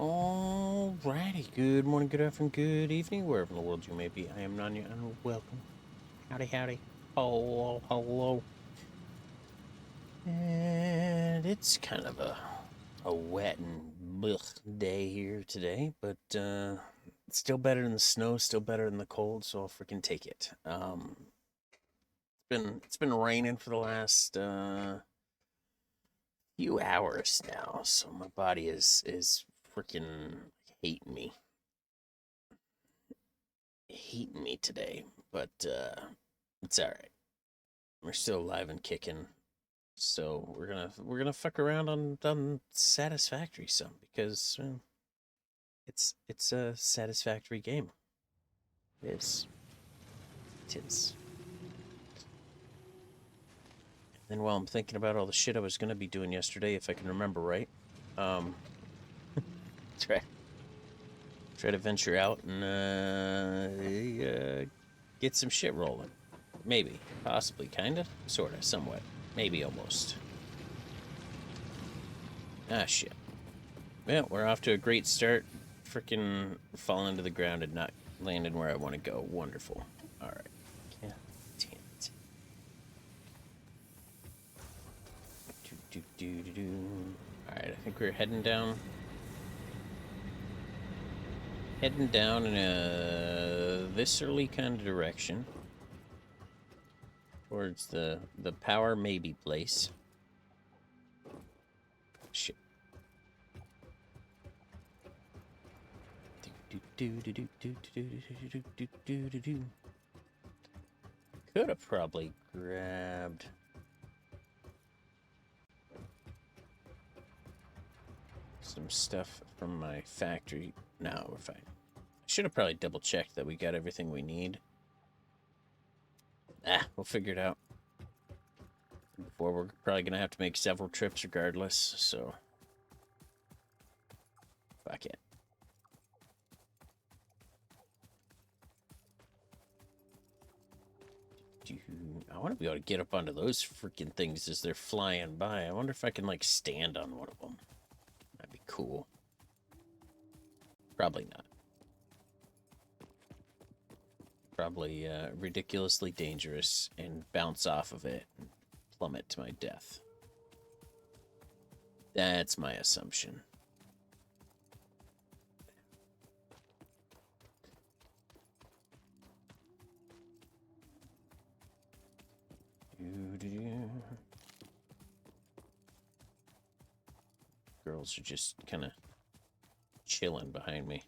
Alrighty, good morning, good afternoon, good evening, wherever in the world you may be. I am Nanya, and welcome. Howdy, howdy. Hello, hello. And it's kind of a wet and blech day here today, but it's still better than the snow, still better than the cold, so I'll freaking take it. It's been raining for the last few hours now, so my body is freaking hating me today, but it's all right. We're still alive and kicking, so we're gonna fuck around on Satisfactory some because it's a satisfactory game. It is. It is. And then while I'm thinking about all the shit I was gonna be doing yesterday, if I can remember right, um, try to venture out and get some shit rolling. Maybe, possibly, kinda, sorta, somewhat, maybe, almost. Ah, shit. Well, we're off to a great start. Freaking falling to the ground and not landing where I want to go. Wonderful. All right. Yeah. Damn it. All right. I think we're heading down. Heading down in a viscerally kind of direction towards the power maybe place. Shit. Could have probably grabbed some stuff from my factory. No, we're fine. I should have probably double checked that we got everything we need. We'll figure it out. Before we're probably gonna have to make several trips regardless, so fuck it. I want to be able to get up onto those freaking things as they're flying by. I wonder if I can like stand on one of them. That'd be cool. Probably not. Probably ridiculously dangerous and bounce off of it and plummet to my death. That's my assumption. Girls are just kind of chilling behind me.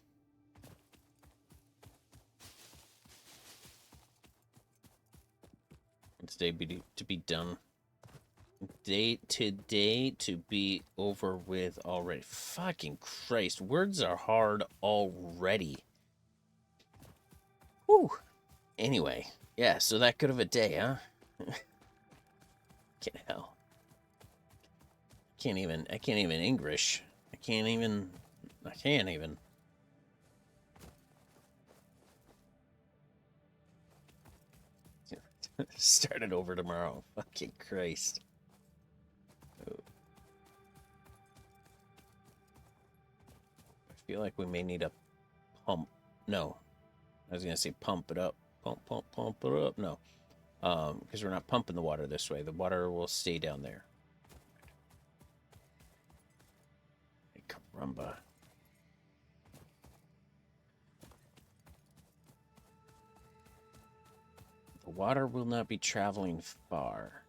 Today to be done. Today to be over with already. Fucking Christ, words are hard already. Whew. Anyway, yeah, so that good of a day, huh? Get hell. I can't even English. I can't even. Start it over tomorrow. Fucking Christ. Oh. I feel like we may need a pump. No. I was gonna say pump it up. Pump it up. No. Because we're not pumping the water this way. The water will stay down there. Hey, caramba. The water will not be traveling far.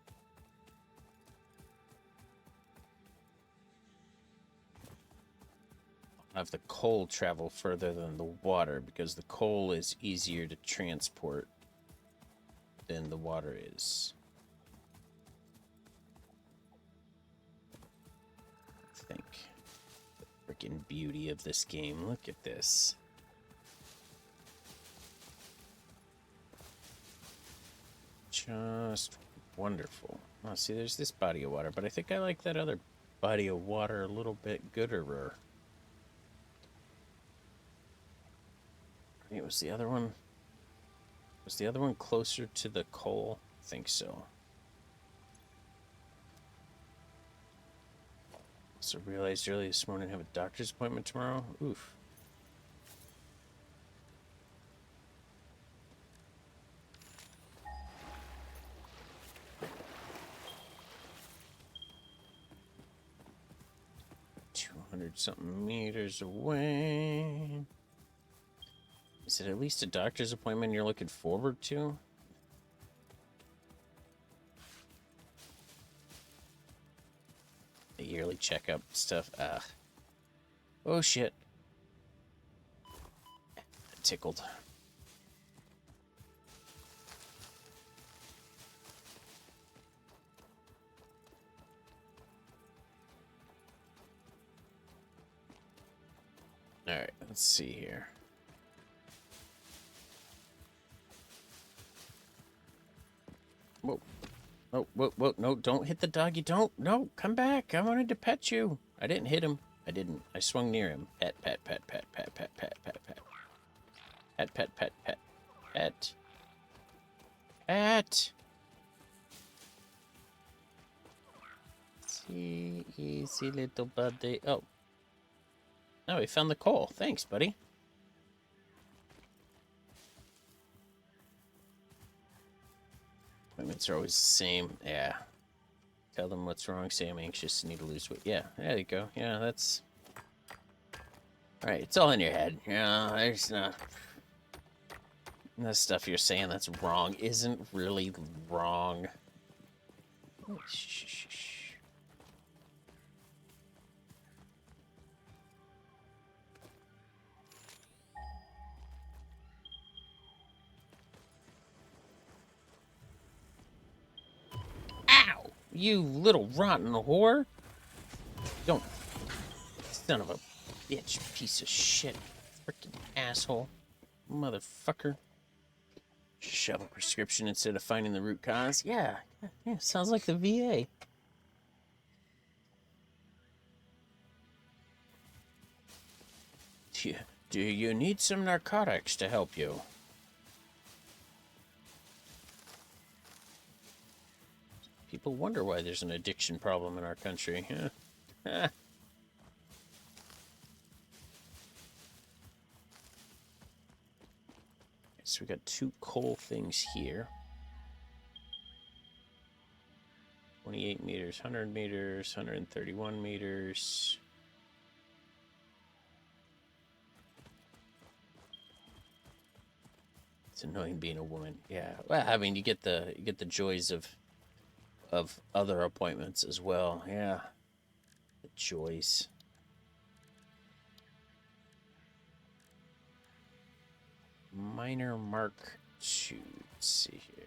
I'll have the coal travel further than the water because the coal is easier to transport than the water is. I think. The freaking beauty of this game. Look at this. Just wonderful. Oh, see, there's this body of water, but I think I like that other body of water a little bit gooder. Was the other one? Was the other one closer to the coal? I think so. So realized early this morning I have a doctor's appointment tomorrow. Oof. Something meters away. Is it at least a doctor's appointment you're looking forward to? The yearly checkup stuff. Oh shit. Tickled. Alright, let's see here. Whoa. Oh, whoa, no, don't hit the doggy. Don't. No, come back. I wanted to pet you. I didn't hit him. I didn't. I swung near him. Pet, pet, pet, pet, pet, pet, pet, pet, pet. Pet, pet, pet, pet. Pet. Pet. See, easy little buddy. Oh. Oh, we found the coal. Thanks, buddy. Appointments are always the same. Yeah. Tell them what's wrong. Say I'm anxious. Need to lose weight. Yeah, there you go. Yeah, that's... Alright, it's all in your head. Yeah, there's not... The stuff you're saying that's wrong isn't really wrong. Shh. Ow! You little rotten whore! Don't... Son of a bitch, piece of shit. Freaking asshole. Motherfucker. Shove a prescription instead of finding the root cause. Yeah, sounds like the VA. Do you need some narcotics to help you? People wonder why there's an addiction problem in our country. Huh? So we got 2 coal things here. 28 meters, 100 meters, 131 meters. It's annoying being a woman. Yeah. Well, I mean, you get the joys of other appointments as well. Yeah. The joys. Minor Mark 2. Let's see here.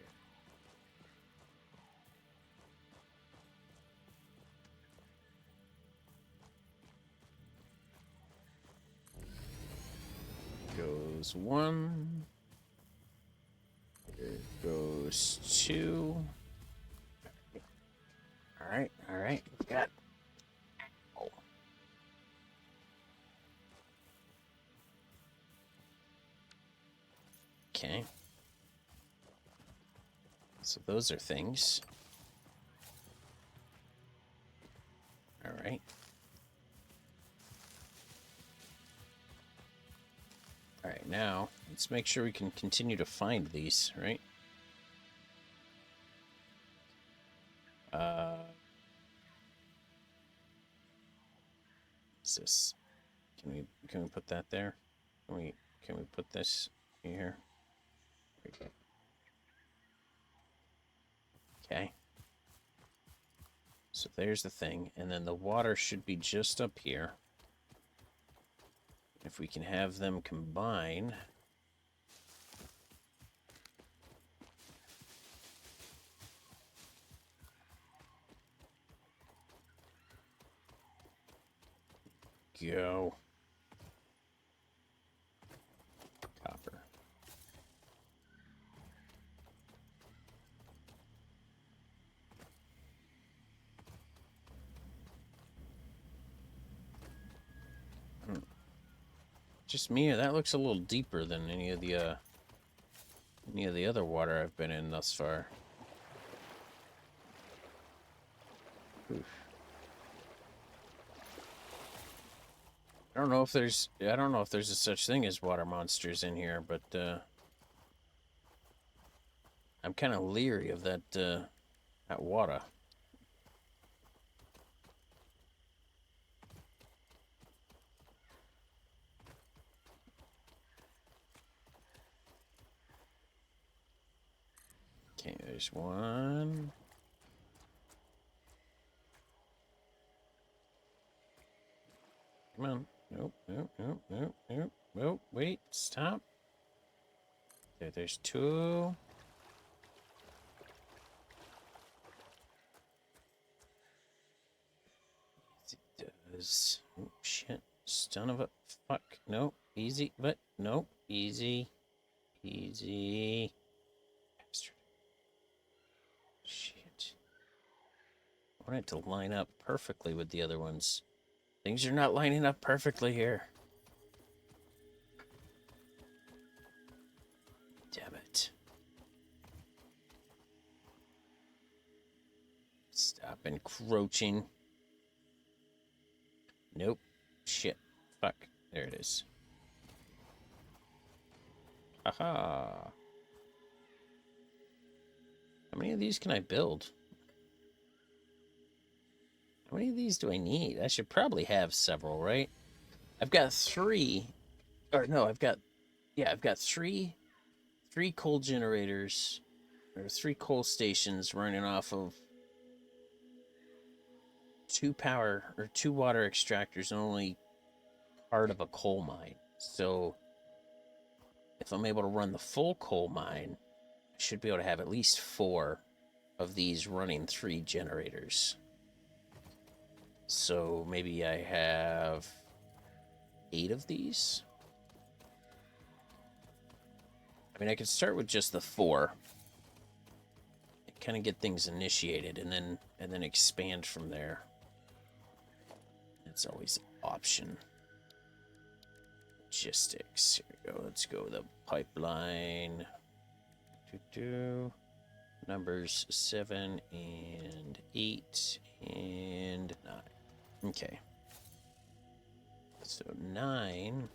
Goes 1. There goes 2. All right. Got. Oh. Okay. So those are things. All right. All right, now let's make sure we can continue to find these, right? What's this? Can we put that there? Can we put this here? Okay. So there's the thing, and then the water should be just up here. If we can have them combine. Go. Copper. Just me, that looks a little deeper than any of the other water I've been in thus far. Oof. I don't know if there's a such thing as water monsters in here, but I'm kind of leery of that water. Okay, there's one. Come on. Nope, nope, nope, nope, nope, nope. Wait, stop. There's two. It does. Oh, shit. Son of a fuck. Nope. Easy, but nope. Easy. Easy. Bastard. Shit. I want it to line up perfectly with the other ones. Things are not lining up perfectly here. Damn it. Stop encroaching. Nope. Shit. Fuck. There it is. Haha. How many of these can I build? How many of these do I need? I should probably have several, right? I've got three. Or no, I've got three coal generators or three coal stations running off of two water extractors and only part of a coal mine. So if I'm able to run the full coal mine, I should be able to have at least 4 of these running 3 generators. So maybe I have 8 of these. I mean, I could start with just the 4, kind of get things initiated, and then expand from there. It's always an option. Logistics. Here we go. Let's go with the pipeline. Numbers 7 and 8 and 9. Okay. So 9.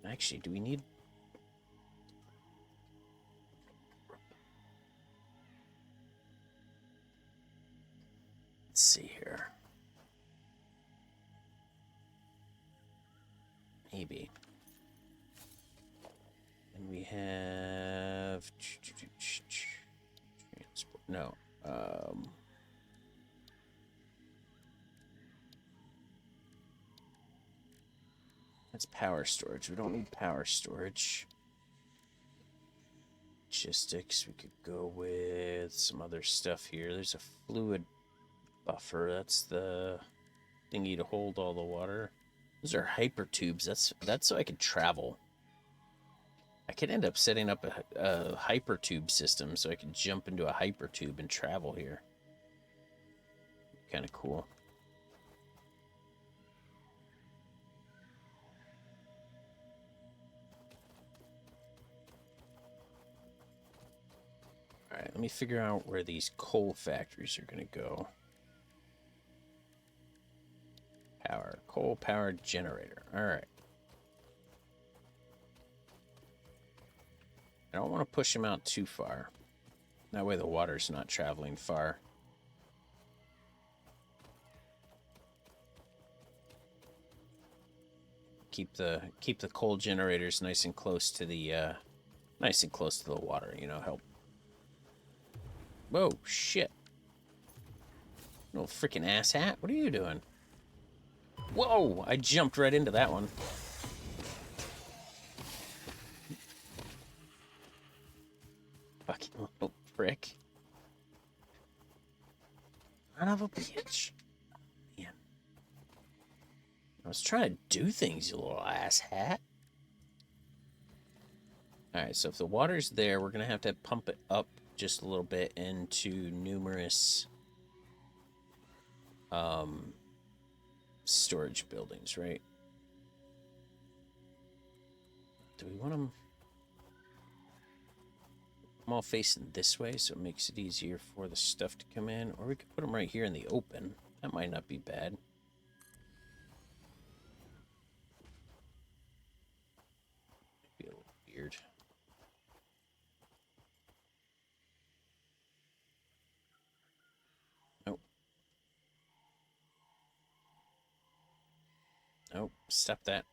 Actually, do we need... Let's see here. Maybe. And we have... Transport. No. That's power storage. We don't need power storage. Logistics. We could go with some other stuff here. There's a fluid buffer. That's the thingy to hold all the water. Those are hyper tubes. That's so I can travel. I could end up setting up a hyper tube system so I could jump into a hyper tube and travel here. Kind of cool. All right, let me figure out where these coal factories are going to go. Power, coal powered generator. All right. I don't want to push them out too far. That way the water's not traveling far. Keep the coal generators nice and close to the water, you know, help. Whoa, shit. No freaking asshat. What are you doing? Whoa, I jumped right into that one. Fucking little prick. Son of a bitch. Man. I was trying to do things, you little asshat. Alright, so if the water's there, we're going to have to pump it up just a little bit into numerous storage buildings, right? Do we want them... I'm all facing this way, so it makes it easier for the stuff to come in. Or we could put them right here in the open. That might not be bad. Nope, stop that.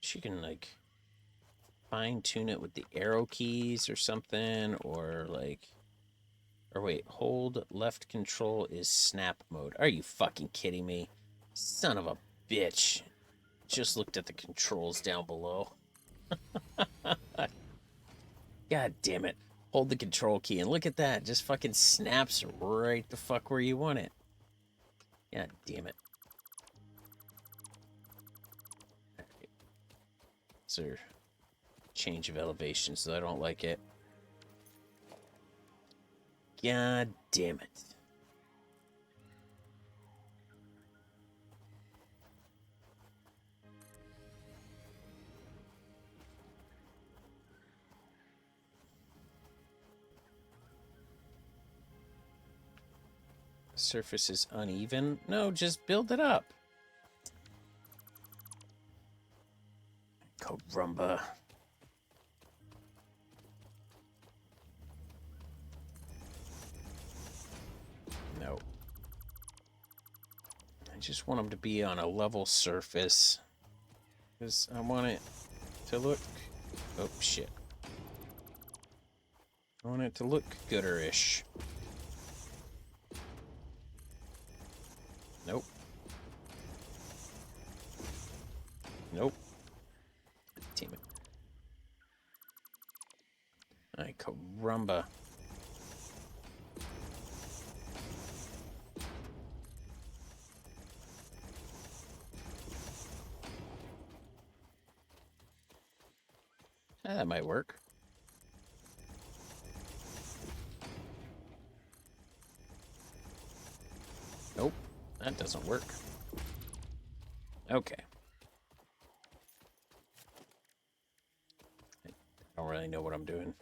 She can, like, fine-tune it with the arrow keys or something, or, like... Or wait, hold left control is snap mode. Are you fucking kidding me? Son of a bitch. Just looked at the controls down below. God damn it. Hold the control key and look at that. Just fucking snaps right the fuck where you want it. God damn it. Alright. So, change of elevation, so I don't like it. God damn it. Surface is uneven. No, just build it up. Caramba. No. I just want them to be on a level surface. Because I want it to look... Oh, shit. I want it to look gooder-ish. Nope. Nope. Damn it. Ay, caramba. That might work. Nope. That doesn't work. Okay. I don't really know what I'm doing.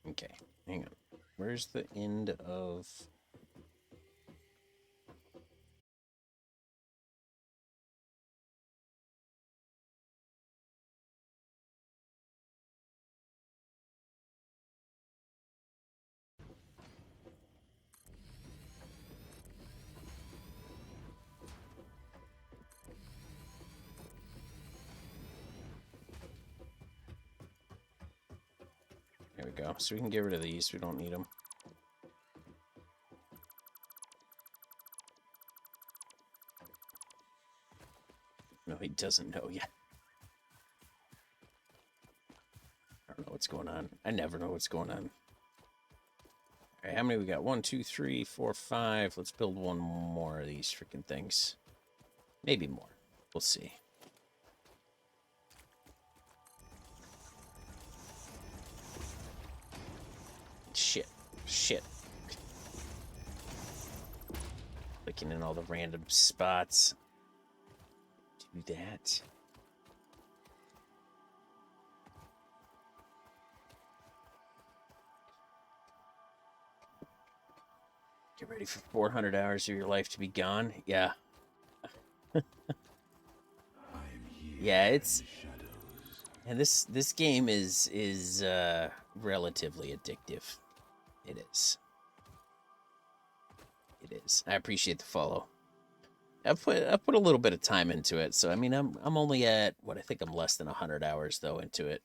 Okay, hang on. Where's the end of... There we go. So we can get rid of these. We don't need them. No, he doesn't know yet. I don't know what's going on. I never know what's going on. All right, how many we got? 1, 2, 3, 4, 5. Let's build one more of these freaking things. Maybe more. We'll see. Shit. Shit. Clicking in all the random spots. Do that. Get ready for 400 hours of your life to be gone. Yeah. Yeah, it's... And this game is relatively addictive. It is. It is. I appreciate the follow. I put a little bit of time into it, so I mean I'm only at what I think I'm less than 100 hours though into it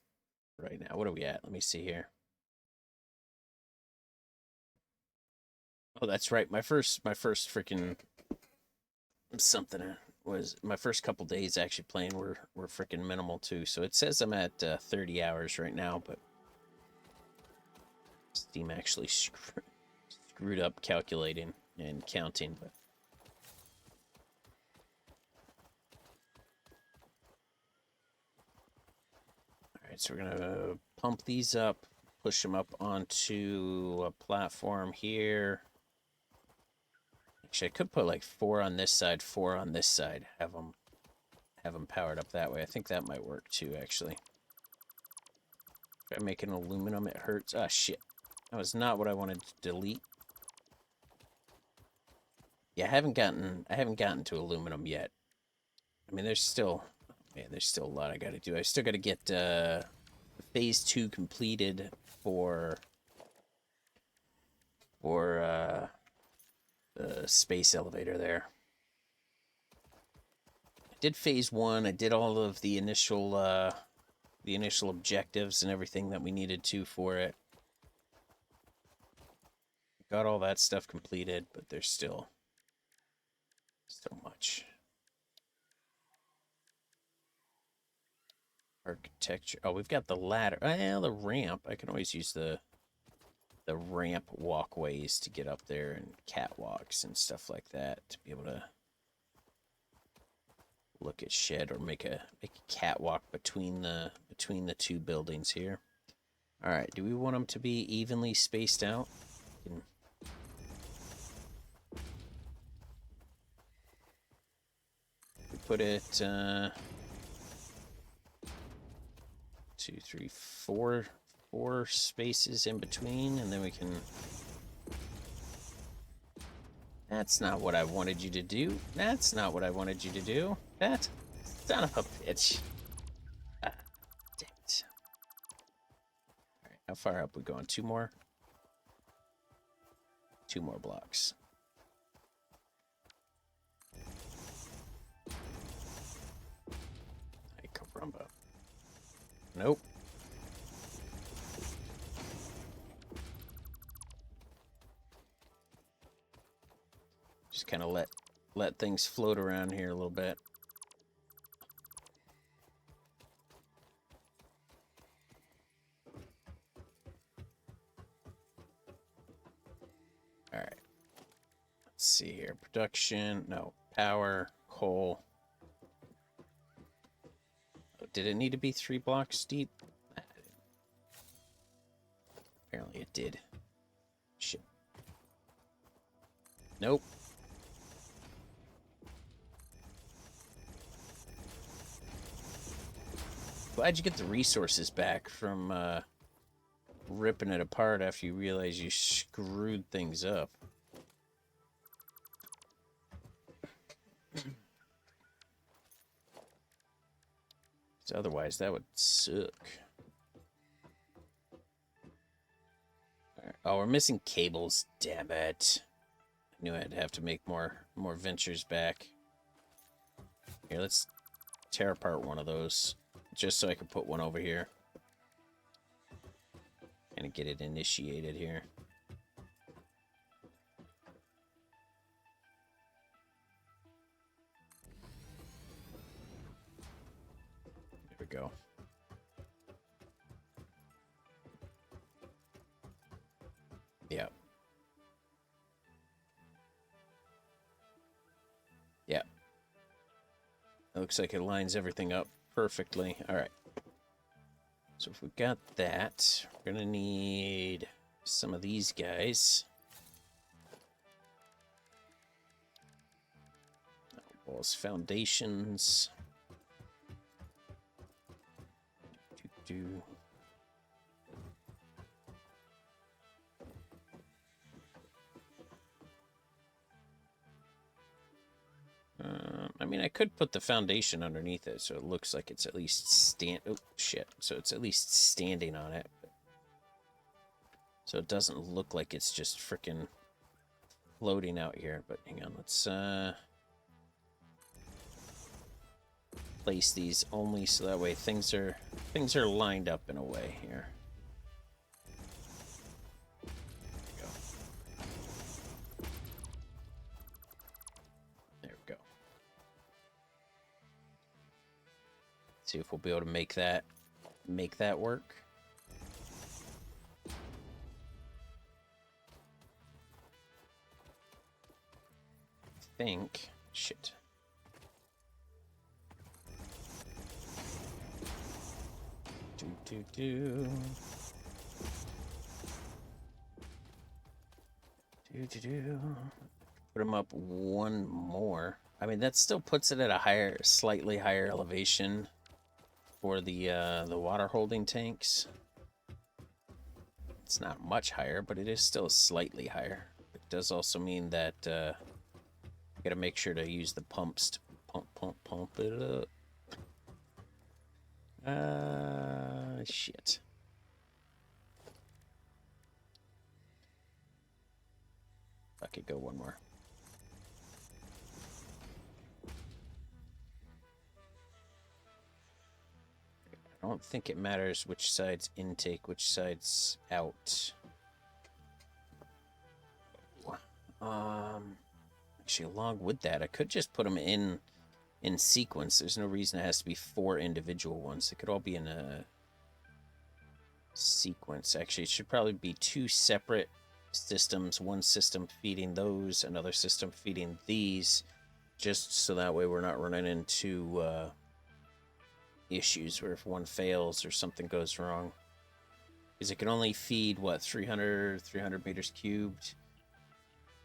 right now. What are we at? Let me see here. Oh, that's right. My first freaking something was my first couple days actually playing were freaking minimal too. So it says I'm at 30 hours right now, but Steam actually screwed up calculating and counting, but all right, so we're gonna pump these up, push them up onto a platform here. Actually, I could put like 4 on this side, 4 on this side. Have them powered up that way. I think that might work too, actually. If I make an aluminum, it hurts. Ah, shit. That was not what I wanted to delete. Yeah, I haven't gotten to aluminum yet. I mean, there's still, man, there's still a lot I got to do. I still got to get phase 2 completed for for the space elevator there. I did phase 1. I did all of the initial objectives and everything that we needed to for it. Got all that stuff completed, but there's still so much. Architecture. Oh, we've got the ladder. Well, the ramp. I can always use the ramp walkways to get up there, and catwalks and stuff like that to be able to look at shit, or make a catwalk between the two buildings here. All right. Do we want them to be evenly spaced out? We put it 2, 3, 4 spaces in between, and then we can. That's not what I wanted you to do. That's not what I wanted you to do. That son of a bitch. Ah, dang it. All right, how far up we going? 2 more? 2 more blocks. Hey, caramba. Nope. Just kind of let things float around here a little bit. All right. Let's see here. Production. No. Power. Coal. Oh, did it need to be 3 blocks deep? Apparently it did. Shit. Nope. Glad you get the resources back from ripping it apart after you realize you screwed things up. So otherwise, that would suck. Right. Oh, we're missing cables. Damn it! I knew I'd have to make more ventures back. Here, let's tear apart one of those, just so I can put one over here. And get it initiated here. There we go. Yeah. Yeah. It looks like it lines everything up perfectly. All right. So if we've got that, we're going to need some of these guys. Walls, foundations. I mean, I could put the foundation underneath it, so it looks like it's at least oh, shit. So it's at least standing on it. So it doesn't look like it's just freaking floating out here. But hang on, let's place these only so that way things are lined up in a way here. See if we'll be able to make that work. I think. Shit. Do. Put them up one more. I mean, that still puts it at a slightly higher elevation for the water holding tanks. It's not much higher, but it is still slightly higher. It does also mean that Gotta make sure to use the pumps to pump it up. Shit. I could go one more. I don't think it matters which side's intake, which side's out. Actually, along with that, I could just put them in sequence. There's no reason it has to be 4 individual ones. They could all be in a sequence. Actually, it should probably be 2 separate systems. One system feeding those, another system feeding these, just so that way we're not running into issues where if one fails or something goes wrong. Because it can only feed, what, 300 meters cubed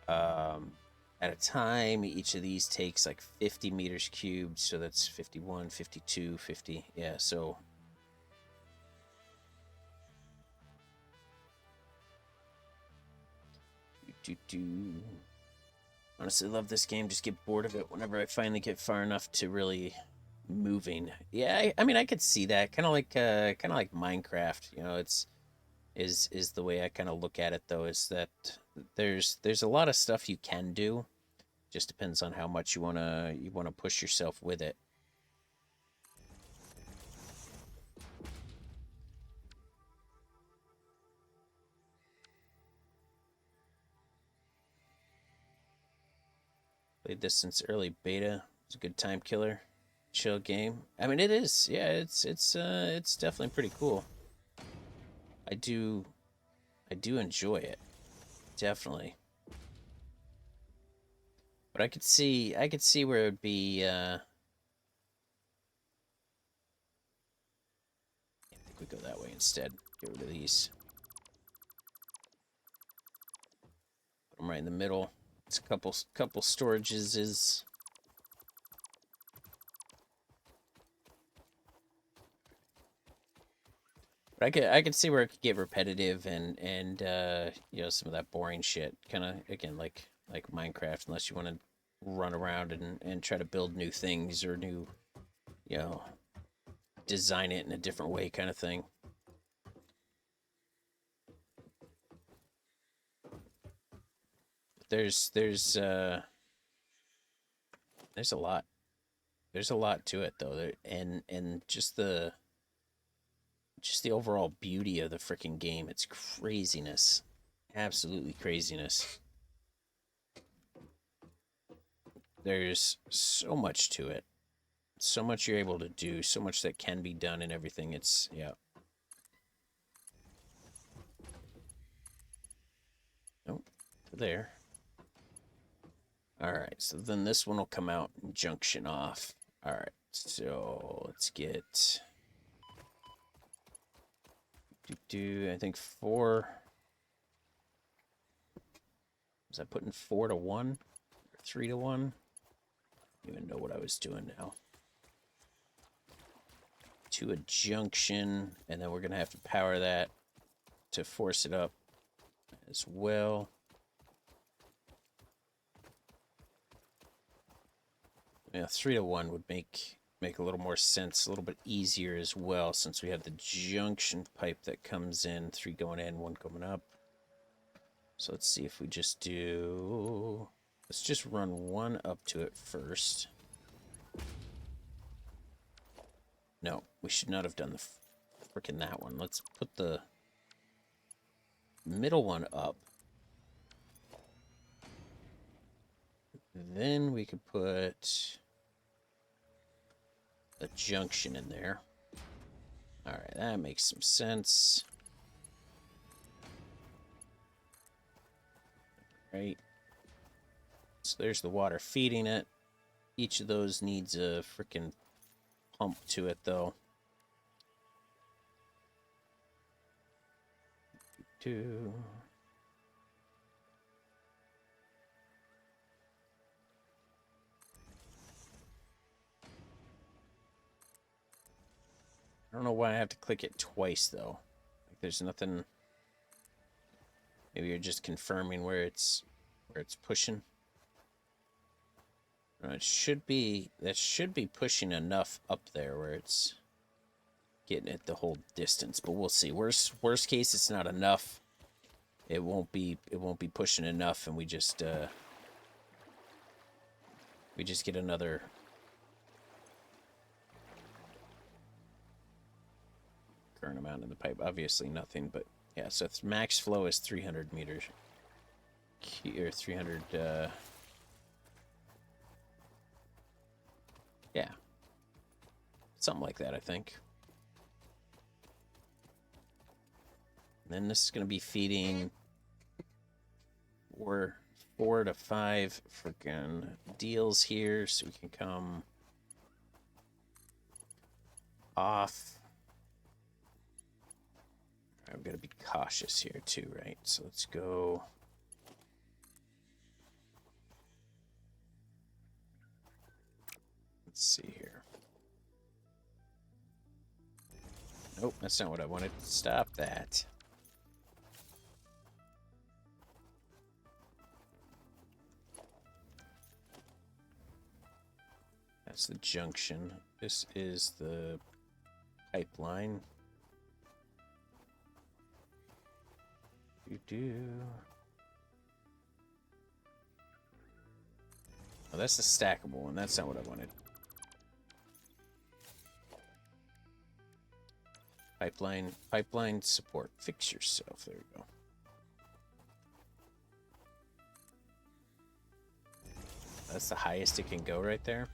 at a time. Each of these takes like 50 meters cubed, so that's 51, 52, 50. Yeah, so honestly love this game. Just get bored of it whenever I finally get far enough to really moving. Yeah, I mean I could see that. Kind of like Minecraft, you know, is the way I kind of look at it though, is that there's a lot of stuff you can do. Just depends on how much you wanna push yourself with it. Played this since early beta. It's a good time killer, chill game. I mean, it is. Yeah, it's definitely pretty cool. I do enjoy it, definitely. But I could see where it'd be. I think we go that way instead. Get rid of these. Put them right in the middle. It's a couple storages is. But I could see where it could get repetitive and you know, some of that boring shit. Kind of again like Minecraft, unless you want to run around and try to build new things or new, you know, design it in a different way, kind of thing. There's a lot. There's a lot to it though, and just the overall beauty of the freaking game. It's craziness, absolutely craziness. There's so much to it, so much you're able to do, so much that can be done, and everything. It's yeah. Nope, there. All right, so then this one will come out and junction off. All right, so let's get. I think 4. Was I putting 4 to 1 or 3 to 1? I don't even know what I was doing now. To a junction, and then we're gonna have to power that to force it up as well. Yeah, 3 to 1 would make a little more sense, a little bit easier as well, since we have the junction pipe that comes in, 3 going in, 1 coming up. So let's see if we just do. Let's just run 1 up to it first. No, we should not have done the frickin' that one. Let's put the middle one up. Then we could put a junction in there. All right, that makes some sense. Right. So there's the water feeding it. Each of those needs a freaking pump to it, though. 2. I don't know why I have to click it twice, though. Like, there's nothing. Maybe you're just confirming where it's pushing. It should be, that should be pushing enough up there where it's getting it the whole distance, but we'll see. Worst case, it's not enough. It won't be pushing enough, and we just get another current amount in the pipe. Obviously nothing, but yeah. So max flow is 300 meters, or 300. Yeah, something like that, I think. And then this is going to be feeding 4 to 5 freaking deals here, so we can come off. I'm going to be cautious here too, right? So let's go. Let's see here. Nope, that's not what I wanted. Stop that. That's the junction. This is the pipeline. Oh, that's the stackable one. That's not what I wanted. Pipeline support. Fix yourself. There we go. That's the highest it can go right there.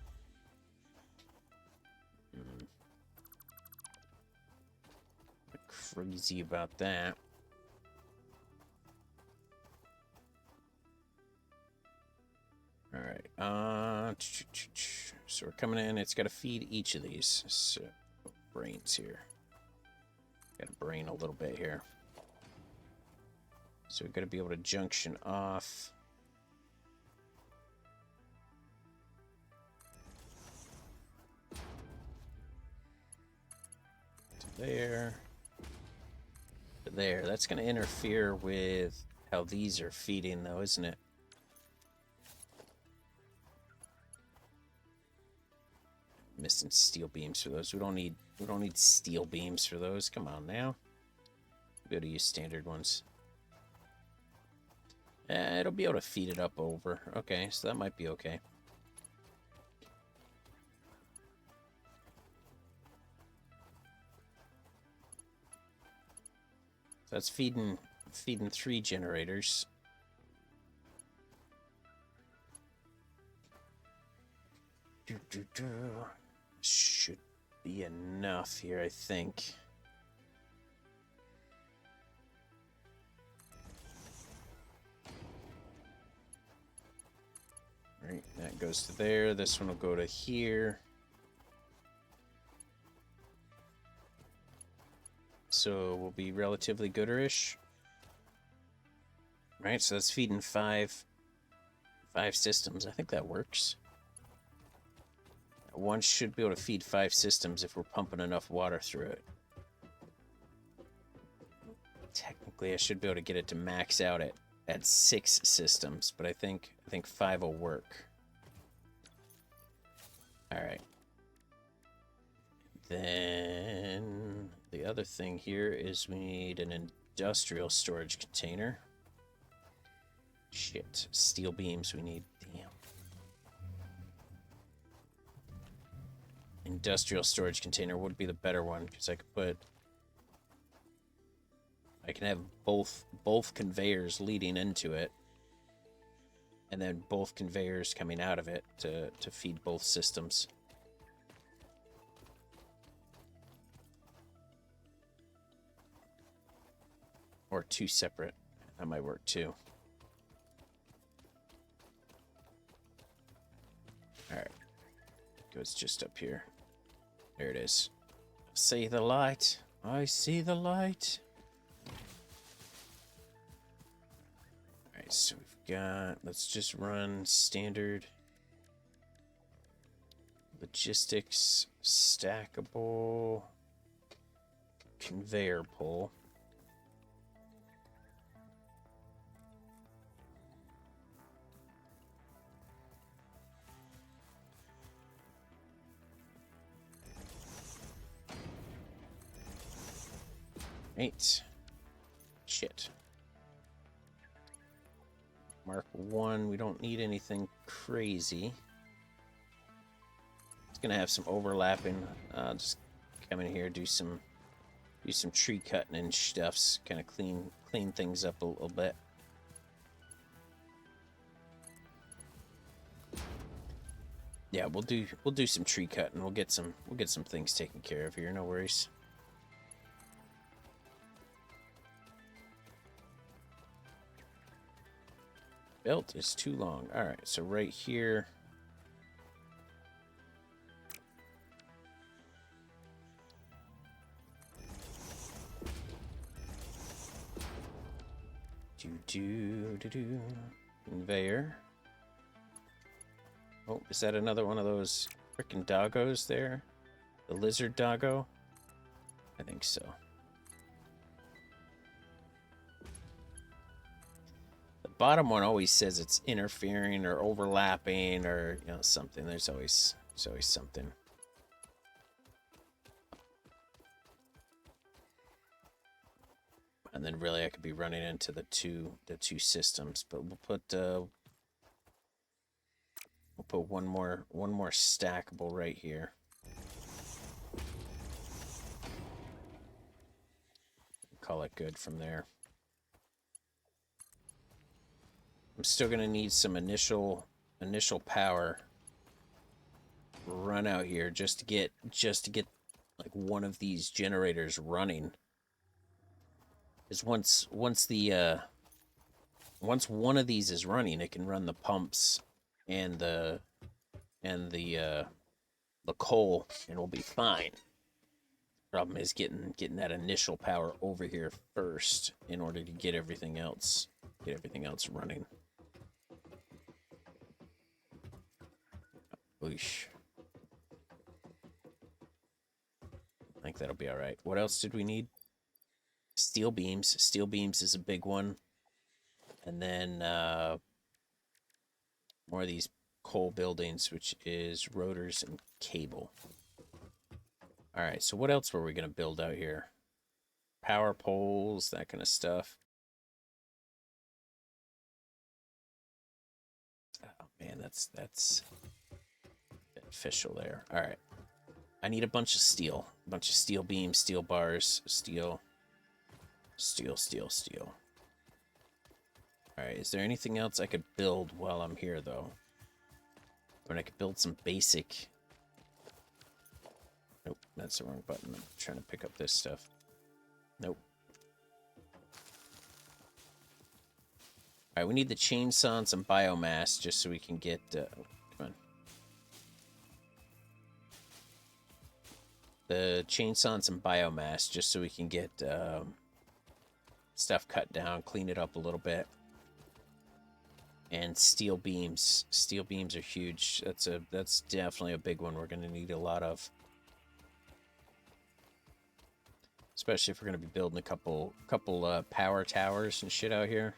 Crazy about that. All right. So we're coming in. It's got to feed each of these. So brains here. Got to brain a little bit here. So we're going to be able to junction off. To there. To there. That's going to interfere with how these are feeding, though, isn't it? Missing steel beams for those. We don't need steel beams for those. Come on now. We'll be able to use standard ones. It'll be able to feed it up over. Okay, so that might be okay. So that's feeding 3 generators. Should be enough here, I think. Right, that goes to there. This one will go to here. So we'll be relatively gooderish. Right, so that's feeding 5 systems. I think that works. One should be able to feed 5 systems if we're pumping enough water through it. Technically, I should be able to get it to max out at 6 systems, but I think 5 will work. All right. Then the other thing here is we need an industrial storage container. Shit, steel beams we need. Damn. Industrial storage container would be the better one, because I can have both conveyors leading into it, and then both conveyors coming out of it to feed both systems. Or 2 separate. That might work too. Alright. Goes just up here. There it is. See the light. I see the light. Alright, so we've got... Let's just run standard logistics stackable conveyor pull. Right. Shit. Mark 1, we don't need anything crazy. It's gonna have some overlapping. Just come in here, do some tree cutting and stuffs, kind of clean things up a little bit. Yeah, we'll do some tree cutting. We'll get some things taken care of here. No worries. Belt is too long. All right, so right here. Do. Conveyor. Oh, is that another one of those freaking doggos there? The lizard doggo? I think so. The bottom one always says it's interfering or overlapping or, you know, something. There's always something. And then really I could be running into the two systems, but we'll put one more stackable right here. Call it good from there. I'm still gonna need some initial power run out here just to get like one of these generators running. Because once one of these is running, it can run the pumps and the coal, and we'll be fine. Problem is getting that initial power over here first in order to get everything else running. Oosh. I think that'll be all right. What else did we need? Steel beams. Steel beams is a big one. And then more of these coal buildings, which is rotors and cable. All right, so what else were we going to build out here? Power poles, that kind of stuff. Oh man, that's beneficial there. All right. I need a bunch of steel. A bunch of steel beams, steel bars, steel. Alright, is there anything else I could build while I'm here, though? I mean, I could build some basic... Nope, that's the wrong button. I'm trying to pick up this stuff. Nope. Alright, we need the chainsaw and some biomass just so we can get... come on. The chainsaw and some biomass just so we can get stuff cut down, clean it up a little bit. And steel beams. Steel beams are huge. That's definitely a big one we're going to need a lot of. Especially if we're going to be building a couple power towers and shit out here.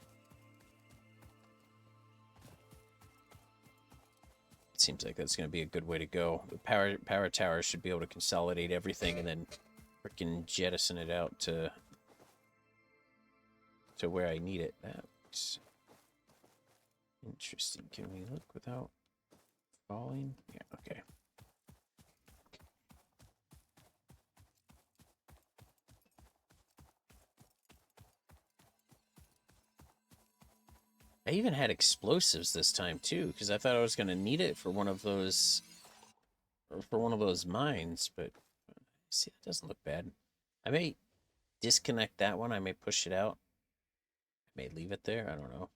It seems like that's going to be a good way to go. The power towers should be able to consolidate everything and then freaking jettison it out to where I need it. That's interesting. Can we look without falling? Yeah, okay. I even had explosives this time too, because I thought I was going to need it for one of those mines, but see, that doesn't look bad. I may disconnect that one. I may push it out. I may leave it there. I don't know.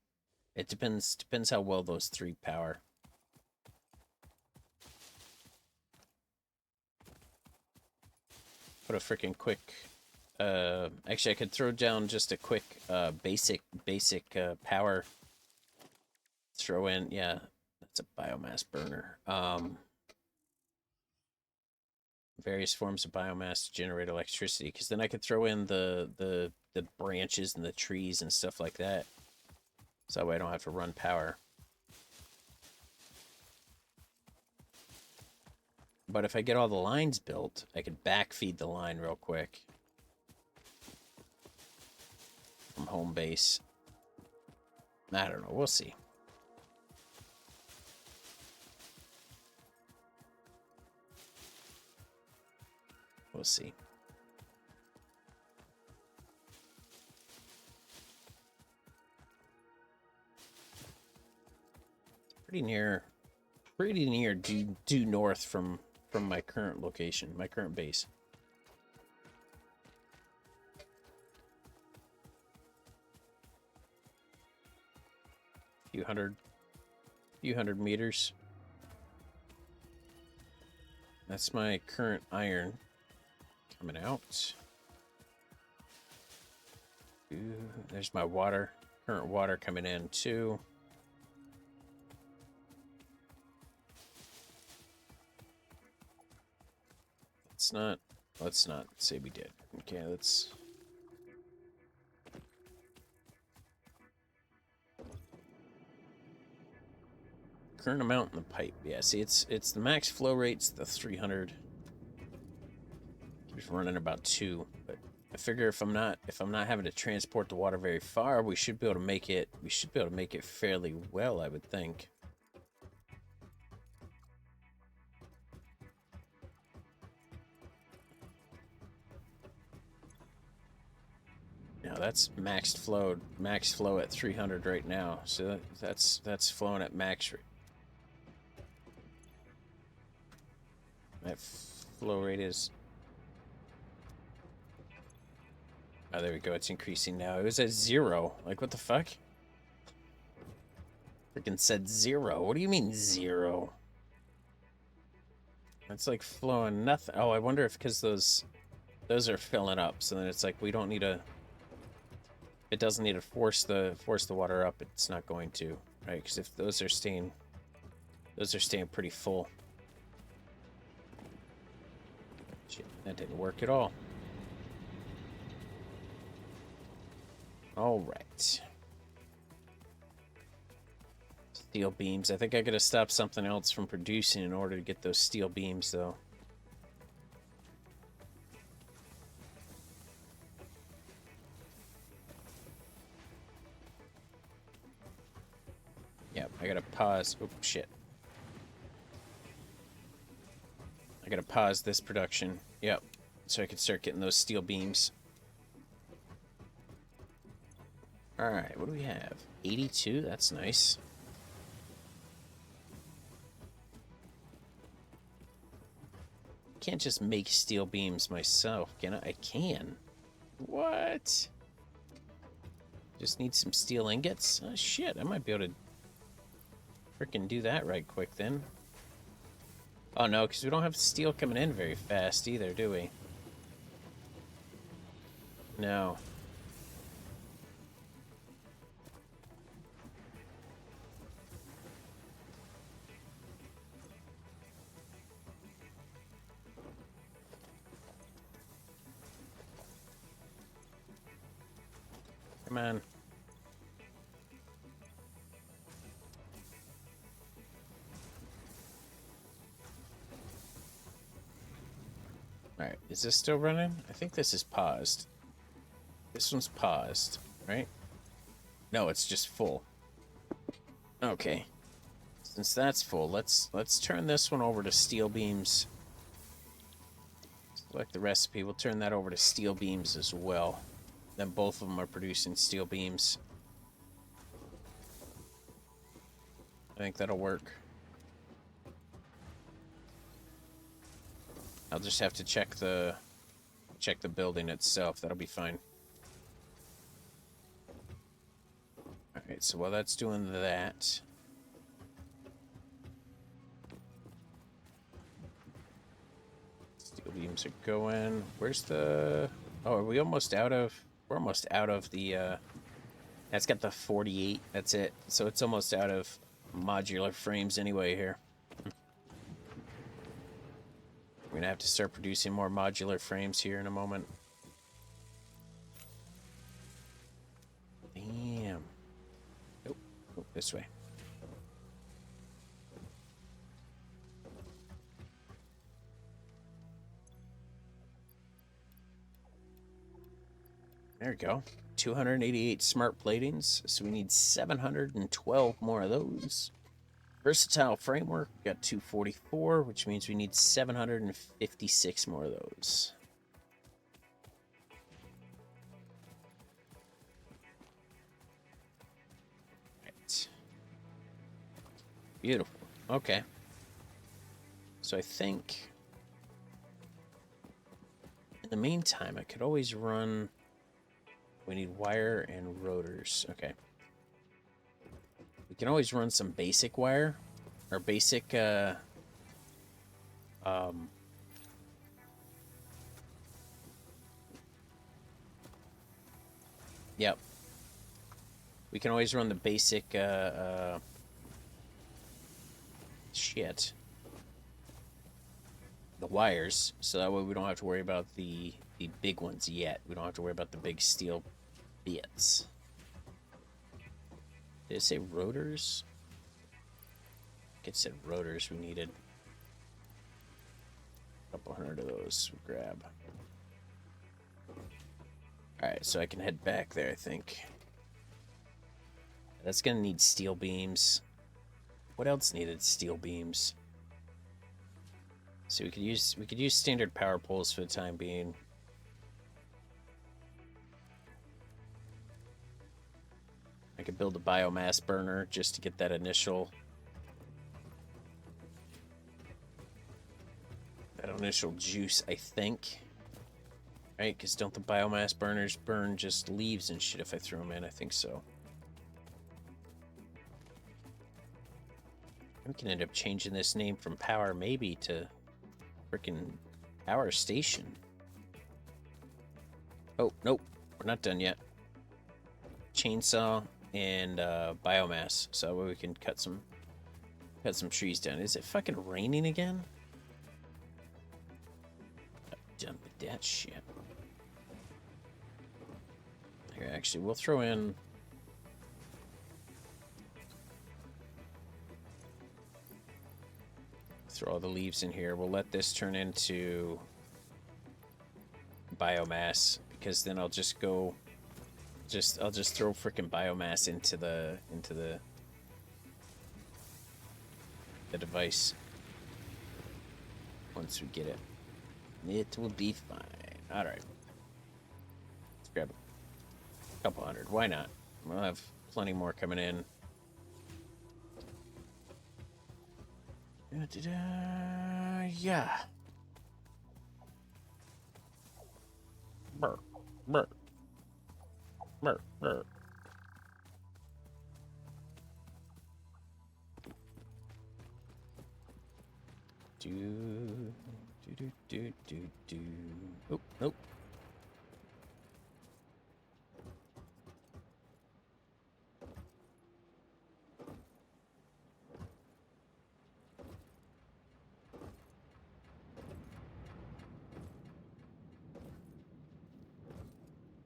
It depends how well those three power. Put a freaking quick... actually, I could throw down just a quick basic power. Throw in... Yeah, that's a biomass burner. Various forms of biomass to generate electricity, because then I could throw in the branches and the trees and stuff like that. So that way I don't have to run power. But if I get all the lines built, I could backfeed the line real quick. home base. I don't know. We'll see. We'll see. Pretty near due north from my current location, my current base. Few hundred meters. That's my current iron coming out. Ooh, there's my water, current water coming in too. Let's not say we did. Okay, let's... Current amount in the pipe. Yeah, see, it's the max flow rate's the 300. Keeps running about 2, but I figure if I'm not having to transport the water very far, we should be able to make it fairly well, I would think. Now that's max flow at 300 right now. So that's flowing at max rate. That flow rate is... Oh, there we go. It's increasing now. It was at 0. Like, what the fuck? Freaking said 0. What do you mean 0? It's like flowing nothing. Oh, I wonder if because those are filling up. So then it's like we don't need to... It doesn't need to force the water up. It's not going to, right? Because if those are staying pretty full. Shit, that didn't work at all. All right. Steel beams. I think I gotta stop something else from producing in order to get those steel beams, though. Yep, I gotta pause. Oh, shit. I gotta pause this production. Yep, so I can start getting those steel beams. Alright, what do we have? 82? That's nice. Can't just make steel beams myself, can I? I can. What? Just need some steel ingots? Oh, shit, I might be able to frickin' do that right quick then. Oh no, because we don't have steel coming in very fast either, do we? No. Come on. Alright, is this still running? I think this is paused. This one's paused, right? No, it's just full. Okay. Since that's full, let's turn this one over to steel beams. Select the recipe. We'll turn that over to steel beams as well. Then both of them are producing steel beams. I think that'll work. I'll just have to check the building itself. That'll be fine. Alright, so while that's doing that... Steel beams are going. Where's the... Oh, are we almost out of... We're almost out of the... That's got the 48. That's it. So it's almost out of modular frames anyway here. We're gonna have to start producing more modular frames here in a moment. Damn. Nope. Nope, this way. There we go. 288 smart platings, so we need 712 more of those. Versatile framework, got 244, which means we need 756 more of those. Right. Beautiful. Okay. So I think in the meantime, I could always run. We need wire and rotors. Okay. We can always run some basic wire or basic yep. We can always run the basic shit. The wires, so that way we don't have to worry about the big ones yet. We don't have to worry about the big steel bits. Did it say rotors? I think it said rotors we needed. A couple hundred of those we grab. Alright, so I can head back there, I think. That's gonna need steel beams. What else needed steel beams? So we could use standard power poles for the time being. I could build a biomass burner just to get that initial juice, I think. Right? Because don't the biomass burners burn just leaves and shit if I throw them in? I think so. We can end up changing this name from Power Maybe to frickin' Power Station. Oh, nope. We're not done yet. Chainsaw and biomass, so that way we can cut some trees down. Is it fucking raining again? I'm done with that shit. Here, actually, we'll throw in. Throw all the leaves in here. We'll let this turn into biomass, because then I'll just go. I'll just throw freaking biomass into the device once we get it. It will be fine. All right. Let's grab a couple hundred. Why not? We'll have plenty more coming in. Yeah. Burr. Burr. Burr. Burr. Do. Oh, nope.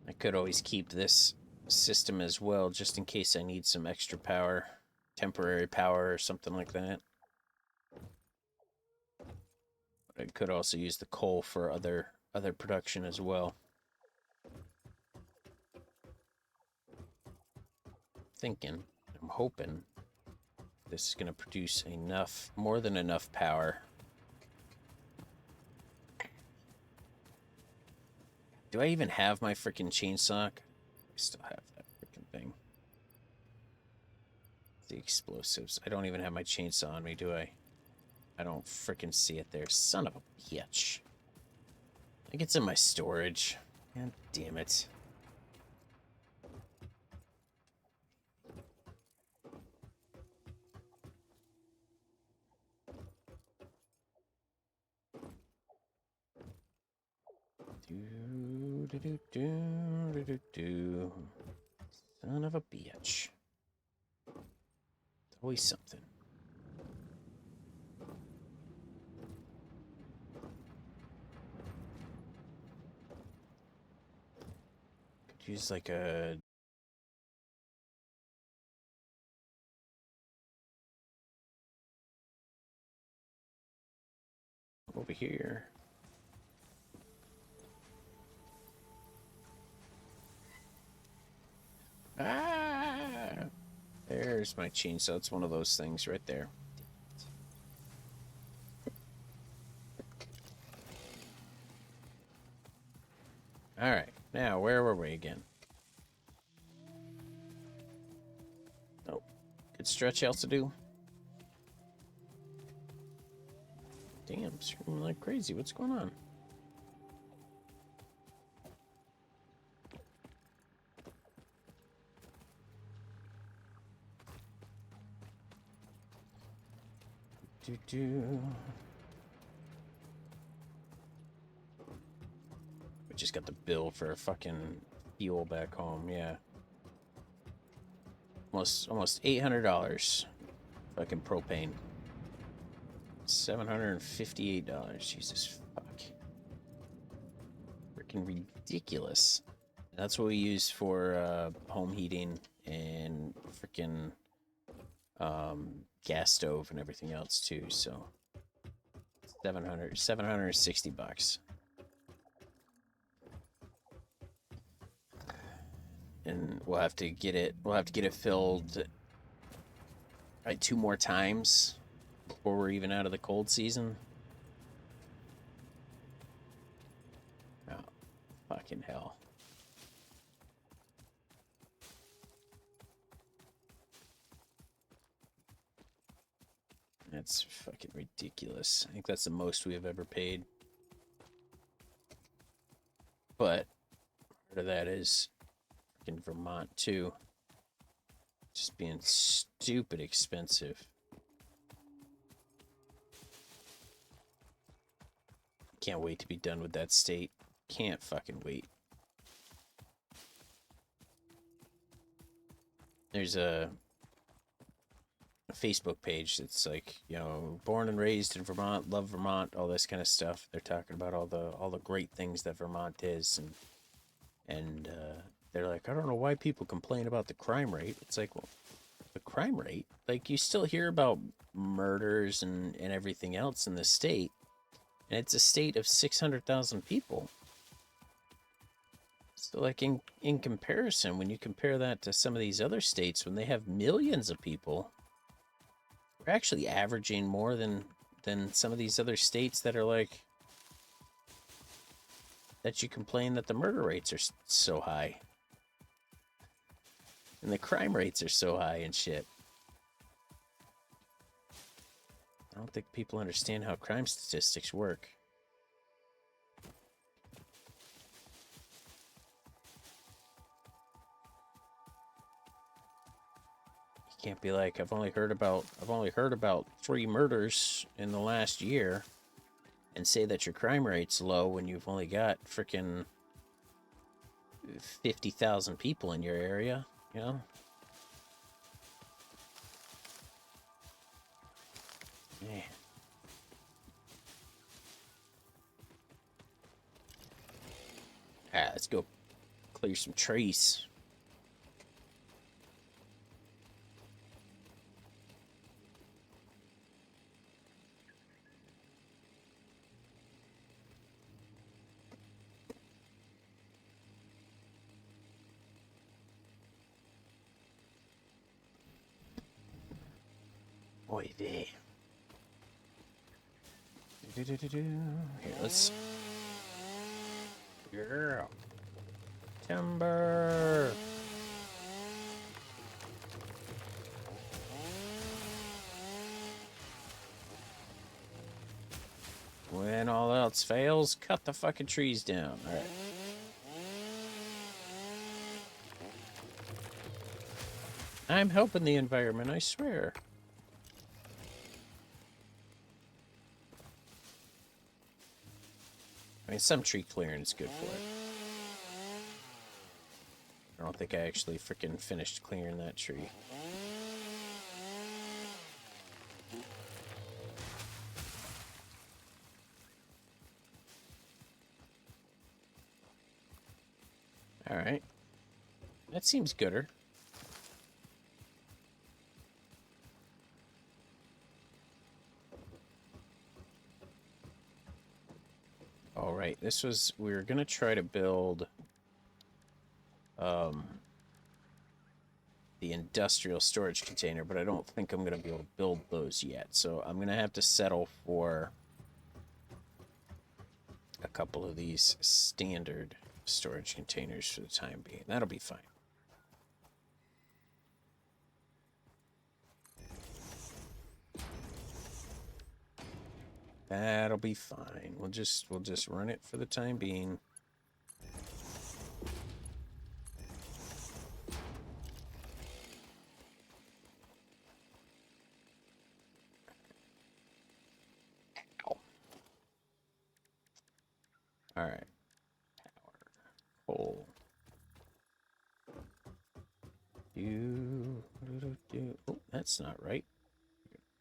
I could always keep this system as well, just in case I need some extra power, temporary power or something like that. But I could also use the coal for other production as well. I'm hoping this is going to produce enough, more than enough power. Do I even have my freaking chainsaw? I still have that freaking thing. The explosives. I don't even have my chainsaw on me, do I? I don't freaking see it there. Son of a bitch. I think it's in my storage. God damn it. Son of a bitch. It's always something. Could use like a... over here. Where's my chainsaw? It's one of those things right there. Alright, now where were we again? Oh, good stretch else to do. Damn, screaming like crazy. What's going on? We just got the bill for a fucking fuel back home, yeah. Almost $800. Fucking propane. $758. Jesus fuck. Freaking ridiculous. That's what we use for home heating and freaking gas stove and everything else too, so 760 bucks. And we'll have to get it filled like 2 more times before we're even out of the cold season. Oh, fucking hell. That's fucking ridiculous. I think that's the most we have ever paid. But part of that is in Vermont too. Just being stupid expensive. Can't wait to be done with that state. Can't fucking wait. There's a Facebook page that's like, you know, born and raised in Vermont, love Vermont, all this kind of stuff. They're talking about all the great things that Vermont is, and they're like, I don't know why people complain about the crime rate. It's like, well, the crime rate, like, you still hear about murders and everything else in the state, and it's a state of 600,000 people. So, like, in comparison, when you compare that to some of these other states, when they have millions of people, we're actually averaging more than some of these other states that are like, that you complain that the murder rates are so high. And the crime rates are so high and shit. I don't think people understand how crime statistics work. You can't be like, I've only heard about 3 murders in the last year, and say that your crime rate's low when you've only got freaking 50,000 people in your area, you know? Yeah. Ah, let's go clear some trees. Boy, there. Here, let's. Yeah. Timber. When all else fails, cut the fucking trees down. All right. I'm helping the environment, I swear. I mean, some tree clearing is good for it. I don't think I actually freaking finished clearing that tree. Alright. That seems gooder. Alright, we were gonna try to build the industrial storage container, but I don't think I'm going to be able to build those yet. So I'm going to have to settle for a couple of these standard storage containers for the time being. That'll be fine. That'll be fine. We'll just run it for the time being. Ow. All right. Power. Hole. Oh, that's not right.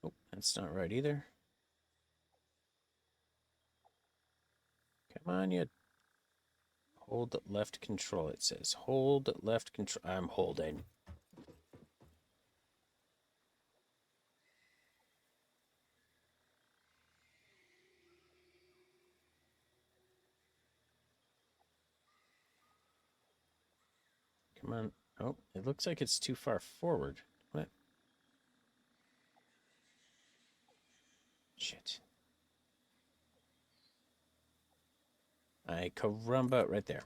Oh, that's not right either. Come on, you. Hold left control, it says. Hold left control. I'm holding. Come on. Oh, it looks like it's too far forward. What? Shit. Ay, caramba, right there.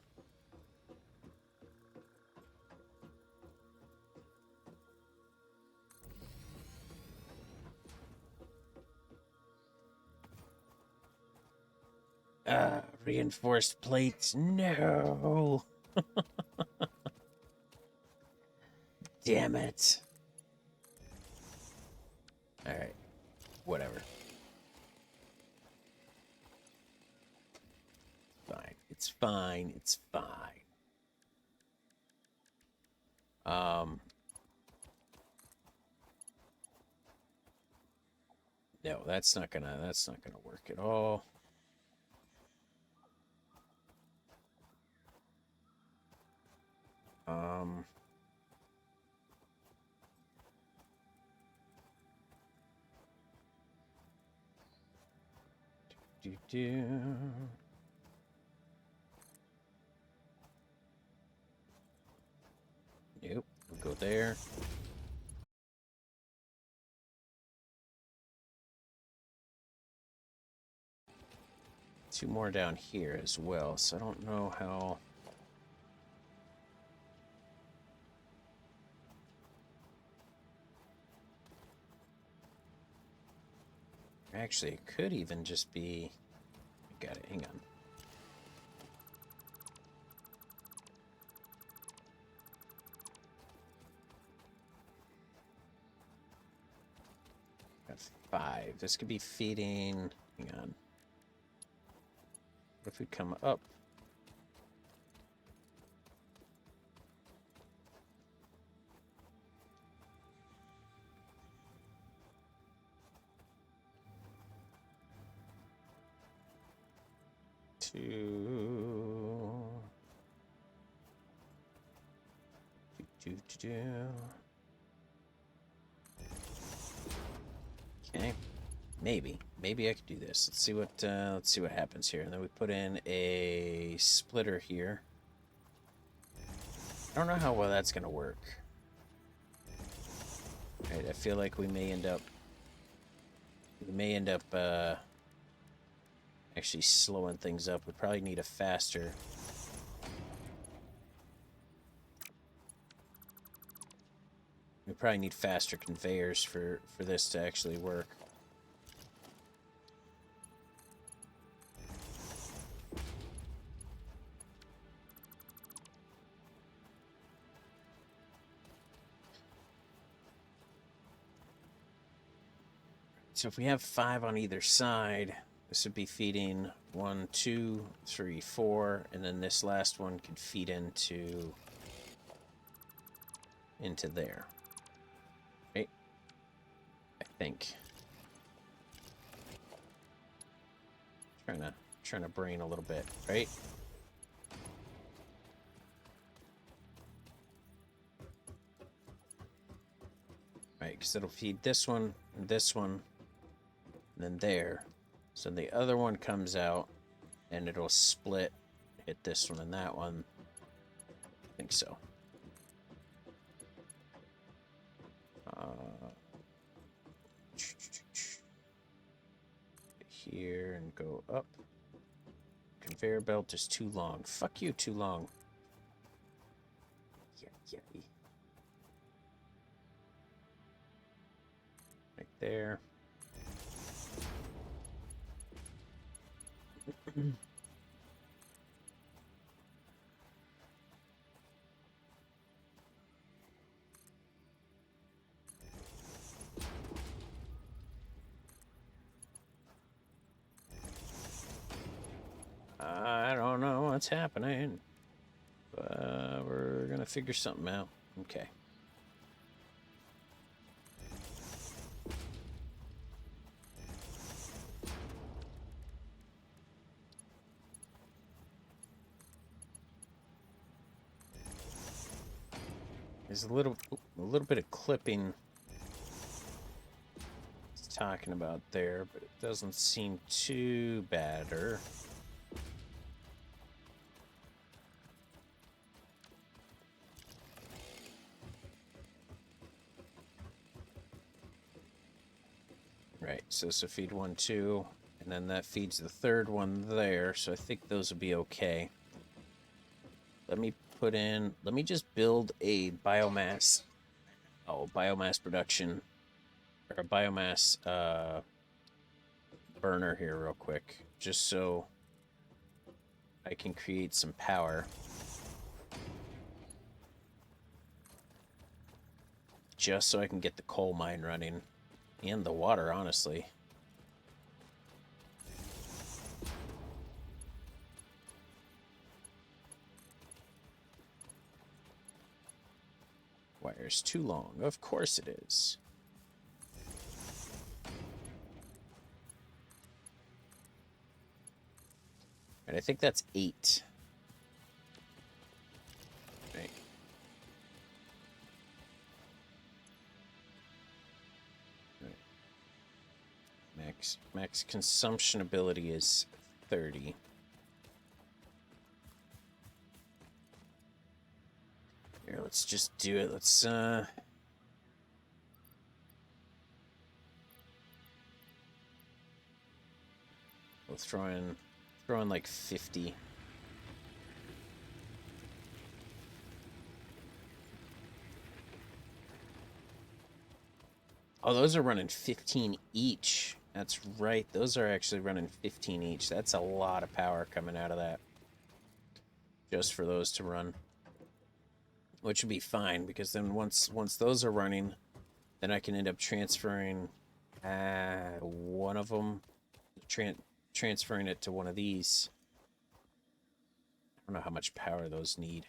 Reinforced plates. No. Damn it. All right. Whatever. Fine. It's fine. It's fine. No, that's not gonna work at all. Nope, we'll go there. Two more down here as well, so I don't know how. Actually, it could even just be. Got it, hang on. Got 5. This could be feeding. Hang on. What if we come up? Okay, maybe I could do this. Let's see what happens here. And then we put in a splitter here. I don't know how well that's gonna work. All right, I feel like we may end up actually slowing things up. We probably need a faster. We probably need faster conveyors for this to actually work. So if we have 5 on either side, this would be feeding 1, 2, 3, 4, and then this last one could feed into there. Right? I think. Trying to brain a little bit, right? Right, because it'll feed this one, and then there. So the other one comes out, and it'll split, hit this one and that one. I think so. Conveyor belt is too long. Fuck you, too long. Yeah. Right there. I don't know what's happening, but we're gonna figure something out. Okay. There's a little bit of clipping it's talking about there, but it doesn't seem too bad. Right, so feed 1, 2, and then that feeds the third one there, so I think those will be okay. Let me just build a biomass production, or a biomass burner here real quick, just so I can create some power. Just so I can get the coal mine running. And the water, honestly. Wire's too long. Of course it is. And I think that's 8. Right. Max consumption ability is 30. Here, let's just do it. Let's we'll throw in like 50. Oh, those are running 15 each. That's right. Those are actually running 15 each. That's a lot of power coming out of that. Just for those to run. Which would be fine, because then once those are running, then I can end up transferring one of them, transferring it to one of these. I don't know how much power those need.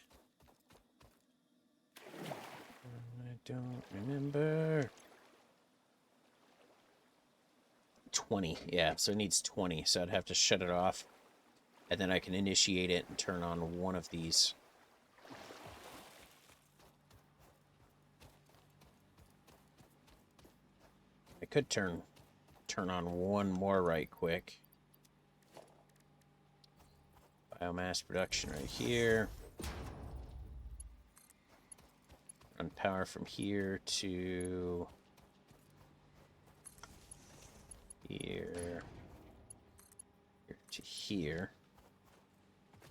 I don't remember. 20, yeah, so it needs 20, so I'd have to shut it off, and then I can initiate it and turn on one of these. I could turn on one more right quick. Biomass production right here. Run power from here to here to here.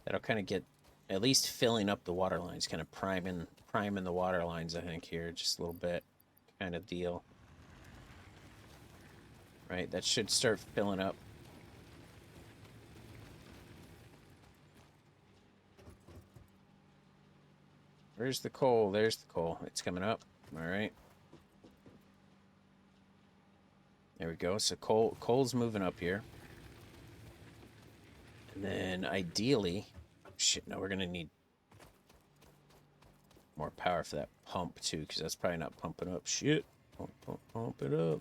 That'll kind of get at least filling up the water lines, kind of priming the water lines, I think, here just a little bit kind of deal. Right, that should start filling up. Where's the coal? There's the coal. It's coming up. All right. There we go. So coal's moving up here. And then ideally, oh shit, no, we're gonna need more power for that pump too, because that's probably not pumping up. Shit. Pump it up.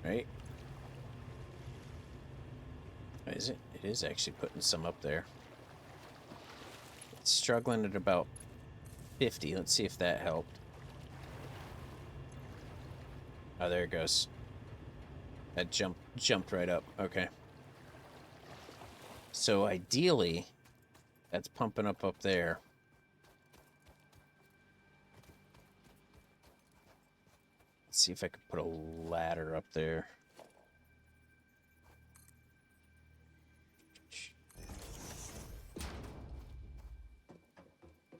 Right? Is it? It is actually putting some up there. It's struggling at about 50. Let's see if that helped. Oh, there it goes. That jumped right up. Okay. So ideally, that's pumping up there. Let's see if I could put a ladder up there.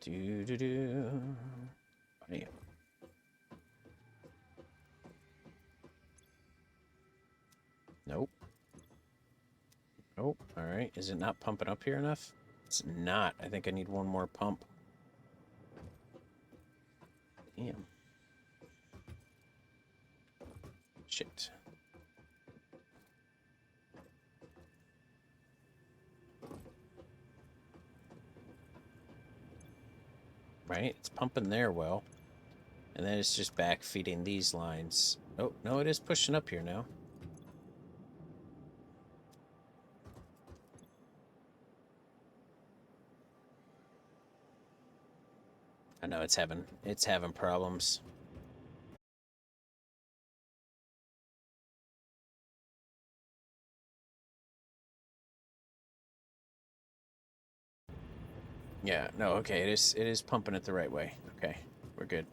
Do do do. Bam. Nope. Oh, all right. Is it not pumping up here enough? It's not. I think I need one more pump. Damn. Shit. Right? It's pumping there well. And then it's just back feeding these lines. Oh, no, it is pushing up here now. I know it's having problems. Yeah, no, okay, it is pumping it the right way. Okay, we're good.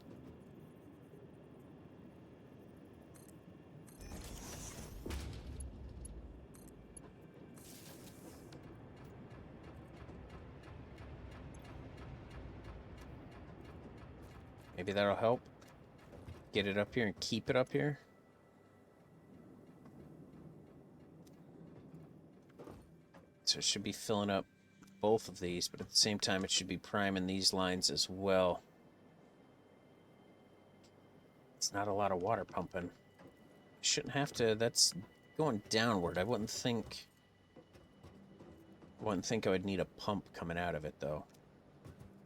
Maybe that'll help get it up here and keep it up here. So it should be filling up both of these, but at the same time it should be priming these lines as well. It's not a lot of water pumping. Shouldn't have to. That's going downward. I wouldn't think I would need a pump coming out of it though.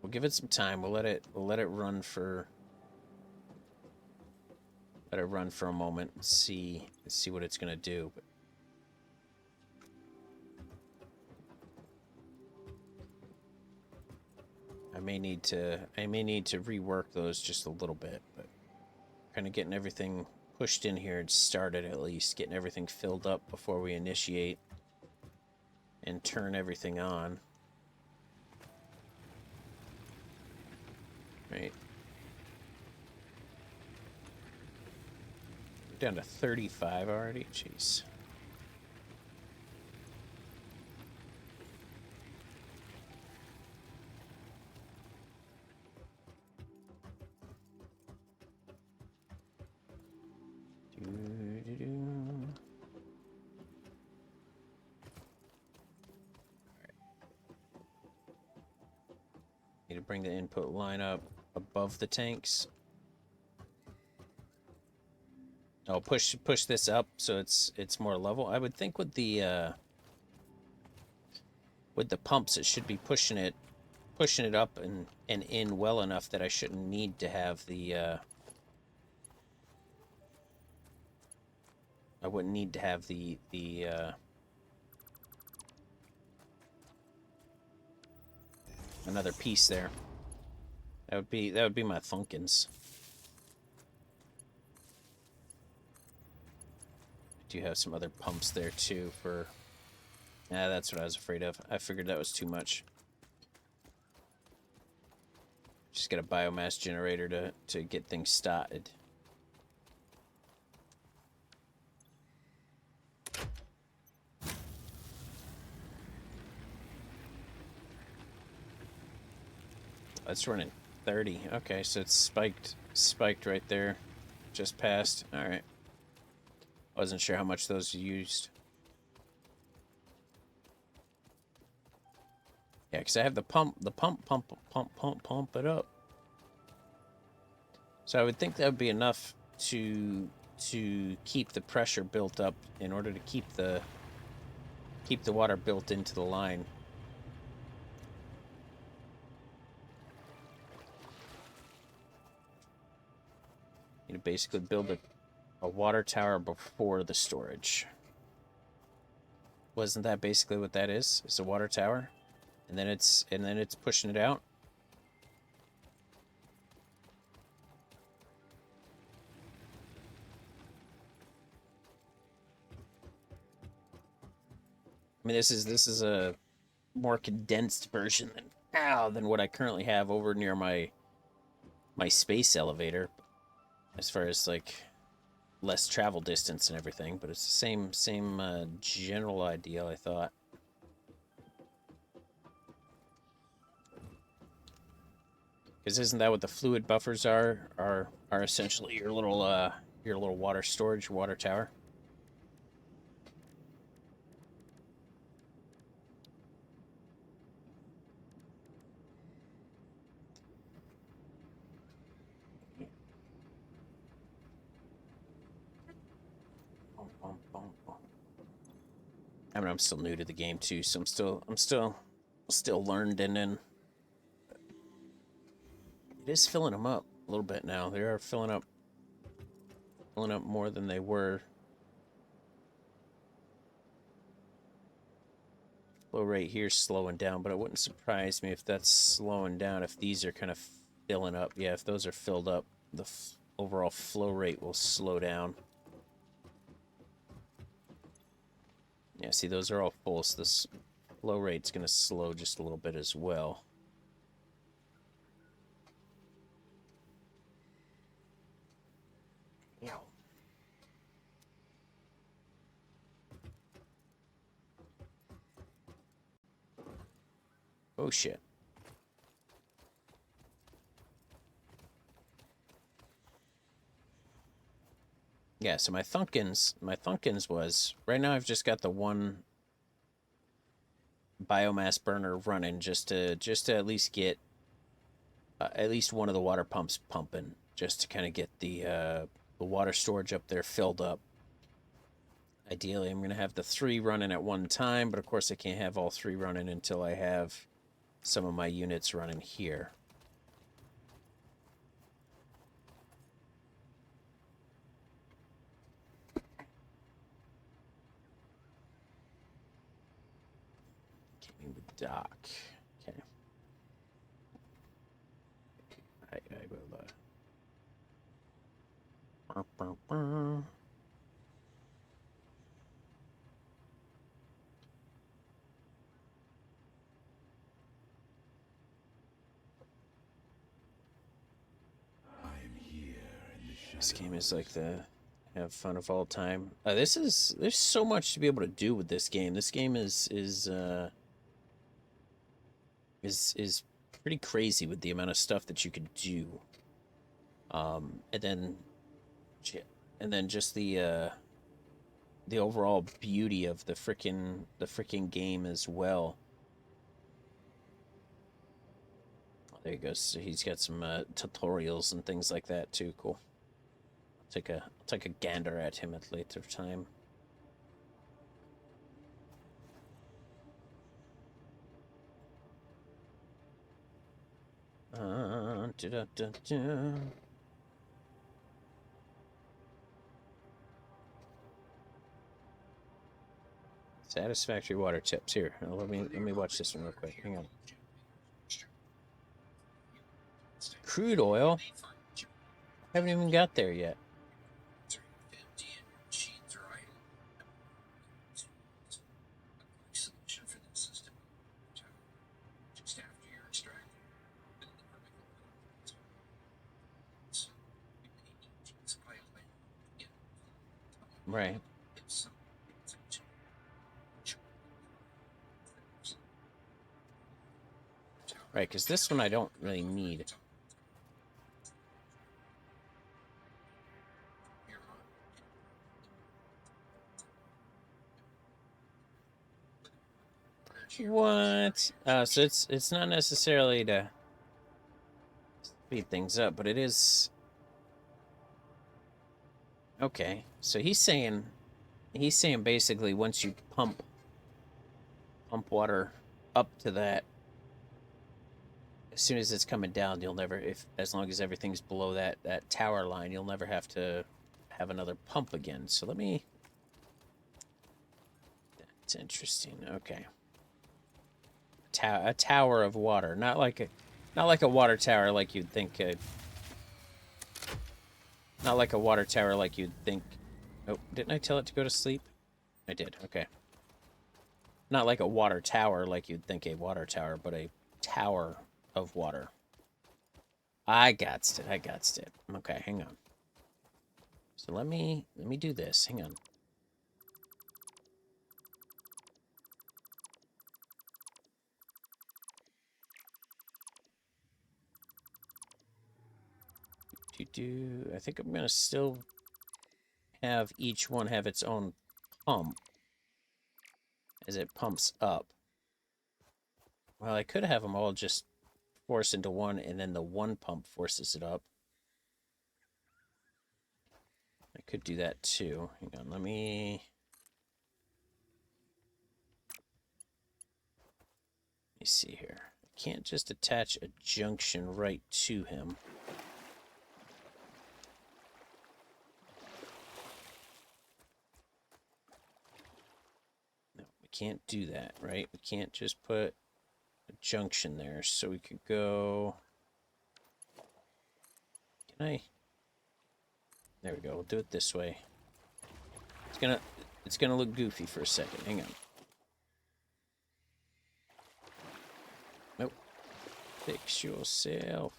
We'll give it some time. We'll let it run for a moment and see what it's gonna do. But I may need to rework those just a little bit, but kind of getting everything pushed in here and started, at least getting everything filled up before we initiate and turn everything on. Right. We're down to 35 already. Jeez. Need to bring the input line up above the tanks. Oh, push this up so it's more level. I would think with the pumps, it should be pushing it up and in well enough that I shouldn't need to have the I wouldn't need to have the another piece there. That would be my Thunkins. I do have some other pumps there too for. Yeah, that's what I was afraid of. I figured that was too much. Just got a biomass generator to get things started. It's running 30. Okay, so it's spiked right there. Just passed. Alright. Wasn't sure how much those used. Yeah, because I have the pump it up. So I would think that would be enough to keep the pressure built up in order to keep the water built into the line. You know, basically build a water tower before the storage. Wasn't that basically what that is? It's a water tower, and then it's pushing it out. I mean, this is a more condensed version than what I currently have over near my space elevator, as far as like less travel distance and everything. But it's the same general idea, I thought. Because isn't that what the fluid buffers are? Are essentially your little water storage, water tower. I mean, I'm still new to the game too, so I'm still learning, and it is filling them up a little bit now. They are filling up more than they were. Flow rate here is slowing down, but it wouldn't surprise me if that's slowing down if these are kind of filling up. Yeah, if those are filled up, the overall flow rate will slow down. Yeah, see, those are all full, so this flow rate's going to slow just a little bit as well. Yeah. Oh, shit. Yeah, so my Thunkins was, right now I've just got the one biomass burner running just to at least get at least one of the water pumps pumping, just to kind of get the water storage up there filled up. Ideally, I'm going to have the 3 running at one time, but of course I can't have all 3 running until I have some of my units running here. Gaming the dock. Okay. I will... This game is like the have fun of all time. There's so much to be able to do with this game. This game is pretty crazy with the amount of stuff that you could do. And then just the overall beauty of the frickin' game as well. Oh, there he goes. So he's got some tutorials and things like that too. Cool. I'll take a gander at him at later time. Satisfactory water tips. Here, let me watch this one real quick. Hang on. Crude oil. Haven't even got there yet. Right. Right, because this one I don't really need. What? So it's not necessarily to speed things up, but it is. Okay, so he's saying basically once you pump water up to that, as soon as it's coming down, you'll never, as long as everything's below that tower line, you'll never have to have another pump again. So let me. That's interesting. Okay. A tower of water, not like a water tower like you'd think. Not like a water tower like you'd think. Oh, didn't I tell it to go to sleep? I did. Okay. Not like a water tower like you'd think a water tower, but a tower of water. I got it. Okay, hang on. So let me do this. Hang on. I think I'm gonna still have each one have its own pump as it pumps up. Well, I could have them all just force into one, and then the one pump forces it up. I could do that too. Hang on, let me see here. I can't just attach a junction right to him. No, we can't do that, right? We can't just put a junction there. So we could go... Can I? There we go. We'll do it this way. It's gonna look goofy for a second. Hang on. Nope. Fix yourself.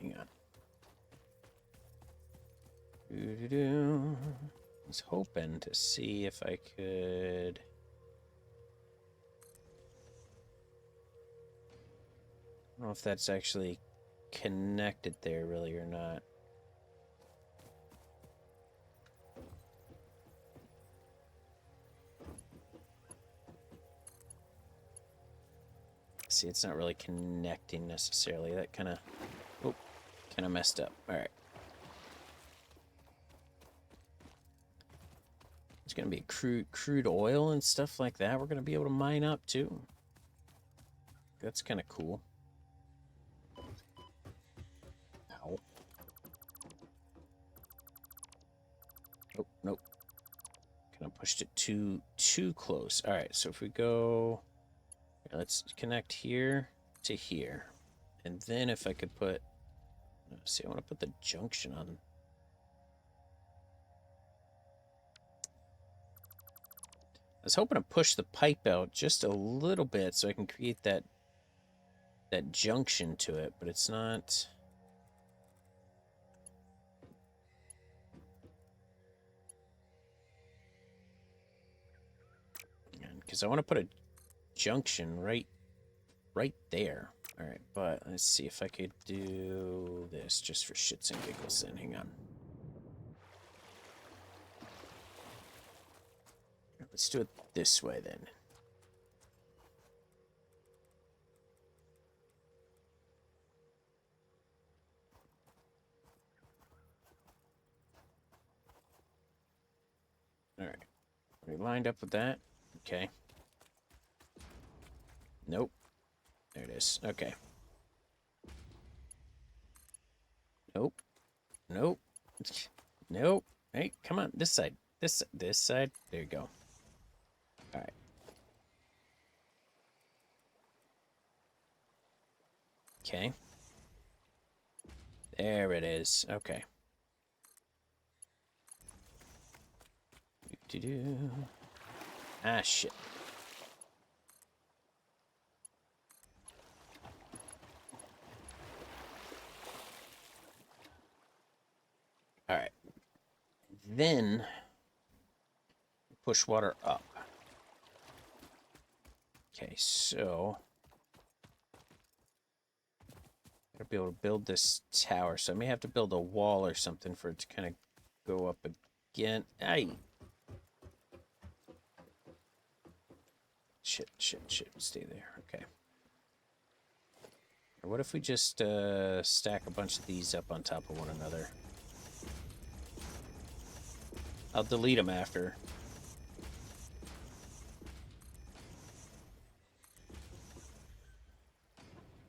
Hang on. I was hoping to see if I could... I don't know if that's actually connected there really or not. See, it's not really connecting necessarily. That kind of messed up. All right. It's gonna be crude oil and stuff like that. We're gonna be able to mine up too. That's kind of cool. Ow. Oh, nope. Kind of pushed it too close. All right, so if we go, let's connect here to here, and then if I could put, let's see, I want to put the junction on. I was hoping to push the pipe out just a little bit so I can create that junction to it, but it's not. Because I want to put a junction right there. All right, but let's see if I could do this just for shits and giggles. Then hang on. Let's do it this way then. All right, are we lined up with that? Okay. Nope. There it is. Okay. Nope. Nope. Nope. Hey, come on. This side. This side. There you go. All right. Okay. There it is. Okay. Ah, shit. All right. Then push water up. Okay, so gotta be able to build this tower. So I may have to build a wall or something for it to kind of go up again. Aye. Shit. Stay there. Okay. What if we just stack a bunch of these up on top of one another? I'll delete them after.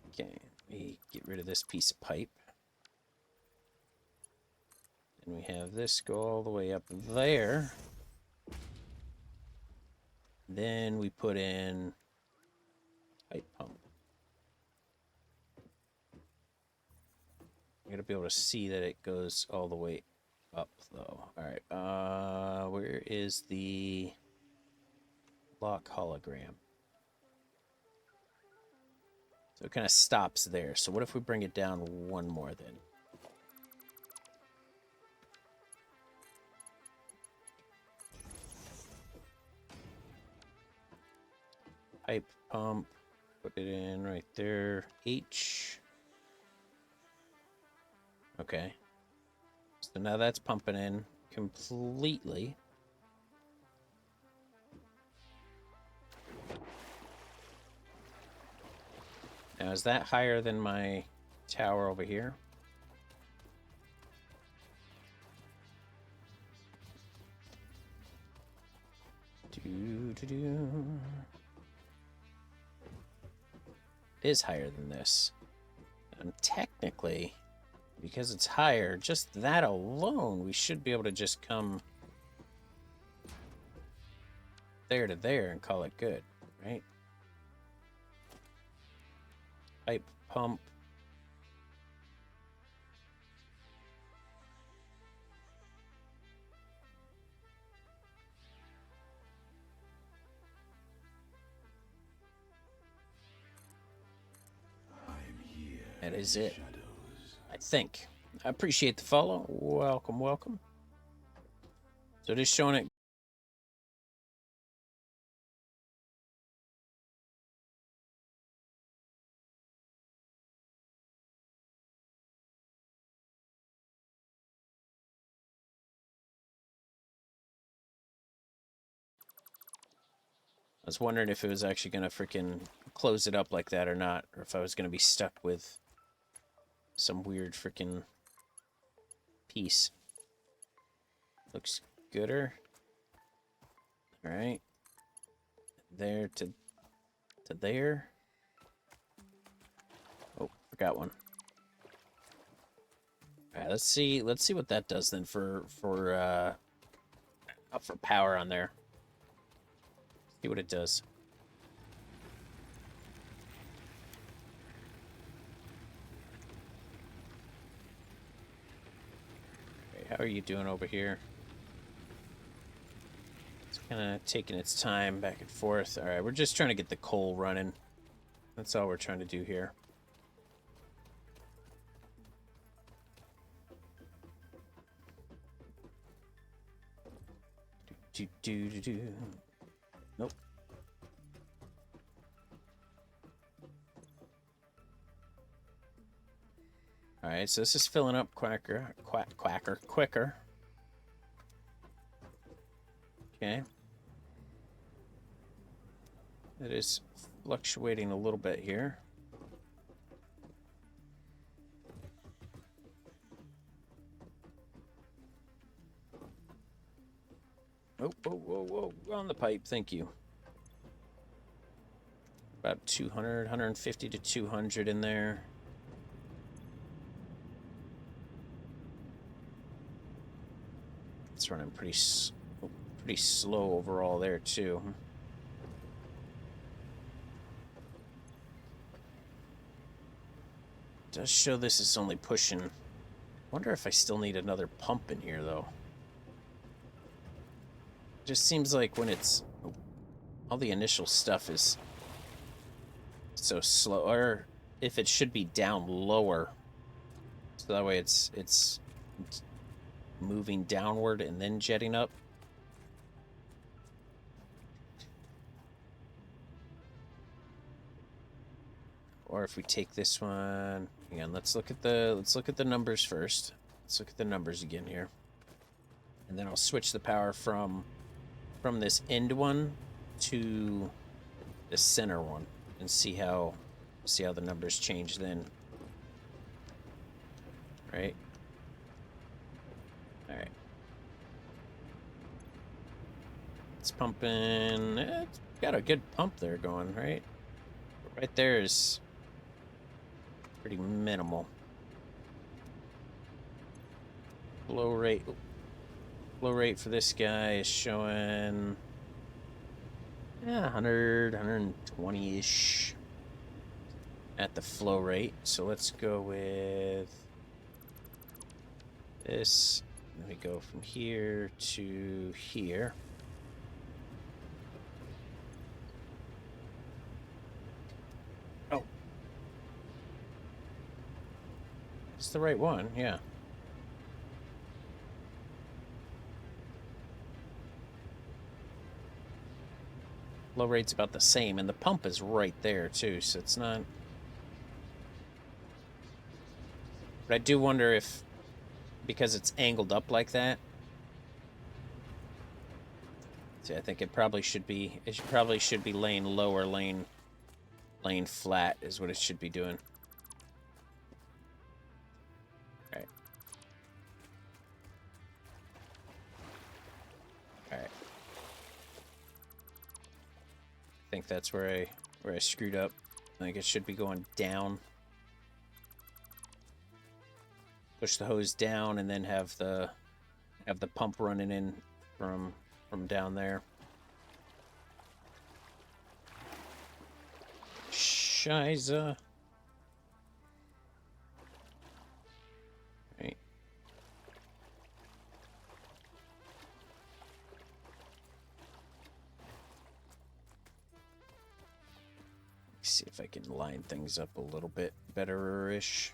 Okay, let me get rid of this piece of pipe. And we have this go all the way up there. Then we put in pipe pump. I gotta be able to see that it goes all the way up, though. All right. Where is the lock hologram? So it kind of stops there. So what if we bring it down one more then? pipe pump. Put it in right there. H. Okay. So now that's pumping in completely. Now, is that higher than my tower over here? It is higher than this. And technically, because it's higher, just that alone, we should be able to just come there to there and call it good, right? Pipe pump. That is it, I think. I appreciate the follow. Welcome, welcome. So just showing it. I was wondering if it was actually going to freaking close it up like that or not, or if I was going to be stuck with some weird freaking piece. Looks gooder. All right. There to there. Oh, forgot one. All right, let's see what that does then for power on there. See what it does. Okay, how are you doing over here? It's kind of taking its time back and forth. All right, we're just trying to get the coal running. That's all we're trying to do here. Nope. All right, so this is filling up quicker. Okay. It is fluctuating a little bit here. Oh, whoa, on the pipe, thank you. About 200, 150 to 200 in there. It's running pretty slow overall there, too. It does show this is only pushing. Wonder if I still need another pump in here, though. Just seems like when it's all the initial stuff is so slow, or if it should be down lower, so that way it's moving downward and then jetting up. Or if we take this one again, let's look at the numbers first. Let's look at the numbers again here, and then I'll switch the power from this end one to the center one and see how the numbers change then. Right? All right. It's pumping. It's got a good pump there going, right? Right there is pretty minimal. Flow rate for this guy is showing 100, 120-ish at the flow rate. So let's go with this. Let me go from here to here. Oh. It's the right one, yeah. Flow rate's about the same, and the pump is right there too, so it's not... But I do wonder if, because it's angled up like that... See, I think it probably should be... It probably should be laying low or laying flat is what it should be doing. Alright. Alright. I think that's where I screwed up. I think it should be going down. Push the hose down and then have the pump running in from down there. Shiza. Right. Let's see if I can line things up a little bit better-ish.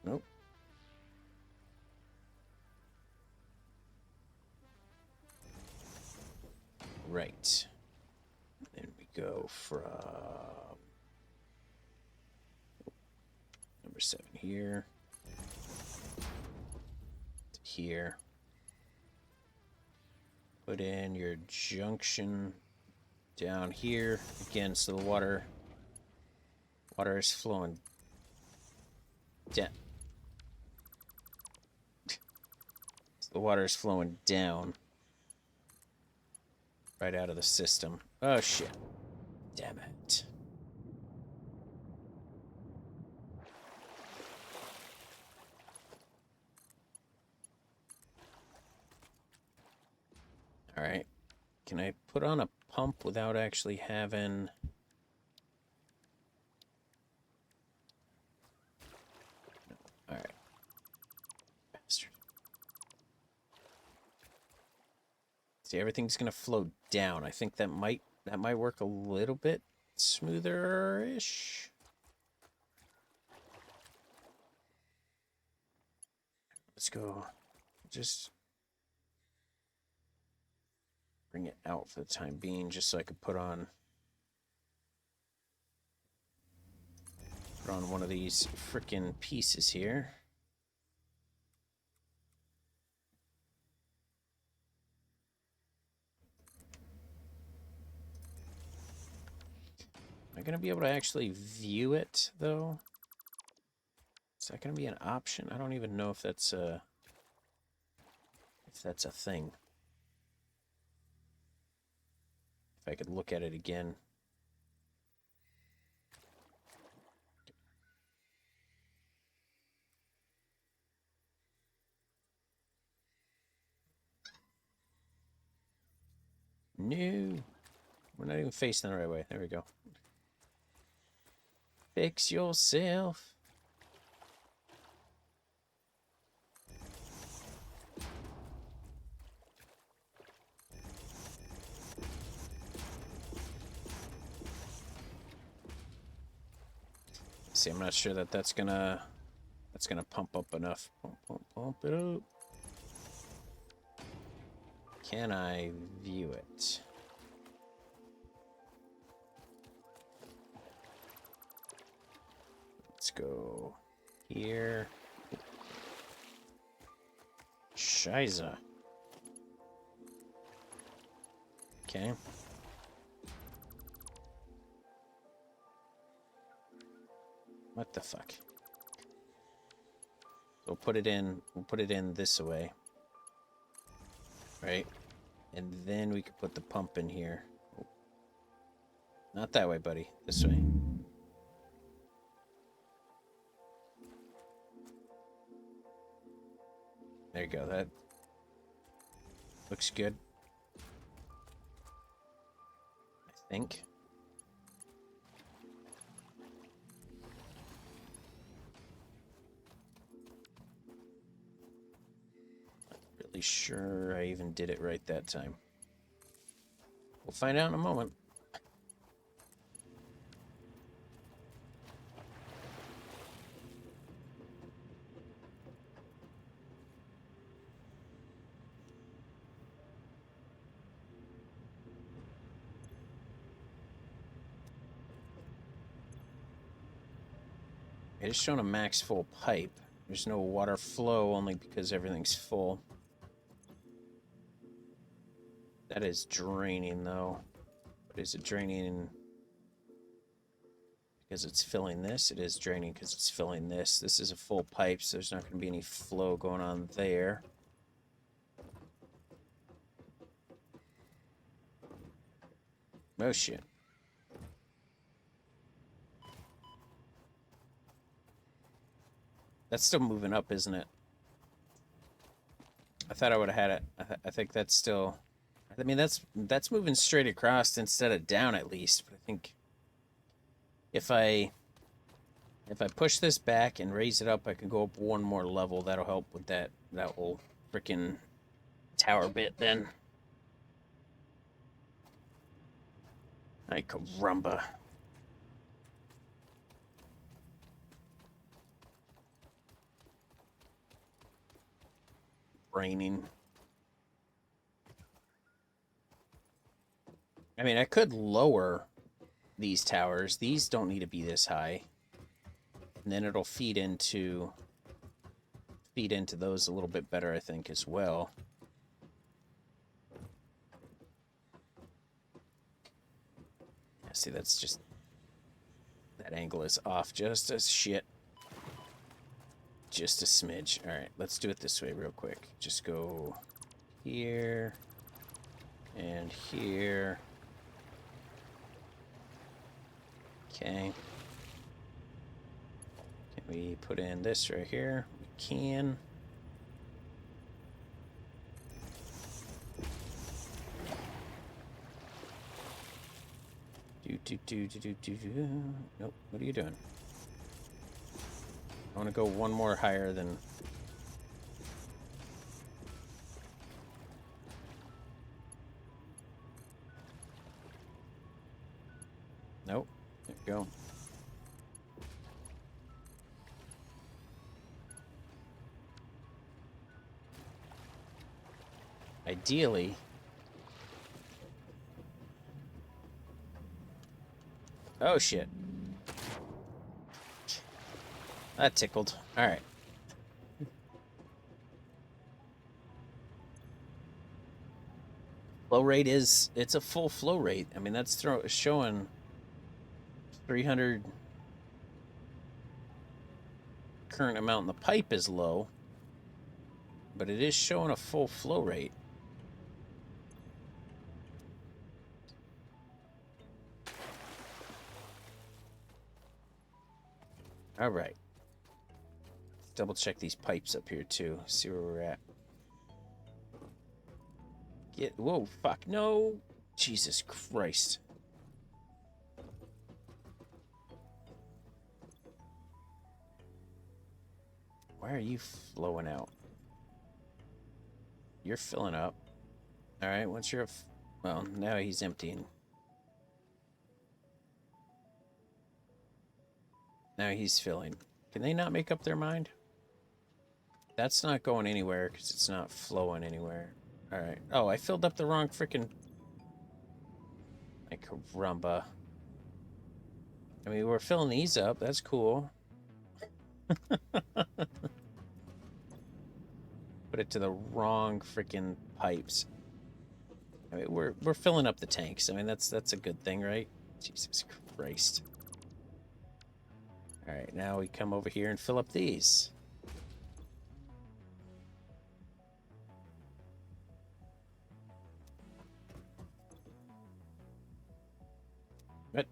Nope. Right. Then we go from number 7 here to here. Put in your junction down here again, so the water is flowing down. The water is flowing down right out of the system. Oh shit. Damn it. Alright. Can I put on a pump without actually having... No. Alright. Bastard. See, everything's gonna flow down. I think that might work a little bit smoother-ish. Let's go. Just bring it out for the time being, just so I could put on one of these frickin' pieces here. Am I gonna be able to actually view it though? Is that gonna be an option? I don't even know if that's a thing. If I could look at it again. No. We're not even facing the right way. There we go. Fix yourself. See, I'm not sure that's gonna pump up enough. Pump it up. Can I view it? Let's go here. Shiza. Okay. What the fuck? We'll put it in this way. Right? And then we could put the pump in here. Not that way, buddy. This way. There you go. That looks good. I think. Really sure I even did it right that time. We'll find out in a moment. It is showing a max full pipe. There's no water flow only because everything's full. That is draining though. But is it draining because it's filling this? It is draining because it's filling this. This is a full pipe, so there's not going to be any flow going on there. Oh shit. That's still moving up, isn't it? I thought I would have had it. I think that's still... I mean, that's moving straight across instead of down at least. But I think if I push this back and raise it up, I can go up one more level. That'll help with that whole freaking tower bit then. Ay, caramba. Raining. I mean, I could lower these towers. These don't need to be this high. And then it'll feed into those a little bit better, I think, as well. Yeah, see, that's just... that angle is off just as shit. Just a smidge. Alright, let's do it this way real quick. Just go here and here. Okay. Can we put in this right here? We can. Nope, what are you doing? I want to go one more higher than... Nope. There we go. Ideally... Oh, shit. That tickled. Alright. Flow rate is... it's a full flow rate. I mean, that's showing 300... current amount in the pipe is low. But it is showing a full flow rate. Alright. Double check these pipes up here too. See where we're at. Whoa, fuck, no! Jesus Christ. Why are you flowing out? You're filling up. Alright, once you're... well, now he's emptying. Now he's filling. Can they not make up their mind? That's not going anywhere because it's not flowing anywhere. Alright. Oh, I filled up the wrong freaking... like, caramba. I mean, we're filling these up. That's cool. Put it to the wrong freaking pipes. I mean, we're filling up the tanks. I mean, that's a good thing, right? Jesus Christ. All right, now we come over here and fill up these. What?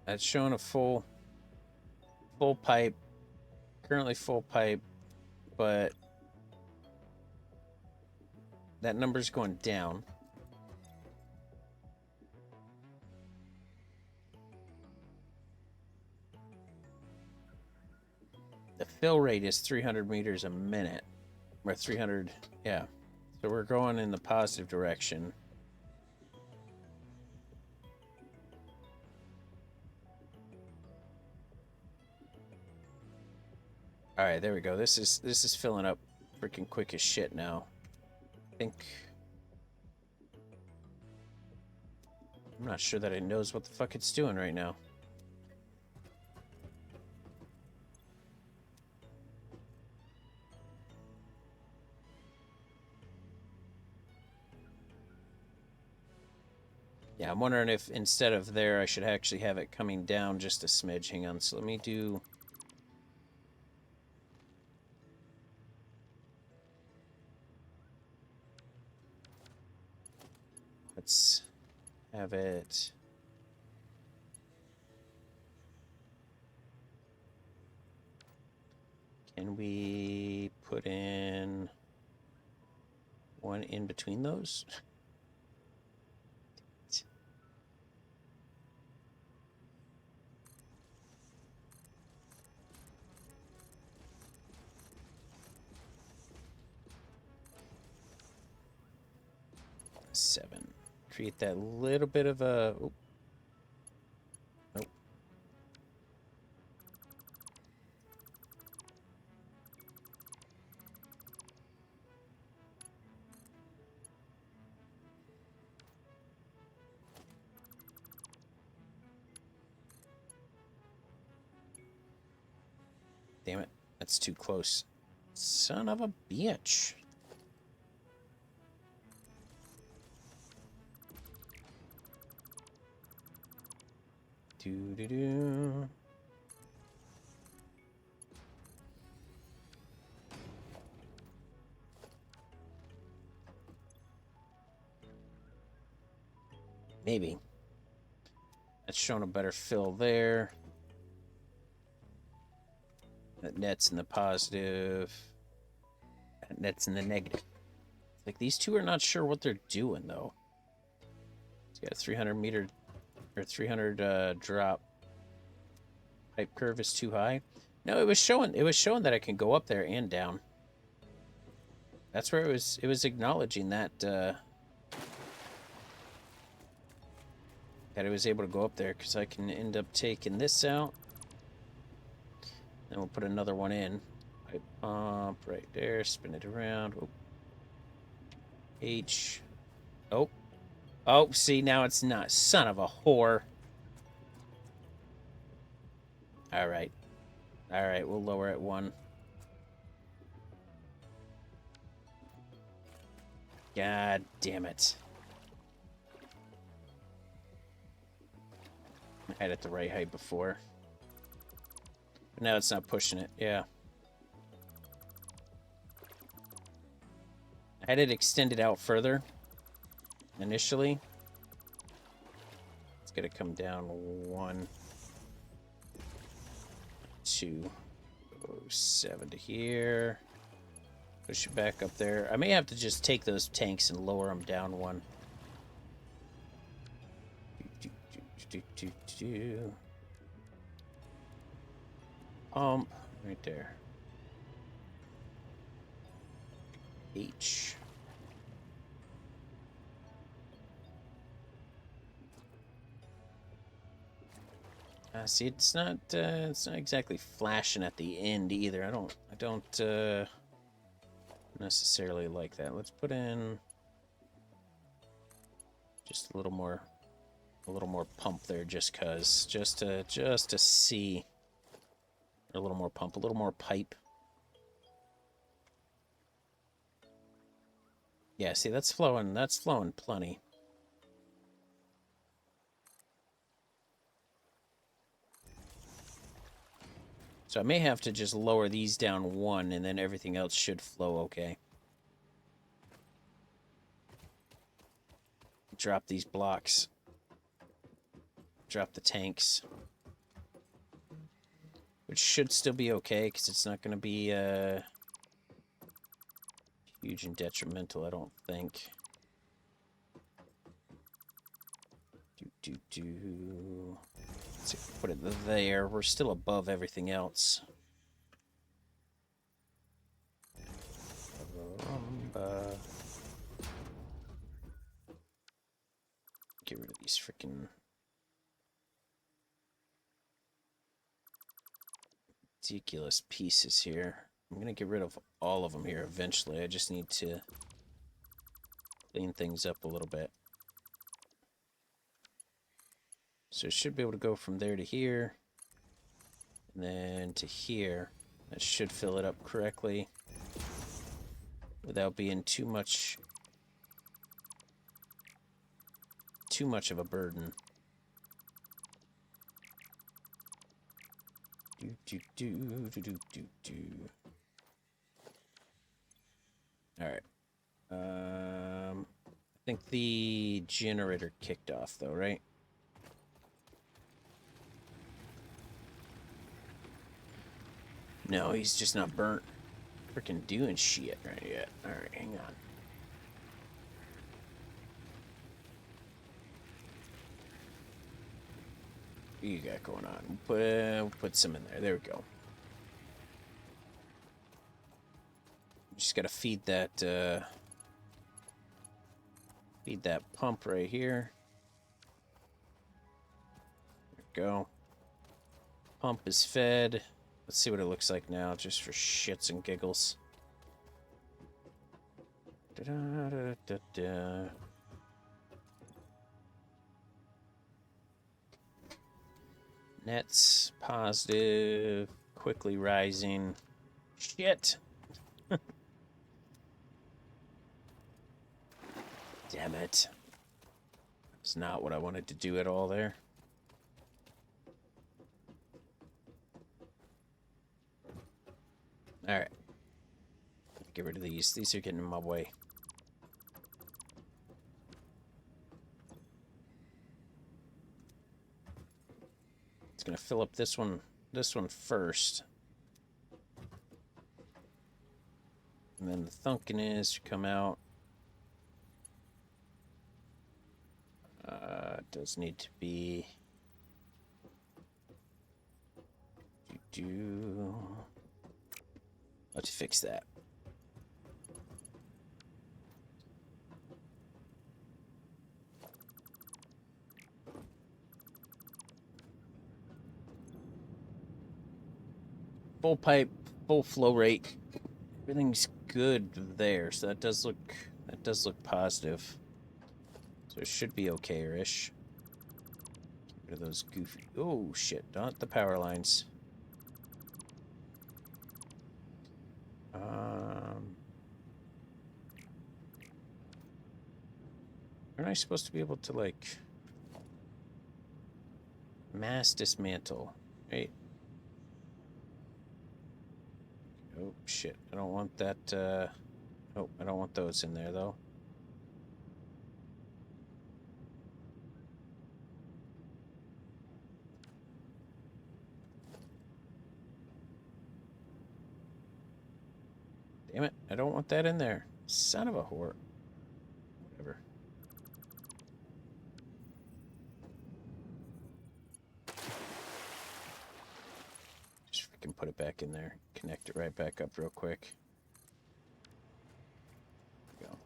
That's showing a full pipe. Currently full pipe, but that number's going down. The fill rate is 300 meters a minute, or 300, yeah. So we're going in the positive direction. All right, there we go. This is filling up freaking quick as shit now. I think... I'm not sure that it knows what the fuck it's doing right now. Yeah, I'm wondering if instead of there, I should actually have it coming down just a smidge. Hang on, so let me do... Let's have it... Can we put in one in between those? Seven. Create that little bit of a... Oh. Nope. Damn it. That's too close. Son of a bitch. Do-do-do. Maybe. That's showing a better fill there. That net's in the positive. That net's in the negative. Like, these two are not sure what they're doing, though. It's got a 300 meter... or 300 drop. Pipe curve is too high. No, it was showing that I can go up there and down. That's where it was acknowledging that that it was able to go up there, because I can end up taking this out. Then we'll put another one in. Pipe pump right there, spin it around. Oh. H. Oh. Oh, see, now it's not. Son of a whore. Alright. Alright, we'll lower it one. God damn it. I had it the right height before. But now it's not pushing it, yeah. I had it extended out further initially. It's gonna come down 1, 2, 7 to here. Push it back up there. I may have to just take those tanks and lower them down 1. Pump right there. H. See, it's not exactly flashing at the end either. I don't necessarily like that. Let's put in just a little more pump there, just to see. A little more pump, a little more pipe. Yeah, see, that's flowing plenty. So I may have to just lower these down 1, and then everything else should flow okay. Drop these blocks. Drop the tanks. Which should still be okay, because it's not going to be huge and detrimental, I don't think. Let's see if we put it there. We're still above everything else. Get rid of these freaking ridiculous pieces here. I'm gonna get rid of all of them here eventually. I just need to clean things up a little bit. So it should be able to go from there to here, and then to here. That should fill it up correctly without being too much too much of a burden. Alright. I think the generator kicked off, though, right? No, he's just not burnt. Freaking doing shit right yet. Alright, hang on. What you got going on? Put some in there. There we go. Just gotta feed that pump right here. There we go. Pump is fed. Let's see what it looks like now, just for shits and giggles. Da-da-da-da-da. Nets positive, quickly rising. Shit. Damn it. That's not what I wanted to do at all there. Alright. Get rid of these. These are getting in my way. It's gonna fill up this one first. And then the Thunken is to come out. It does need to be let's fix that. Full pipe, full flow rate. Everything's good there, so that does look positive. So it should be okay-ish. Get rid of those goofy. Oh shit! Not the power lines. Aren't I supposed to be able to like mass dismantle? Right. Oh, shit. I don't want that, oh, I don't want those in there, though. Damn it. I don't want that in there. Son of a whore. Whatever. Just freaking put it back in there. Connect it right back up real quick. There we go.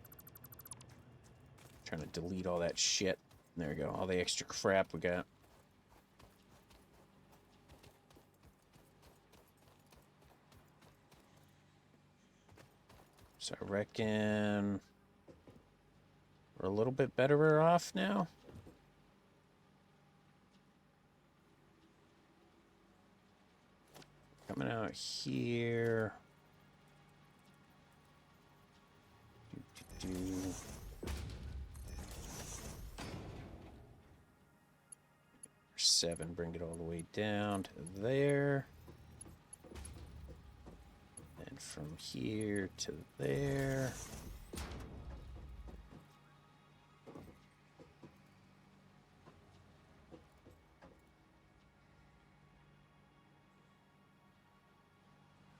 Trying to delete all that shit. There we go. All the extra crap we got. So I reckon we're a little bit better off now. Coming out here. Seven, bring it all the way down to there. And from here to there.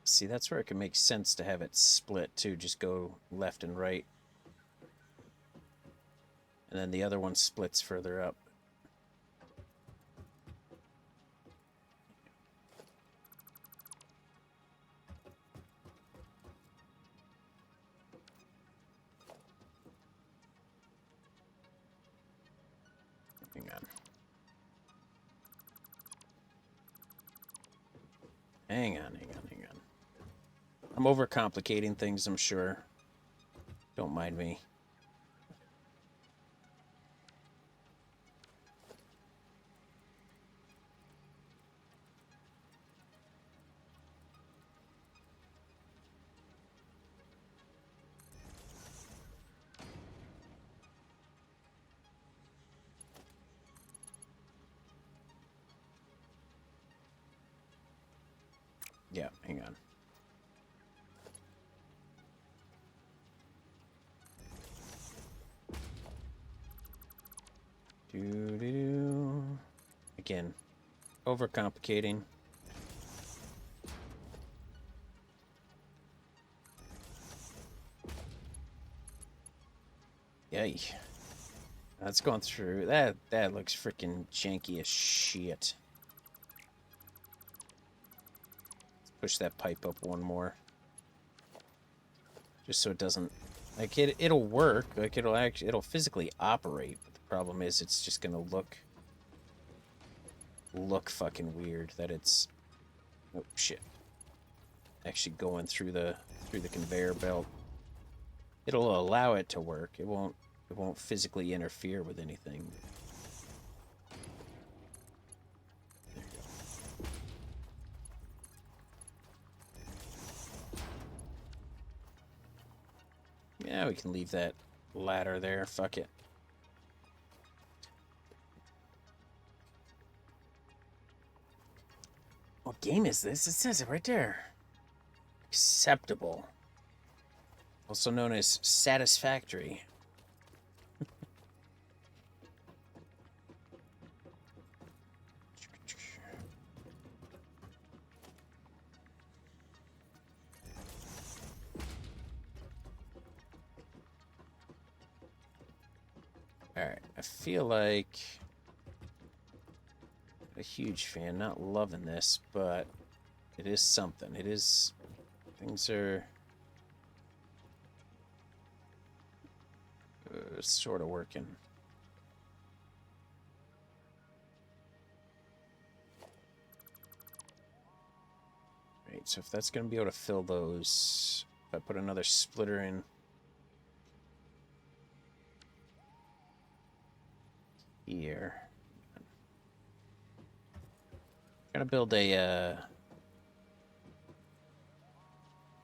See, that's where it can make sense to have it split too. Just go left and right. And then the other one splits further up. Hang on. Hang on. I'm overcomplicating things, I'm sure. Don't mind me. Yeah, hang on. Do. Again, overcomplicating. Yay. That's going through. That looks freaking janky as shit. Let's push that pipe up one more. Just so it doesn't, like, it'll work. Like, it'll physically operate. But the problem is it's just gonna look fucking weird that it's, oh shit, actually going through the conveyor belt. It'll allow it to work. It won't physically interfere with anything. There you go. Yeah, we can leave that ladder there. Fuck it. What game is this? It says it right there. Acceptable. Also known as satisfactory. Alright, I feel like a huge fan, not loving this, but it is something. It is, things are sort of working. Right, so if that's going to be able to fill those, if I put another splitter in here. I'm gonna build a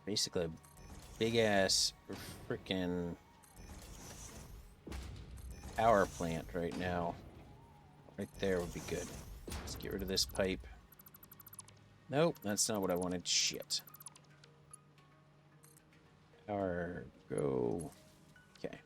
basically a big ass freaking power plant right now. Right there would be good. Let's get rid of this pipe. Nope, that's not what I wanted. Shit. Power, go. Okay.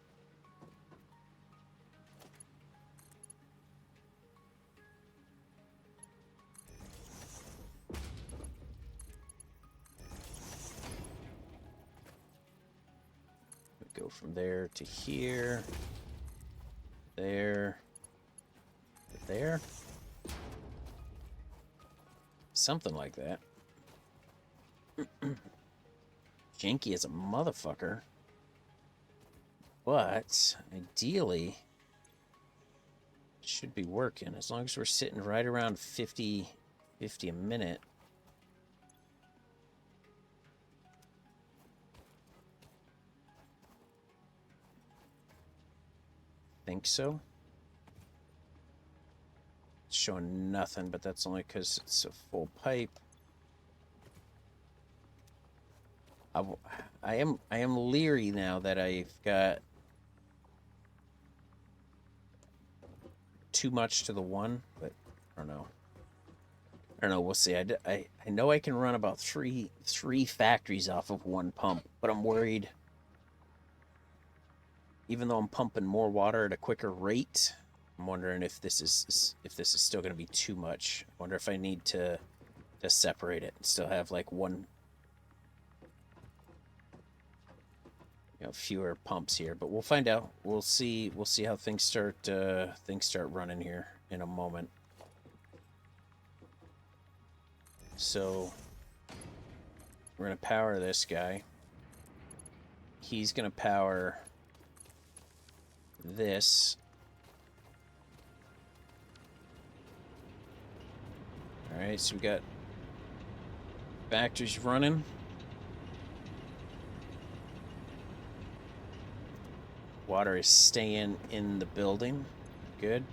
Go from there to here. There. To there. Something like that. Janky as a motherfucker. But, ideally, it should be working. As long as we're sitting right around 50 a minute. Think so. It's showing nothing, but that's only because it's a full pipe. I am leery now that I've got too much to the one, but I don't know. I don't know. We'll see. I know I can run about three factories off of one pump, but I'm worried. Even though I'm pumping more water at a quicker rate, I'm wondering if this is still going to be too much. I wonder if I need to separate it and still have like one, fewer pumps here. But we'll find out. We'll see how things start running here in a moment. So we're gonna power this guy. He's gonna power this. Alright, so we got factories running. Water is staying in the building. Good.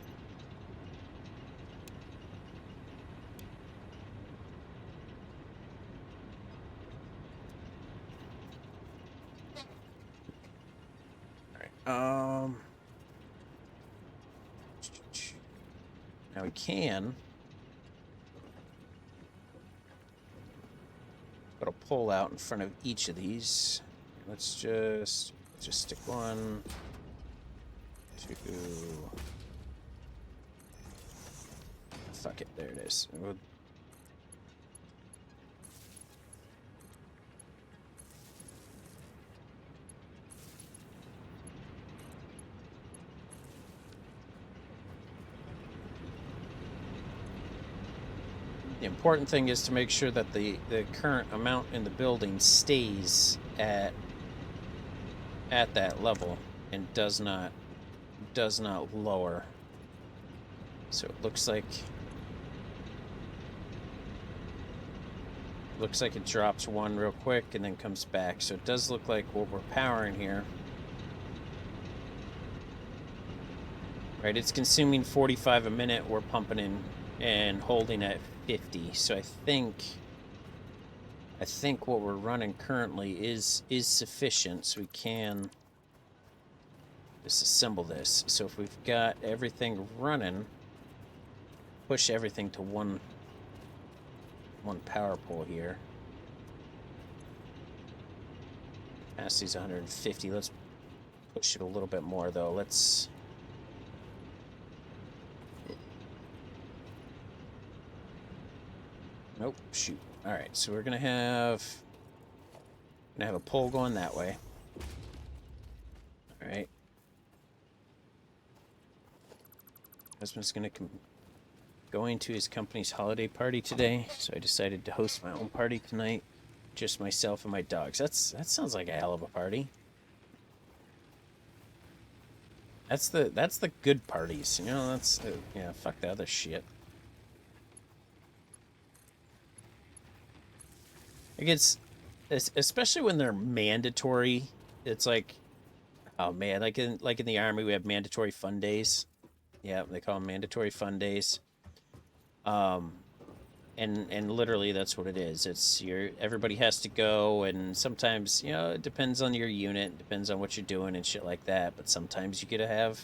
Alright, now we can pole out in front of each of these. Let's just stick 1, 2. Fuck it, there it is. The important thing is to make sure that the current amount in the building stays at that level and does not lower. So it looks like it drops 1 real quick and then comes back. So it does look like what we're powering here. Right, it's consuming 45 a minute. We're pumping in and holding at 50. So I think what we're running currently is sufficient, so we can disassemble this. So if we've got everything running, push everything to one power pole here. Capacity's 150. Let's push it a little bit more though. Let's nope, shoot. All right, so we're gonna have a pole going that way. All right. Husband's going to his company's holiday party today, so I decided to host my own party tonight, just myself and my dogs. That sounds like a hell of a party. That's the good parties, you know. That's yeah. Fuck the other shit. It gets, especially when they're mandatory. It's like, oh man, like in the Army, we have mandatory fun days. Yeah, they call them mandatory fun days. And literally that's what it is. It's everybody has to go, and sometimes, you know, it depends on your unit, depends on what you're doing and shit like that. But sometimes you get to have,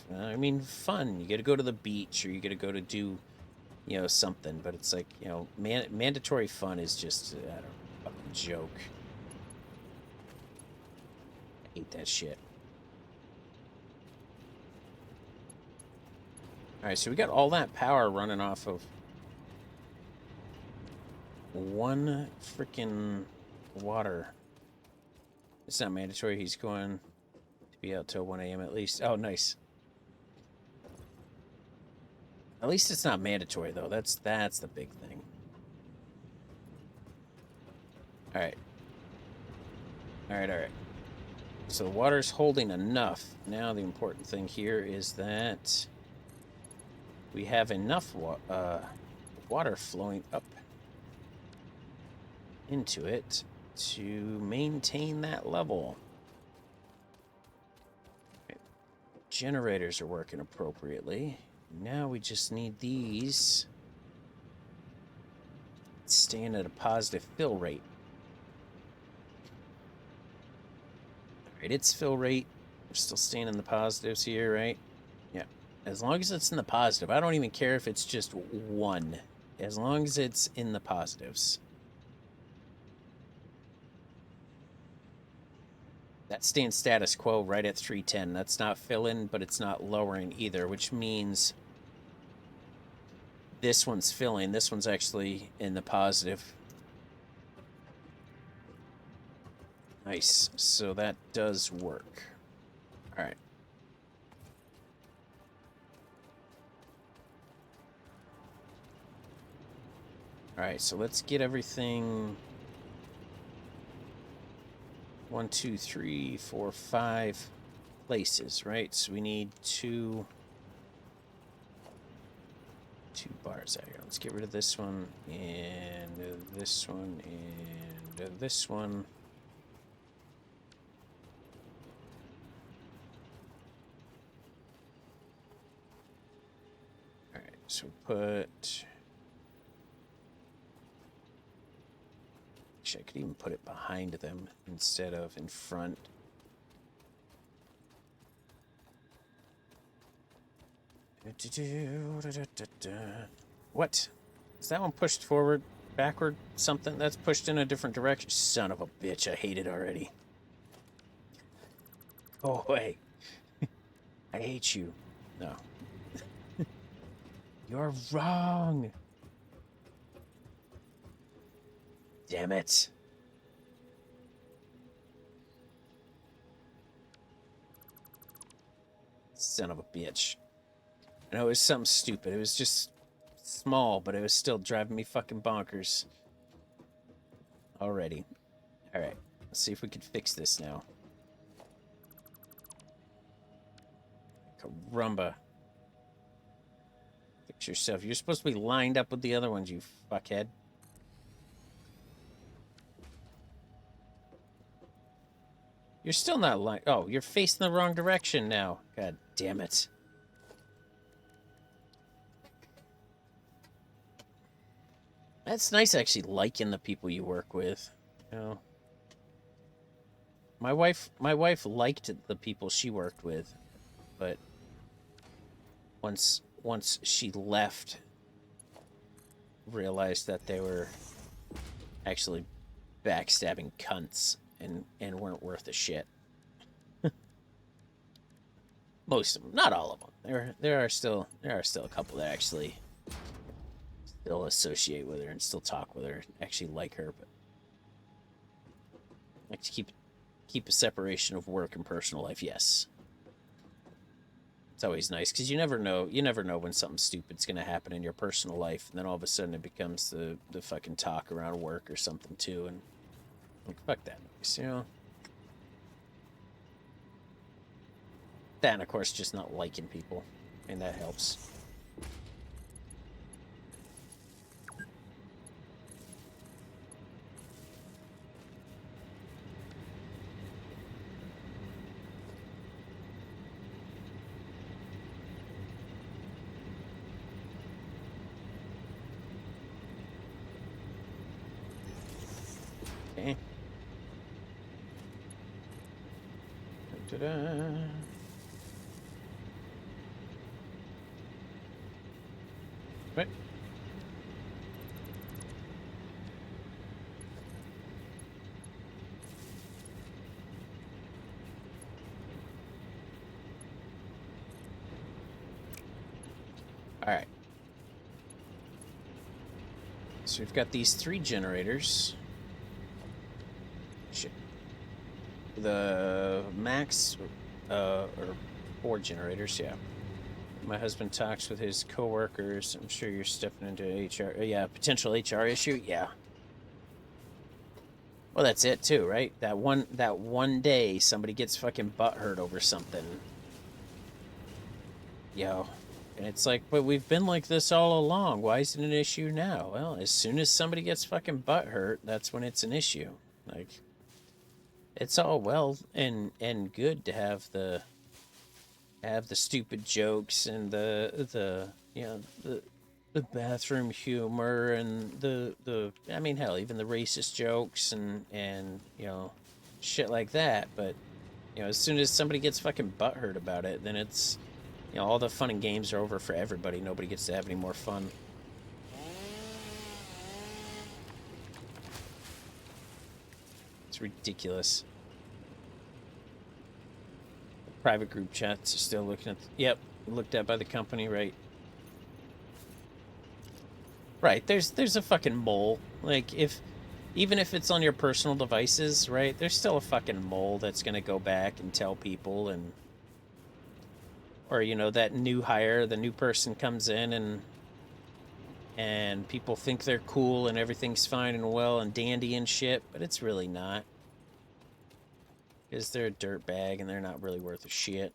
fun. You get to go to the beach, or you get to go to do, you know, something. But it's like, you know, mandatory fun is just, I don't know, a fucking joke. I hate that shit. All right, so we got all that power running off of one freaking water. It's not mandatory. He's going to be out till 1 a.m. at least. Oh, nice. At least it's not mandatory, though. That's the big thing. All right. All right. So the water's holding enough. Now the important thing here is that we have enough water flowing up into it to maintain that level. Right. Generators are working appropriately. Now we just need these staying at a positive fill rate. All right, its fill rate, we're still staying in the positives here, right? Yeah, as long as it's in the positive. I don't even care if it's just 1, as long as it's in the positives. That's staying status quo right at 310. That's not filling, but it's not lowering either, which means this one's filling. This one's actually in the positive. Nice. So that does work. All right. All right, so let's get everything 1, 2, 3, 4, 5 places, right? So we need two bars out here. Let's get rid of this one, and this one, and this one. All right, so put... Actually, I could even put it behind them instead of in front. What? Is that one pushed forward? backward something that's pushed in a different direction. Son of a bitch, I hate it already. Go away. I hate you. No. You're wrong. Damn it. Son of a bitch. I know it was something stupid. It was just small, but it was still driving me fucking bonkers. Already. Alright. Let's see if we can fix this now. Caramba. Fix yourself. You're supposed to be lined up with the other ones, you fuckhead. You're still not lined. Oh, you're facing the wrong direction now. God damn it. That's nice, actually, liking the people you work with. You know, my wife liked the people she worked with, but once she left, realized that they were actually backstabbing cunts and weren't worth a shit. Most of them, not all of them. There are still a couple that actually still associate with her and still talk with her, actually like her, but like to keep a separation of work and personal life. Yes, it's always nice because you never know when something stupid's gonna happen in your personal life, and then all of a sudden it becomes the fucking talk around work or something too, and like fuck that noise, you know. That and of course just not liking people, and that helps. Okay. Ta-da. Right. All right. So we've got these 3 generators. Shit. The max, or 4 generators, yeah. My husband talks with his coworkers. I'm sure you're stepping into HR. Yeah, potential HR issue. Yeah. Well, that's it too, right? That one day somebody gets fucking butthurt over something. Yo. And it's like, but we've been like this all along. Why is it an issue now? Well, as soon as somebody gets fucking butthurt, that's when it's an issue. Like, it's all well and good to have the stupid jokes and the you know the bathroom humor and the I mean hell, even the racist jokes and you know shit like that, but you know as soon as somebody gets fucking butthurt about it, then it's you know all the fun and games are over for everybody. Nobody gets to have any more fun. It's ridiculous. Private group chats are still looking at. Yep, looked at by the company, right? Right. There's a fucking mole. Like even if it's on your personal devices, right? There's still a fucking mole that's gonna go back and tell people, and or you know that new hire, the new person comes in and people think they're cool and everything's fine and well and dandy and shit, but it's really not. Because they're a dirtbag and they're not really worth a shit.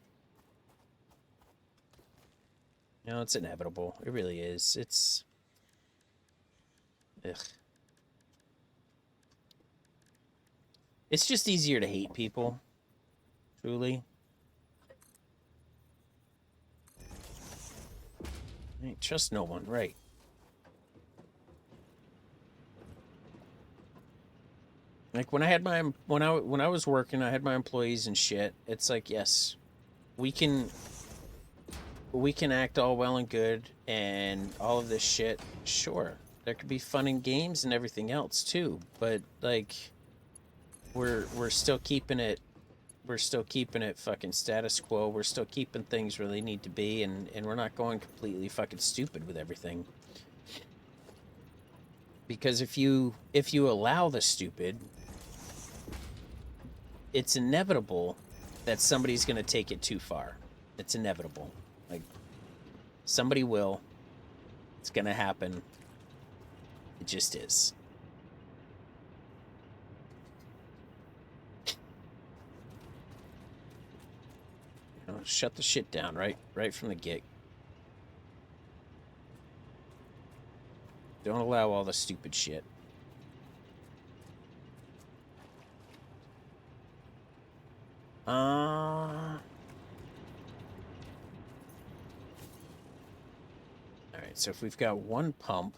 You know, it's inevitable. It really is. It's... Ugh. It's just easier to hate people. Truly. I ain't trust no one, right. Like when I had my when I was working, I had my employees and shit. It's like, yes, we can act all well and good and all of this shit, sure. there could be fun and games and everything else too, but like we're still keeping it fucking status quo. We're still keeping things where they need to be, and we're not going completely fucking stupid with everything. Because if you allow the stupid, it's inevitable that somebody's going to take it too far. It's inevitable. Like, somebody will. It's going to happen. It just is. You know, shut the shit down right from the get. Don't allow all the stupid shit. Alright, so if we've got one pump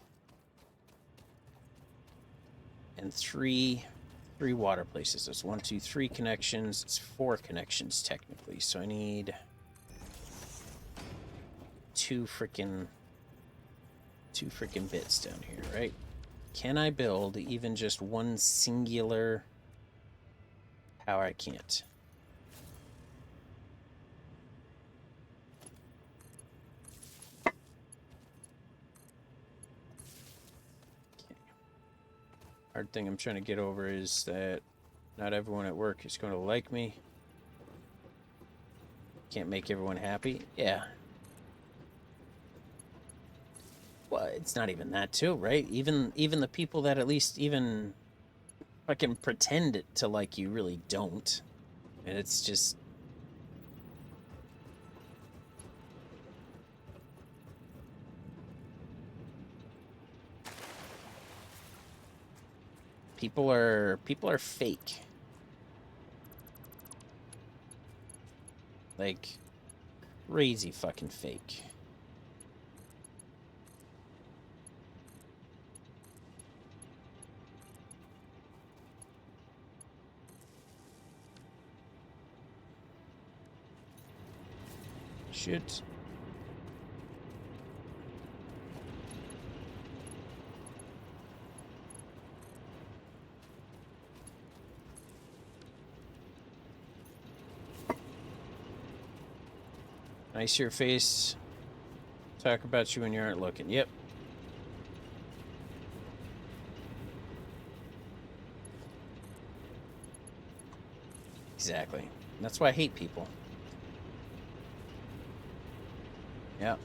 and three water places, there's 1, 2, 3 connections. It's 4 connections technically, so I need two freaking bits down here, right? Can I build even just one singular power? I can't. Hard thing I'm trying to get over is that not everyone at work is going to like me. Can't make everyone happy. Yeah. Well, it's not even that too, right? Even the people that at least even fucking pretend to like you really don't. And it's just... People are fake. Like, crazy fucking fake. Shit. Nice your face. Talk about you when you aren't looking. Yep. Exactly. That's why I hate people. Yeah.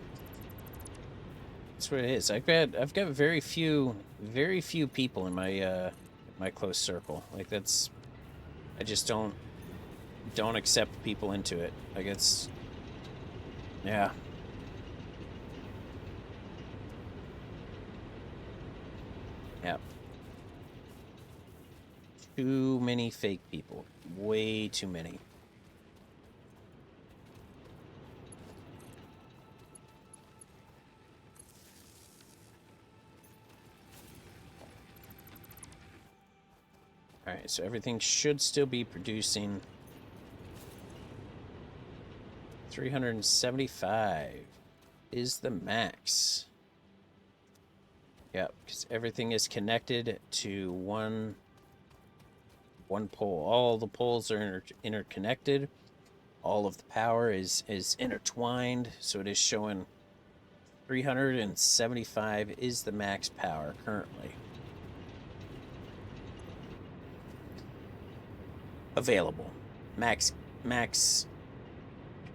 That's what it is. I've got very few people in my my close circle. Like, that's... I just don't accept people into it. Like, it's... Yeah. Yeah. Too many fake people. Way too many. Alright, so everything should still be producing 375 is the max. Yep, because everything is connected to one pole. All the poles are interconnected. All of the power is intertwined, so it is showing 375 is the max power currently available. Max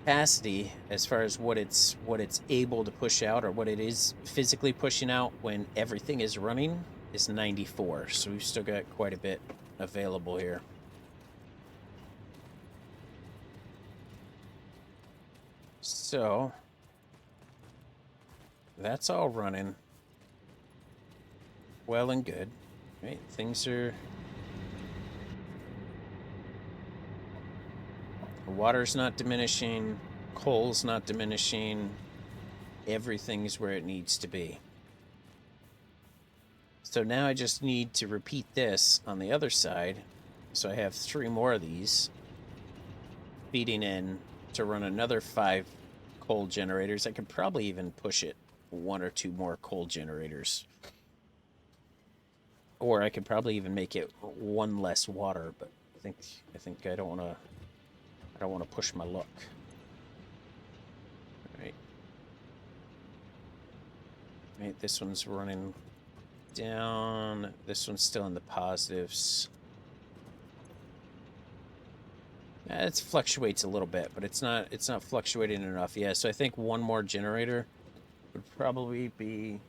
capacity, as far as what it's able to push out, or what it is physically pushing out when everything is running, is 94. So we've still got quite a bit available here. So that's all running well and good, right? Things are... Water's not diminishing, coal's not diminishing, everything's where it needs to be. So now I just need to repeat this on the other side. So I have 3 more of these feeding in to run another 5 coal generators. I could probably even push it 1 or 2 more coal generators. Or I could probably even make it one less water, but I think I don't want to push my luck. All right. All right, this one's running down. This one's still in the positives. It fluctuates a little bit, but it's not fluctuating enough. Yeah, so I think one more generator would probably be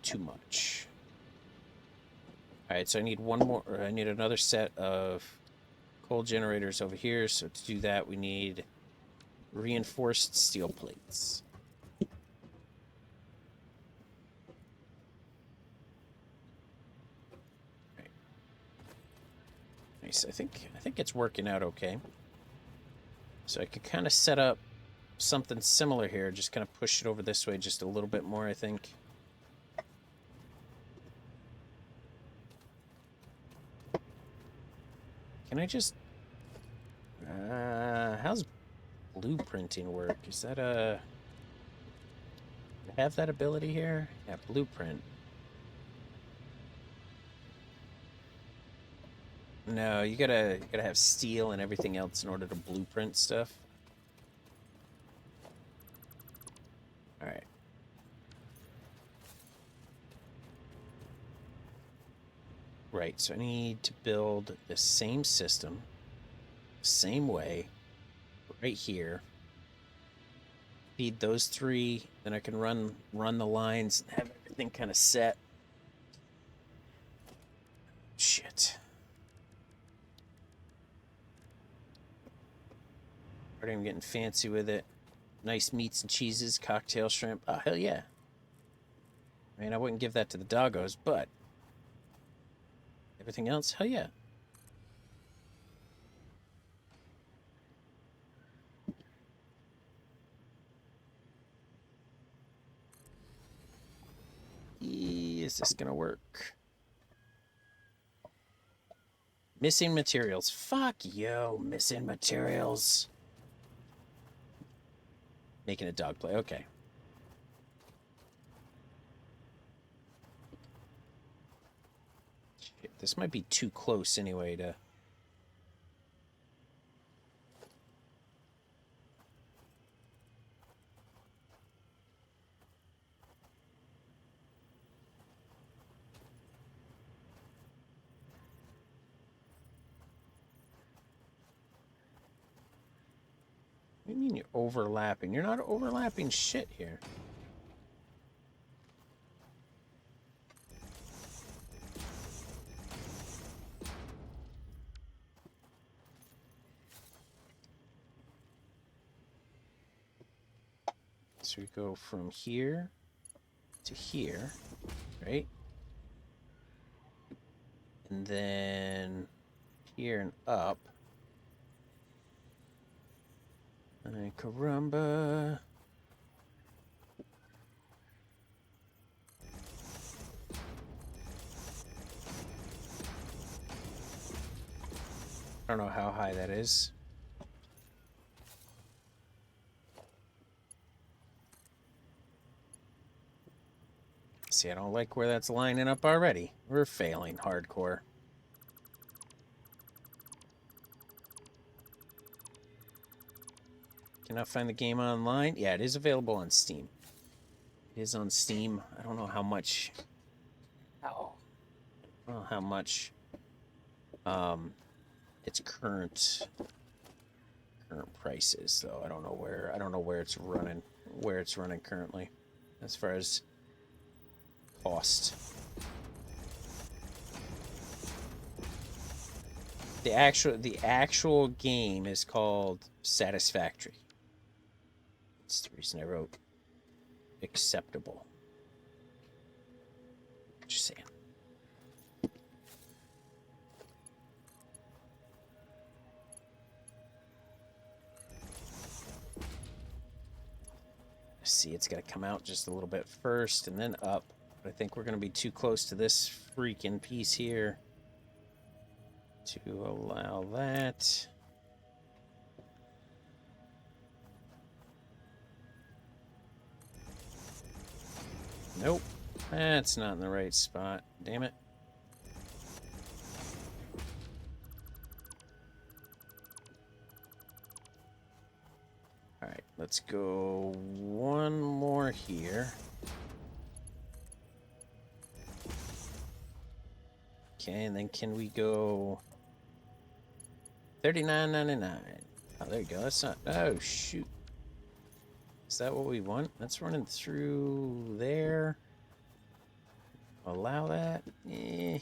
too much. All right, so I need one more. I need another set of coal generators over here. So to do that, we need reinforced steel plates. Right. Nice. I think it's working out okay. So I could kind of set up something similar here. Just kind of push it over this way just a little bit more, I think. Can I just... how's blueprinting work? Is that a... have that ability here? Yeah, blueprint. No, you gotta have steel and everything else in order to blueprint stuff. Alright. Right, so I need to build the same system, same way, right here. Feed those three, then I can run the lines and have everything kind of set. Shit. Already I'm getting fancy with it. Nice meats and cheeses, cocktail shrimp. Oh, hell yeah. I mean, I wouldn't give that to the doggos, but everything else, hell yeah. Is this gonna work? Missing materials. Fuck yo, missing materials. Making a dog play. Okay. Shit, this might be too close anyway to... What do you mean you're overlapping? You're not overlapping shit here. So we go from here to here, right? And then here and up. Ay, caramba. I don't know how high that is. See, I don't like where that's lining up already. We're failing hardcore. Can I find the game online? Yeah, it is available on Steam. It is on Steam. I don't know how much... Ow. I don't know how much... its current price is, though. I don't know where it's running currently as far as cost. The actual game is called Satisfactory. That's the reason I wrote acceptable. Just saying. See, it's got to come out just a little bit first and then up. But I think we're going to be too close to this freaking piece here to allow that. Nope, that's not in the right spot. Damn it. Alright, let's go one more here. Okay, and then can we go $39.99? Oh, there you go. That's not... Oh, shoot. Is that what we want? That's running through there. Allow that? Eh.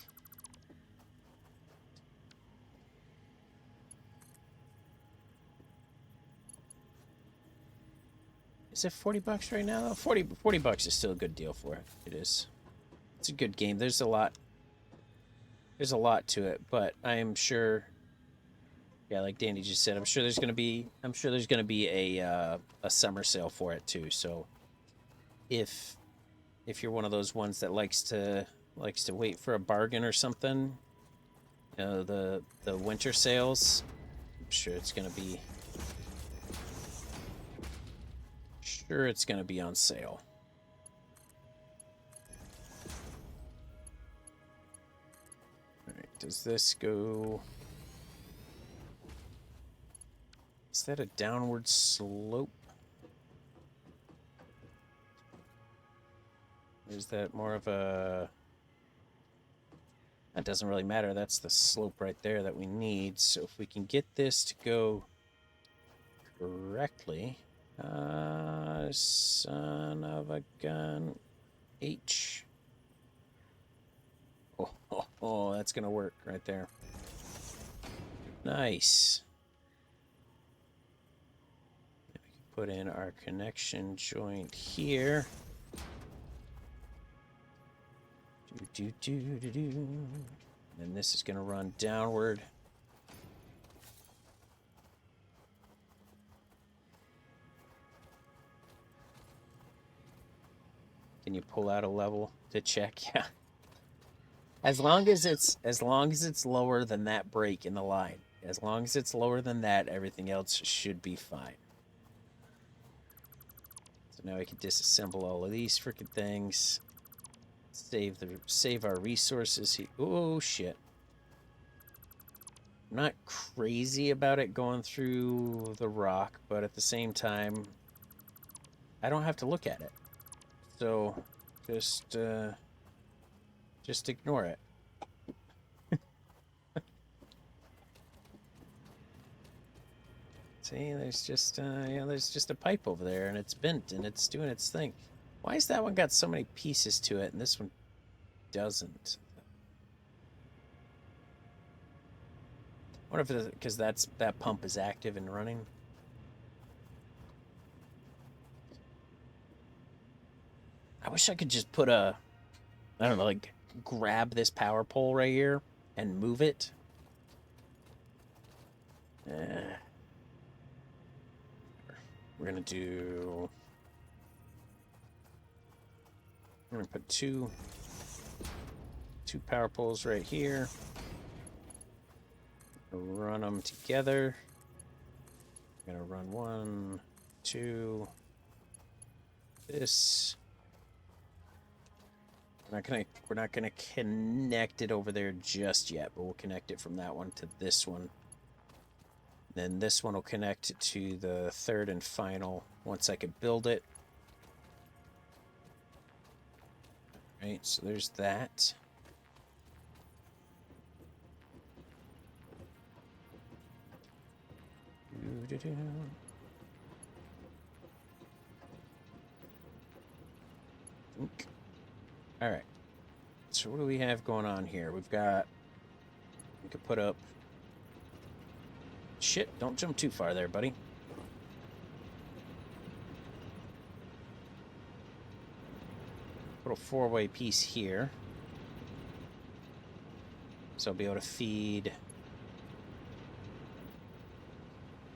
Is it 40 bucks right now? 40 bucks is still a good deal for it. It is. It's a good game. There's a lot to it, but I am sure, yeah, like Danny just said, I'm sure there's going to be a summer sale for it too. So if you're one of those ones that likes to wait for a bargain or something, you know, the winter sales, I'm sure it's going to be on sale. All right, does this go? Is that a downward slope? Or is that more of a... That doesn't really matter. That's the slope right there that we need. So if we can get this to go correctly... son of a gun. H. Oh, that's gonna work right there. Nice. We can put in our connection joint here. And this is gonna run downward. Can you pull out a level to check? Yeah. As long as it's lower than that break in the line. As long as it's lower than that, everything else should be fine. So now we can disassemble all of these freaking things. Save our resources here. Oh shit. I'm not crazy about it going through the rock, but at the same time, I don't have to look at it. So just ignore it. See, there's just a pipe over there, and it's bent, and it's doing its thing. Why has that one got so many pieces to it, and this one doesn't? I wonder if it's because that pump is active and running. I wish I could just put I don't know, like grab this power pole right here and move it. We're gonna put two power poles right here. Run them together. I'm gonna run 1, 2. This. We're not gonna connect it over there just yet, but we'll connect it from that one to this one. Then this one will connect to the third and final once I could build it. Right, so there's that. All right. So what do we have going on here? We could put up... Shit, don't jump too far there, buddy. Put a 4-way piece here. So I'll be able to feed...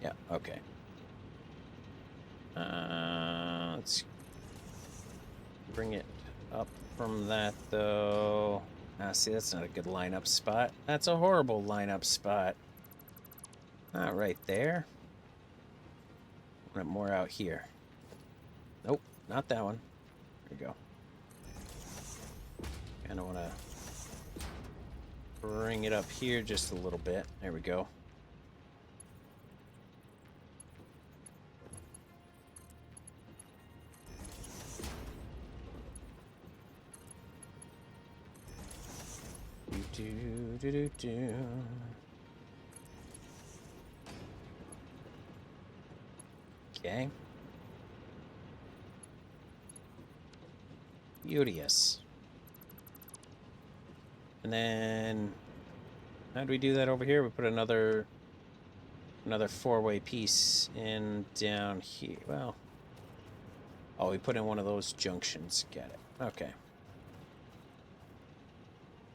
Yeah, okay. Let's bring it up from that, though. See, that's not a good lineup spot. That's a horrible lineup spot. Not right there. I want it more out here. Nope, not that one. There we go. Kind of want to bring it up here just a little bit. There we go. Do. Okay. Beauteous. And then how do we do that over here? We put another four-way piece in down here. Well, oh, we put in one of those junctions. Get it. Okay.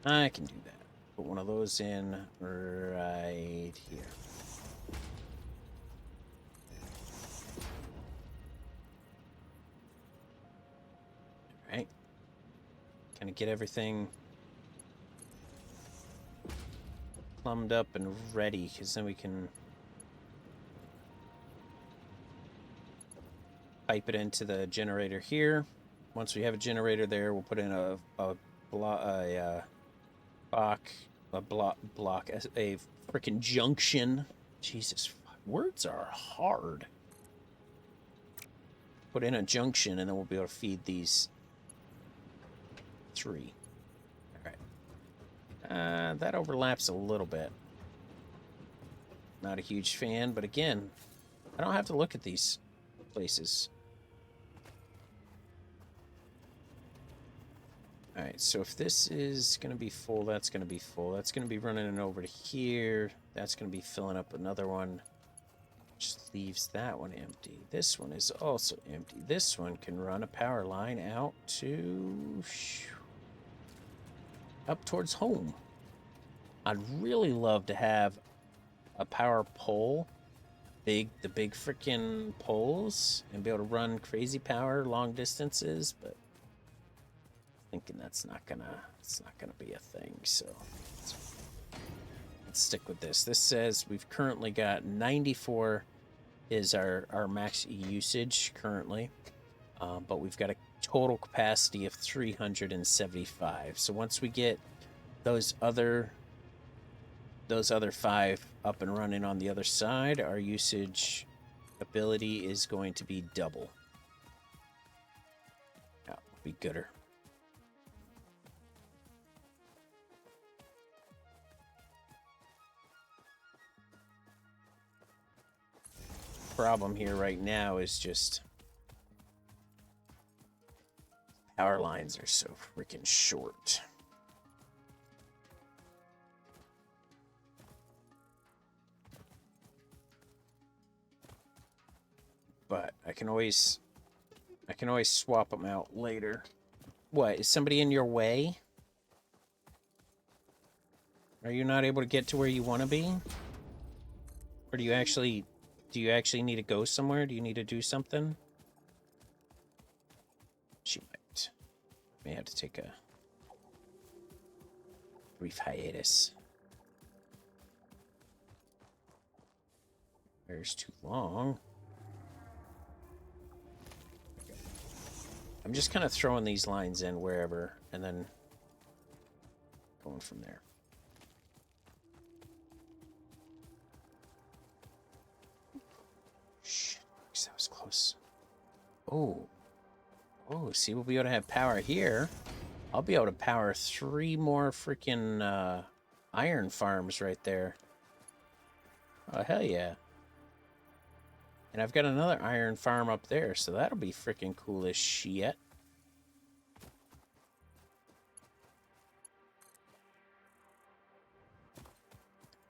I can do that. Put one of those in right here. All right. Kind of get everything plumbed up and ready, because then we can pipe it into the generator here. Once we have a generator there, we'll put in a freaking junction. Jesus, words are hard. Put in a junction, and then we'll be able to feed these 3. All right. That overlaps a little bit. Not a huge fan, but again, I don't have to look at these places. All right, so if this is going to be full, that's going to be full. That's going to be running over to here. That's going to be filling up another one. Just leaves that one empty. This one is also empty. This one can run a power line out to up towards home. I'd really love to have a power pole, the big freaking poles, and be able to run crazy power long distances, but thinking it's not gonna be a thing, so let's stick with this. This says we've currently got 94 is our max usage currently, but we've got a total capacity of 375. So once we get those other 5 up and running on the other side, our usage ability is going to be double. That would be gooder. Problem here right now is just power lines are so freaking short. But I can always swap them out later. What, is somebody in your way? Are you not able to get to where you want to be? Or do you actually need to go somewhere? Do you need to do something? She might. May have to take a brief hiatus. There's too long. I'm just kind of throwing these lines in wherever, and then going from there. Shh, that was close. Oh, see, we'll be able to have power here. I'll be able to power 3 more freaking iron farms right there. Oh, hell yeah. And I've got another iron farm up there, so that'll be freaking cool as shit.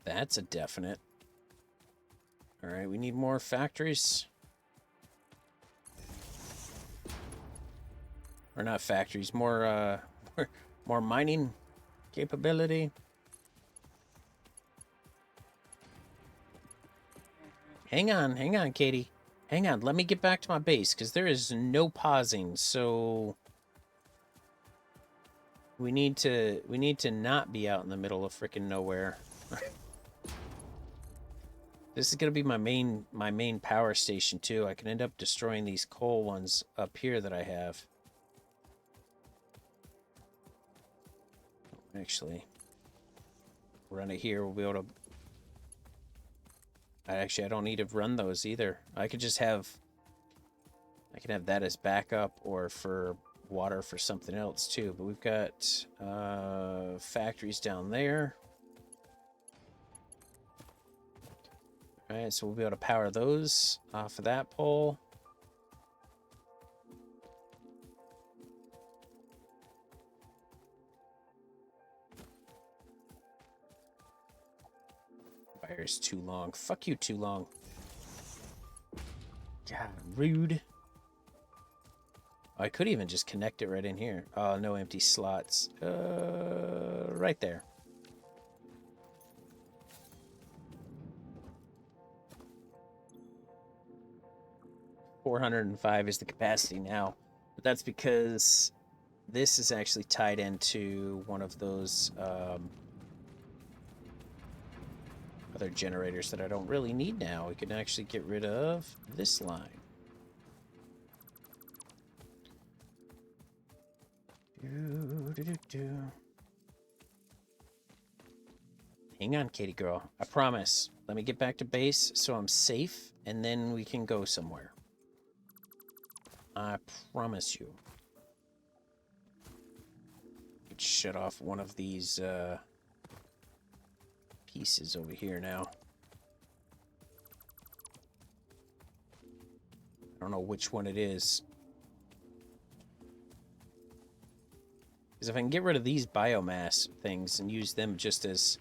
That's a definite. All right, we need more factories. Or not factories, more mining capability. Hang on, Katie. Hang on, let me get back to my base, because there is no pausing, so we need to not be out in the middle of freaking nowhere. This is gonna be my main power station too. I can end up destroying these coal ones up here that I have. Actually, Run it here. We'll be able to... I don't need to run those either. I could just have... I can have that as backup or for water for something else too. But we've got factories down there. Alright, so we'll be able to power those off of that pole. Wire's too long. Fuck you, too long. God, rude. Oh, I could even just connect it right in here. Oh, no empty slots. Right there. $405 is the capacity now, but that's because this is actually tied into one of those other generators that I don't really need now. We can actually get rid of this line. Hang on, Katie girl. I promise. Let me get back to base so I'm safe, and then we can go somewhere. I promise you. Let's shut off one of these pieces over here now. I don't know which one it is. Because if I can get rid of these biomass things and use them just as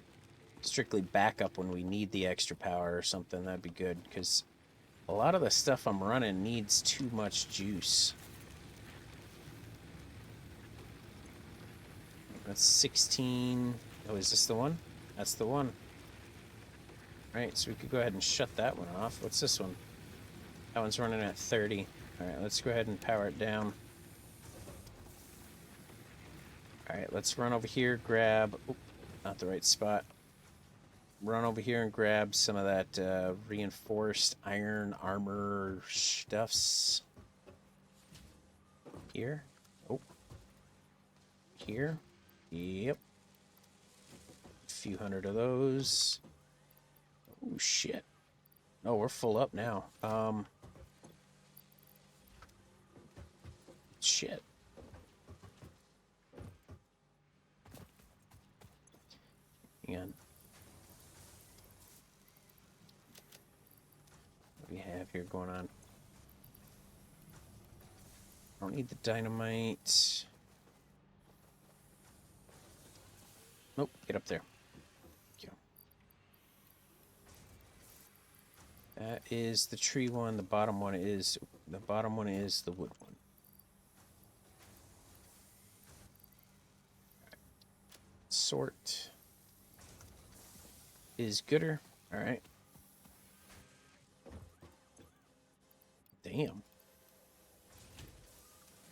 strictly backup when we need the extra power or something, that'd be good. Because a lot of the stuff I'm running needs too much juice. That's 16. Oh, is this the one? That's the one. Alright, so we could go ahead and shut that one off. What's this one? That one's running at 30. Alright, let's go ahead and power it down. Alright, let's run over here, grab... Oop, not the right spot. Run over here and grab some of that reinforced iron armor stuffs. Here. Oh. Here. Yep. A few hundred of those. Oh, shit. Oh, we're full up now. Shit. Hang on. What do we have here going on? I don't need the dynamite. Nope, get up there. Thank you. That is the tree one. The bottom one is the wood one. Sort is gooder. All right. Damn.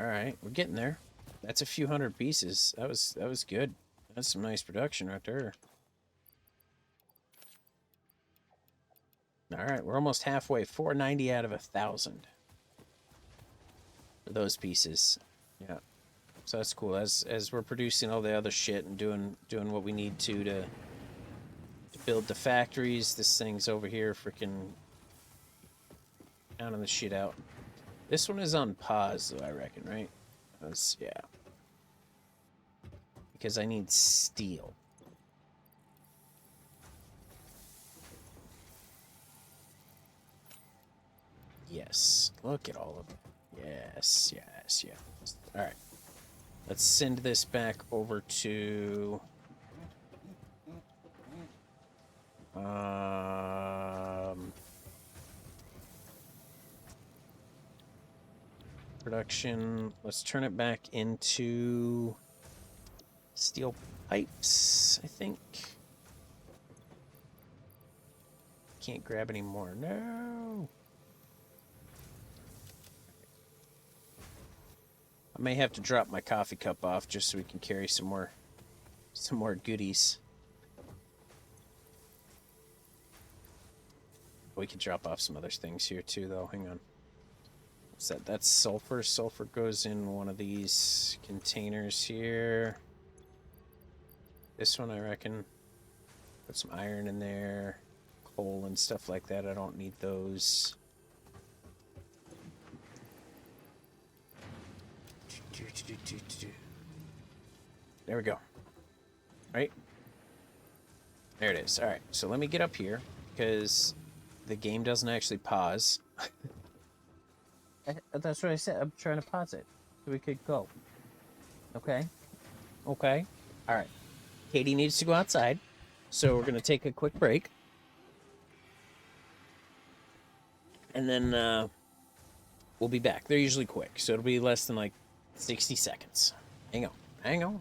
All right, we're getting there. That's a few hundred pieces. That was good. That's some nice production right there. All right, we're almost halfway. 490 out of 1,000 for those pieces. Yeah. So that's cool. As we're producing all the other shit and doing what we need to build the factories, this thing's over here freaking pounding the shit out. This one is on pause, though, I reckon, right? Yeah. Because I need steel. Yes. Look at all of them. Yes, yes, yes. Alright. Let's send this back over to... production. Let's turn it back into steel pipes, I think. Can't grab any more. No. I may have to drop my coffee cup off just so we can carry some more goodies. We can drop off some other things here too, though. Hang on. What's that? That's sulfur. Sulfur goes in one of these containers here. This one, I reckon. Put some iron in there. Coal and stuff like that. I don't need those. There we go. Right? There it is. Alright, so let me get up here, because the game doesn't actually pause. That's what I said. I'm trying to pause it so we could go. Okay? Okay? Alright. Katie needs to go outside, so we're going to take a quick break. And then we'll be back. They're usually quick, so it'll be less than like 60 seconds. Hang on. Hang on.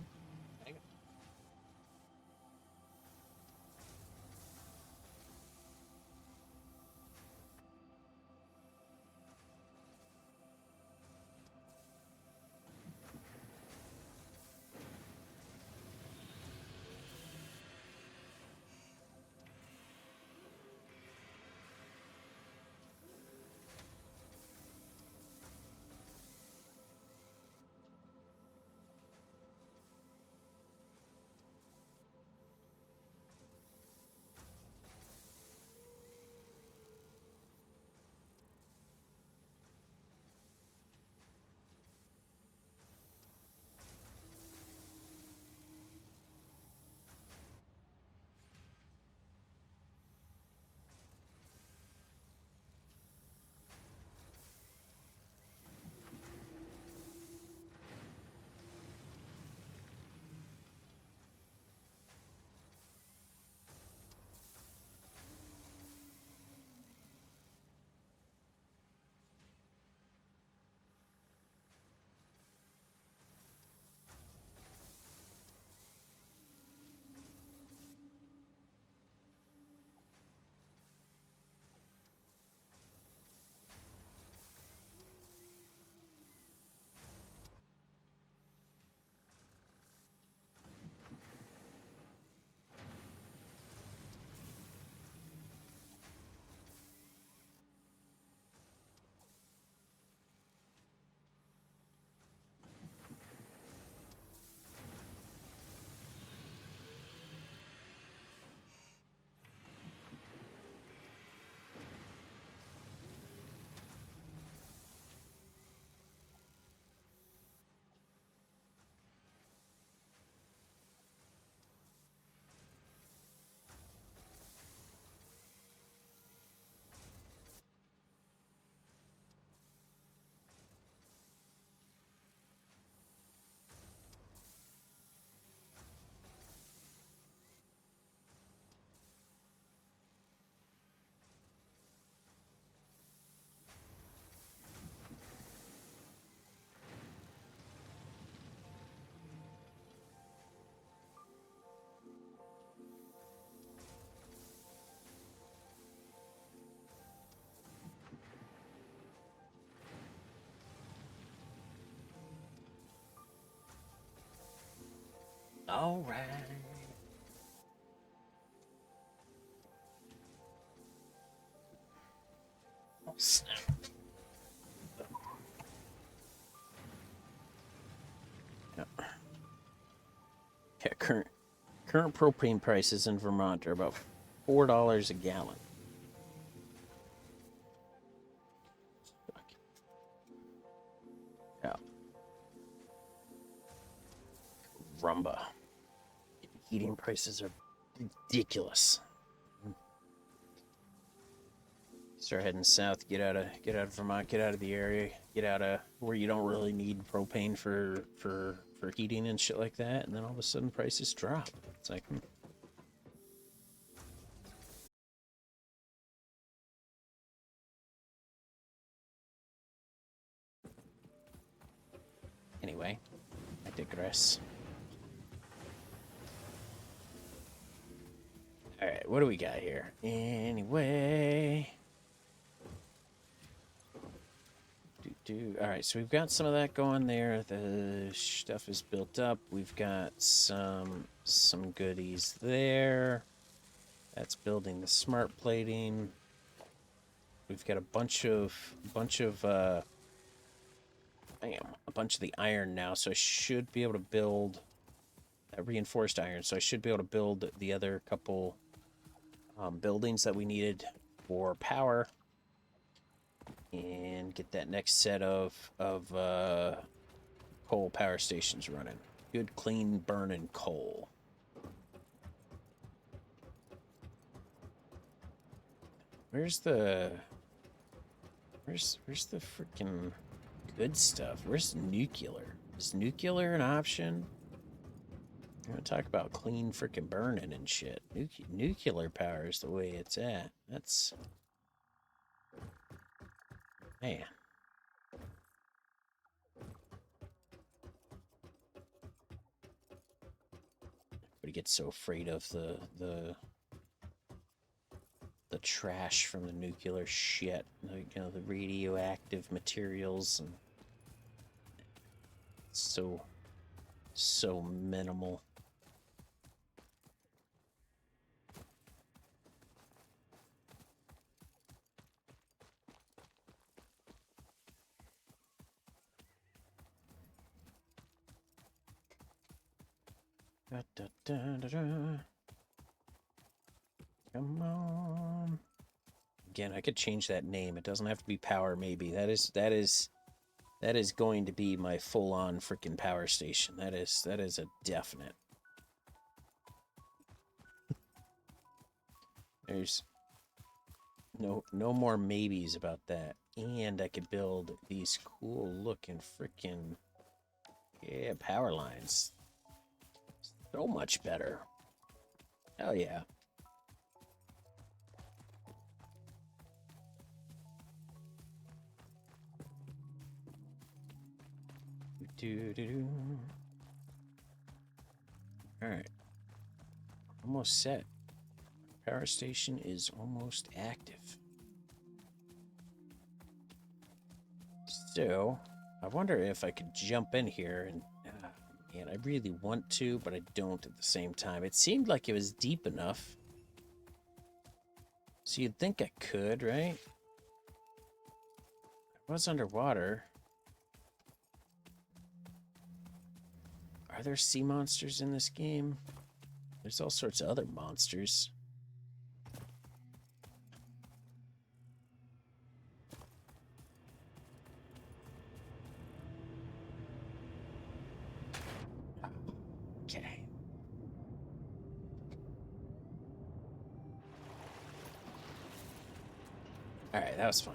All right. Oh, snap. Yeah. Yeah, current propane prices in Vermont are about $4 a gallon. Yeah. Rumba. Heating prices are ridiculous. Start heading south, get out of Vermont, get out of the area, get out of where you don't really need propane for heating and shit like that, and then all of a sudden prices drop. It's like Anyway, I digress. Alright, what do we got here? Anyway. Alright, so we've got some of that going there. The stuff is built up. We've got some goodies there. That's building the smart plating. We've got a bunch of the iron now, so I should be able to build that reinforced iron. So I should be able to build the other couple buildings that we needed for power, and get that next set of coal power stations running. Good, clean, burning coal. Where's the freaking good stuff? Where's nuclear? Is nuclear an option? I'm gonna talk about clean freaking burning and shit. Nuclear power is the way it's at. That's... Man. Everybody gets so afraid of the trash from the nuclear shit. You know, the radioactive materials, and so minimal. Da, da, da, da, da. Come on. Again, I could change that name. It doesn't have to be power, maybe. That is going to be my full-on freaking power station. That is a definite. There's no more maybes about that. And I could build these cool looking freaking power lines. So much better. Hell yeah. Alright. Almost set. Power station is almost active. So, I wonder if I could jump in here and... man, I really want to, but I don't at the same time. It seemed like it was deep enough. So you'd think I could, right? I was underwater. Are there sea monsters in this game? There's all sorts of other monsters. Okay. Alright, that was fun.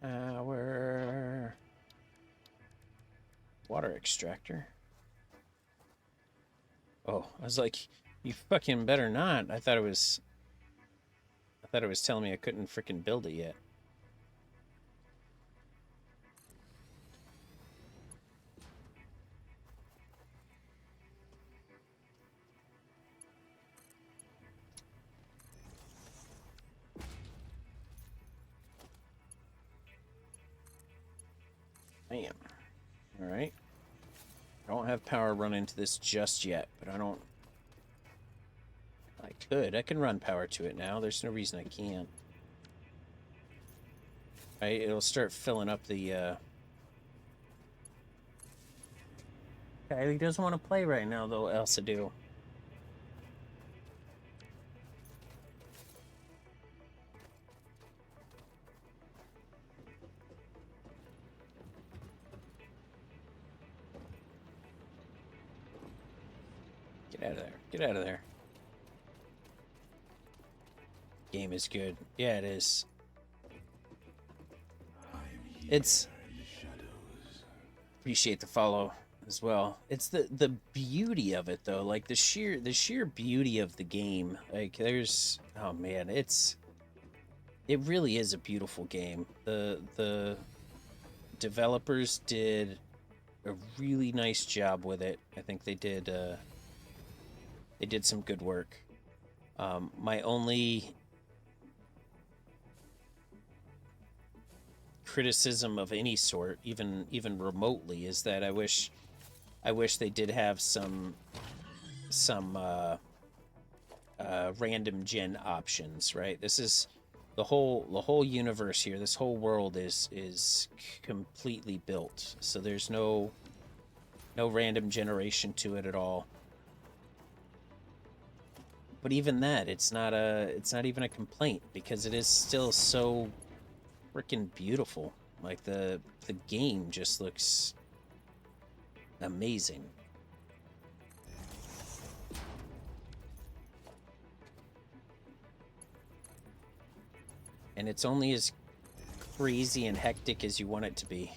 Our water extractor. Oh, I was like, you fucking better not. I thought it was telling me I couldn't freaking build it yet. Bam. Alright. I don't have power run into this just yet, but I don't... I could. I can run power to it now. There's no reason I can't. Right, it'll start filling up the, Kylie doesn't want to play right now, though, Elsa do. Get out of there. Get out of there. Game is good. Yeah, it is. It's... Appreciate the follow as well. It's the beauty of it, though. Like, the sheer beauty of the game. Like, there's... Oh, man. It really is a beautiful game. The developers did a really nice job with it. I think they did some good work. My only criticism of any sort, even remotely, is that I wish they did have some random gen options, right? This is the whole universe here, this whole world is completely built. So there's no random generation to it at all. But even that, it's not even a complaint because it is still so freaking beautiful. Like the game just looks amazing. And it's only as crazy and hectic as you want it to be.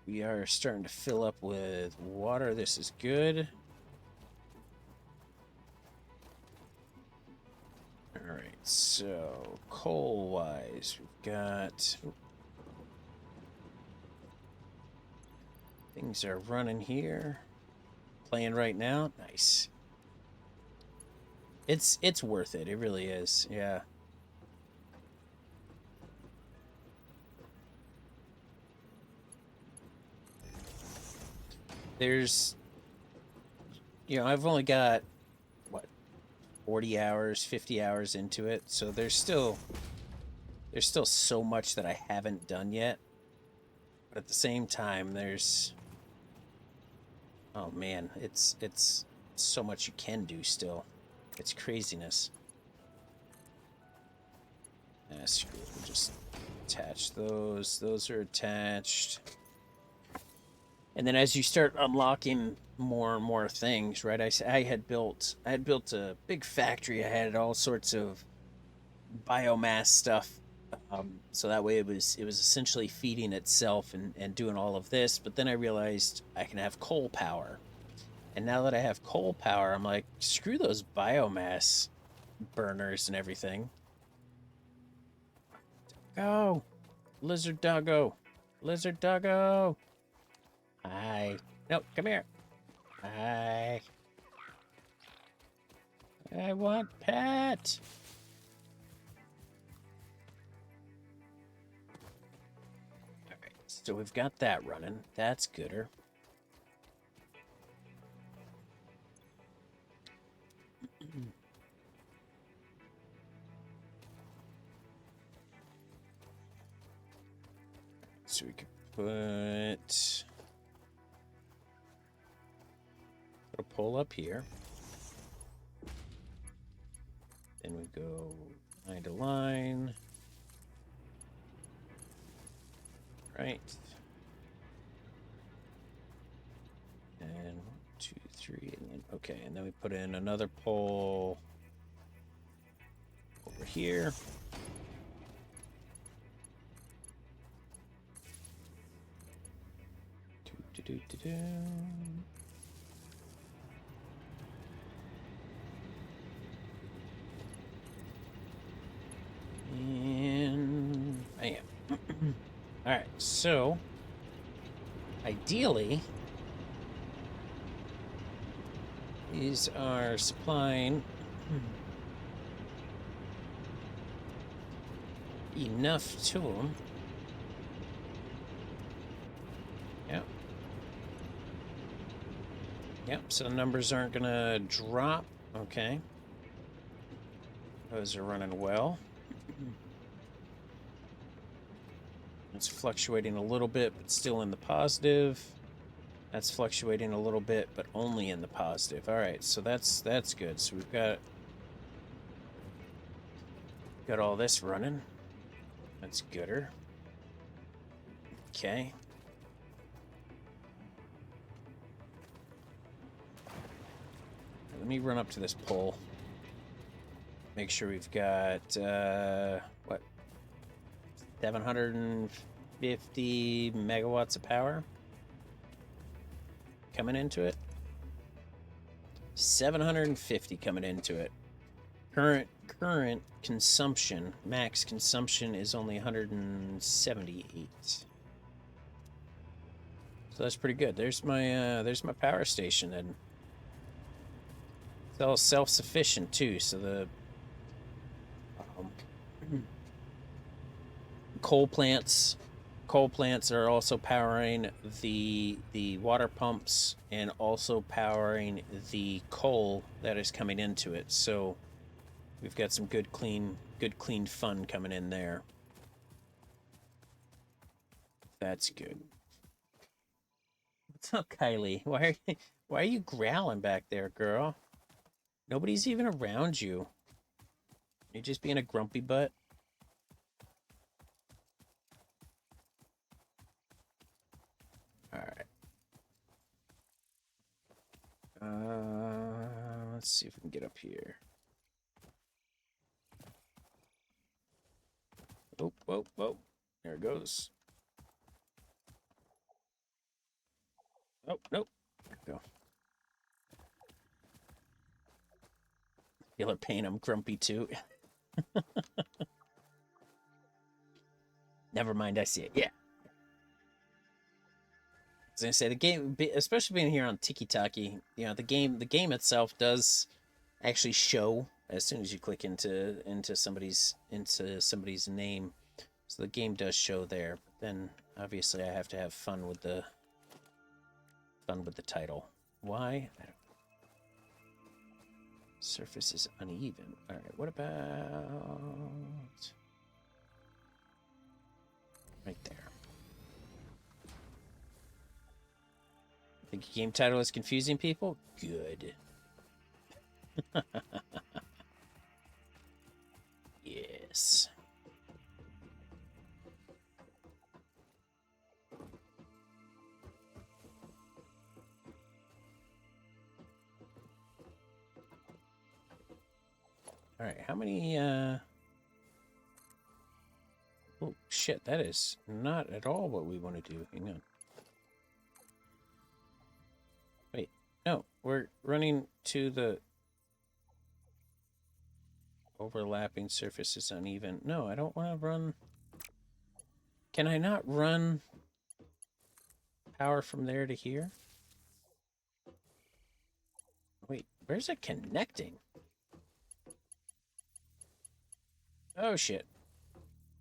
We are starting to fill up with water. This is good. All right, so coal-wise, we've got... Things are running here. Playing right now. Nice. It's worth it. It really is. Yeah. There's, I've only got what, 40 hours, 50 hours into it, so there's still so much that I haven't done yet. But at the same time, oh man, it's so much you can do still. It's craziness. Screw it. We'll just attach those. Those are attached. And then as you start unlocking more and more things, right? I had built a big factory. I had all sorts of biomass stuff, so that way it was essentially feeding itself and doing all of this. But then I realized I can have coal power, and now that I have coal power, I'm like, screw those biomass burners and everything. Go, lizard doggo, lizard doggo. Hi. No, come here. Hi. I want pet. Alright, so we've got that running. That's gooder. So we could put a pole up here. Then we go line to line. Right. And 1, 2, 3, and then okay, and then we put in another pole over here. And bam. All right, so ideally, these are supplying enough to them. Yep. Yep, so the numbers aren't going to drop. Okay. Those are running well. It's fluctuating a little bit, but still in the positive. That's fluctuating a little bit, but only in the positive. All right, so that's good. So we've got all this running. That's gooder. Okay. Let me run up to this pole. Make sure we've got what, 750 megawatts of power coming into it. 750 coming into it. Current consumption, max consumption is only 178. So that's pretty good. There's my power station, and it's all self-sufficient too. So the coal plants coal plants are also powering the water pumps and also powering the coal that is coming into it. So we've got some good clean fun coming in there. That's good. What's up, Kylie? Why are you growling back there, girl? Nobody's even around you. You're just being a grumpy butt. All right. Let's see if we can get up here. Oh, whoa, whoa. There it goes. Oh, nope. There we go. Feel her pain. I'm grumpy too. Never mind. I see it. Yeah. As I say, the game, especially being here on Tiki Taki, you know, the game itself does actually show as soon as you click into somebody's name. So the game does show there. But then obviously I have to have fun with the title. Why? I don't... Surface is uneven. All right. What about right there? Think game title is confusing people? Good. Yes. All right, how many oh shit, that is not at all what we want to do. Hang on. Wait. No, we're running to the overlapping surfaces uneven. No, I don't want to run. Can I not run power from there to here? Wait, where's it connecting? Oh shit.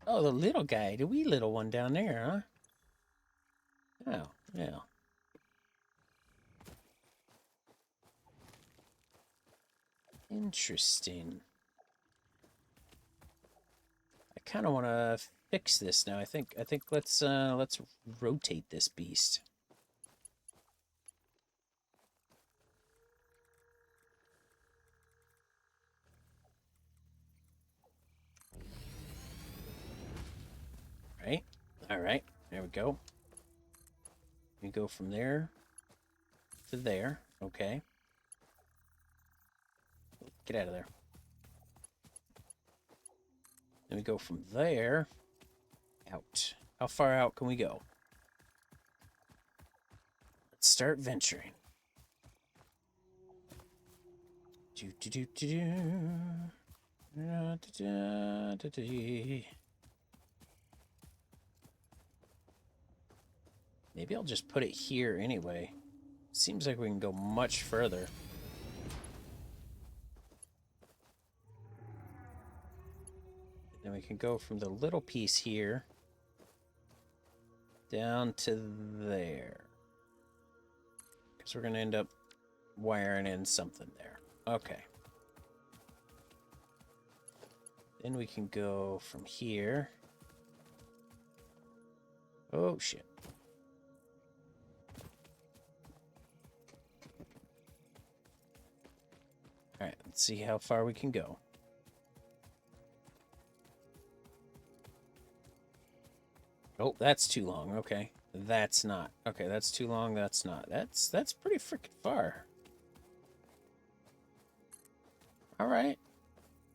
Oh, the little guy, the wee little one down there, huh? Oh, yeah. Interesting. I kind of want to fix this now. I think let's rotate this beast. Right? All right. There we go. We go from there to there. Okay. Get out of there. Then we go from there out. How far out can we go? Let's start venturing. Do do do do do. Da, da, da, da. Maybe I'll just put it here anyway. Seems like we can go much further. Then we can go from the little piece here down to there. Because we're going to end up wiring in something there. Okay. Then we can go from here. Oh, shit. Alright, let's see how far we can go. Oh, that's too long. Okay. That's not. Okay, that's too long. That's not. That's pretty freaking far. All right.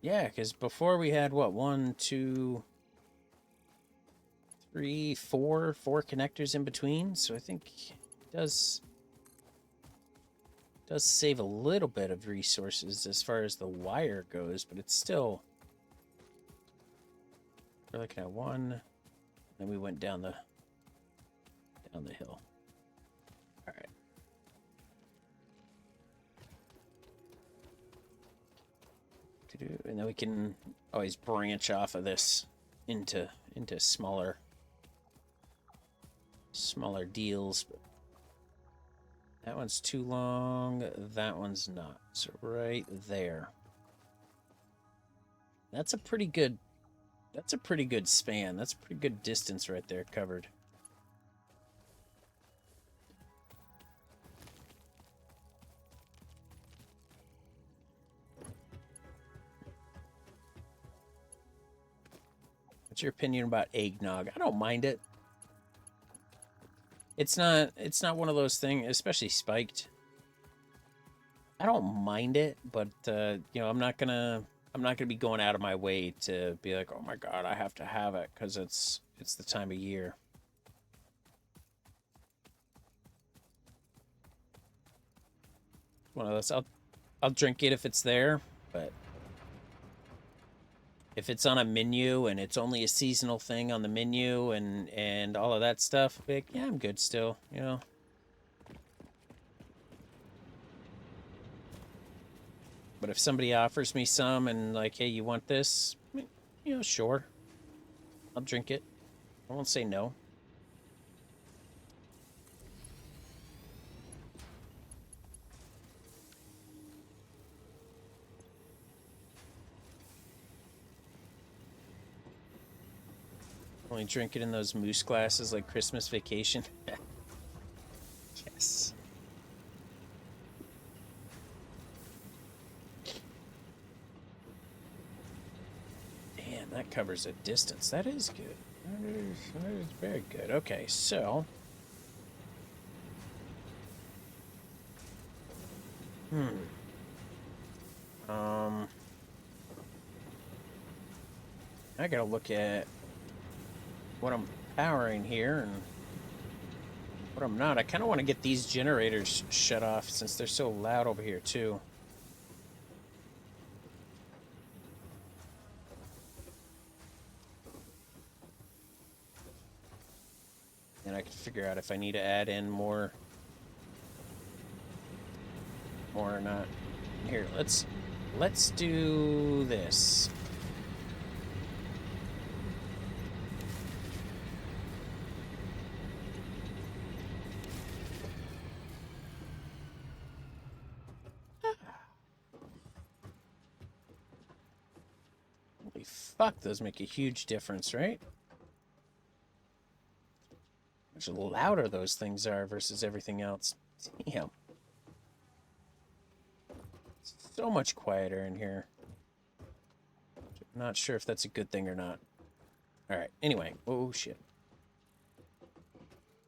Yeah, because before we had, what, 1, 2, 3, 4 connectors in between. So I think it does save a little bit of resources as far as the wire goes, but it's still... We're looking at 1... Then we went down the hill. All right. And then we can always branch off of this into smaller smaller deals, but that one's too long, that one's not. So right there. That's a pretty good span. That's a pretty good distance right there covered. What's your opinion about eggnog? I don't mind it. It's not one of those things, especially spiked. I don't mind it, but you know, I'm not gonna be going out of my way to be like, oh my god, I have to have it because it's the time of year. One of those. I'll drink it if it's there, but if it's on a menu and it's only a seasonal thing on the menu and all of that stuff, like, yeah, I'm good still, you know. But if somebody offers me some and like, hey, you want this? You know, sure. I'll drink it. I won't say no. Only drink it in those moose glasses like Christmas Vacation. Yes. Damn, that covers a distance. That is good. That is very good. Okay, so... I gotta look at what I'm powering here and what I'm not. I kind of want to get these generators shut off since they're so loud over here too. And I can figure out if I need to add in more or not. Here, let's do this. Holy fuck, those make a huge difference, right? How much louder those things are versus everything else. Damn. So much quieter in here. Not sure if that's a good thing or not. Alright, anyway. Oh, shit.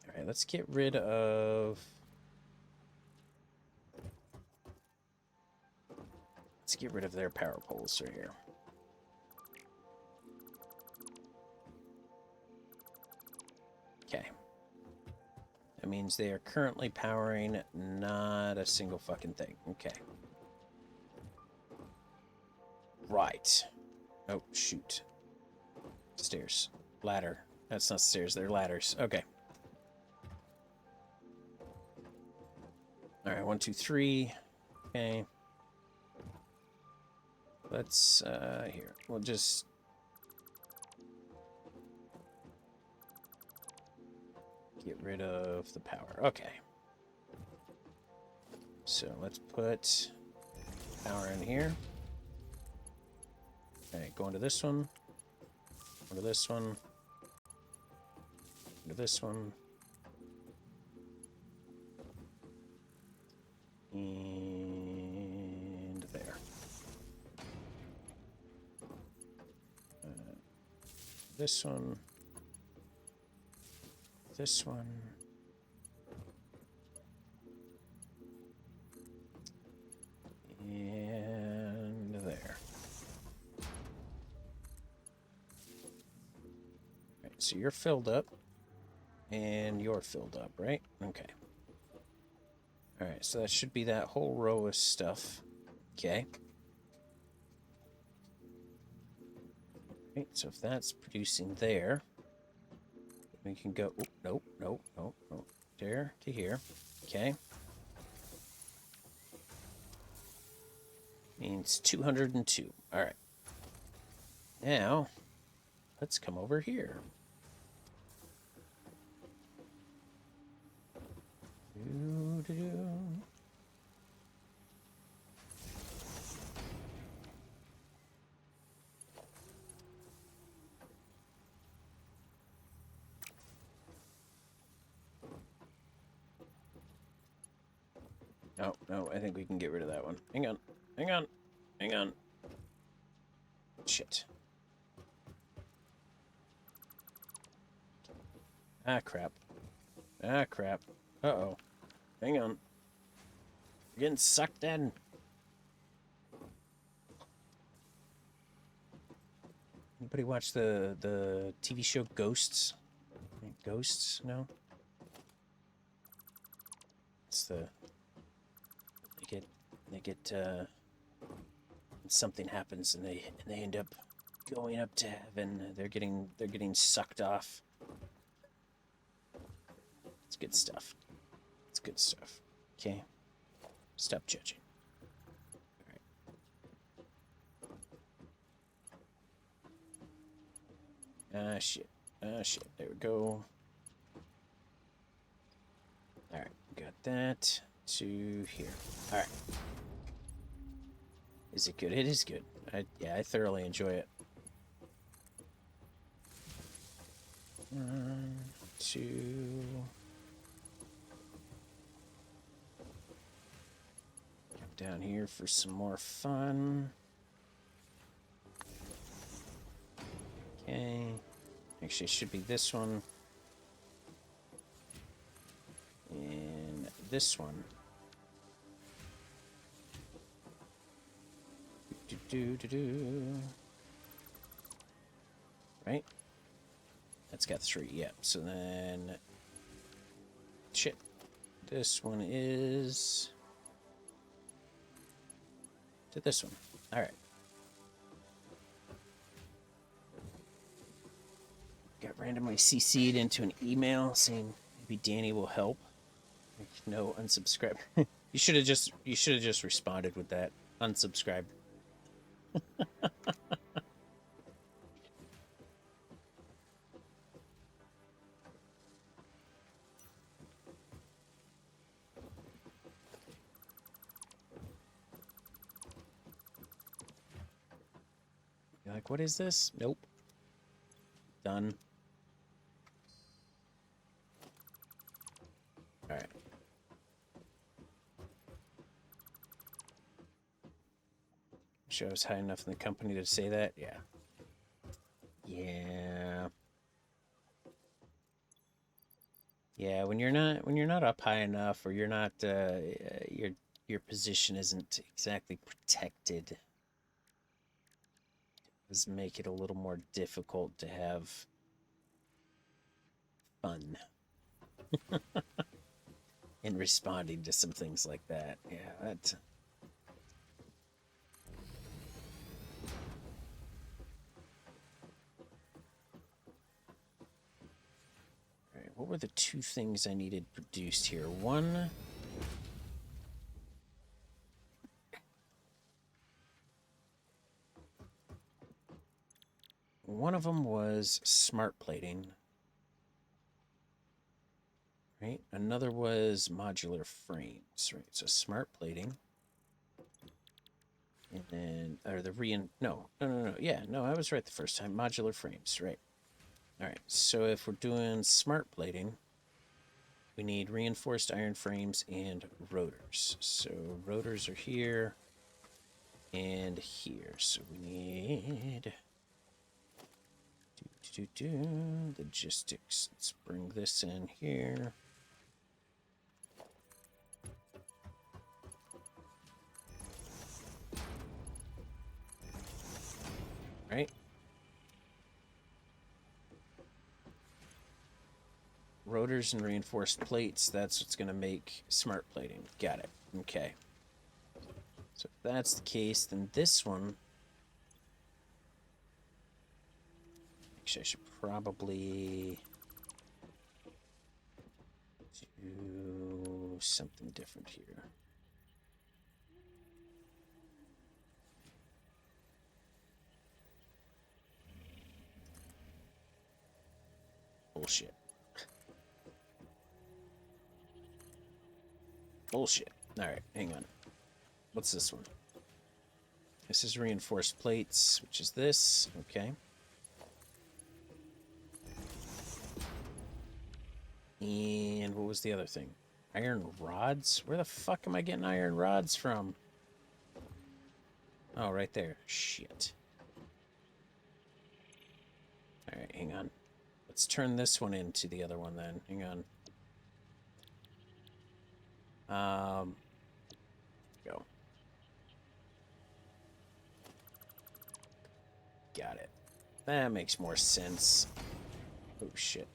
Alright, let's get rid of... Let's get rid of their power poles right here. Okay. That means they are currently powering not a single fucking thing. Okay. Right. Oh, shoot. Stairs. Ladder. That's not stairs, they're ladders. Okay. Alright, 1, 2, 3. Okay. Let's, here. We'll just... get rid of the power. Okay. So let's put power in here. Alright, go into this one. Go to this one. Go to this one. And there. This one. This one. And there. Right, so you're filled up. And you're filled up, right? Okay. Alright, so that should be that whole row of stuff. Okay. Right, so if that's producing there, we can go... Oh, nope, nope, nope, nope. There to here. Okay. Means 202. Alright. Now, let's come over here. Doo-doo-doo. Oh, no, I think we can get rid of that one. Hang on. Hang on. Hang on. Shit. Ah, crap. Ah, crap. Uh-oh. Hang on. We're getting sucked in. Anybody watch the TV show Ghosts? Ghosts? No? It's the... They get, something happens and they end up going up to heaven. They're getting sucked off. It's good stuff. It's good stuff. Okay. Stop judging. Alright. Ah, shit. Ah, shit. There we go. Alright. Got that to here. Alright. Is it good? It is good. I thoroughly enjoy it. 1, 2... Down here for some more fun. Okay. Actually, it should be this one. And this one. Right? That's got 3, yep. So then... Shit. This one is... to this one. Alright. Got randomly CC'd into an email saying maybe Danny will help. No, unsubscribe. You should have just responded with that. Unsubscribe. You're like, what is this? Nope. Done. Alright. Sure I was high enough in the company to say that? Yeah. Yeah. Yeah, when you're not up high enough, or you're not your position isn't exactly protected, does make it a little more difficult to have fun in responding to some things like that. Yeah, that. All right, what were the 2 things I needed produced here? One of them was smart plating. Right? Another was modular frames, right? So smart plating. And then, or the no, yeah, no, I was right the first time. Modular frames, right. All right, so if we're doing smart plating, we need reinforced iron frames and rotors. So rotors are here and here. So we need logistics. Let's bring this in here. Right? Rotors and reinforced plates, that's what's going to make smart plating. Got it. Okay. So if that's the case, then this one... Actually, I should probably do something different here. Bullshit. Bullshit. Alright, hang on. What's this one? This is reinforced plates, which is this. Okay. And what was the other thing? Iron rods? Where the fuck am I getting iron rods from? Oh, right there. Shit. Alright, hang on. Let's turn this one into the other one then. Hang on. Go. Got it. That makes more sense. Oh, shit.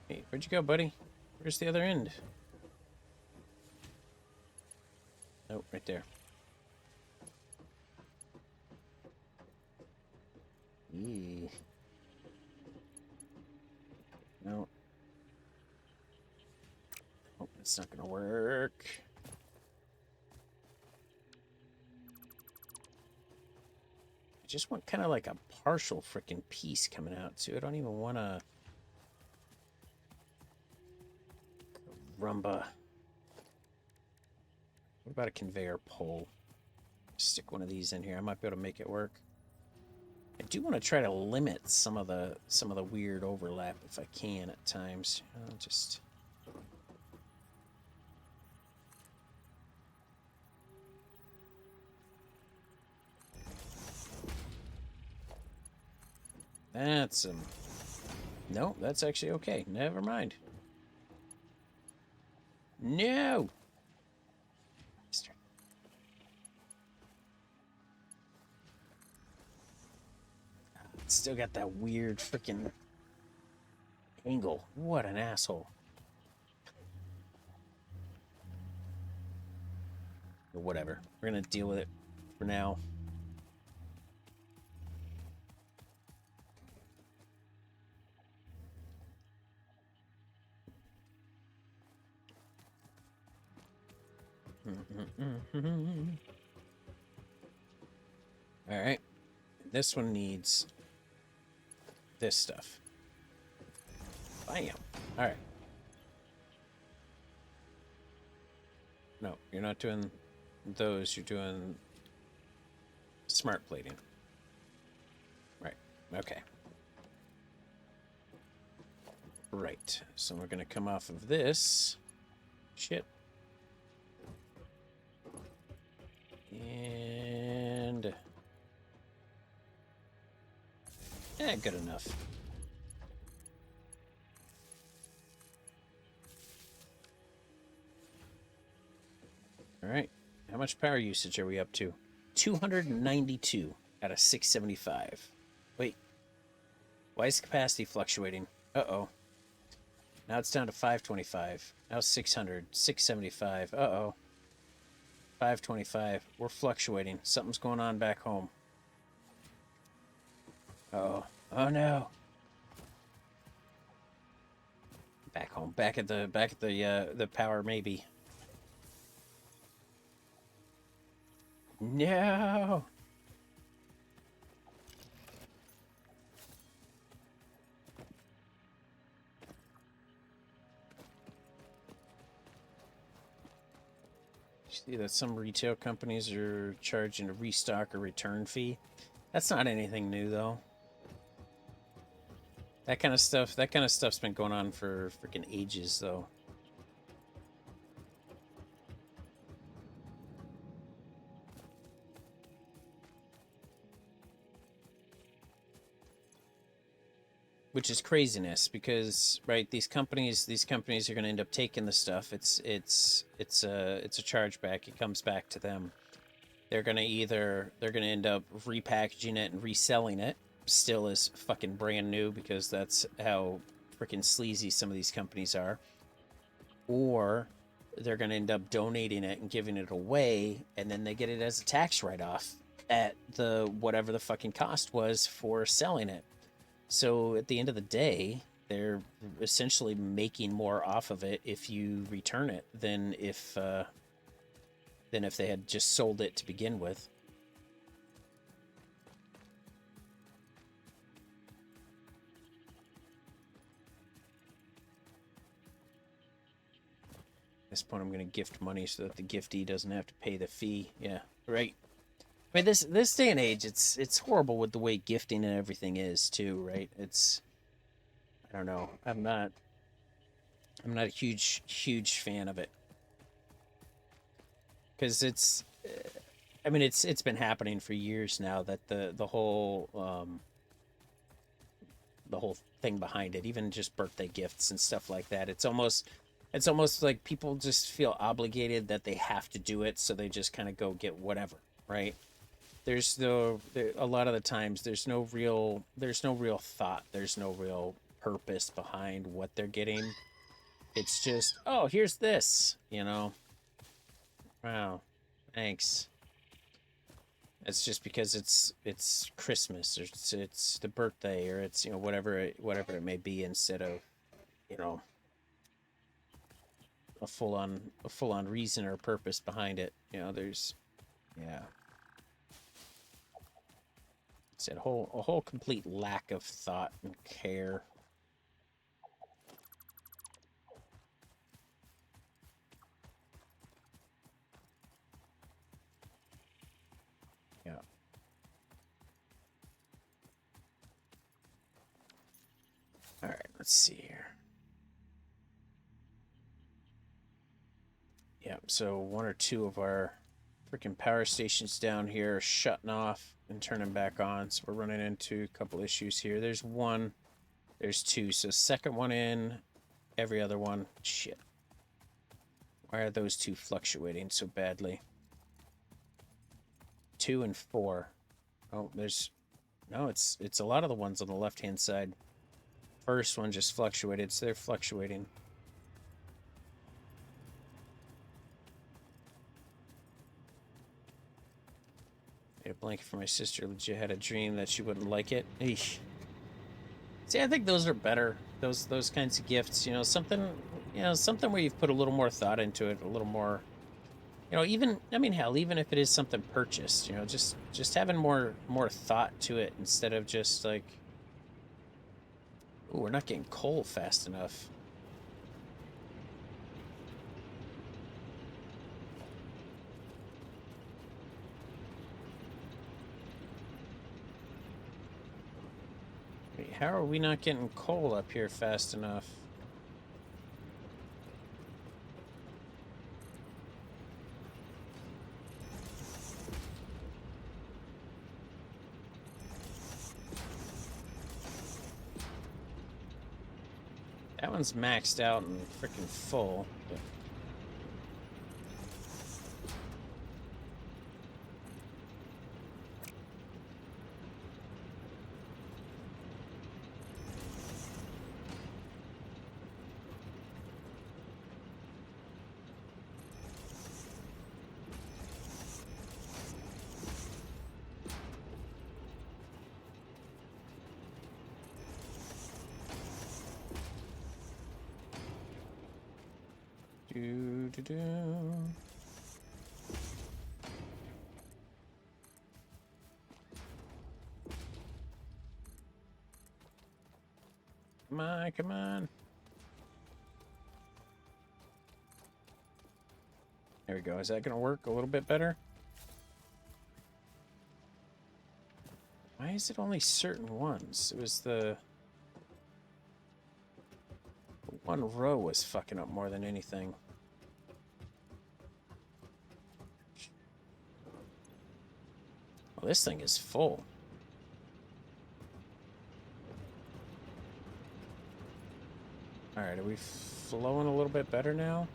Hey, where'd you go, buddy? Where's the other end? Oh, right there. Eee. No. Oh, it's not gonna work. I just want kind of like a partial freaking piece coming out, too. I don't even want to... Rumba. What about a conveyor pole? Stick one of these in here. I might be able to make it work. I do want to try to limit some of the weird overlap if I can at times. Just... That's no, that's actually okay. Never mind. No. Still got that weird freaking angle. What an asshole. Or whatever. We're gonna deal with it for now. All right. This one needs this stuff. Bam. All right. No, you're not doing those. You're doing smart plating. Right. Okay. Right. So we're going to come off of this. Shit. And... yeah, good enough. All right. How much power usage are we up to? 292 out of 675. Wait. Why is capacity fluctuating? Uh-oh. Now it's down to 525. Now 600. 675. Uh-oh. 525. We're fluctuating. Something's going on back home. Uh-oh. Oh no. Back home. Back at the power maybe. No. See that some retail companies are charging a restock or return fee. That's not anything new though. That kind of stuff's been going on for freaking ages though. Which is craziness because right, these companies are going to end up taking the stuff. It's a chargeback. It comes back to them. They're going to end up repackaging it and reselling it still as fucking brand new because that's how freaking sleazy some of these companies are. Or they're going to end up donating it and giving it away, and then they get it as a tax write-off at the whatever the fucking cost was for selling it. So at the end of the day, they're essentially making more off of it if you return it than if they had just sold it to begin with. this point, I'm going to gift money so that the giftee doesn't have to pay the fee. Yeah, right. I mean, this day and age, it's horrible with the way gifting and everything is too, right? It's, I don't know. I'm not a huge fan of it because it's. I mean, it's been happening for years now that the whole thing behind it, even just birthday gifts and stuff like that. It's almost like people just feel obligated that they have to do it, so they just kind of go get whatever, right? A lot of the times there's no real thought, there's no real purpose behind what they're getting. It's just, oh, here's this, wow, thanks. It's just because it's Christmas, or it's the birthday, or it's whatever it may be, instead of you know a full on reason or purpose behind it. There's, yeah, it's a whole complete lack of thought and care. Yeah. All right, let's see here. Yeah, so one or two of our freaking power stations down here are shutting off and turning back on, so we're running into a couple issues here. There's one, there's two, so second one in, every other one. Shit. Why are those two fluctuating so badly? 2 and 4. Oh, no, it's a lot of the ones on the left-hand side. First one just fluctuated, so they're fluctuating. Made a blanket for my sister. Legit had a dream that she wouldn't like it. Eesh. See, I think those are better. Those kinds of gifts. Something where you've put a little more thought into it, a little more. Even, I mean, hell, even if it is something purchased, just having more thought to it, instead of just like, ooh, we're not getting coal fast enough. Wait, how are we not getting coal up here fast enough? That one's maxed out and freaking full. Do do do. Come on, come on. There we go. Is that going to work a little bit better? Why is it only certain ones? It was the one row was fucking up more than anything. Well, this thing is full. Alright, are we flowing a little bit better now?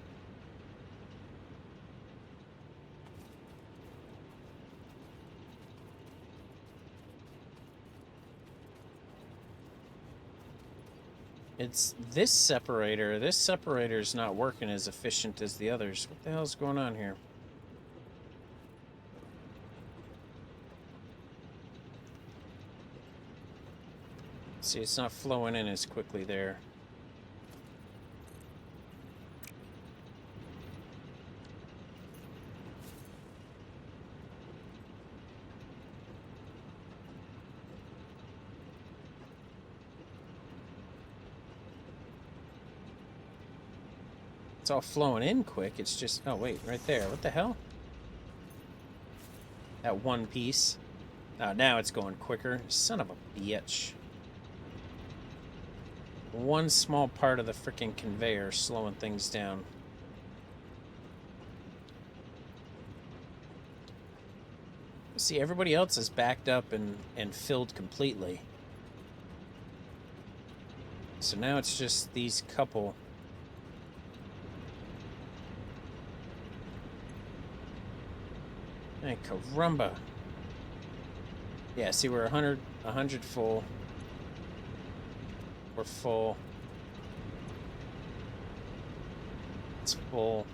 It's this separator. This separator is not working as efficient as the others. What the hell's going on here? See, it's not flowing in as quickly there. It's it's all flowing in quick. It's just, oh wait, right there. What the hell? That one piece. Oh, now it's going quicker. Son of a bitch. One small part of the freaking conveyor slowing things down. See, everybody else is backed up and filled completely. So now it's just these couple. Hey, caramba. Yeah, see, we're 100 full. We're full. It's full.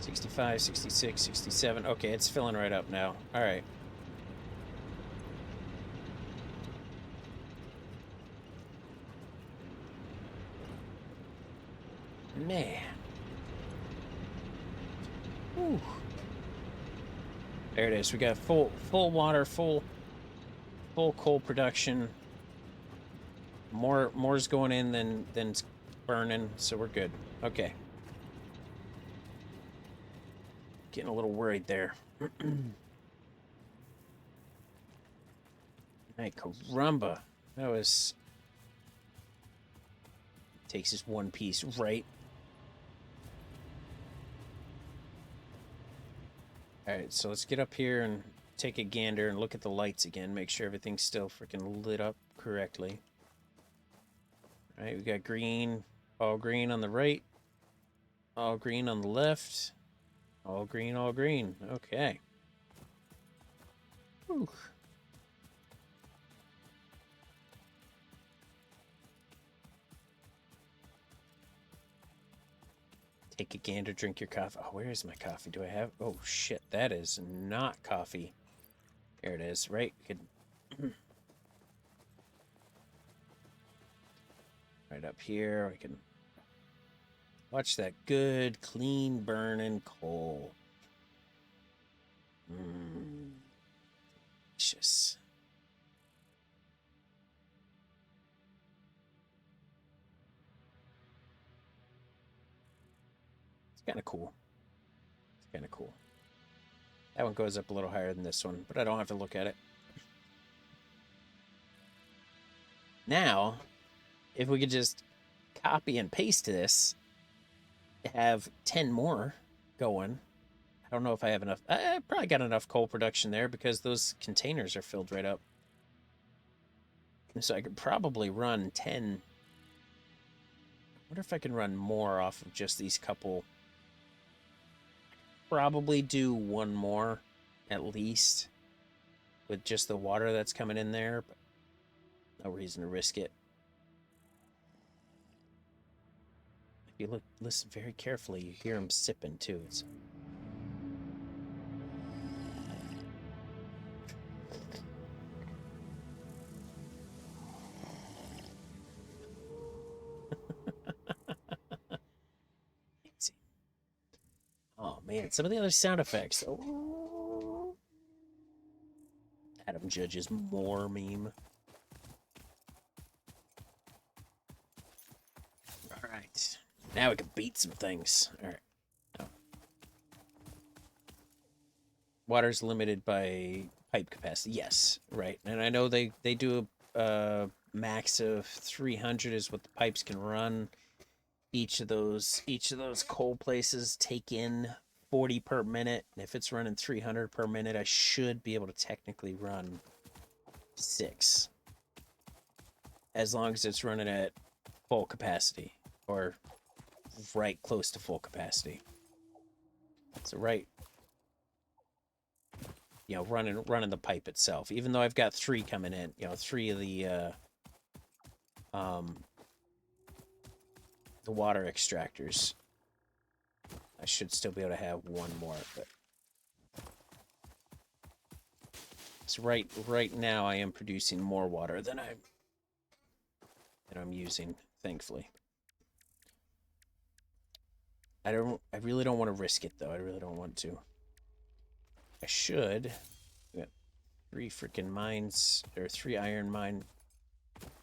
$65, $66, $67. Okay, it's filling right up now. All right. Man. Whew. There it is. We got full water, full coal production. More's going in than it's burning, so we're good. Okay. Getting a little worried there. Hey, caramba. That was... Takes us one piece, right? Alright, so let's get up here and take a gander and look at the lights again. Make sure everything's still freaking lit up correctly. Alright, we got green. All green on the right. All green on the left. All green, all green. Okay. Whew. Take a gander, drink your coffee. Oh, where is my coffee? Do I have... Oh, shit. That is not coffee. There it is, right? Good. Right up here. We can watch that good, clean, burning coal. Delicious. Kind of cool. It's kind of cool. That one goes up a little higher than this one, but I don't have to look at it. Now, if we could just copy and paste this, have 10 more going. I don't know if I have enough. I probably got enough coal production there because those containers are filled right up. So I could probably run 10. I wonder if I can run more off of just these couple. Probably do one more at least with just the water that's coming in there, but no reason to risk it. If you listen very carefully, you hear them sipping too. It's... Oh man, some of the other sound effects. Oh. Adam Judge's more meme. All right, now we can beat some things. All right. Oh. Water's limited by pipe capacity. Yes, right. And I know they do a max of 300 is what the pipes can run. Each of those coal places take in 40 per minute, and if it's running 300 per minute, I should be able to technically run 6, as long as it's running at full capacity or right close to full capacity. So right, you know, running the pipe itself. Even though I've got 3 coming in, you know, 3 of the water extractors. I should still be able to have 1 more, but so right now I am producing more water than I'm using, thankfully. I really don't want to risk it though. I really don't want to. I should. We got 3 freaking mines, or 3 iron mine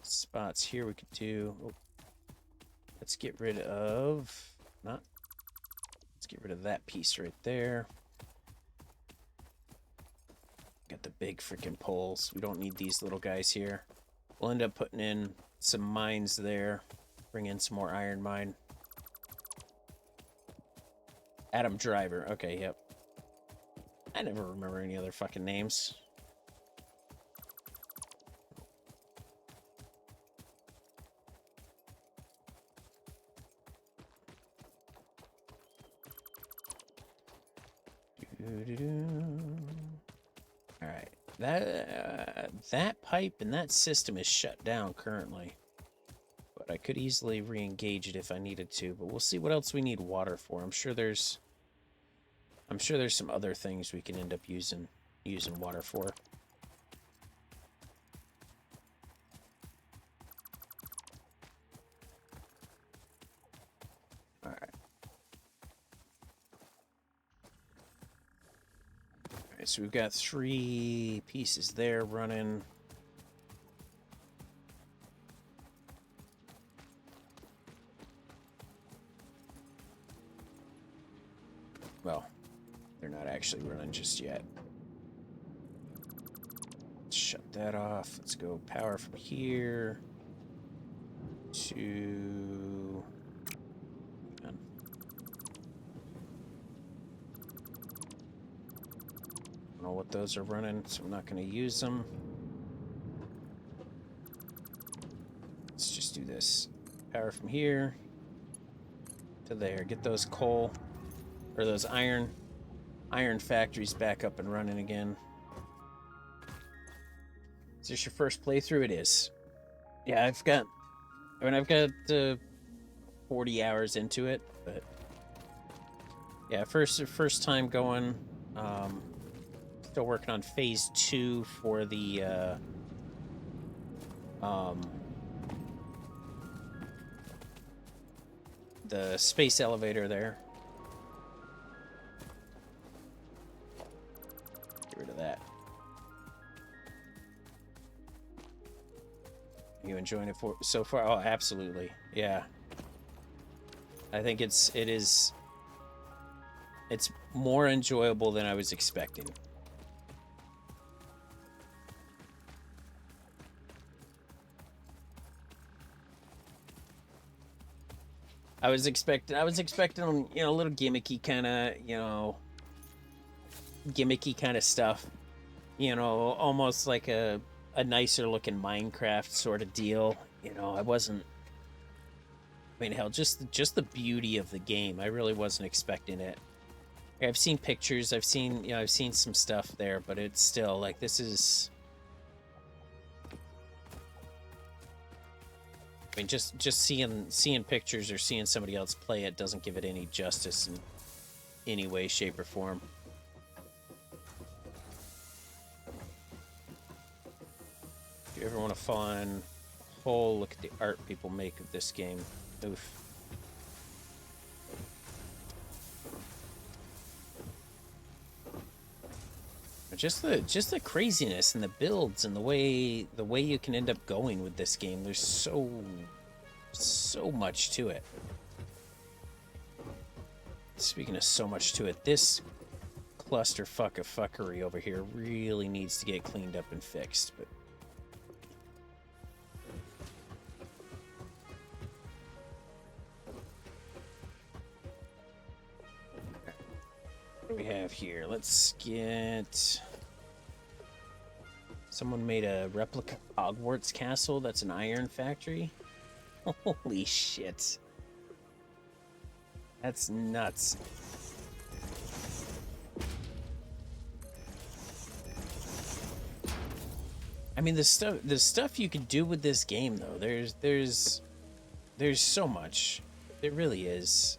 spots here we could do. Oh, let's get rid of let's get rid of that piece right there. Got the big freaking poles. We don't need these little guys here. We'll end up putting in some mines there. Bring in some more iron mine. Adam Driver. Okay, yep. I never remember any other fucking names. All right, that pipe and that system is shut down currently, but I could easily re-engage it if I needed to. But we'll see what else we need water for. I'm sure there's some other things we can end up using water for. So we've got 3 pieces there running. Well, they're not actually running just yet. Let's shut that off. Let's go power from here to... I don't know what those are running, so I'm not going to use them. Let's just do this. Power from here to there. Get those coal, or those iron factories back up and running again. Is this your first playthrough? It is. Yeah, I've got 40 hours into it, but yeah, first time going. Still working on phase 2 for the space elevator there. Get rid of that. You enjoying it so far? Oh, absolutely. Yeah. I think it's more enjoyable than I was expecting. I was expecting, a little gimmicky kind of stuff. Almost like a nicer looking Minecraft sort of deal. I wasn't. I mean, hell, just the beauty of the game. I really wasn't expecting it. I've seen pictures. I've seen some stuff there, but it's still like this is. I mean, just seeing pictures or seeing somebody else play it doesn't give it any justice in any way, shape, or form. If you ever want to find a whole look at the art people make of this game, oof. Just the craziness and the builds and the way you can end up going with this game. There's so much to it. Speaking of so much to it, this clusterfuck of fuckery over here really needs to get cleaned up and fixed. But what do we have here? Let's get... Someone made a replica Hogwarts castle that's an iron factory. Holy shit. That's nuts. I mean, the stuff you can do with this game, though, there's so much. There really is.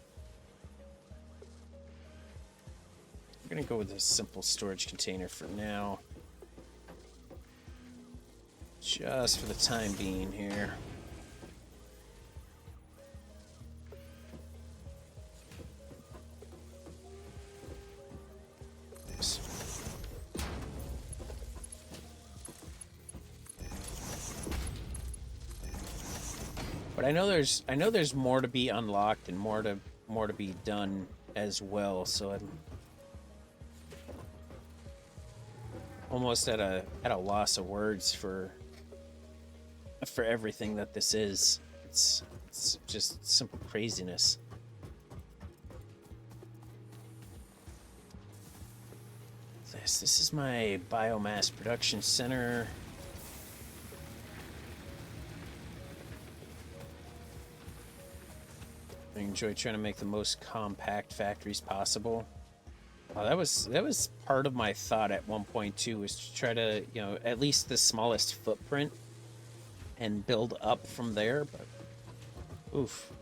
We're gonna go with a simple storage container for now. Just for the time being here. But I know there's more to be unlocked and more to be done as well. So I'm almost at a loss of words for everything that this is. It's just simple craziness. This is my biomass production center. I enjoy trying to make the most compact factories possible. That was part of my thought at one point too, was to try to, you know, at least the smallest footprint and build up from there, but oof.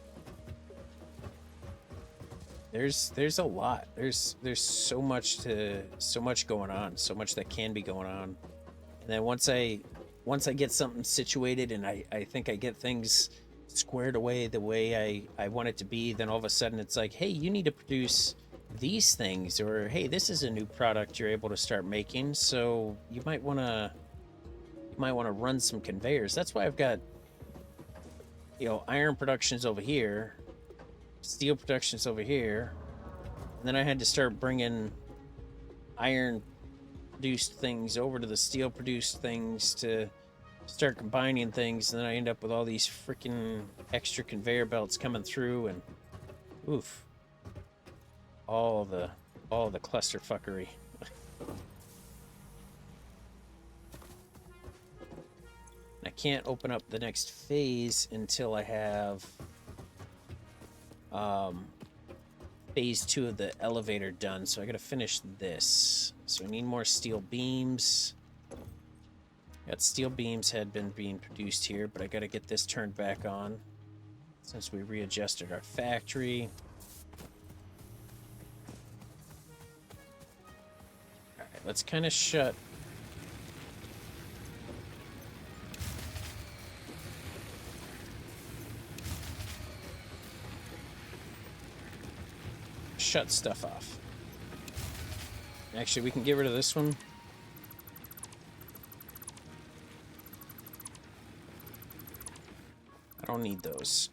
There's a lot. There's so much going on, so much that can be going on. And then once I get something situated and I think I get things squared away the way I want it to be, then all of a sudden it's like, hey, you need to produce these things, or hey, this is a new product you're able to start making, so you might want to run some conveyors. That's why I've got, you know, iron productions over here, steel productions over here, and then I had to start bringing iron produced things over to the steel produced things to start combining things, and then I end up with all these freaking extra conveyor belts coming through, and oof, all the clusterfuckery. I can't open up the next phase until I have phase 2 of the elevator done, so I gotta finish this. So I need more steel beams. Got steel beams had been being produced here, but I gotta get this turned back on since we readjusted our factory. Alright, let's kind of shut stuff off. Actually, we can get rid of this one. I don't need those.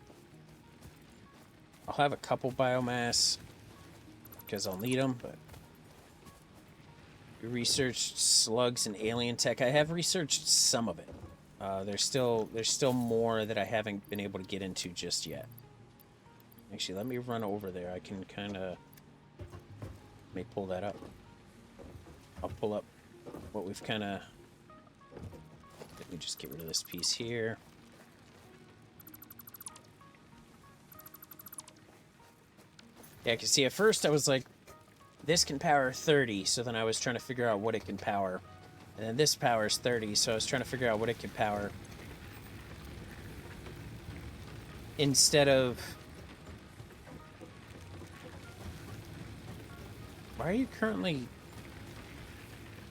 I'll have a couple biomass because I'll need them, but we researched slugs and alien tech. I have researched some of it. There's still more that I haven't been able to get into just yet. Actually, let me run over there. I can kind of... Let me pull that up. I'll pull up what we've kind of... Let me just get rid of this piece here. Yeah, because see, at first I was like, this can power 30, so then I was trying to figure out what it can power. And then this powers 30, so I was trying to figure out what it can power. Instead of... Why are you currently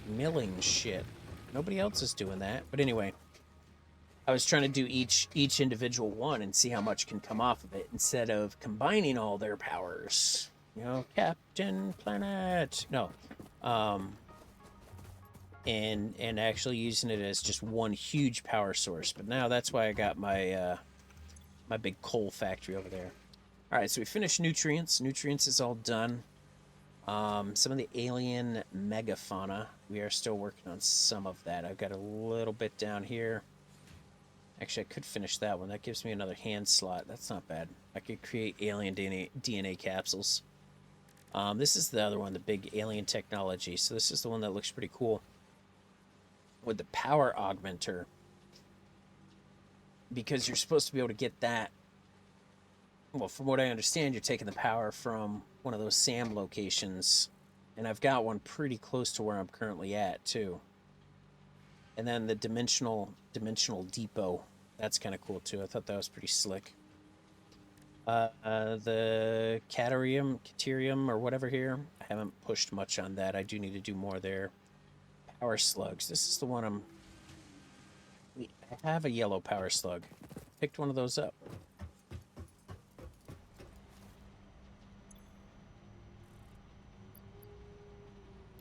milling shit? Nobody else is doing that. But anyway, I was trying to do each individual one and see how much can come off of it instead of combining all their powers. You know, Captain Planet. No. And actually using it as just one huge power source. But now that's why I got my my big coal factory over there. All right, so we finished nutrients. Nutrients is all done. Some of the alien megafauna, we are still working on some of that. I've got a little bit down here. Actually, I could finish that one. That gives me another hand slot. That's not bad. I could create alien DNA capsules. This is the other one, the big alien technology. So this is the one that looks pretty cool. With the power augmenter. Because you're supposed to be able to get that. Well, from what I understand, you're taking the power from one of those SAM locations. And I've got one pretty close to where I'm currently at, too. And then the dimensional depot. That's kind of cool, too. I thought that was pretty slick. The Caterium, or whatever here. I haven't pushed much on that. I do need to do more there. Power slugs. This is the one I have a yellow power slug. Picked one of those up.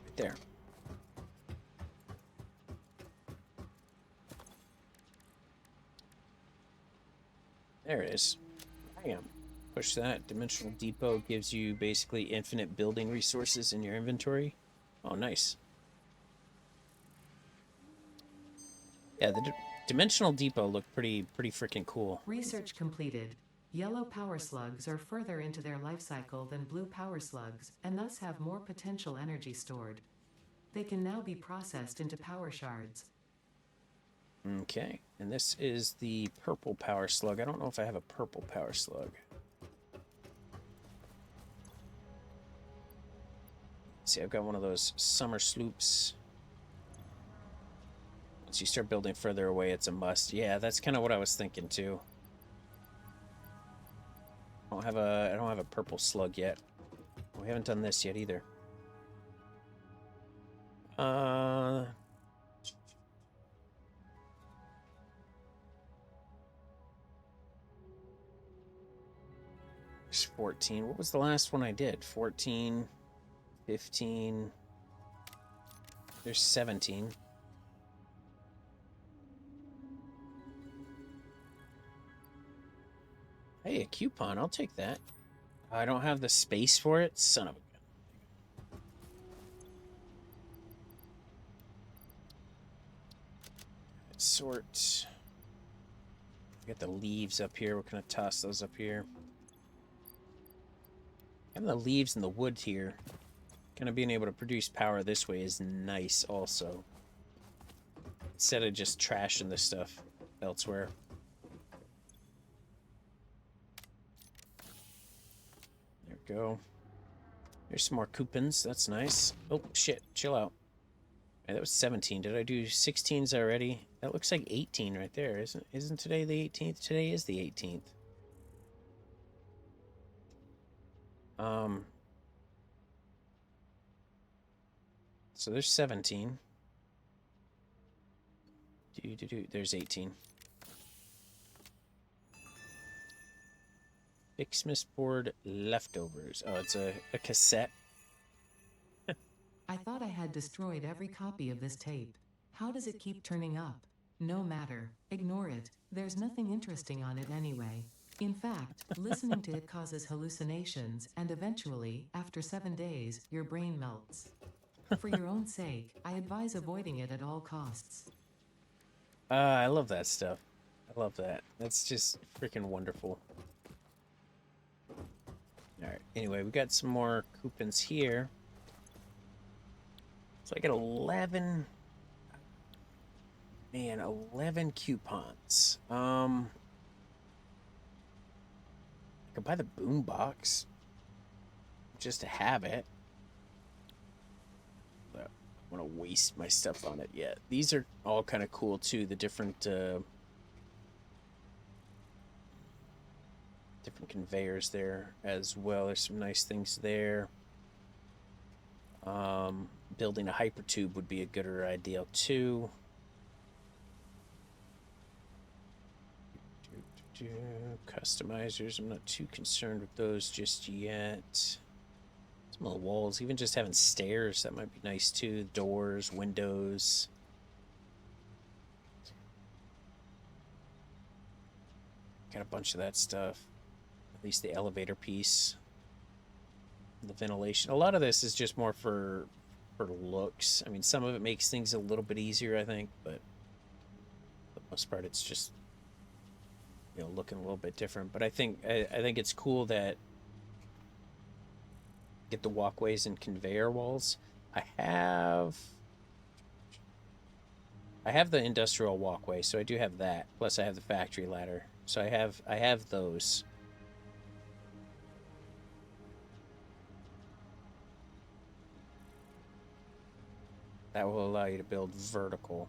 Right there. There it is. Bam. Push that. Dimensional Depot gives you basically infinite building resources in your inventory. Oh, nice. Yeah, the Dimensional Depot looked pretty freaking cool. Research completed. Yellow power slugs are further into their life cycle than blue power slugs, and thus have more potential energy stored. They can now be processed into power shards. Okay, and this is the purple power slug. I don't know if I have a purple power slug. See, I've got one of those summer sloops. Once you start building further away, it's a must. Yeah, that's kind of what I was thinking too. I don't have a purple slug yet. We haven't done this yet either. There's 14. What was the last one I did? 14, 15. There's 17. Hey, a coupon. I'll take that. I don't have the space for it. Son of a gun. Sort. Get the leaves up here. We're gonna toss those up here. Having the leaves and the wood here, kind of being able to produce power this way is nice also. Instead of just trashing this stuff elsewhere. There we go. There's some more coupons. That's nice. Oh, shit. Chill out. Right, that was 17. Did I do 16s already? That looks like 18 right there. Isn't today the 18th? Today is the 18th. So there's 17. There's 18. Xmas board leftovers. Oh, it's a cassette. I thought I had destroyed every copy of this tape. How does it keep turning up? No matter. Ignore it. There's nothing interesting on it anyway. In fact, listening to it causes hallucinations, and eventually, after 7 days, your brain melts. For your own sake, I advise avoiding it at all costs. I love that stuff. I love that. That's just freaking wonderful. Alright, anyway, we got some more coupons here. So I get 11... Man, 11 coupons. I could buy the boombox just to have it. But I don't want to waste my stuff on it yet. These are all kind of cool too. The different different conveyors there as well. There's some nice things there. Building a hypertube would be a gooder idea too. Customizers, I'm not too concerned with those just yet. Some of the walls, even just having stairs, that might be nice too. Doors, windows. Got a bunch of that stuff. At least the elevator piece. The ventilation. A lot of this is just more for looks. I mean, some of it makes things a little bit easier, I think, but for the most part, it's just, you know, looking a little bit different. But I think it's cool that get the walkways and conveyor walls. I have the industrial walkway, so I do have that. Plus, I have the factory ladder, so I have those. That will allow you to build vertical.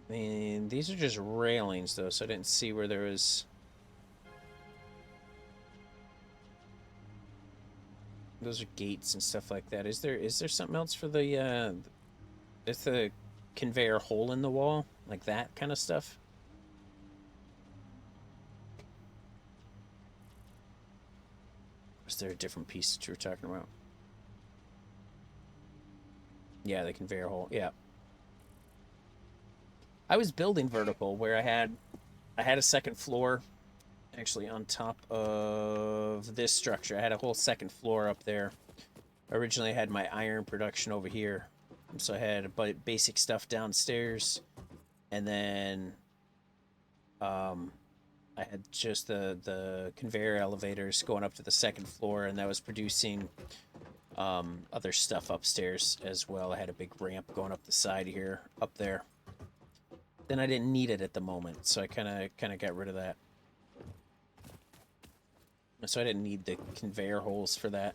And these are just railings, though, so I didn't see where there was... Those are gates and stuff like that. Is there something else for the, is the conveyor hole in the wall? Like that kind of stuff? Is there a different piece that you were talking about? Yeah, the conveyor hole. Yeah. I was building vertical where I had a second floor actually on top of this structure. I had a whole second floor up there. Originally I had my iron production over here. So I had basic stuff downstairs, and then I had just the conveyor elevators going up to the second floor, and that was producing other stuff upstairs as well. I had a big ramp going up the side here, up there. Then I didn't need it at the moment, so I kind of got rid of that. So I didn't need the conveyor holes for that.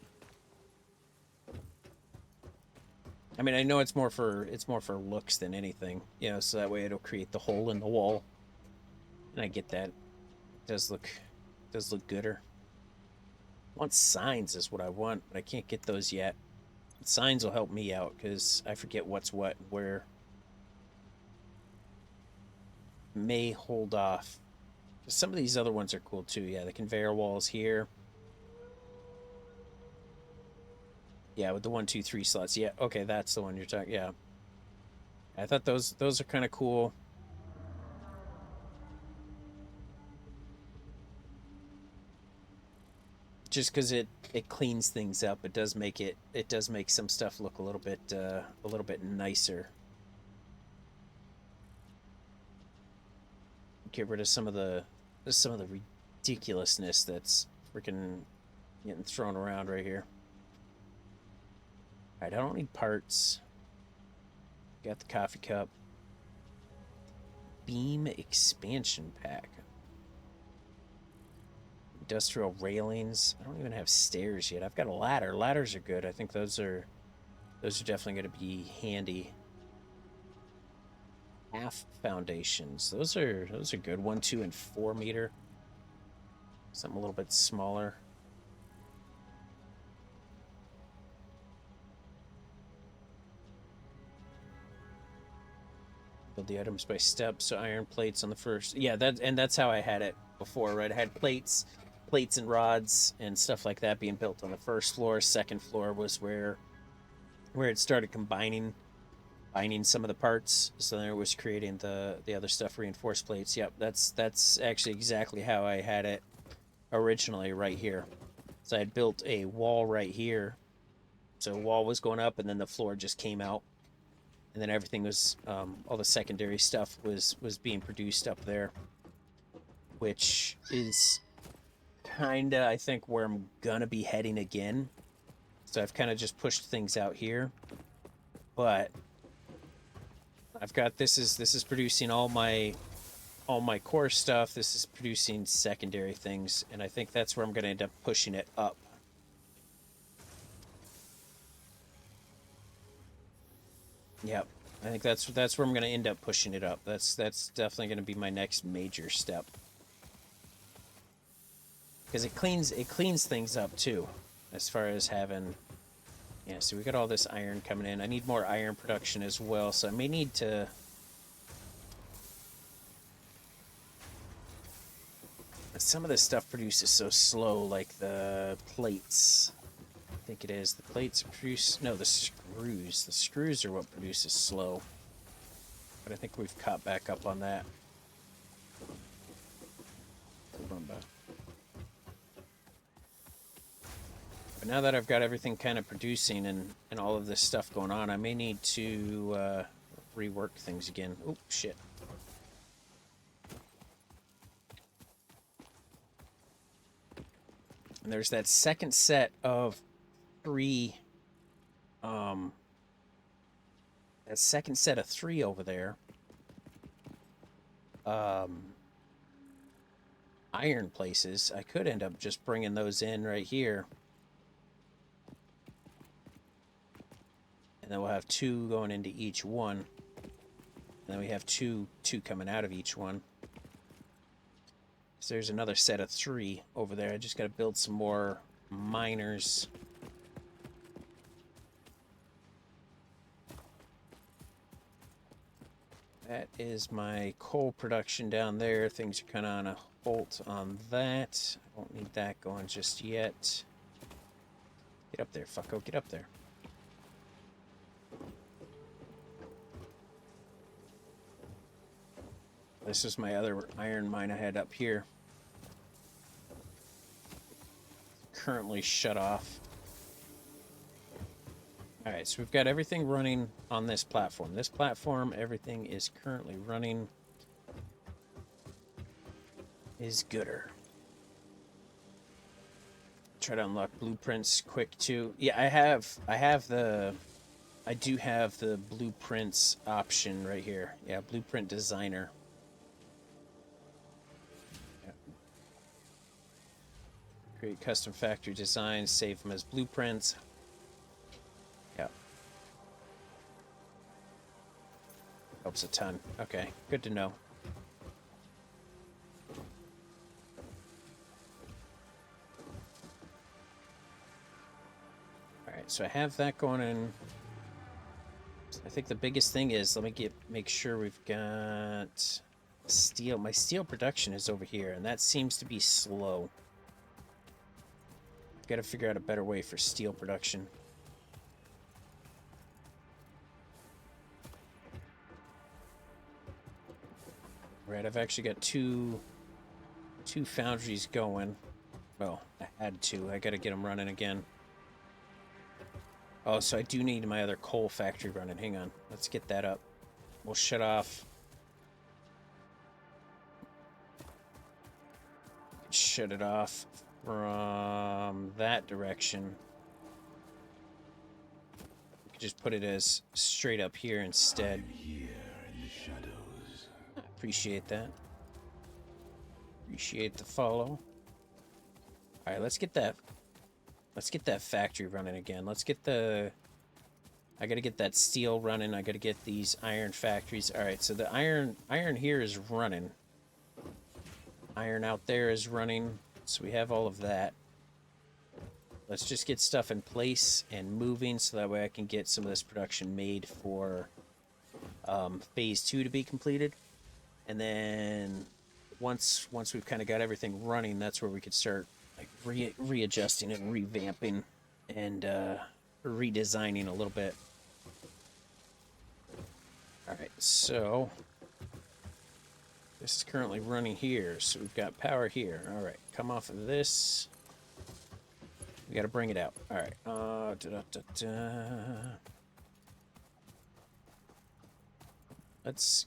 I mean, I know it's more for looks than anything, you know, so that way it'll create the hole in the wall. And I get that. It does look gooder. I want signs is what I want, but I can't get those yet. Signs will help me out because I forget what's what and where. May hold off. Some of these other ones are cool too. Yeah, the conveyor walls here. Yeah, with the 1, 2, 3 slots. Yeah, okay, that's the one you're talking. Yeah, I thought those are kind of cool. Just because it cleans things up, it does make some stuff look a little bit nicer. Get rid of some of the ridiculousness that's freaking getting thrown around right here. All right, I don't need parts. Got the coffee cup. Beam expansion pack. Industrial railings. I don't even have stairs yet. I've got a ladder. Ladders are good. I think those are definitely going to be handy. Half foundations. Those are good. 1, 2, and 4 meter. Something a little bit smaller. Build the items by steps. So iron plates on the first. Yeah, that's how I had it before, right? I had plates and rods and stuff like that being built on the first floor. Second floor was where it started combining some of the parts, so then it was creating the other stuff, reinforced plates. Yep, that's actually exactly how I had it originally, right here. So I had built a wall right here, so a wall was going up, and then the floor just came out, and then everything was all the secondary stuff was being produced up there, which is kinda, I think, where I'm gonna be heading again. So I've kind of just pushed things out here, but I've got this is producing all my core stuff. This is producing secondary things, and I think that's where I'm going to end up pushing it up. Yep, I think that's where I'm going to end up pushing it up. That's definitely going to be my next major step, because it cleans things up too, as far as having. Yeah, so we got all this iron coming in. I need more iron production as well, so I may need to. Some of this stuff produces so slow, like the plates. I think it is. The plates produce... No, the screws. The screws are what produces slow. But I think we've caught back up on that. But now that I've got everything kind of producing and all of this stuff going on, I may need to rework things again. Oh, shit. And there's that second set of 3, that second set of 3 over there. Iron places. I could end up just bringing those in right here. And then we'll have 2 going into each one. And then we have two coming out of each one. So there's another set of 3 over there. I just got to build some more miners. That is my coal production down there. Things are kind of on a halt on that. I don't need that going just yet. Get up there, fucko. Get up there. This is my other iron mine I had up here. Currently shut off. Alright, so we've got everything running on this platform. This platform, everything is currently running. Is gooder. Try to unlock blueprints quick too. Yeah, I do have the blueprints option right here. Yeah, blueprint designer. Yeah. Create custom factory designs, save them as blueprints. Yeah. Helps a ton. Okay, good to know. Alright, so I have that going in. I think the biggest thing is, let me make sure we've got steel. My steel production is over here, and that seems to be slow. I've got to figure out a better way for steel production. Right, I've actually got two foundries going. Well, I had two. I got to get them running again. Oh, so I do need my other coal factory running. Hang on. Let's get that up. We'll shut off. Shut it off from that direction. We could just put it as straight up here instead. I'm here in the shadows. Appreciate that. Appreciate the follow. All right, let's get that factory running again. Let's get the... I gotta get that steel running. I gotta get these iron factories. All right, so the iron here is running. Iron out there is running. So we have all of that. Let's just get stuff in place and moving so that way I can get some of this production made for phase 2 to be completed. And then once we've kind of got everything running, that's where we could start like readjusting and revamping and redesigning a little bit. All right, so this is currently running here, so we've got power here. All right, come off of this. We got to bring it out. All right.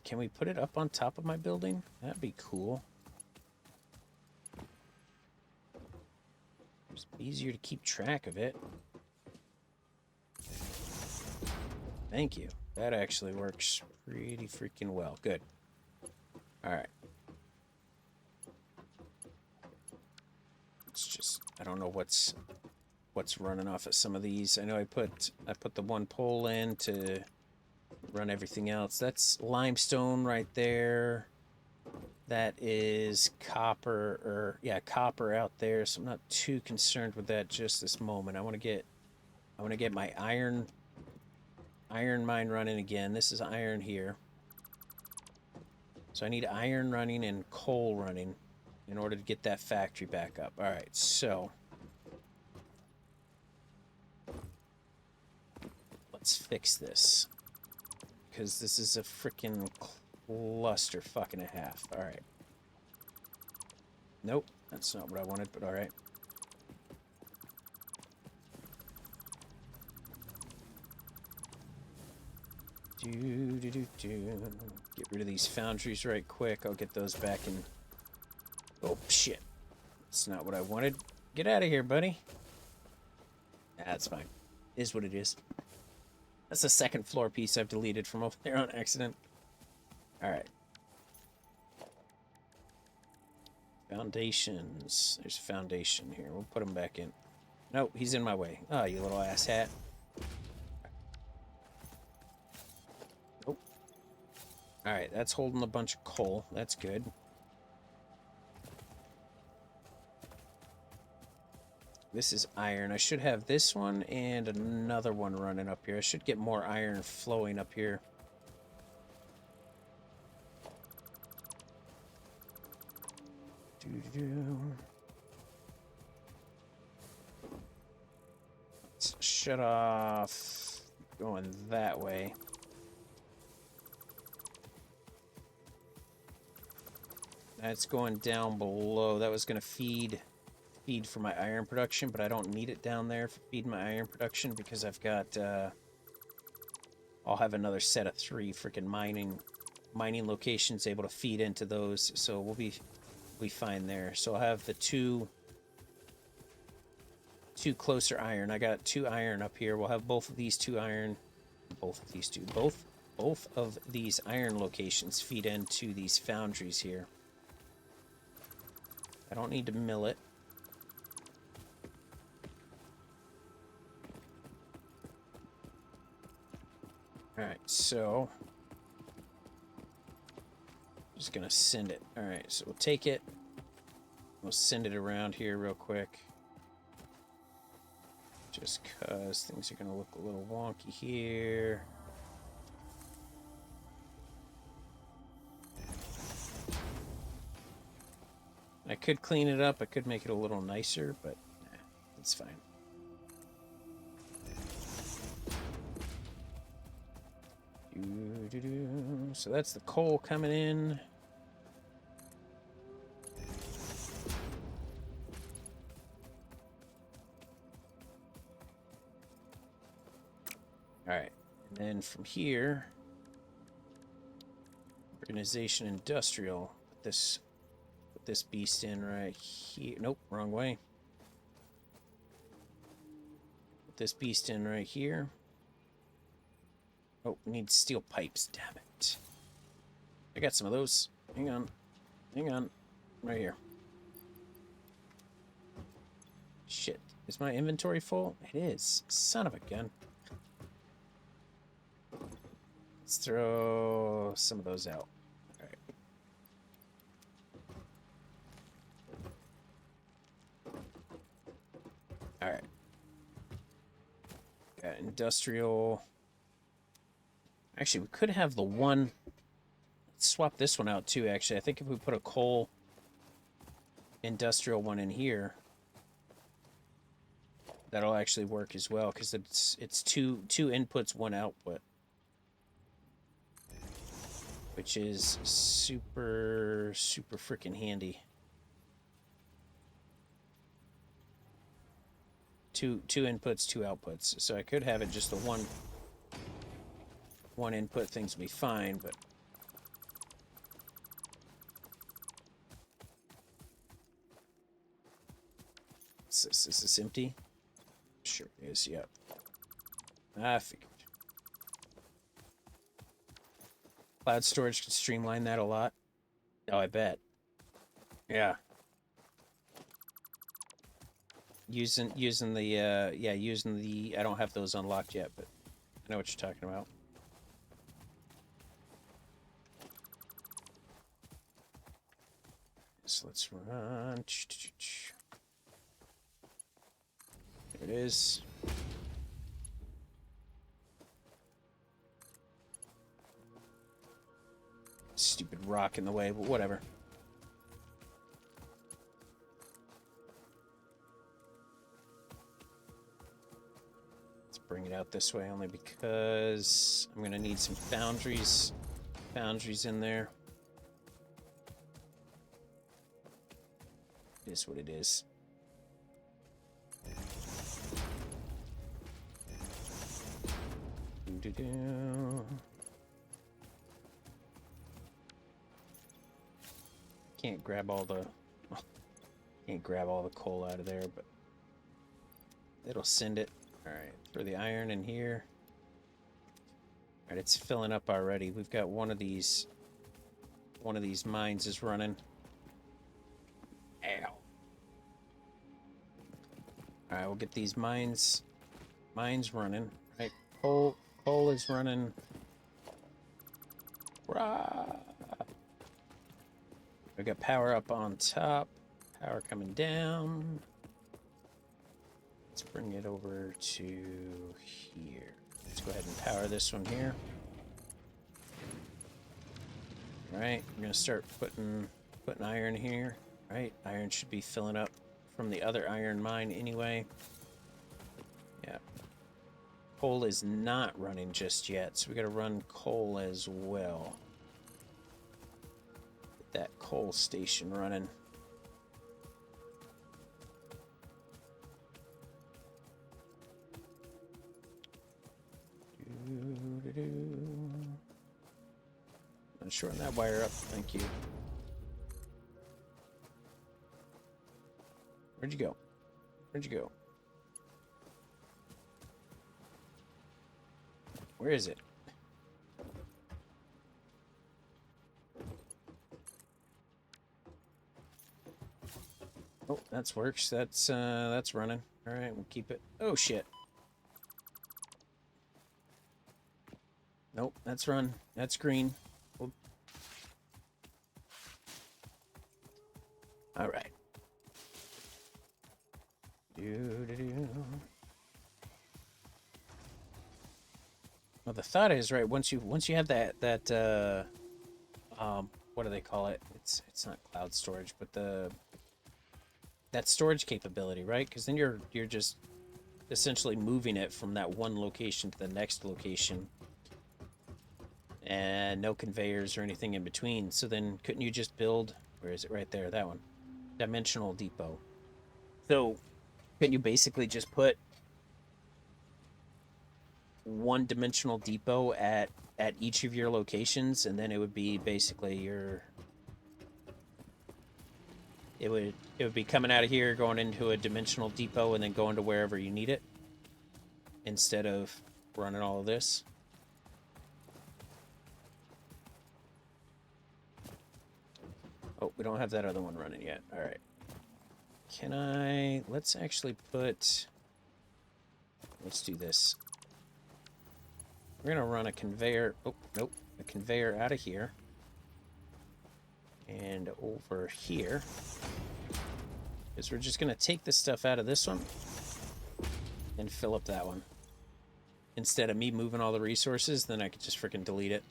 Can we put it up on top of my building? That'd be cool. It's easier to keep track of it. Thank you. That actually works pretty freaking well. Good. All right. It's just, I don't know what's running off of some of these. I know I put the one pole in to run everything else. That's limestone right there. That is copper, or yeah, copper out there. So I'm not too concerned with that just this moment. I want to get my iron mine running again. This is iron here. So I need iron running and coal running in order to get that factory back up. All right, so let's fix this, because this is a freaking cluster fucking a half. All right. Nope, that's not what I wanted, but all right. Get rid of these foundries right quick. I'll get those back in. Oh, shit. That's not what I wanted. Get out of here, buddy. That's fine. Is what it is. That's the second floor piece I've deleted from over there on accident. Alright. Foundations. There's a foundation here. We'll put him back in. Nope, he's in my way. Oh, you little ass hat. Nope. Alright, that's holding a bunch of coal. That's good. This is iron. I should have this one and another one running up here. I should get more iron flowing up here. Let's shut off going that way. That's going down below. That was going to feed for my iron production, but I don't need it down there for feeding my iron production because I've got I'll have another set of 3 freaking mining locations able to feed into those, so we'll be fine there. So I'll have the two closer iron. I got 2 iron up here. We'll have both of these 2 iron, both of these iron locations feed into these foundries here. I don't need to mill it. Alright, so just gonna send it. Alright, so we'll take it. We'll send it around here real quick. Just cause things are gonna look a little wonky here. I could clean it up, I could make it a little nicer, but nah, it's fine. So that's the coal coming in. Alright, and then from here, organization industrial. Put this beast in right here. Nope, wrong way. Put this beast in right here. Oh, we need steel pipes, damn it. I got some of those. Hang on. Hang on. Right here. Shit. Is my inventory full? It is. Son of a gun. Let's throw some of those out. Alright. Alright. Got industrial. Actually, we could have the one. Let's swap this one out too, actually. I think if we put a coal industrial one in here, that'll actually work as well, because it's two inputs, 1 output. Which is super freaking handy. Two inputs, 2 outputs. So I could have it just the one input, things will be fine, but is this empty? Sure it is, yep. I figured. Cloud storage can streamline that a lot. Oh, I bet. Yeah. Using the I don't have those unlocked yet, but I know what you're talking about. So let's run. There it is. Stupid rock in the way, but whatever. Let's bring it out this way only because I'm gonna need some foundries in there. It is what it is. Can't grab all the coal out of there, but it'll send it. All right, throw the iron in here. All right, it's filling up already. We've got one of these mines is running. Ow. All right, we'll get these mines running. Right, coal is running. Rah! We got power up on top, power coming down. Let's bring it over to here. Let's go ahead and power this one here. All right, we're gonna start putting iron here. All right, iron should be filling up from the other iron mine anyway. Yeah. Coal is not running just yet, so we gotta run coal as well. that coal station running. Not shorten that wire up, thank you. Where'd you go? Where'd you go? Where is it? Oh, that works. That's running. All right, we'll keep it. Oh shit. Nope, that's run. That's green. We'll... All right. Well, the thought is right. Once you have that what do they call it? It's not cloud storage, but that storage capability, right? Because then you're just essentially moving it from that one location to the next location, and no conveyors or anything in between. So then, couldn't you just build? Where is it? Right there, that one. Dimensional depot. So, couldn't you basically just put one dimensional depot at each of your locations, and then it would be basically your... It would be coming out of here, going into a dimensional depot, and then going to wherever you need it, instead of running all of this. Oh, we don't have that other one running yet. All right. Can I... Let's actually put... Let's do this. We're going to run a conveyor... Oh, nope. A conveyor out of here. And over here. Because we're just going to take this stuff out of this one. And fill up that one. Instead of me moving all the resources, then I could just freaking delete it.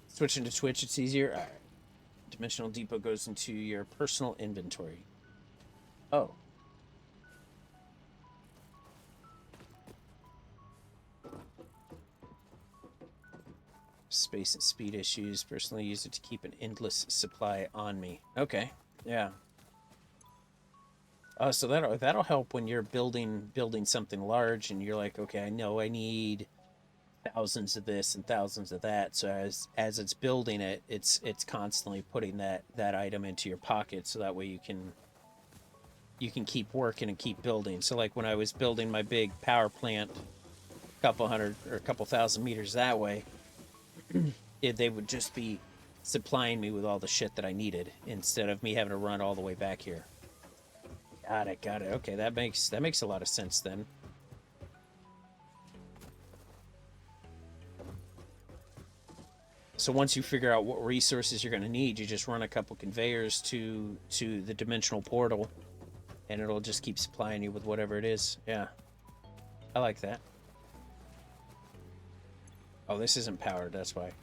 Switching to Twitch, it's easier. All right. Dimensional Depot goes into your personal inventory. Oh. Space and speed issues. Personally use it to keep an endless supply on me. Okay. Yeah. Oh, so that'll help when you're building something large, and you're like, okay, I know I need thousands of this and thousands of that. So as it's building it, it's constantly putting that item into your pocket, so that way you can keep working and keep building. So like when I was building my big power plant, a couple hundred or a couple thousand meters that way, they would just be supplying me with all the shit that I needed, instead of me having to run all the way back here. Got it. Okay, that makes a lot of sense then. So once you figure out what resources you're going to need, you just run a couple conveyors to the dimensional portal, and it'll just keep supplying you with whatever it is. Yeah, I like that. Oh, this isn't powered, that's why.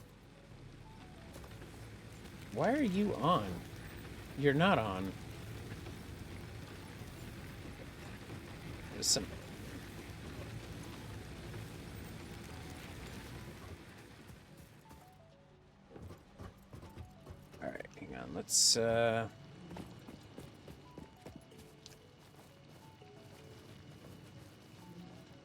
Why are you on? You're not on. There's some... Alright, hang on, let's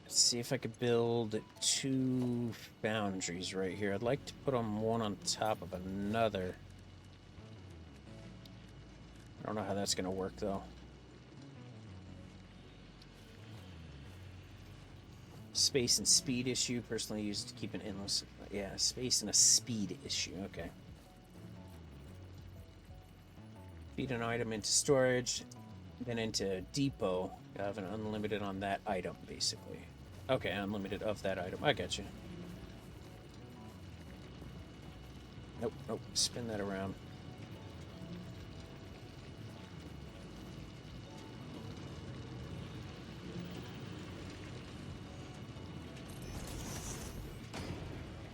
see if I could build 2 foundries right here. I'd like to put them one on top of another. I don't know how that's going to work, though. Space and speed issue. Personally used to keep an endless... Yeah, space and a speed issue. Okay. Feed an item into storage, then into depot. I have an unlimited on that item, basically. Okay, unlimited of that item. I got you. Nope. Spin that around.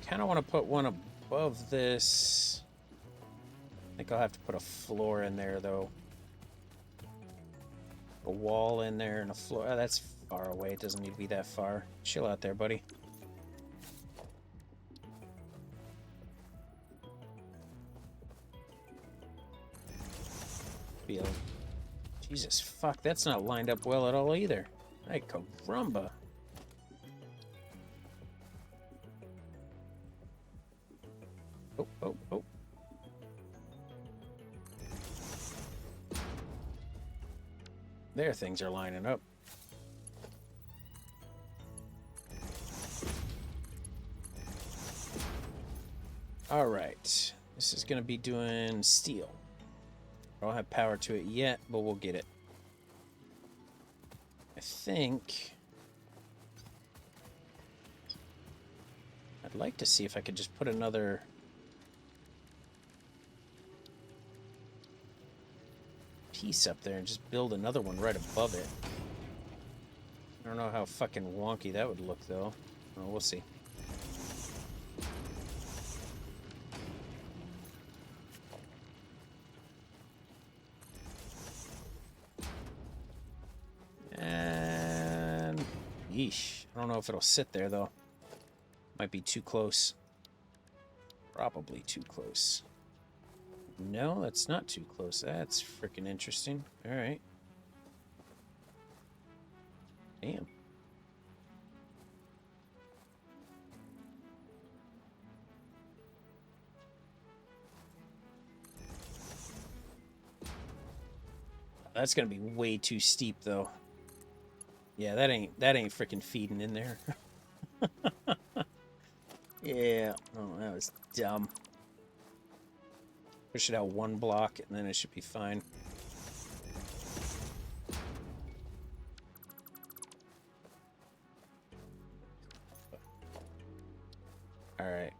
Kind of want to put one above this. I think I'll have to put a floor in there, though. A wall in there and a floor. Oh, that's far away. It doesn't need to be that far. Chill out there, buddy. be a... Jesus, fuck, that's not lined up well at all either. Ay, caramba. Oh, oh, oh. There, things are lining up. All right. This is going to be doing steel. I don't have power to it yet, but we'll get it. I think... I'd like to see if I could just put another... piece up there and just build another one right above it. I don't know how fucking wonky that would look, though. Oh, we'll see. And... yeesh. I don't know if it'll sit there, though. Might be too close. Probably too close. No, that's not too close. That's freaking interesting. Alright. Damn. That's gonna be way too steep, though. Yeah, that ain't freaking feeding in there. Yeah. Oh, that was dumb. Push it out one block, and then it should be fine. All right.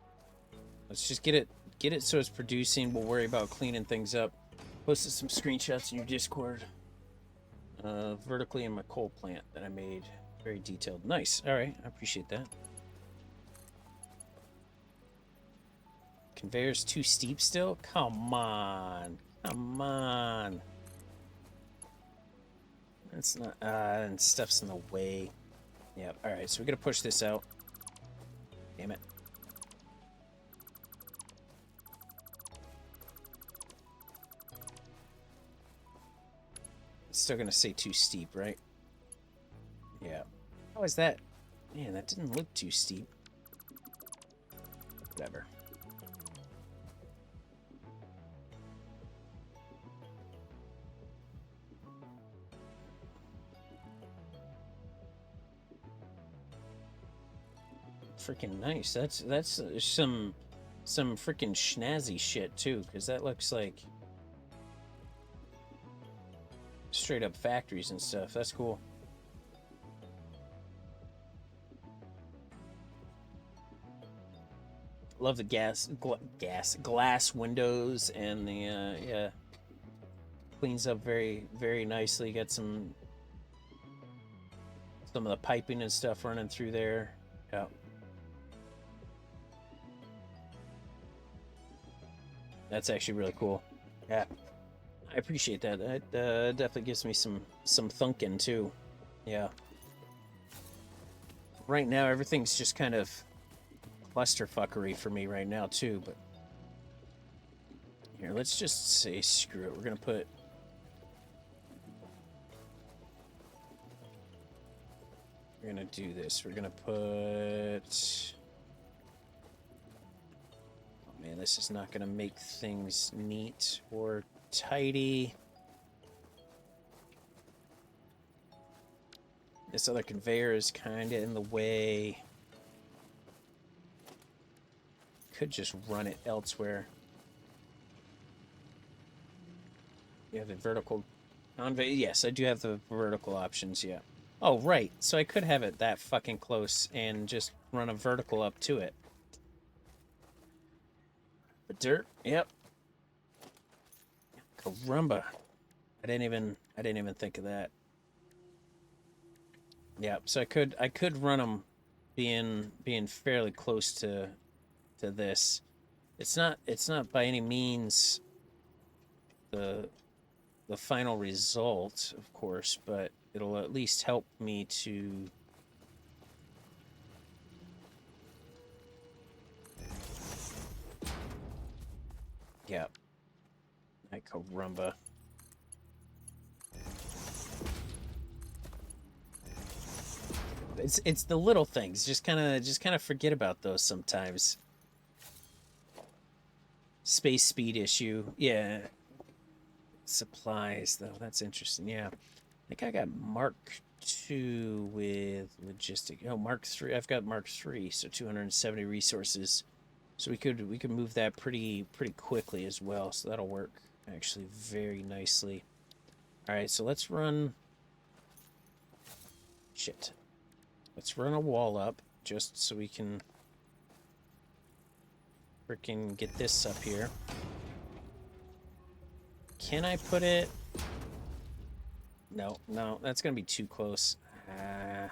Let's just get it so it's producing. We'll worry about cleaning things up. Posted some screenshots in your Discord. Vertically in my coal plant that I made. Very detailed. Nice. All right. I appreciate that. Conveyor's too steep still? Come on. Come on. That's not... and stuff's in the way. Yep. Alright, so we're gonna push this out. Damn it. It's still gonna say too steep, right? Yeah. How is that? Man, that didn't look too steep. Whatever. Freaking nice. That's some freaking snazzy shit too, because that looks like straight up factories and stuff. That's cool. Love the glass windows and the yeah, cleans up very, very nicely. Got some of the piping and stuff running through there. Yeah. That's actually really cool. Yeah, I appreciate that. That definitely gives me some thunking too. Yeah. Right now, everything's just kind of clusterfuckery for me right now too. But here, let's just say screw it. We're gonna put. We're gonna do this. We're gonna put. Man, this is not going to make things neat or tidy. This other conveyor is kind of in the way. Could just run it elsewhere. You have the vertical conveyor. Yes, I do have the vertical options, yeah. Oh, right. So I could have it that fucking close and just run a vertical up to it. The dirt, yep. Caramba. I didn't even think of that. Yep, so I could run them being fairly close to this. It's not by any means the final result, of course, but it'll at least help me to yeah. Ay, caramba. It's the little things. Just kind of forget about those sometimes. Space speed issue. Yeah. Supplies though. That's interesting. Yeah. I think I got Mark II with logistic. Oh, Mark III. I've got Mark III, so 270 resources. So we could move that pretty quickly as well. So that'll work actually very nicely. All right, so let's run. Shit. Let's run a wall up just so we can freaking get this up here. Can I put it? No, no, that's gonna be too close. I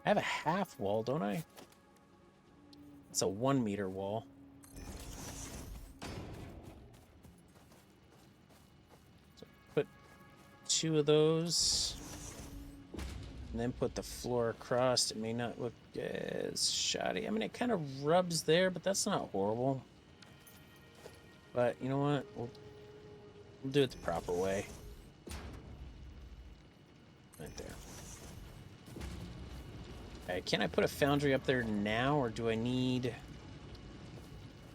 have a half wall, don't I? It's a 1 meter wall. So put 2 of those. And then put the floor across. It may not look as shoddy. I mean, it kind of rubs there, but that's not horrible. But you know what? We'll do it the proper way. Right there. Alright, can I put a foundry up there now, or do I need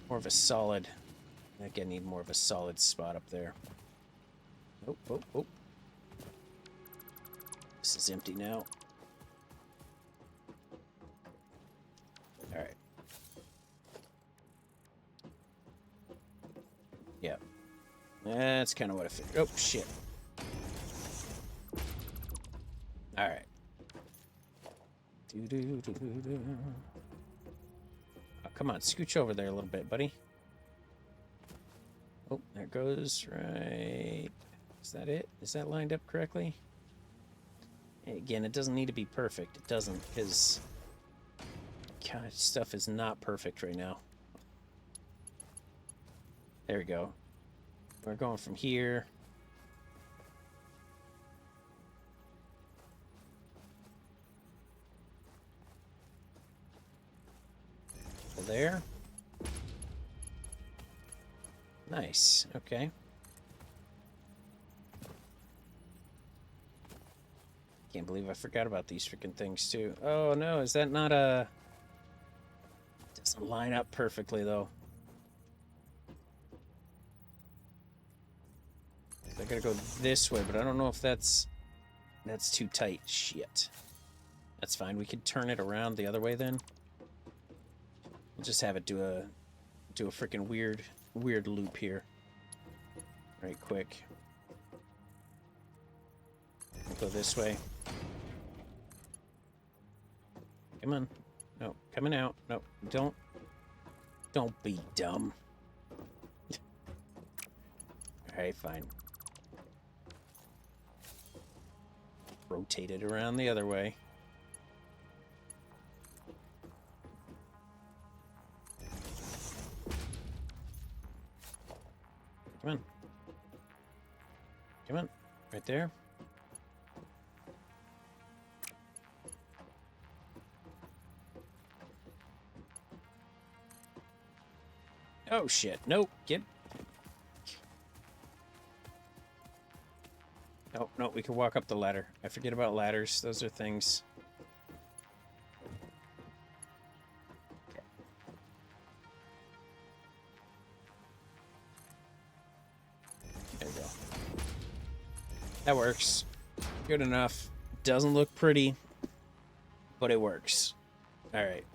more of a solid? I think I need more of a solid spot up there. Oh, oh, oh. This is empty now. Alright. Yeah. That's kind of what I figured. Oh, shit. Alright. Oh, come on, scooch over there a little bit, buddy. Oh, there goes. Right. Is that it? Is that lined up correctly? Again, it doesn't need to be perfect. It doesn't, because God, stuff is not perfect right now. There we go. We're going from here. There. Nice. Okay. Can't believe I forgot about these freaking things too. Oh no, is that not a... Doesn't line up perfectly though. I gotta go this way, but I don't know if that's too tight. Shit. That's fine. We could turn it around the other way then. We'll just have it do a freaking weird loop here. Right quick. We'll go this way. Come on. No, coming out. No, don't be dumb. Alright, fine. Rotate it around the other way. Come on. Come on. Right there. Oh shit. Nope. Get... Oh, no, we can walk up the ladder. I forget about ladders. Those are things. There we go. That works. Good enough. Doesn't look pretty, but it works. Alright.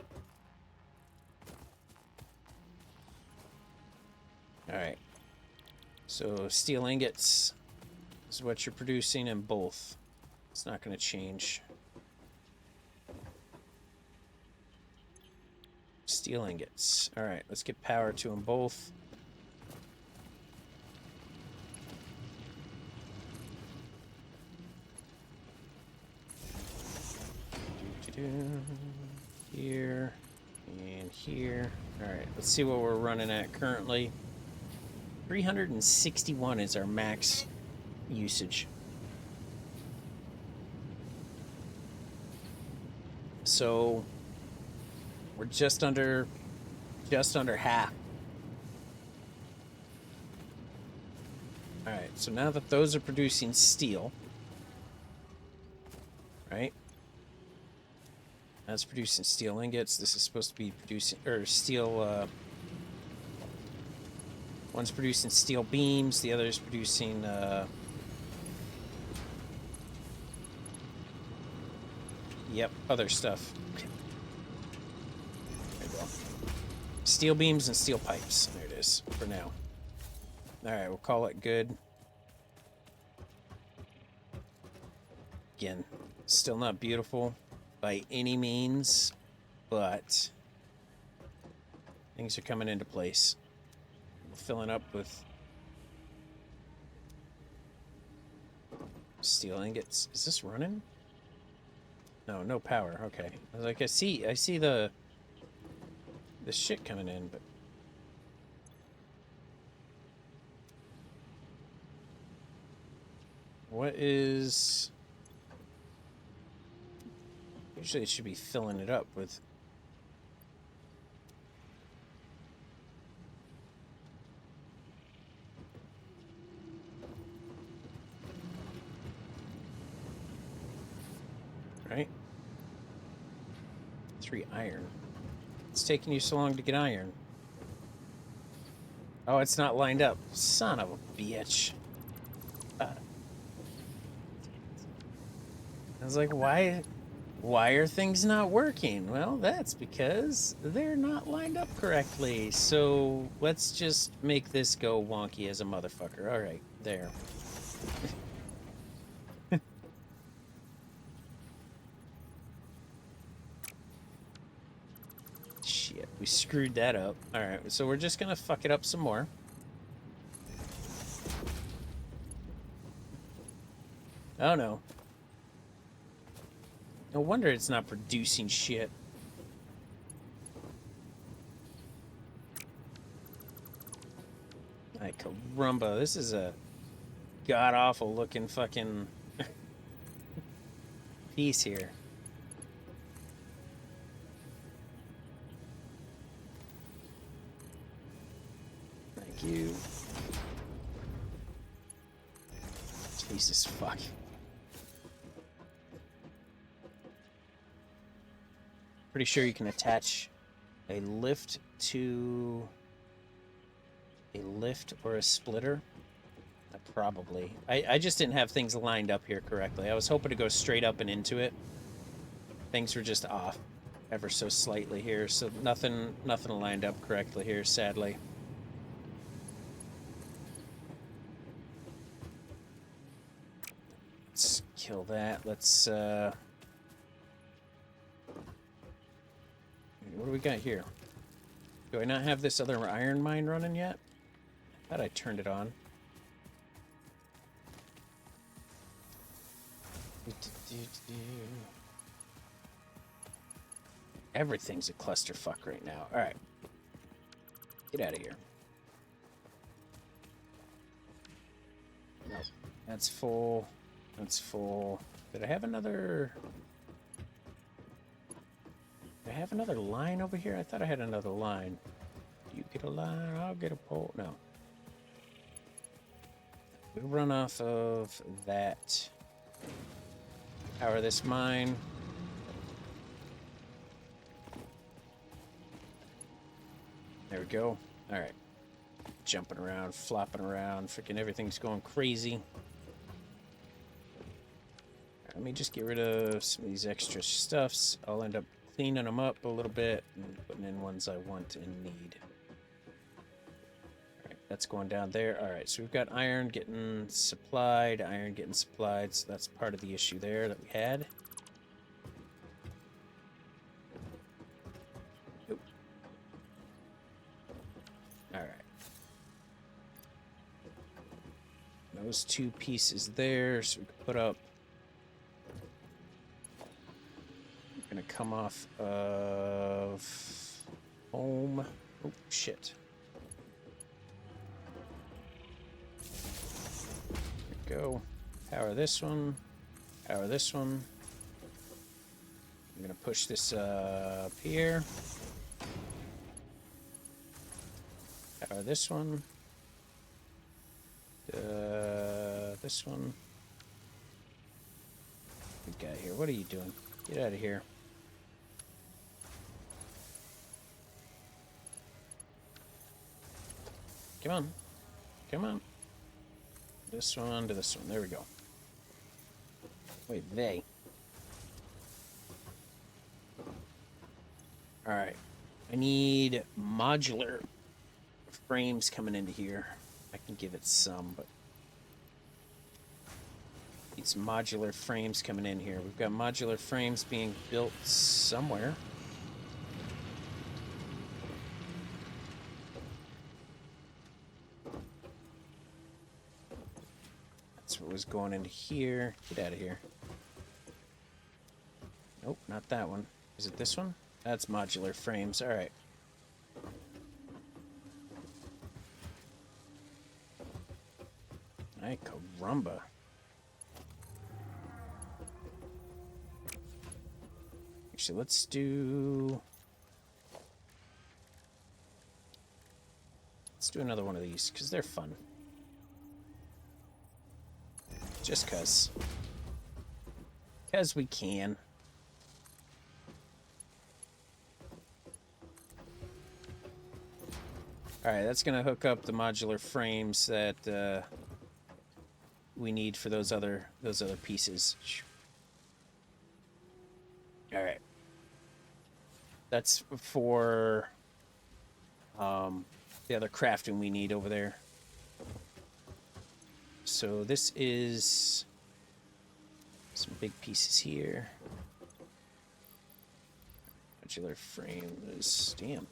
Alright. So, steel ingots is what you're producing in both. It's not going to change. Steel ingots. Alright, let's get power to them both. Here and here. Alright, let's see what we're running at currently. 361 is our max usage. So we're just under half. Alright, so now that those are producing steel, right? That's producing steel ingots. This is supposed to be producing, or steel, one's producing steel beams, the other is producing, yep, other stuff. There we go. Steel beams and steel pipes. There it is, for now. Alright, we'll call it good. Again, still not beautiful by any means, but things are coming into place. Filling up with steel ingots. Is this running? No, no power. Okay. I was like, I see the shit coming in, but what is... Usually it should be filling it up with... Right? 3 iron. It's taking you so long to get iron. Oh, it's not lined up. Son of a bitch. I was like, why are things not working? Well, that's because they're not lined up correctly. So let's just make this go wonky as a motherfucker. All right, there. Shit, we screwed that up. All right, so we're just gonna fuck it up some more. Oh no. No wonder it's not producing shit. Like, caramba, this is a god-awful looking fucking piece here. Thank you. Jesus fuck. Pretty sure you can attach a lift to a lift or a splitter. Probably. I just didn't have things lined up here correctly. I was hoping to go straight up and into it. Things were just off ever so slightly here, so nothing lined up correctly here, sadly. Let's kill that. Let's what do we got here? Do I not have this other iron mine running yet? I thought I turned it on. Everything's a clusterfuck right now. Alright. Get out of here. Nope. That's full. That's full. Did I have another... Do I have another line over here? I thought I had another line. Do you get a line? I'll get a pole. No. We run off of that. Power this mine. There we go. Alright. Jumping around, flopping around, freaking everything's going crazy. Let me just get rid of some of these extra stuffs. I'll end up cleaning them up a little bit and putting in ones I want and need. Alright, that's going down there. Alright, so we've got iron getting supplied, so that's part of the issue there that we had. Oop. Alright. Those 2 pieces there, so we can put up. Gonna come off of home. Oh shit. There we go. Power this one. Power this one. I'm gonna push this up here. Power this one. This one. Good guy here. What are you doing? Get out of here. Come on. Come on. This one to this one. There we go. Wait, they. Alright. I need modular frames coming into here. I can give it some, but these modular frames coming in here. We've got modular frames being built somewhere. That's what was going into here. Get out of here. Nope, not that one. Is it this one? That's modular frames. All right. Ay, caramba. Actually, let's do another one of these because they're fun. Just cause we can. All right, that's gonna hook up the modular frames that we need for those other pieces. All right, that's for the other crafting we need over there. So this is some big pieces here. Modular frames. Damn.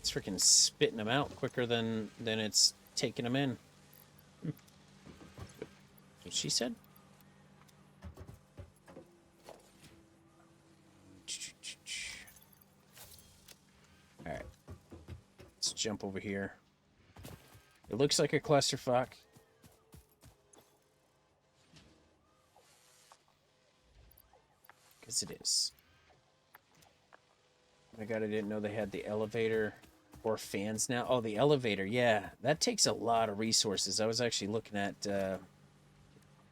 It's freaking spitting them out quicker than it's taking them in. What she said? Alright. Let's jump over here. It looks like a clusterfuck. Because it is. Oh my god, I didn't know they had the elevator or fans now. Oh, the elevator, yeah. That takes a lot of resources. I was actually looking at the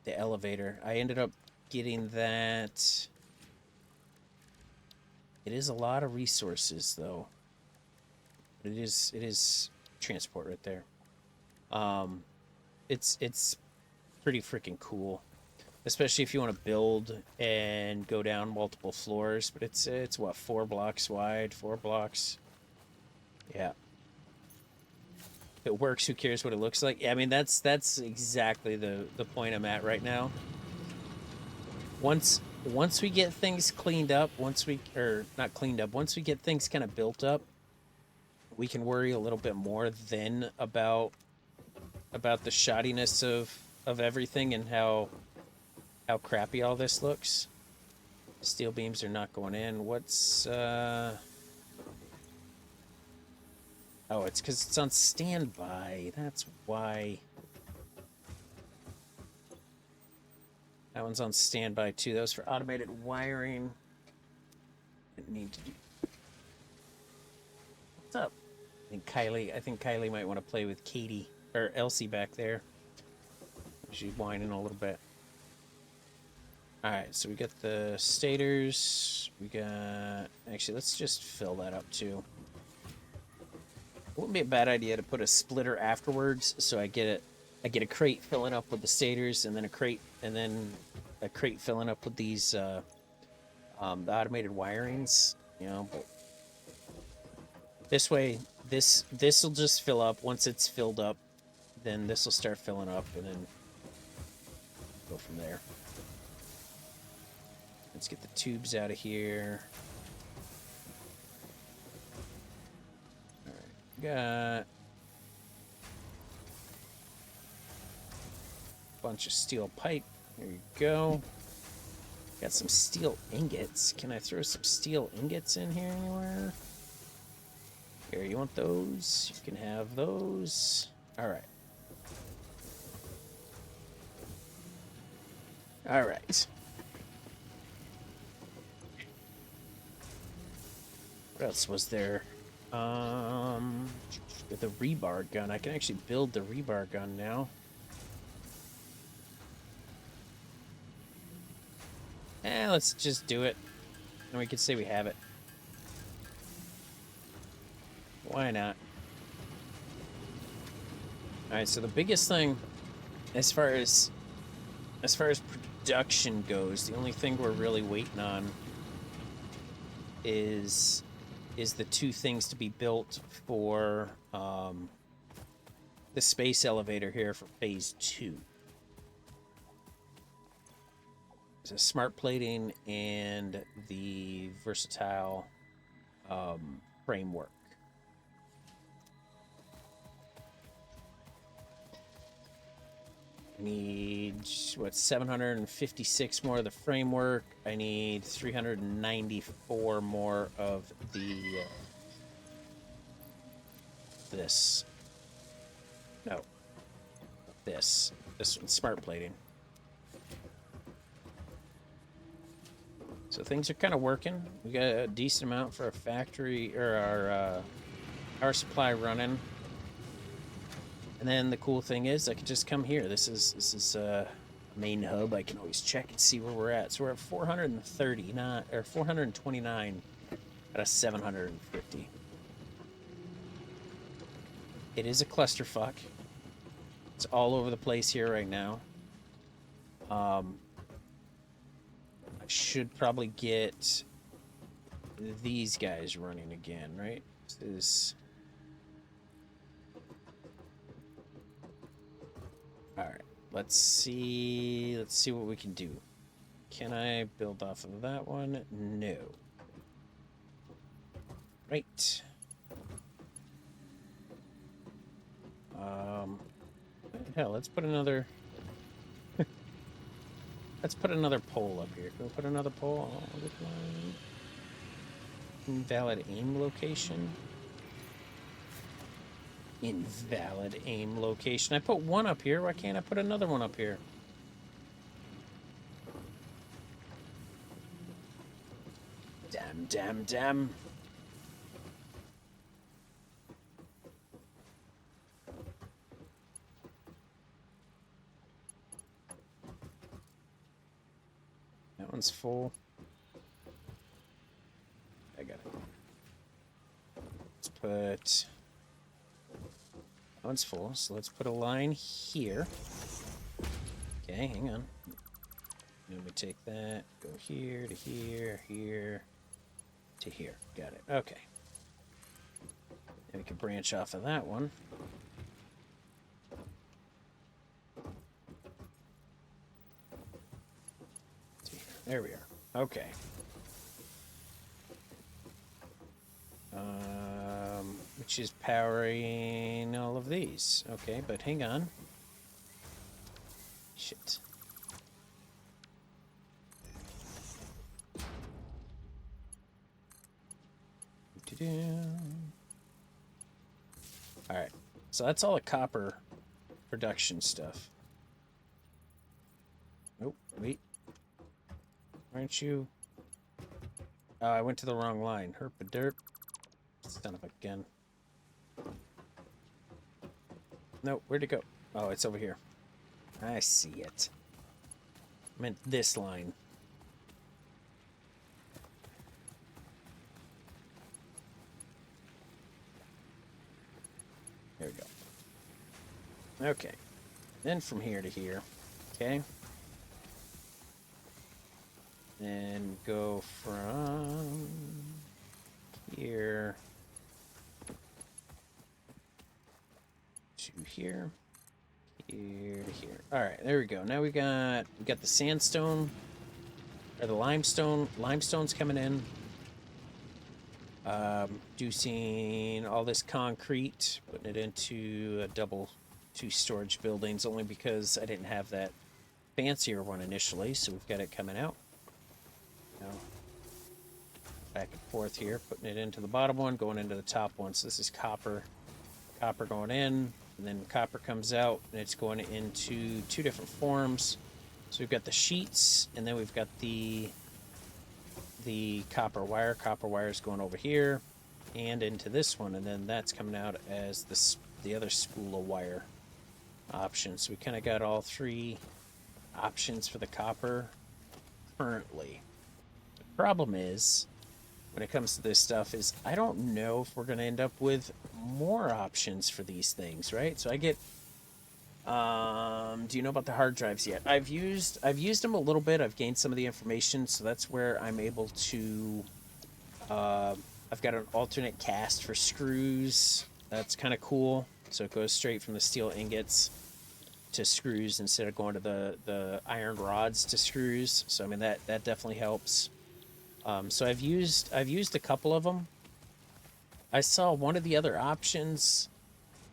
elevator. I ended up getting that. It is a lot of resources, though. But it is transport right there. It's pretty freaking cool. Especially if you want to build and go down multiple floors. But it's what, 4 blocks wide, 4 blocks. Yeah. If it works, who cares what it looks like? Yeah, I mean, that's exactly the point I'm at right now. Once we get things cleaned up, once we get things kind of built up, we can worry a little bit more then about the shoddiness of everything and how crappy all this looks. Steel beams are not going in. What's oh, it's because it's on standby. That's why. That one's on standby too. That was for automated wiring. Didn't need to do. What's up? I think Kylie might want to play with Katie or Elsie back there. She's whining a little bit. Alright, so we got the stators. We got... Actually, let's just fill that up, too. It wouldn't be a bad idea to put a splitter afterwards, so I get a crate filling up with the stators, and then a crate filling up with these, the automated wirings, you know, but... This way, this will just fill up. Once it's filled up, then this will start filling up, and then go from there. Let's get the tubes out of here. Alright, got a bunch of steel pipe. There you go. Got some steel ingots. Can I throw some steel ingots in here anywhere? Here, you want those? You can have those. Alright. Alright. What else was there? The rebar gun. I can actually build the rebar gun now. Let's just do it. And we can say we have it. Why not? All right, so the biggest thing, as far as production goes, the only thing we're really waiting on is the two things to be built for the space elevator here for phase 2. So smart plating and the versatile framework. I need, what, 756 more of the framework. I need 394 more of the this. No. This one's smart plating. So things are kind of working. We got a decent amount for a factory, or our supply running. And then the cool thing is I can just come here. This is a main hub. I can always check and see where we're at. So we're at 439 or 429 out of 750. It is a clusterfuck. It's all over the place here right now. I should probably get these guys running again, right? This is... Alright, let's see what we can do. Can I build off of that one? No. Right. Hell, let's put another... let's put another pole up here. Can we put another pole? Invalid aim location. Invalid aim location. I put one up here. Why can't I put another one up here? Damn. That one's full. I got it. Let's put... That one's full, so let's put a line here. Okay, hang on. Let me take that, go here to here, here to here. Got it. Okay. And we can branch off of that one. There we are. Okay. Which is powering all of these. Okay, but hang on. Shit. Alright, so that's all the copper production stuff. Nope, wait. Aren't you? Oh, I went to the wrong line. Herpaderp. Son of a gun. No, where'd it go? Oh, it's over here. I see it. I meant this line. There we go. Okay. Then from here to here. Okay. Then go from here to here, here to here. All right, there we go. Now we got the sandstone or the limestone. Limestone's coming in. Reducing all this concrete, putting it into a two storage buildings, only because I didn't have that fancier one initially, so we've got it coming out. Now, back and forth here, putting it into the bottom one, going into the top one. So this is copper going in, and then copper comes out, and it's going into two different forms. So we've got the sheets, and then we've got the copper wire. Copper wire is going over here and into this one, and then that's coming out as the other spool of wire option. So we kind of got all three options for the copper currently. The problem is, when it comes to this stuff, is I don't know if we're going to end up with more options for these things, right? So I get Do you know about the hard drives yet? I've used them a little bit. I've gained some of the information, so that's where I'm able to. I've got an alternate cast for screws. That's kind of cool. So it goes straight from the steel ingots to screws instead of going to the iron rods to screws. So I mean that definitely helps. So I've used a couple of them. I saw one of the other options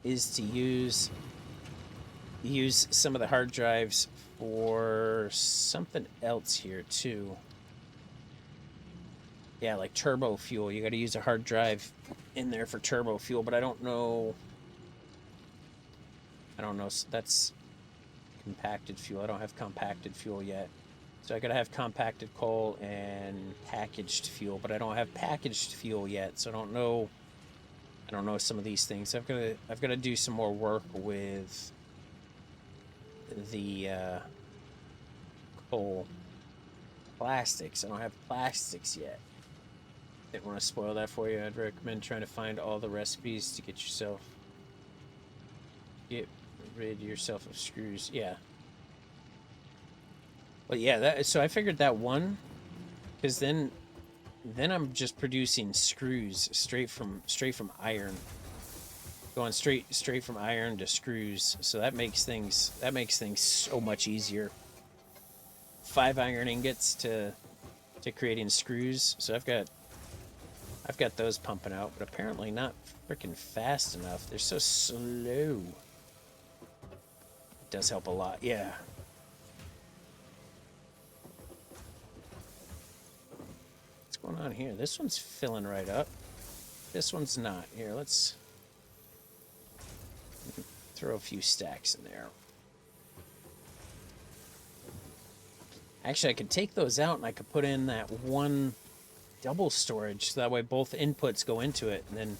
is to use some of the hard drives for something else here too. Yeah, like turbo fuel. You got to use a hard drive in there for turbo fuel, but I don't know. That's compacted fuel. I don't have compacted fuel yet. So I got to have compacted coal and packaged fuel, but I don't have packaged fuel yet. So I don't know some of these things. I've got to do some more work with the coal plastics. I don't have plastics yet. Didn't want to spoil that for you. I'd recommend trying to find all the recipes to get rid yourself of screws. Yeah. But yeah, so I figured that one, because then I'm just producing screws straight from iron, going straight from iron to screws. So that makes things so much easier. 5 iron ingots to creating screws. So I've got those pumping out, but apparently not freaking fast enough. They're so slow. It does help a lot, yeah. What's going on here? This one's filling right up. This one's not. Here, let's throw a few stacks in there. Actually, I could take those out and I could put in that one double storage, so that way both inputs go into it, and then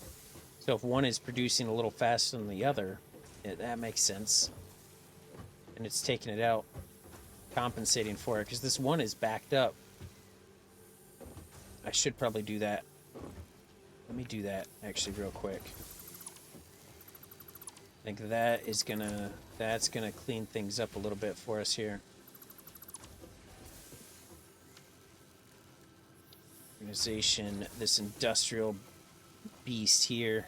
so if one is producing a little faster than the other, that makes sense, and it's taking it out, compensating for it, because this one is backed up. I should probably do that. Let me do that actually real quick. I think that's gonna clean things up a little bit for us here. Organization, this industrial beast here.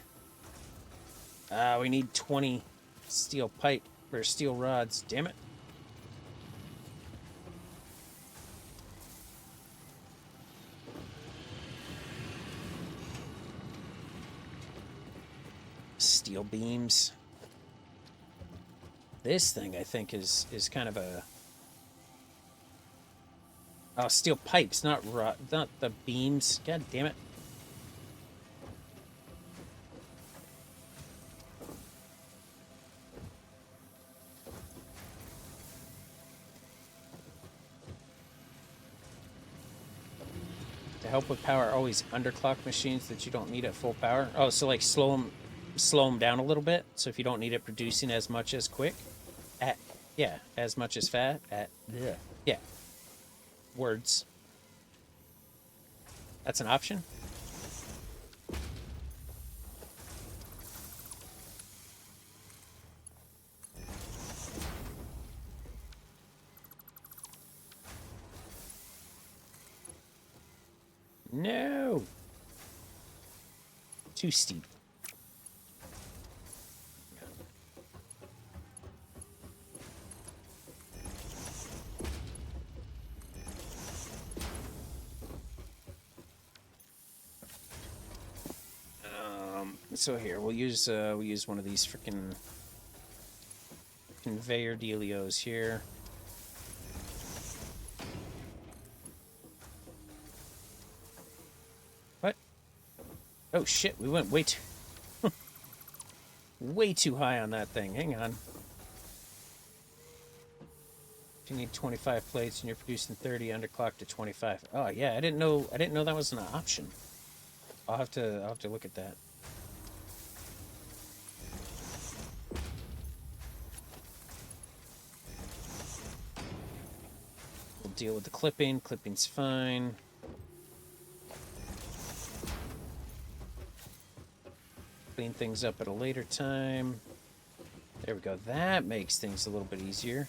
We need 20 steel pipe or steel rods. Damn it. Steel beams. This thing I think is kind of a steel pipes, not the beams. God damn it. To help with power, always underclock machines that you don't need at full power. Oh, so like slow them down a little bit, so if you don't need it producing as much as quick, as much as yeah. Words. That's an option. No. Too steep. So here we'll use one of these freaking conveyor dealios here. What? Oh shit! We went way too high on that thing. Hang on. If you need 25 plates and you're producing 30, underclock to 25. Oh yeah, I didn't know that was an option. I'll have to look at that. We'll deal with the clipping. Clipping's fine. Clean things up at a later time. There we go. That makes things a little bit easier.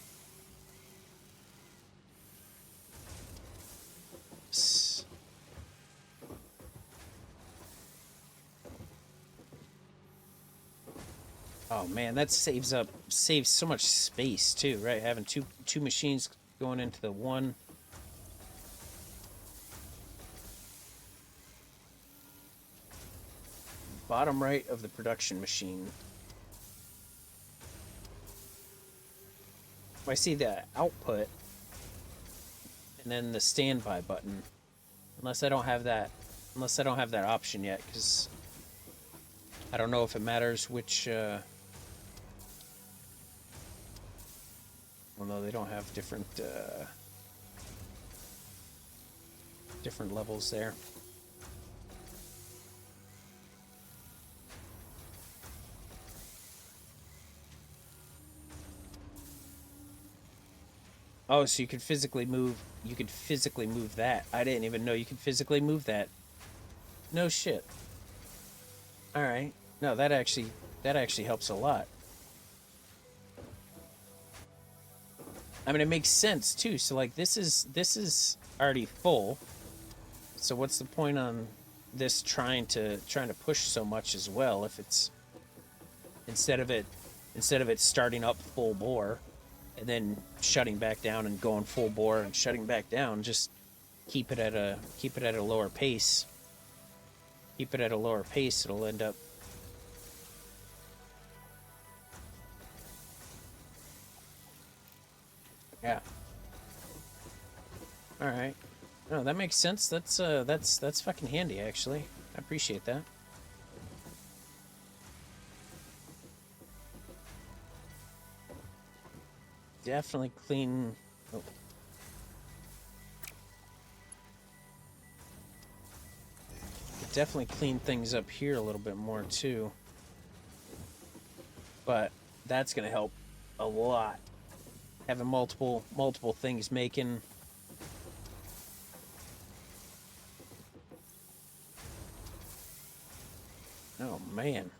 Oh man, that saves so much space too, right? Having two machines going into the one. Bottom right of the production machine. I see the output and then the standby button. Unless I don't have that option yet, because I don't know if it matters which well, no, they don't have different levels there. Oh, so you could physically move that. I didn't even know you could physically move that. No shit. All right. No, that actually helps a lot. I mean, it makes sense too. So like this is already full. So what's the point on this trying to push so much as well if it's instead of it starting up full bore and then shutting back down and going full bore and shutting back down, just keep it at a lower pace. Keep it at a lower pace, it'll end up yeah. All right. No, that makes sense. That's fucking handy actually. I appreciate that. Definitely clean. Oh. Definitely clean things up here a little bit more too. But that's gonna help a lot. Having multiple things making. Oh man.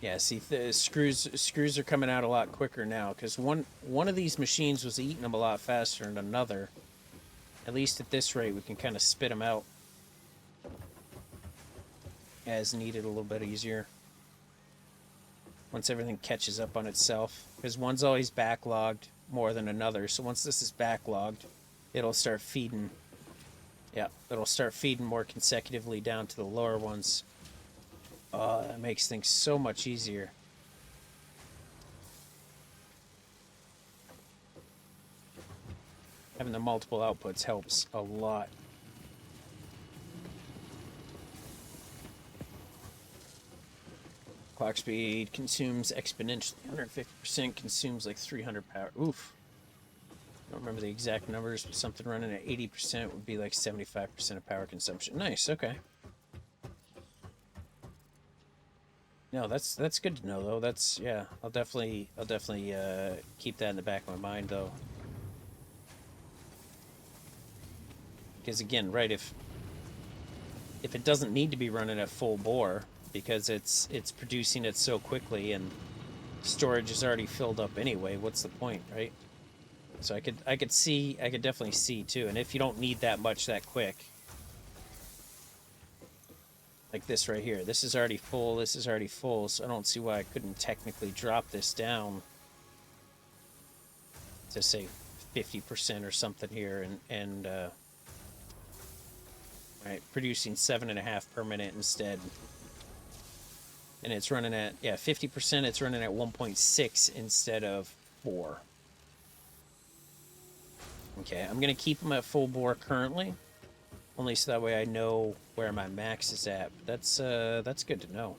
Yeah, see, the screws are coming out a lot quicker now because one of these machines was eating them a lot faster than another. At least at this rate, we can kind of spit them out as needed a little bit easier. Once everything catches up on itself, because one's always backlogged more than another. So once this is backlogged, it'll start feeding. Yeah, it'll start feeding more consecutively down to the lower ones. Oh, that makes things so much easier. Having the multiple outputs helps a lot. Clock speed consumes exponentially. 150% consumes like 300 power. Oof. I don't remember the exact numbers, but something running at 80% would be like 75% of power consumption. Nice, okay. No, that's good to know though. That's yeah. I'll definitely keep that in the back of my mind though. Because again, right, if it doesn't need to be running at full bore because it's producing it so quickly and storage is already filled up anyway, what's the point, right? So I could definitely see too. And if you don't need that much that quick, like this right here, this is already full, this is already full, so I don't see why I couldn't technically drop this down to say 50% or something here and right, producing 7.5 per minute instead. And it's running at 50%, it's running at 1.6 instead of 4. Okay, I'm gonna keep them at full bore currently. Only so that way I know where my max is at. But that's good to know.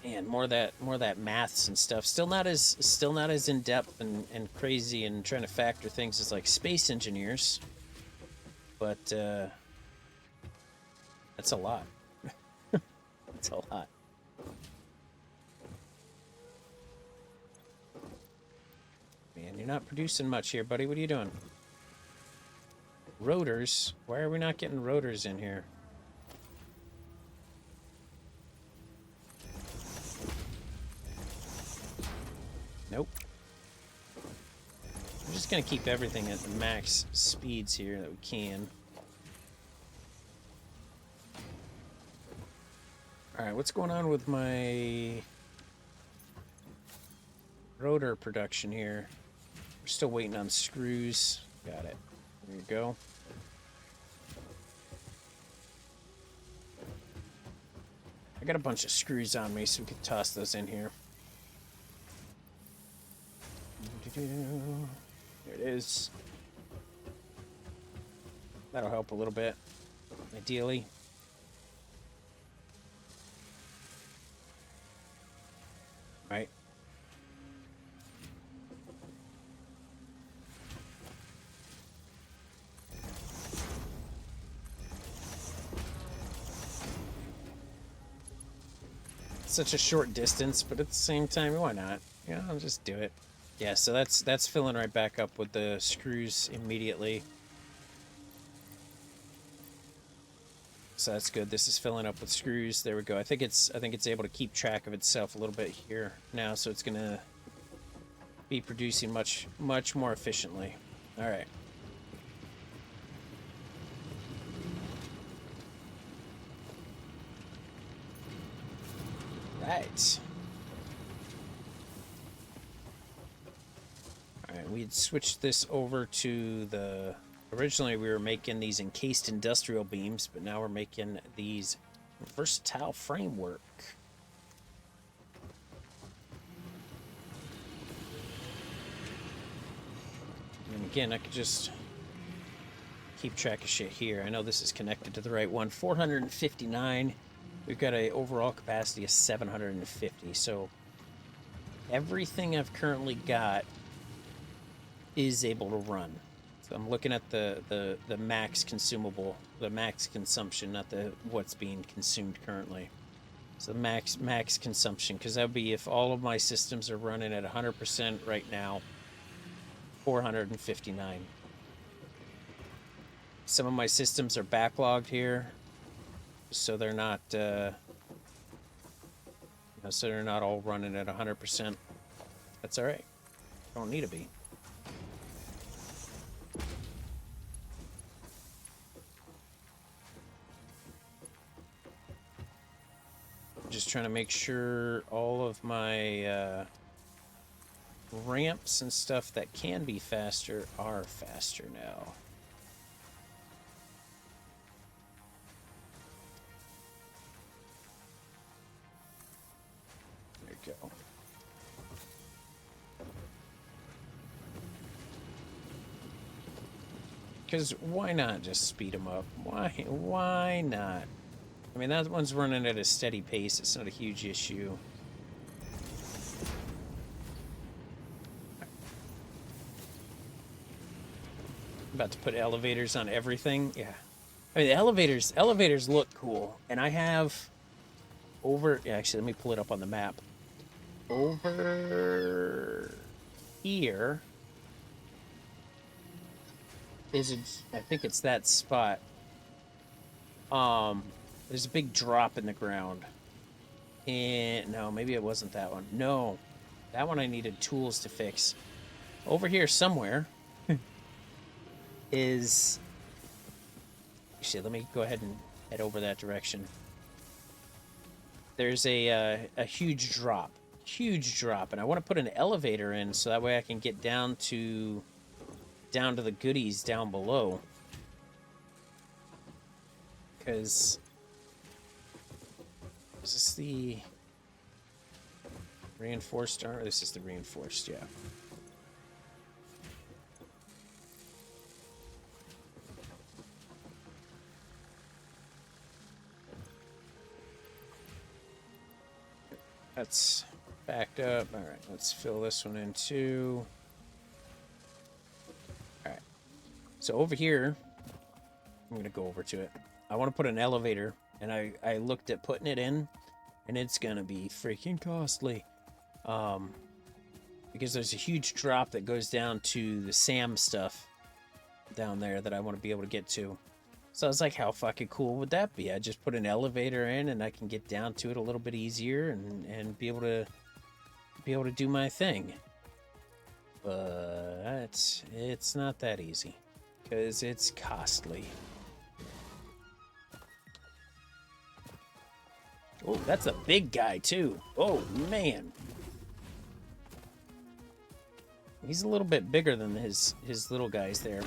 And more of that maths and stuff. Still not as in depth and crazy and trying to factor things as like space engineers. But that's a lot. That's a lot. Man, you're not producing much here, buddy. What are you doing? Rotors? Why are we not getting rotors in here? Nope. I'm just gonna keep everything at the max speeds here that we can. Alright, what's going on with my rotor production here? We're still waiting on screws. Got it. There you go. I got a bunch of screws on me, so we can toss those in here. There it is. That'll help a little bit, ideally. Right. Such a short distance, but at the same time, why not? Yeah, I'll just do it. Yeah, so that's filling right back up with the screws immediately. So that's good. This is filling up with screws. There we go. I think it's able to keep track of itself a little bit here now, so it's gonna be producing much more efficiently. All right. Right. Alright, we had switched this over to the... Originally we were making these encased industrial beams, but now we're making these versatile framework. And again, I could just keep track of shit here. I know this is connected to the right one. 459. We've got an overall capacity of 750, so everything I've currently got is able to run. So I'm looking at the max consumable, the max consumption, not the what's being consumed currently. So max consumption, because that would be if all of my systems are running at 100% right now, 459. Some of my systems are backlogged here, so they're not, so they're not all running at 100%. That's all right. Don't need to be. Just trying to make sure all of my ramps and stuff that can be faster are faster now. There you go. Because why not just speed them up? Why not? I mean, that one's running at a steady pace. It's not a huge issue. About to put elevators on everything. Yeah. I mean, the elevators look cool. And I have over... Yeah, actually, let me pull it up on the map. Over here is I think it's that spot. There's a big drop in the ground. And no, maybe it wasn't that one. No, that one I needed tools to fix. Over here somewhere is... Actually, let me go ahead and head over that direction. There's a huge drop. Huge drop. And I want to put an elevator in so that way I can get down to the goodies down below. Because... Is this the reinforced armor? This is the reinforced, yeah. That's backed up. All right, let's fill this one in too. All right. So over here, I'm going to go over to it. I want to put an elevator, and I looked at putting it in, and it's going to be freaking costly. Because there's a huge drop that goes down to the SAM stuff. down there that I want to be able to get to. So I was like, how fucking cool would that be? I just put an elevator in and I can get down to it a little bit easier and be able to do my thing. But it's not that easy because it's costly. Oh, that's a big guy too. Oh man. He's a little bit bigger than his little guys there.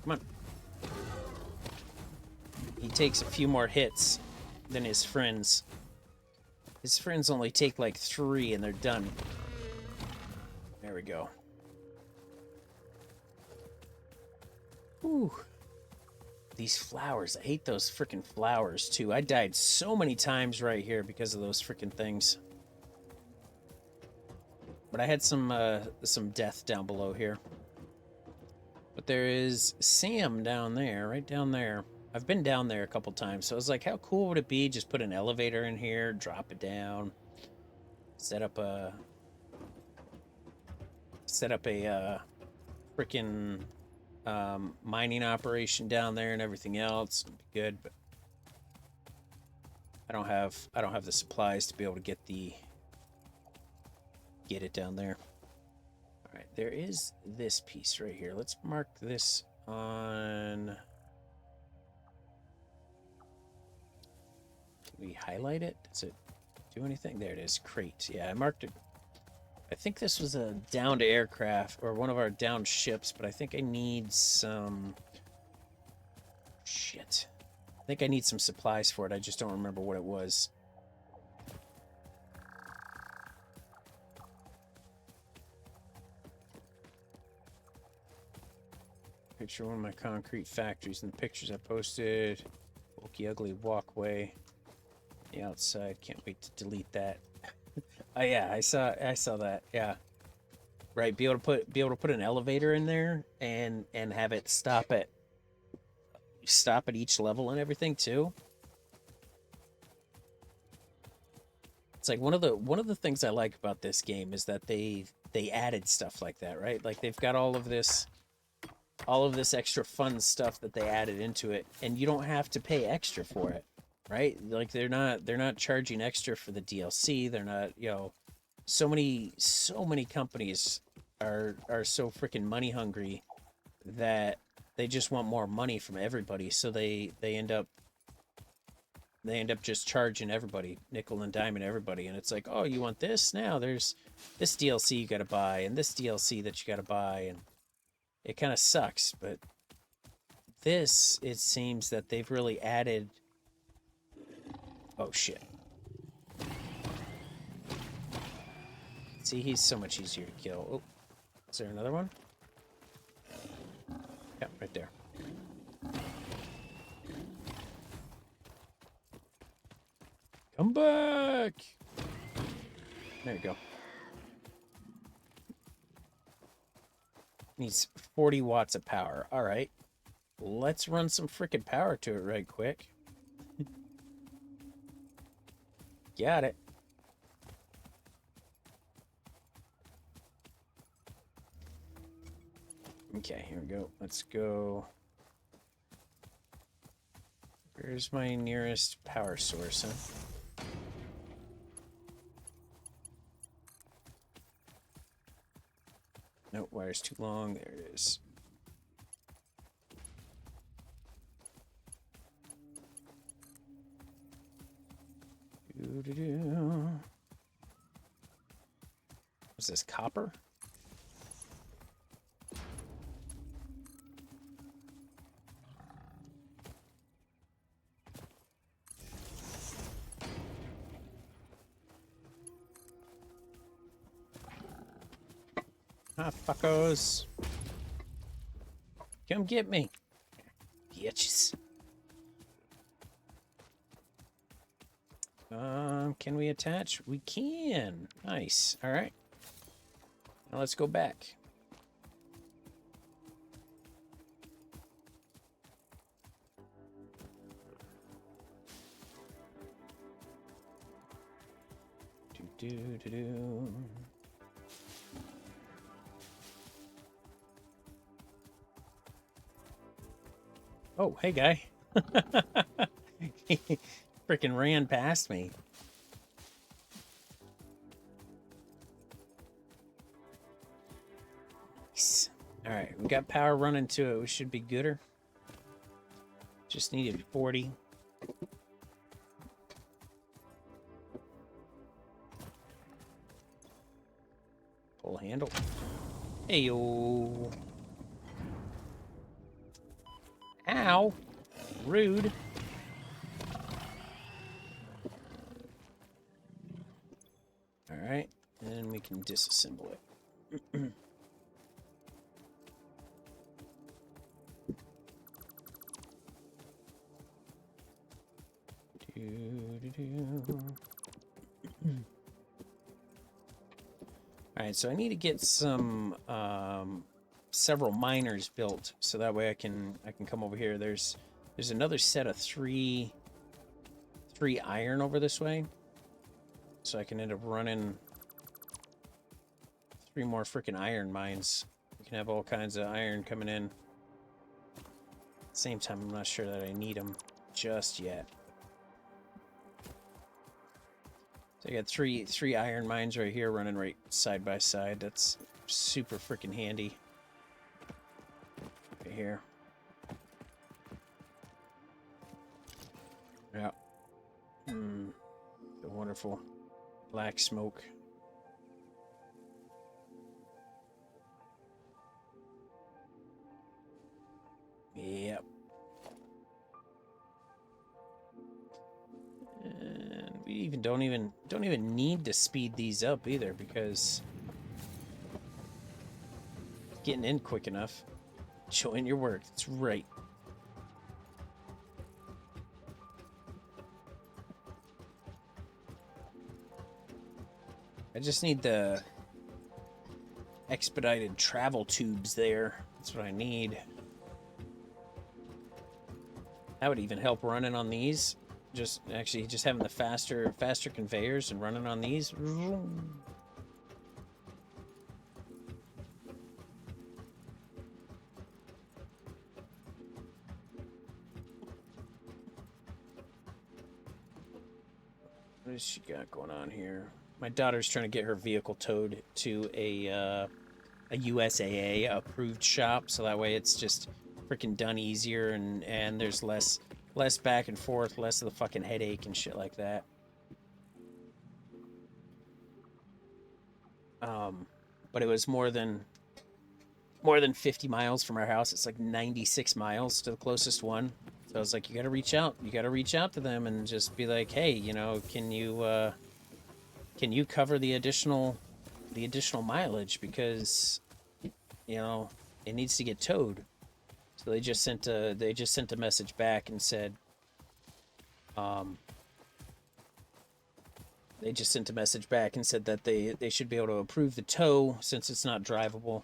Come on. He takes a few more hits than his friends. His friends only take like 3 and they're done. There we go. Ooh. These flowers. I hate those freaking flowers too. I died so many times right here because of those freaking things. But I had some death down below here. But there is Sam down there, right down there. I've been down there a couple times, so I was like, how cool would it be? Just put an elevator in here, drop it down, set up a freaking mining operation down there and everything else. It'd be good, but I don't have the supplies to be able to get it down there. All right, there is this piece right here. Let's mark this on. Can we highlight it? Does it do anything? There it is. Crate. Yeah, I marked it. I think this was a downed aircraft or one of our downed ships, but I think I need some shit. I think I need some supplies for it. I just don't remember what it was. Picture one of my concrete factories and the pictures I posted. Bulky, ugly walkway. The outside. Can't wait to delete that. Oh yeah, I saw that. Yeah, right. Be able to put an elevator in there and have it stop at each level and everything too. It's like one of the things I like about this game is that they added stuff like that, right? Like they've got all of this extra fun stuff that they added into it, and you don't have to pay extra for it. Right? Like they're not charging extra for the DLC. They're not, so many companies are so freaking money hungry that they just want more money from everybody. So they end up just charging everybody, nickel and diamond everybody. And it's like, oh, you want this? Now there's this DLC you got to buy and this DLC that you got to buy, and it kind of sucks. But this, it seems that they've really added. Oh, shit. See, he's so much easier to kill. Oh, is there another one? Yeah, right there. Come back! There you go. Needs 40 watts of power. All right. Let's run some freaking power to it right quick. Got it. Okay, here we go. Let's go. Where's my nearest power source, huh? Nope, wire's too long. There it is. What's this, copper? Ah, fuckos. Come get me. Bitches. Can we attach? We can. Nice. All right. Now let's go back. Do. Oh, hey, guy. He freaking ran past me. Nice. All right, we got power running to it. We should be gooder. Just needed 40. Pull handle. Hey, yo. Ow. Rude. All right, and we can disassemble it. Alright, so I need to get some several miners built so that way I can come over here. There's another set of three iron over this way. So I can end up running 3 more freaking iron mines. We can have all kinds of iron coming in. At the same time, I'm not sure that I need them just yet. So I got three iron mines right here running right side by side. That's super freaking handy. Right here. Yeah. The wonderful black smoke. Yep. And we even don't even need to speed these up either because it's getting in quick enough. Showing your work. That's right. I just need the expedited travel tubes there. That's what I need. That would even help running on these. Just having the faster conveyors and running on these. What has she got going on here? My daughter's trying to get her vehicle towed to a USAA approved shop, so that way it's just freaking done easier and there's less back and forth, less of the fucking headache and shit like that. But it was more than 50 miles from our house. It's like 96 miles to the closest one. So I was like, you gotta reach out to them and just be like, hey, you know, can you cover the additional mileage because, you know, it needs to get towed. So they just sent a message back and said, that they should be able to approve the tow since it's not drivable.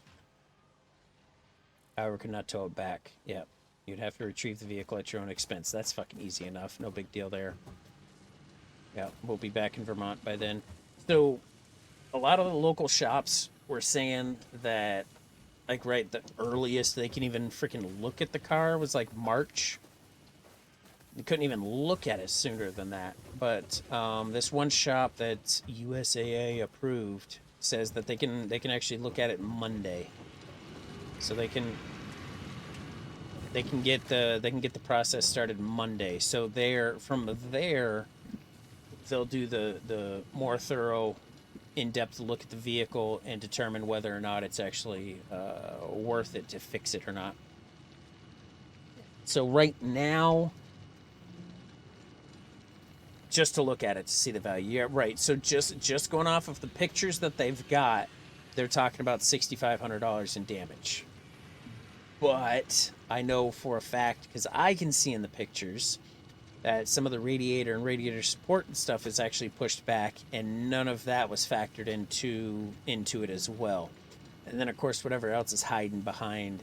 However, could not tow it back. Yep. You'd have to retrieve the vehicle at your own expense. That's fucking easy enough. No big deal there. Yeah, we'll be back in Vermont by then. So, a lot of the local shops were saying that, like, right, the earliest they can even freaking look at the car was, like, March. You couldn't even look at it sooner than that. But this one shop that's USAA approved says that they can actually look at it Monday. So they can get the process started Monday. So from there they'll do the more thorough, in-depth look at the vehicle and determine whether or not it's actually worth it to fix it or not. So right now, just to look at it to see the value. Yeah, right. So just going off of the pictures that they've got, they're talking about $6,500 in damage. But I know for a fact, because I can see in the pictures, that some of the radiator and radiator support and stuff is actually pushed back, and none of that was factored into it as well. And then, of course, whatever else is hiding behind,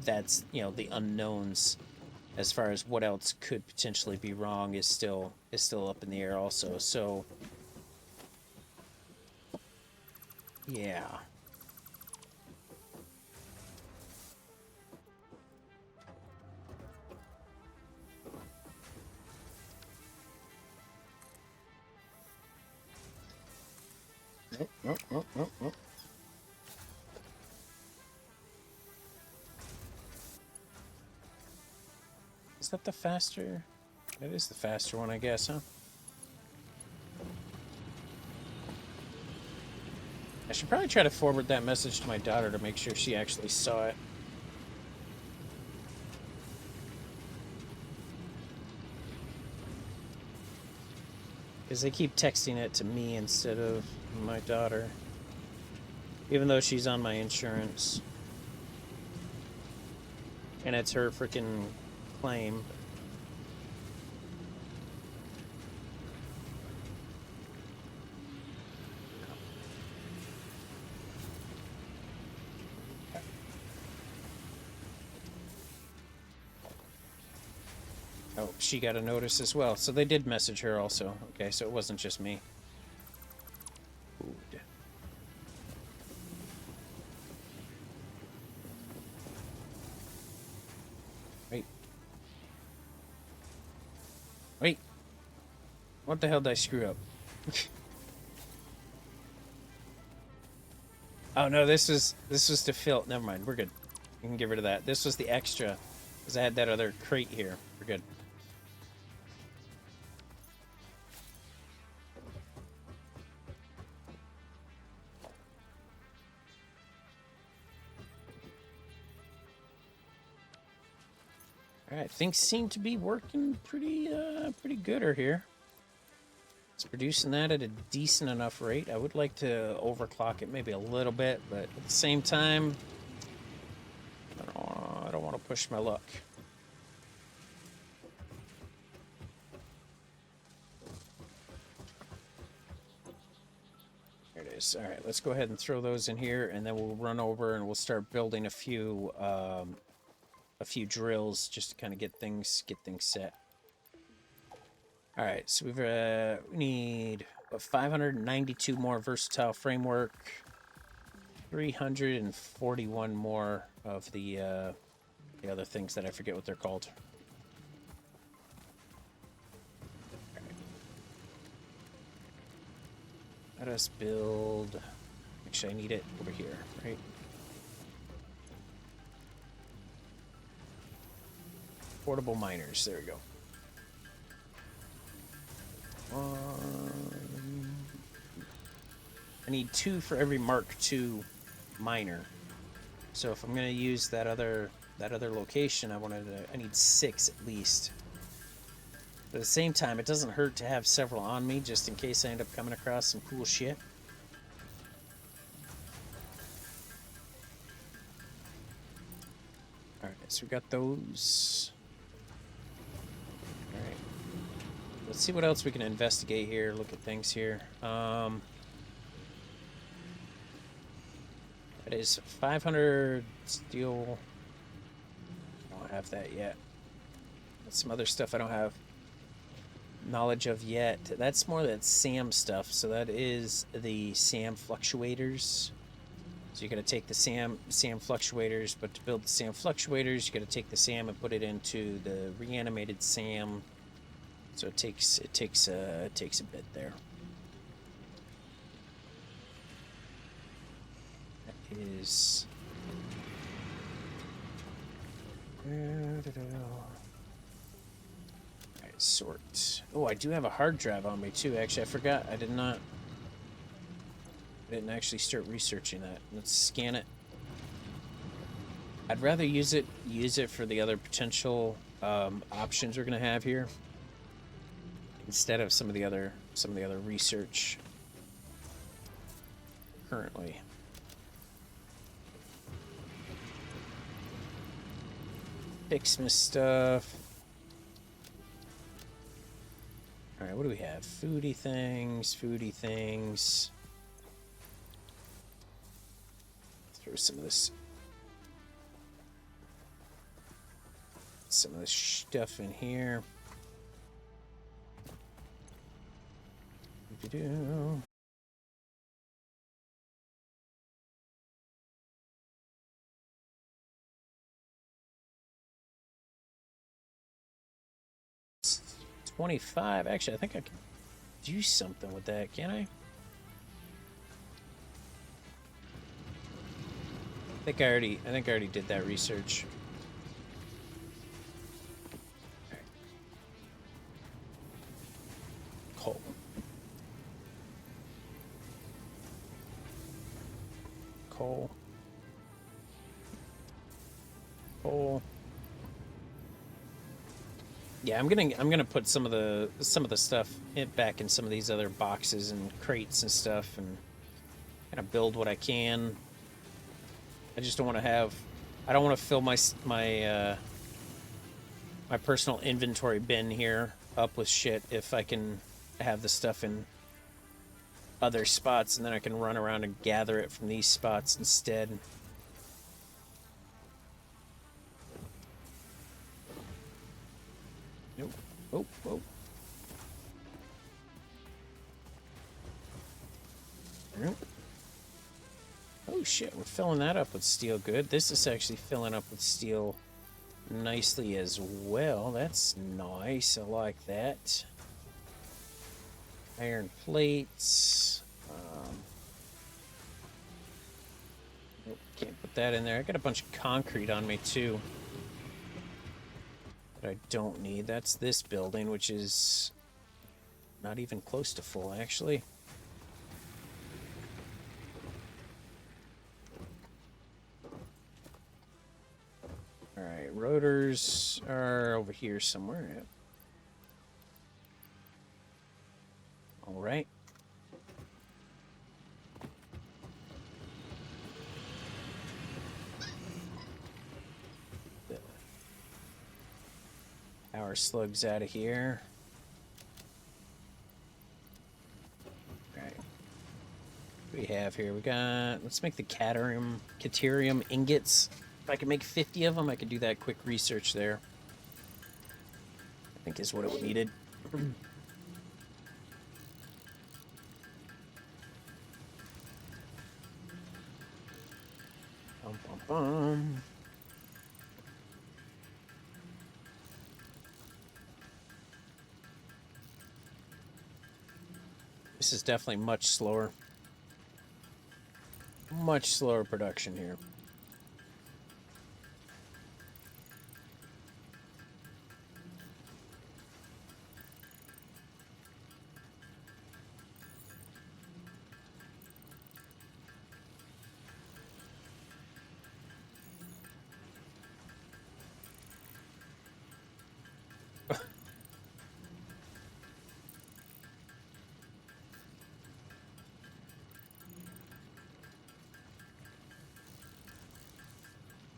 that's, you know, the unknowns as far as what else could potentially be wrong is still up in the air also. So, yeah. Oh. Is that the faster? That is the faster one, I guess, huh? I should probably try to forward that message to my daughter to make sure she actually saw it. Because they keep texting it to me instead of my daughter. Even though she's on my insurance. And it's her freaking claim. Oh, she got a notice as well. So they did message her also. Okay, so it wasn't just me. Food. Wait. What the hell did I screw up? Oh no, this was to fill. Never mind, we're good. You can get rid of that. This was the extra, because I had that other crate here. We're good. All right, things seem to be working pretty gooder here. It's producing that at a decent enough rate. I would like to overclock it maybe a little bit, but at the same time, I don't want to push my luck. There it is. All right, let's go ahead and throw those in here, and then we'll run over and we'll start building a few drills just to kind of get things set. All right, so we need 592 more versatile framework, 341 more of the other things that I forget what they're called. Right. Let us build. Actually, I need it over here, right? Portable miners. There we go. I need 2 for every Mark II miner. So if I'm gonna use that other location, I need 6 at least. But at the same time, it doesn't hurt to have several on me just in case I end up coming across some cool shit. All right, so we got those. All right. Let's see what else we can investigate here. Look at things here. That is 500 steel. I don't have that yet. That's some other stuff I don't have knowledge of yet. That's more that SAM stuff. So that is the SAM fluctuators. So you're going to take the SAM fluctuators, but to build the SAM fluctuators, you got to take the SAM and put it into the reanimated SAM. So it takes a bit there. That is. Alright, sort. Oh, I do have a hard drive on me too. Actually, I forgot. I didn't actually start researching that. Let's scan it. I'd rather use it for the other potential options we're gonna have here, instead of some of the other research currently. Fix my stuff. All right, what do we have? Foodie things. Throw some of this stuff in here. Do. It's 25. Actually, I think I can do something with that, can I? I think I already did that research. Coal. Coal. Coal. Yeah, I'm gonna put some of the stuff back in some of these other boxes and crates and stuff, and kind of build what I can. I just don't want to have. I don't want to fill my my personal inventory bin here up with shit if I can have the stuff in other spots, and then I can run around and gather it from these spots instead. Nope. Oh, oh. Nope. Oh shit, we're filling that up with steel good. This is actually filling up with steel nicely as well. That's nice. I like that. Iron plates. Nope, can't put that in there. I got a bunch of concrete on me too that I don't need. That's this building, which is not even close to full, actually. Alright, rotors are over here somewhere. Yep. Alright. The power slugs out of here. Alright. What do we have here? We got... Let's make the caterium ingots. If I could make 50 of them, I could do that quick research there. I think is what it needed. Bum, bum, bum. This is definitely much slower. Much slower production here.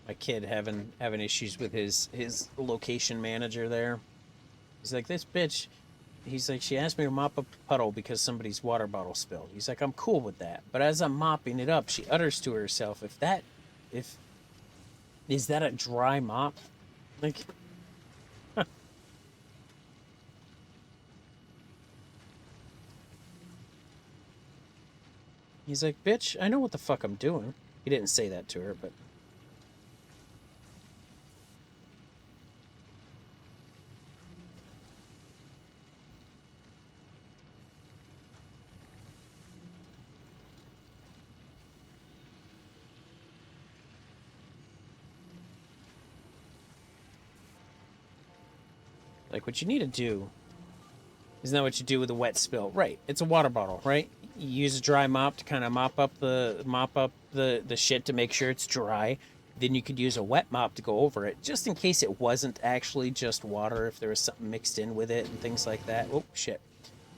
My kid having issues with his location manager there. He's like, this bitch. He's like, she asked me to mop up a puddle because somebody's water bottle spilled. He's like, I'm cool with that. But as I'm mopping it up, she utters to herself, is that a dry mop? Like, he's like, bitch, I know what the fuck I'm doing. He didn't say that to her, but. Like, what you need to do, isn't that what you do with a wet spill? Right, it's a water bottle, right? You use a dry mop to kind of mop up the shit to make sure it's dry. Then you could use a wet mop to go over it, just in case it wasn't actually just water, if there was something mixed in with it and things like that. Oh, shit.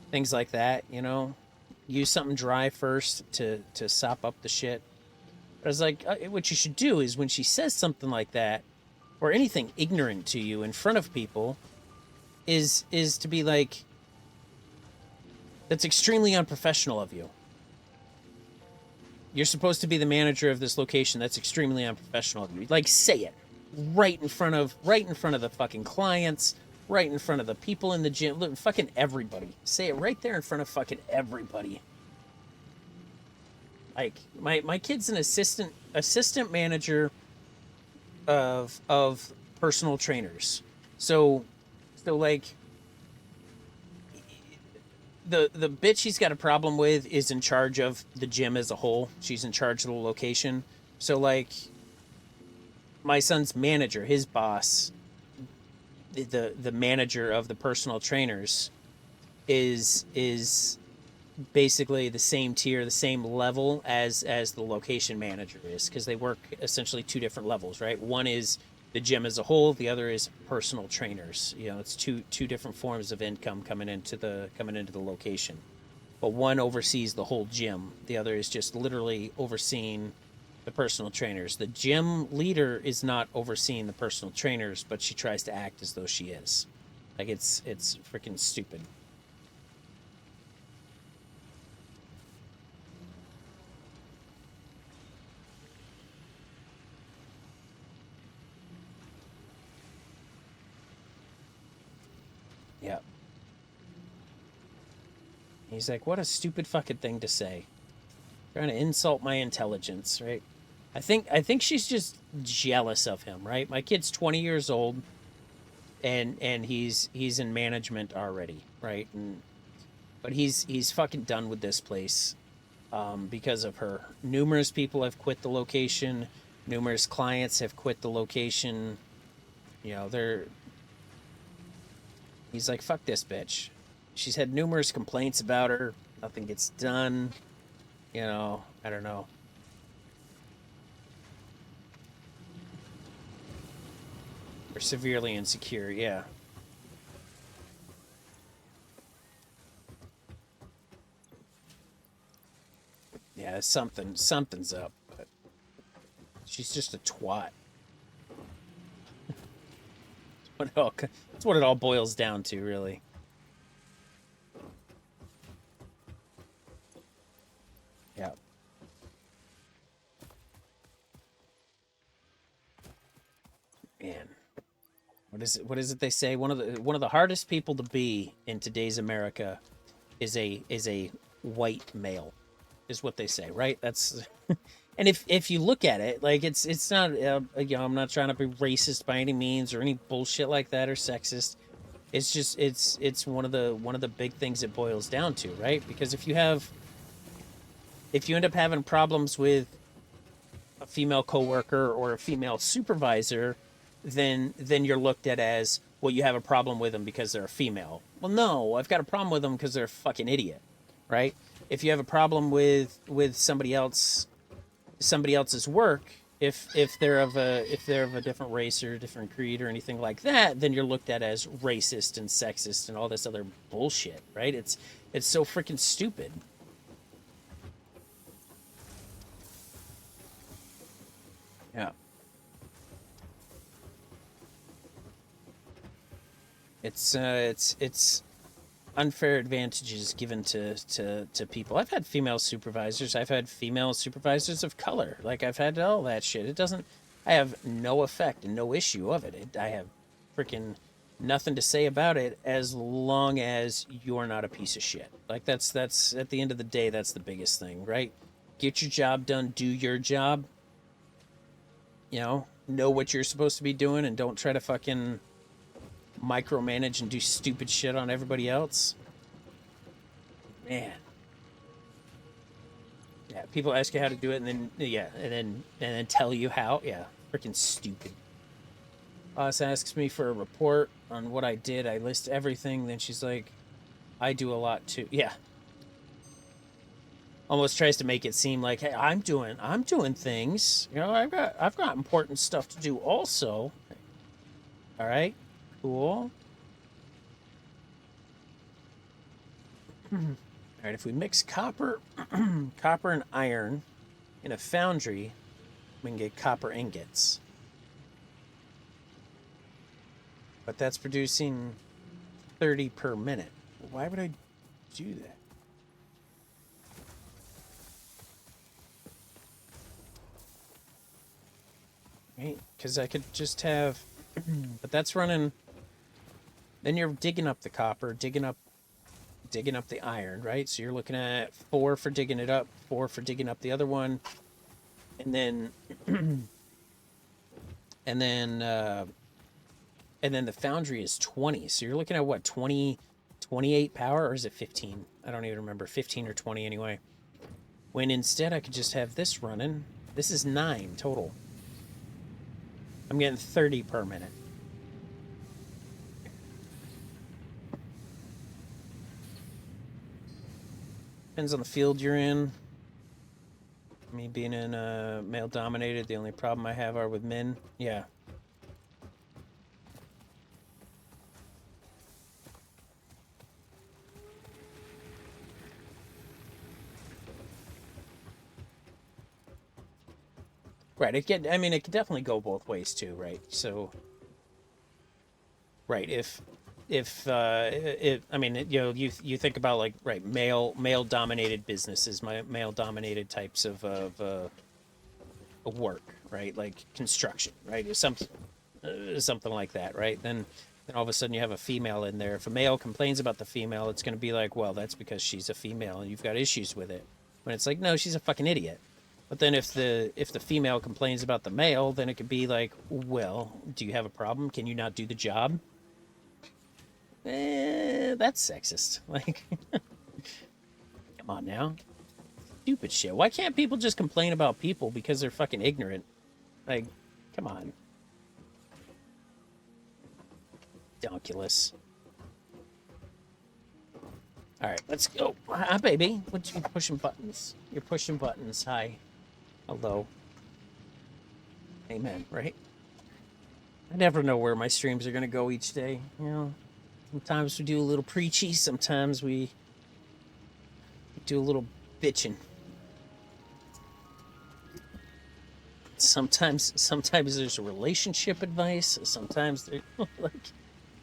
Things like that, you know? Use something dry first to sop up the shit. But I was like, what you should do is when she says something like that, or anything ignorant to you in front of people, is to be like, that's extremely unprofessional of you. You're supposed to be the manager of this location. That's extremely unprofessional of you. Like, say it right in front of the fucking clients, right in front of the people in the gym, fucking everybody. Say it right there in front of fucking everybody. Like, my kid's an assistant manager of personal trainers. So like, the bitch he's got a problem with is in charge of the gym as a whole. She's in charge of the location. So like, my son's manager, his boss, the manager of the personal trainers, is basically the same tier, the same level as the location manager is, because they work essentially two different levels, right? One is the gym as a whole, the other is personal trainers. You know, it's two different forms of income coming into the location. But one oversees the whole gym, the other is just literally overseeing the personal trainers. The gym leader is not overseeing the personal trainers, but she tries to act as though she is. Like, it's freaking stupid. Yeah. He's like, what a stupid fucking thing to say. Trying to insult my intelligence, right? I think she's just jealous of him, right? My kid's 20 years old, and he's in management already, right? But he's fucking done with this place, because of her. Numerous people have quit the location. Numerous clients have quit the location. You know, he's like, fuck this bitch. She's had numerous complaints about her. Nothing gets done. You know, I don't know. Or severely insecure, yeah. Yeah, something's up, but she's just a twat. That's what it all boils down to, really. Yeah. Man. What is it they say? One of the hardest people to be in today's America is a white male, is what they say, right? That's and if you look at it, like, it's not, you know, I'm not trying to be racist by any means or any bullshit like that or sexist. It's just it's one of the big things it boils down to, right? Because if you end up having problems with a female coworker or a female supervisor, then you're looked at as, well, you have a problem with them because they're a female. Well, no, I've got a problem with them because they're a fucking idiot, right? If you have a problem with somebody else's work, if they're of a different race or a different creed or anything like that, then you're looked at as racist and sexist and all this other bullshit, right? It's so freaking stupid. Yeah. It's unfair advantages given to people. I've had female supervisors. I've had female supervisors of color. Like, I've had all that shit. It doesn't. I have no effect and no issue of it. I have freaking nothing to say about it as long as you're not a piece of shit. Like, that's at the end of the day, that's the biggest thing, right? Get your job done. Do your job. You know what you're supposed to be doing, and don't try to fucking micromanage and do stupid shit on everybody else. Man. Yeah, people ask you how to do it, and then tell you how. Yeah, freaking stupid. Boss asks me for a report on what I did. I list everything. Then she's like, I do a lot too. Yeah. Almost tries to make it seem like, hey, I'm doing things. You know, I've got important stuff to do also. All right. Cool. All right, if we mix copper and iron in a foundry, we can get copper ingots. But that's producing 30 per minute. Why would I do that? Right? Because I could just have... But that's running... Then you're digging up the copper, digging up the iron, right? So you're looking at 4 for digging it up, 4 for digging up the other one, and then and then the foundry is 20. So you're looking at what, 28 power, or is it 15? I don't even remember, 15 or 20 anyway. When instead I could just have this running. This is 9 total. I'm getting 30 per minute. Depends on the field you're in. Me being in male dominated, the only problem I have are with men. Yeah. Right. I mean, it could definitely go both ways too, right? So, right. I mean, you know, you think about like, right, male dominated businesses, male dominated types of work, right? Like construction, right? Something like that, right? Then all of a sudden you have a female in there. If a male complains about the female, it's going to be like, well, that's because she's a female and you've got issues with it. When it's like, no, she's a fucking idiot. But then if the female complains about the male, then it could be like, well, do you have a problem? Can you not do the job? That's sexist. Like, come on now. Stupid shit. Why can't people just complain about people because they're fucking ignorant? Like, come on. Donkulous. All right, let's go. Hi, baby. What you pushing buttons? You're pushing buttons. Hi. Hello. Amen, right? I never know where my streams are going to go each day. You know, sometimes we do a little preachy. Sometimes we do a little bitching. Sometimes there's relationship advice. Sometimes they're like,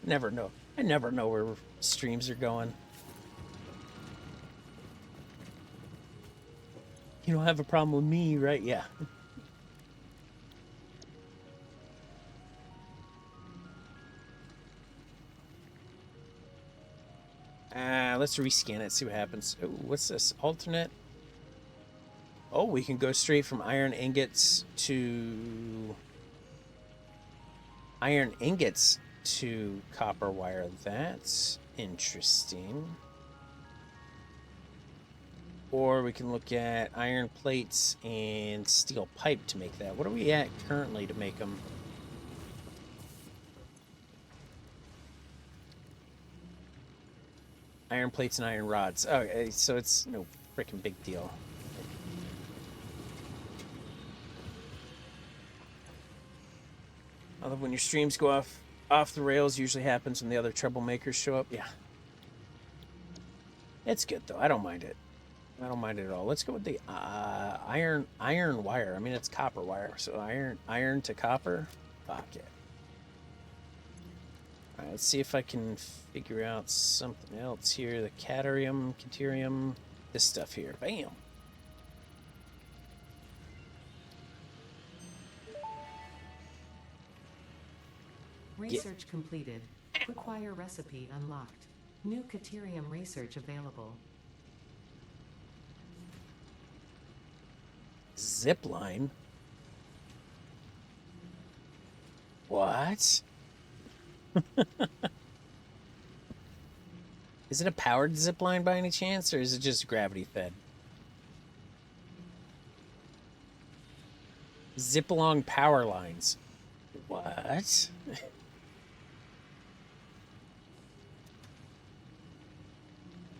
never know. I never know where streams are going. You don't have a problem with me, right? Yeah. Let's rescan it, see what happens. Ooh, what's this? Alternate? Oh, we can go straight from iron ingots to copper wire. That's interesting. Or we can look at iron plates and steel pipe to make that. What are we at currently to make them? Iron plates and iron rods. Okay, so it's no freaking big deal. Although when your streams go off the rails, usually happens when the other troublemakers show up. Yeah. It's good though. I don't mind it. I don't mind it at all. Let's go with the iron wire. I mean, it's copper wire, so iron to copper. Fuck it. All right, let's see if I can figure out something else here. The caterium, this stuff here. Bam. Research completed. Quickwire recipe unlocked. New Caterium research available. Zipline? What? Is it a powered zipline by any chance, or is it just gravity fed? Zip-along power lines. What?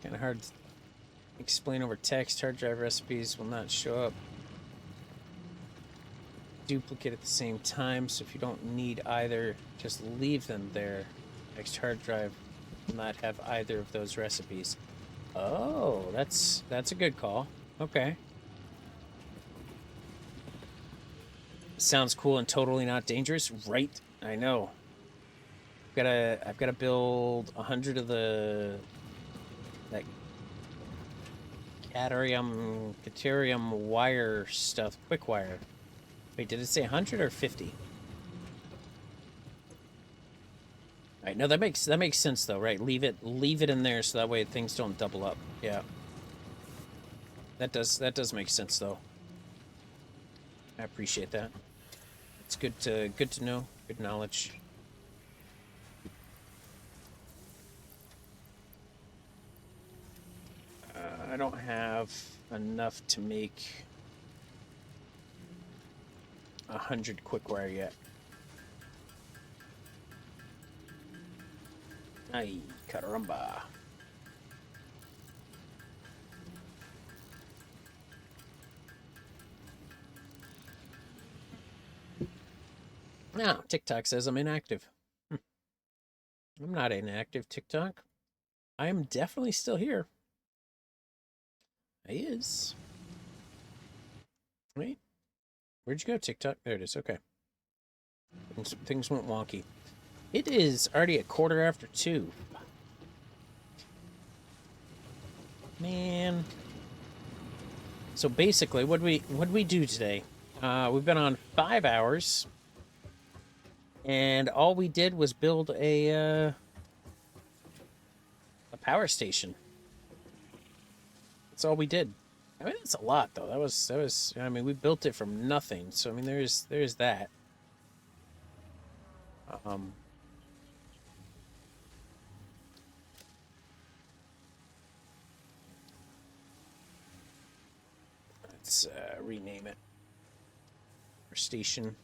Kind of hard to explain over text. Hard drive recipes will not show up. Duplicate at the same time, so if you don't need either, just leave them there. Next hard drive will not have either of those recipes. Oh, that's a good call. Okay. Sounds cool and totally not dangerous, right? I know. I've gotta build 100 of that caterium wire stuff, quick wire. Wait, did it say 100 or 50? All right, no, that makes sense though, right? Leave it in there so that way things don't double up. Yeah. That does make sense though. I appreciate that. It's good to know. Good knowledge. I don't have enough to make 100 quick wire yet. Ay, caramba. Now, TikTok says I'm inactive. I'm not inactive, TikTok. I am definitely still here. I is. Wait. Where'd you go, TikTok? There it is. Okay. Things went wonky. It is already a 2:15. Man. So basically, what'd we do today? We've been on 5 hours, and all we did was build a power station. That's all we did. I mean, that's a lot, though. That was. I mean, we built it from nothing. So I mean, there's that. Let's rename it. Our station.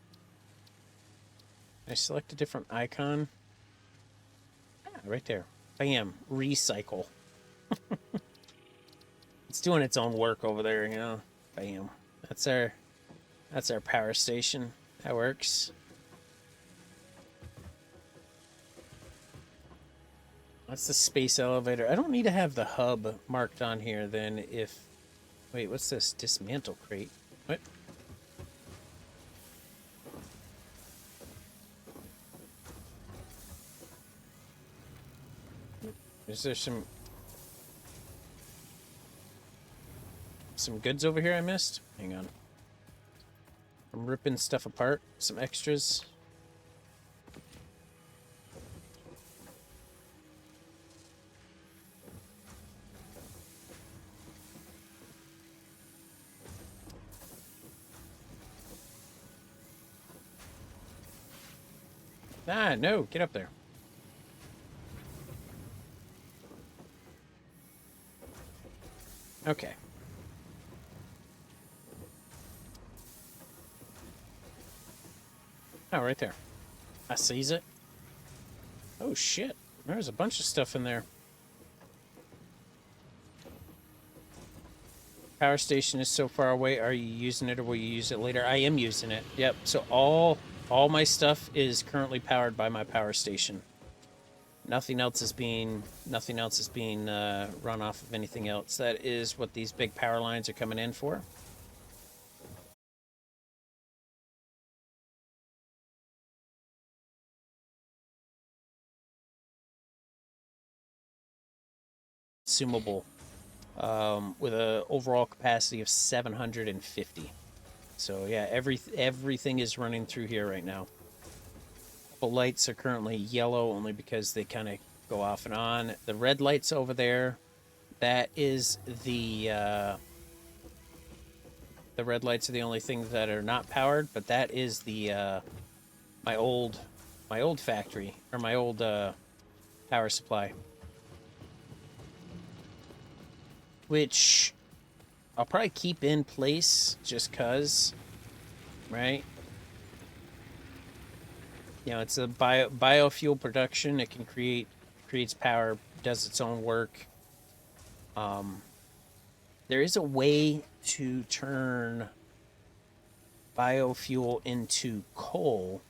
I select a different icon. Ah, right there. Bam. Recycle. It's doing its own work over there, you know. Bam. That's our power station. That works. That's the space elevator. I don't need to have the hub marked on here then if... Wait, what's this? Dismantle crate. What? Is there some goods over here I missed? Hang on. I'm ripping stuff apart. Some extras. Ah, no, get up there. Okay. Oh, right there. I sees it. Oh, shit. There's a bunch of stuff in there. Power station is so far away. Are you using it or will you use it later? I am using it. Yep. So all my stuff is currently powered by my power station. Nothing else is being run off of anything else. That is what these big power lines are coming in for. Consumable, with a overall capacity of 750. So yeah, everything is running through here right now. The lights are currently yellow only because they kind of go off and on. The red lights over there, that is the red lights are the only things that are not powered, but that is the my old factory, or my old power supply, which I'll probably keep in place just cause, right? You know, it's a biofuel production. It can creates power, does its own work. There is a way to turn biofuel into coal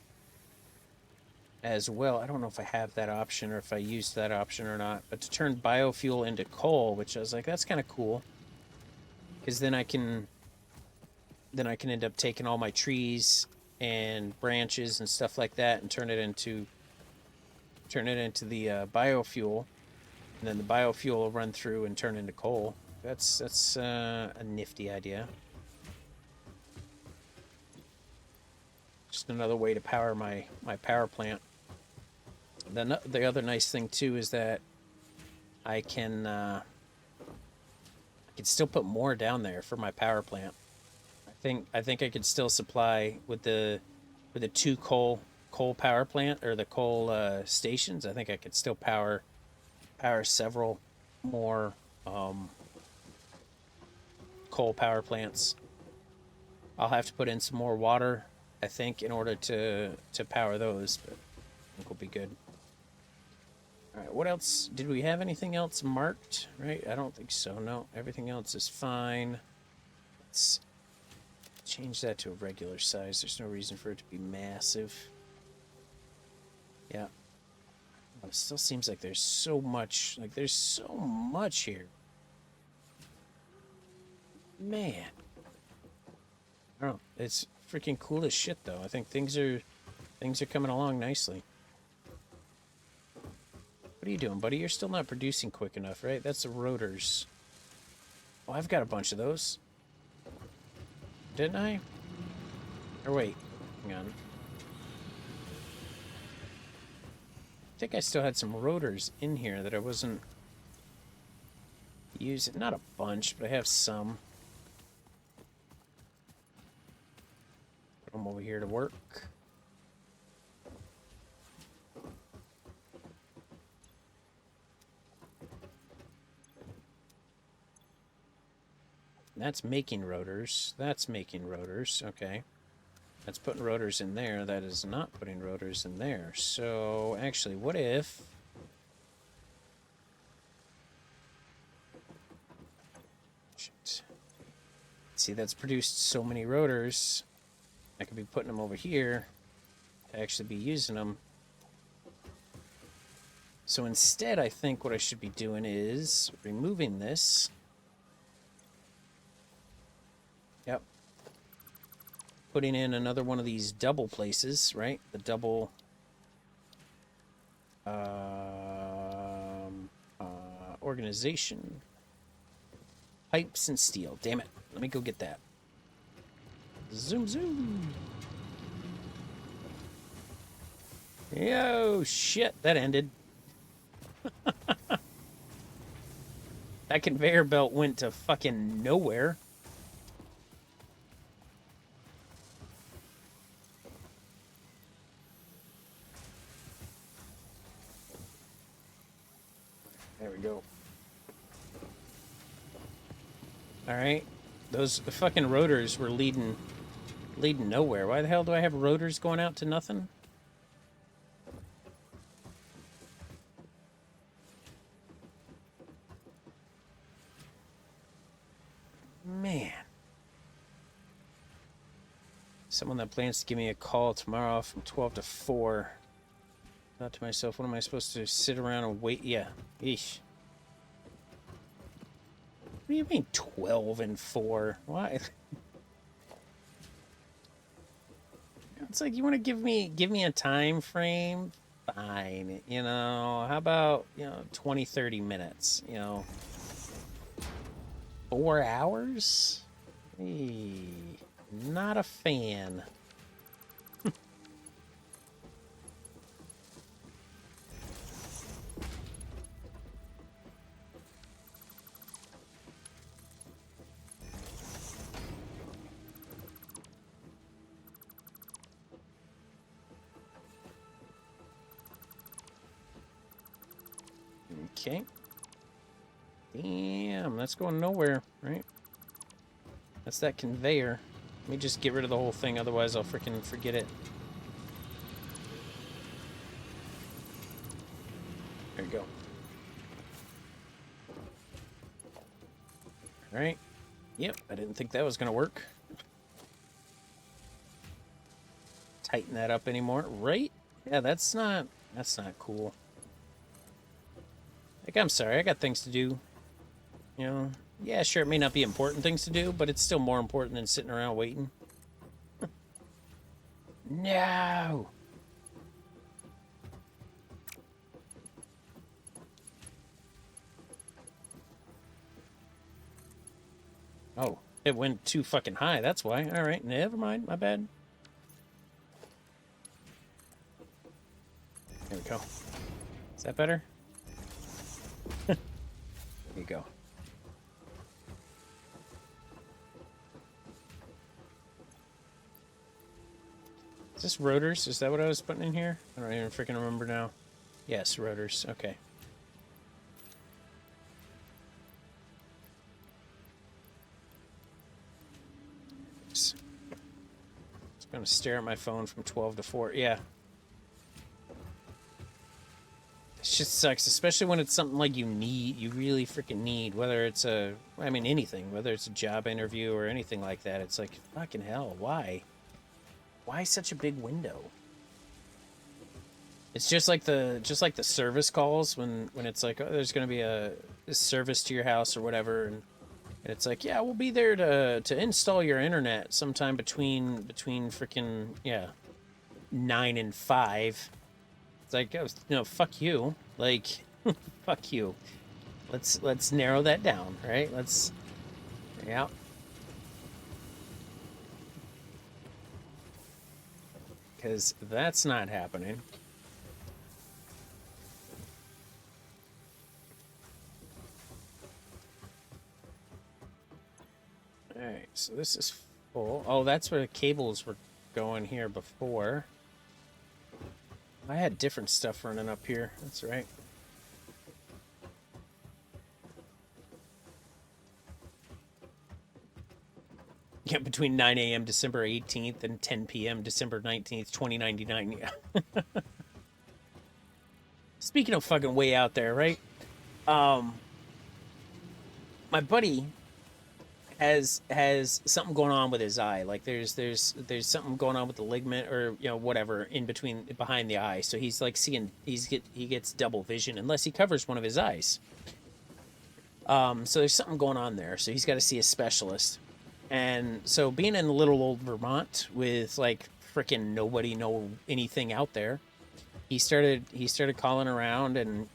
as well. I don't know if I have that option or if I used that option or not, but to turn biofuel into coal, which I was like, that's kind of cool, because then I can end up taking all my trees and branches and stuff like that and turn it into the biofuel, and then the biofuel will run through and turn into coal. That's a nifty idea. Just another way to power my power plant. The other nice thing too is that I can still put more down there for my power plant. I think I could still supply with the two coal power plant, or the coal stations. I think I could still power several more coal power plants. I'll have to put in some more water, I think, in order to power those, but I think we'll be good. Alright, what else? Did we have anything else marked? Right? I don't think so. No, everything else is fine. Let's change that to a regular size. There's no reason for it to be massive. Yeah. Oh, it still seems like there's so much. Like, there's so much here. Man. I don't know. It's freaking cool as shit, though. I think things are coming along nicely. What are you doing, buddy? You're still not producing quick enough, right? That's the rotors. Oh, I've got a bunch of those. Didn't I? Or wait. Hang on. I think I still had some rotors in here that I wasn't using. Not a bunch, but I have some. Put them over here to work. That's making rotors. That's making rotors. Okay. That's putting rotors in there. That is not putting rotors in there. So, actually, what if... Shit. See, that's produced so many rotors. I could be putting them over here to actually be using them. So instead, I think what I should be doing is removing this. Yep. Putting in another one of these double places, right? The double organization. Pipes and steel. Damn it. Let me go get that. Zoom, zoom. Yo, shit. That ended. That conveyor belt went to fucking nowhere. There we go. Alright. Those fucking rotors were leading nowhere. Why the hell do I have rotors going out to nothing? Man. Someone that plans to give me a call tomorrow from 12 to 4. Thought to myself, what am I supposed to sit around and wait? Yeah. Eesh. What do you mean 12 and 4? Why? It's like you want to give me a time frame? Fine. You know, how about, 20, 30 minutes, 4 hours? Hey, not a fan. Okay. Damn, that's going nowhere, right? That's that conveyor. Let me just get rid of the whole thing, otherwise I'll freaking forget it. There you go. Alright. Yep, I didn't think that was gonna work. Tighten that up anymore, right? Yeah, that's not cool. Like, I'm sorry, I got things to do. Yeah, sure, it may not be important things to do, but it's still more important than sitting around waiting. No! Oh, it went too fucking high, that's why. Alright, never mind, my bad. There we go. Is that better? There you go. Is this rotors? Is that what I was putting in here? I don't even freaking remember now. Yes, rotors. Okay. Just gonna stare at my phone from 12 to 4. Yeah. just sucks, especially when it's something like you really freaking need, whether it's anything, whether it's a job interview or anything like that. It's like, fucking hell, why? Why such a big window? It's just like the service calls when it's like, oh, there's gonna be a service to your house or whatever, and it's like, yeah, we'll be there to install your internet sometime between freaking 9 and 5. It's like, oh, no, fuck you, like, fuck you. Let's narrow that down, right? Yeah. Because that's not happening. Alright, so this is full. Oh, that's where the cables were going here before. I had different stuff running up here. That's right. Yeah, between 9 a.m. December 18th and 10 p.m. December 19th, 2099. Yeah. Speaking of fucking way out there, right? My buddy has something going on with his eye. Like there's something going on with the ligament or whatever in between behind the eye. So he's like seeing he gets double vision unless he covers one of his eyes. So there's something going on there. So he's got to see a specialist. And so being in little old Vermont with like freaking nobody know anything out there, he started calling around, and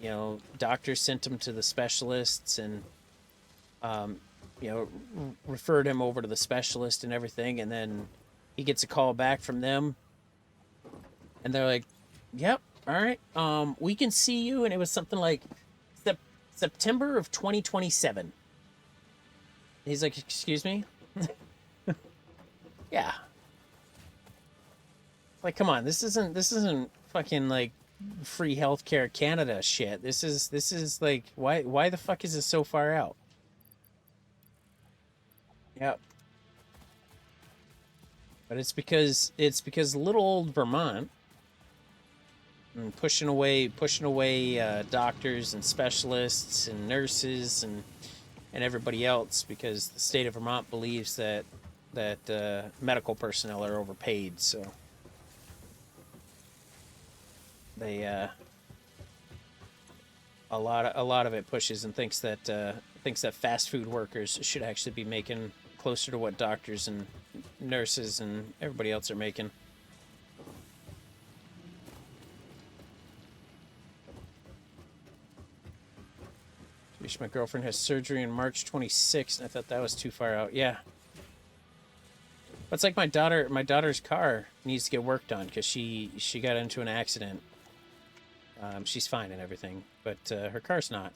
doctors sent him to the specialists, and referred him over to the specialist and everything, and then he gets a call back from them, and they're like, "Yep, all right, we can see you," and it was something like September of 2027. He's like, "Excuse me." Yeah. Like, come on, this isn't fucking like free healthcare Canada shit. This is like, why the fuck is this so far out? Yep. But it's because little old Vermont, and pushing away doctors and specialists and nurses and everybody else, because the state of Vermont believes that medical personnel are overpaid. So they a lot of it pushes and thinks that fast food workers should actually be making closer to what doctors and nurses and everybody else are making. My girlfriend has surgery on March 26th, and I thought that was too far out. Yeah. But it's like my daughter's car needs to get worked on because she got into an accident. She's fine and everything, but her car's not.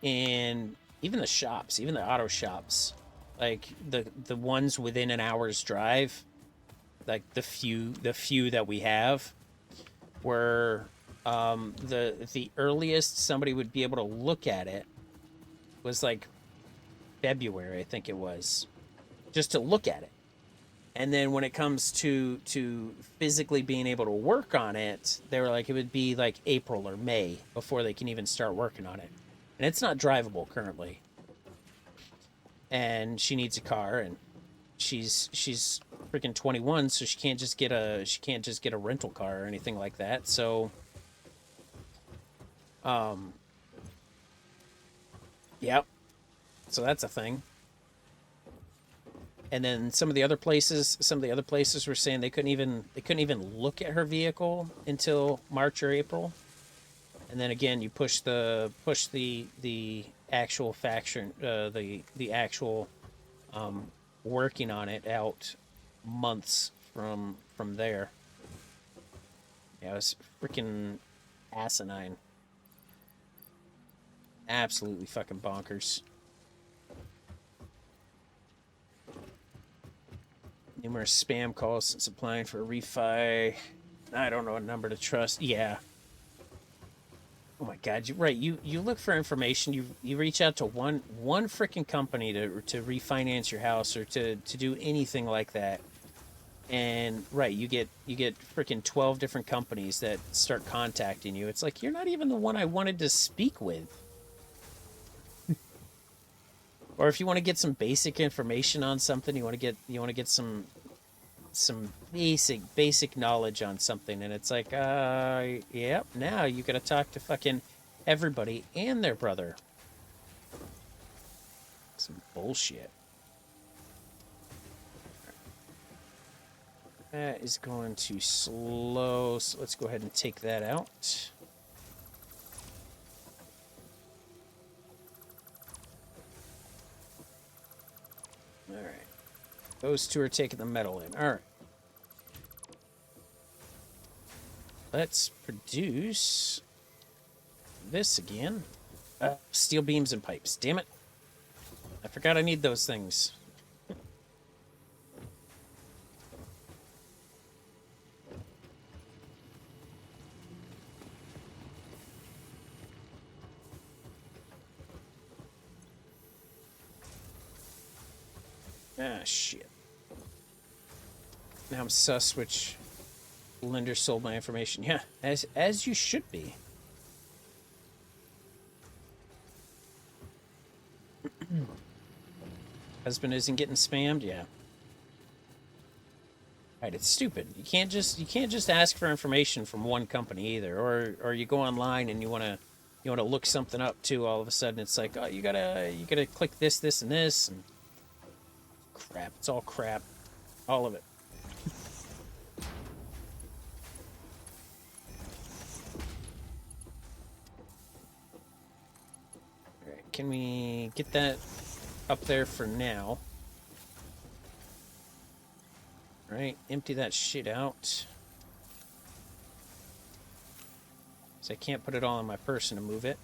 And even the shops, even the auto shops, like the ones within an hour's drive, like the few that we have, were the earliest somebody would be able to look at it was like February, I think it was, just to look at it. And then when it comes to physically being able to work on it, they were like, it would be like April or May before they can even start working on it. And it's not drivable currently. And she needs a car, and she's freaking 21, so she can't just get a rental car or anything like that. So yep. So that's a thing. And then some of the other places were saying they couldn't even look at her vehicle until March or April. And then again, you push the actual faction, the actual working on it out months from there. Yeah, it was freaking asinine. Absolutely fucking bonkers. Numerous spam calls since applying for a refi. I don't know what number to trust. Yeah. Oh my god, you're right. You look for information. You reach out to one freaking company to refinance your house or to do anything like that. And right, you get freaking 12 different companies that start contacting you. It's like you're not even the one I wanted to speak with. Or if you want to get some basic information on something, you want to get some basic knowledge on something, and it's like, yep, now you gotta talk to fucking everybody and their brother. Some bullshit. That is going to slow, so let's go ahead and take that out. Alright. Those two are taking the metal in. Alright. Let's produce this again. Steel beams and pipes. Damn it. I forgot I need those things. Ah, shit. Now I'm sus which lender sold my information. Yeah, as you should be. Husband isn't getting spammed? Yeah. Right, it's stupid. You can't just ask for information from one company either. Or you go online and you wanna look something up too, all of a sudden it's like, oh, you gotta click this, this, and this, and crap. It's all crap. All of it. Alright, can we get that up there for now? Alright, empty that shit out. So I can't put it all on my person to move it.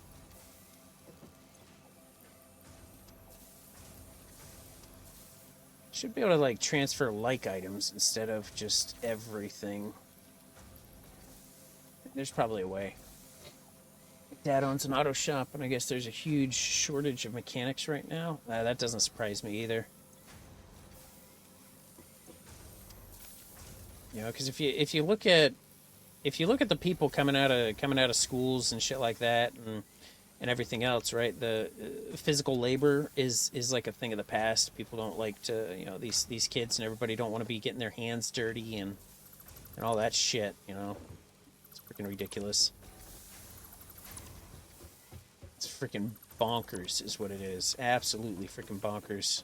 Should be able to, like, transfer like items instead of just everything. There's probably a way. Dad owns an auto shop, and I guess there's a huge shortage of mechanics right now. That doesn't surprise me either. You know, because if you look at the people coming out of schools and shit like that, and everything else, right? The physical labor is like a thing of the past. People don't like to, you know, these kids and everybody don't want to be getting their hands dirty and all that shit. You know, it's freaking ridiculous. It's freaking bonkers, is what it is. Absolutely freaking bonkers.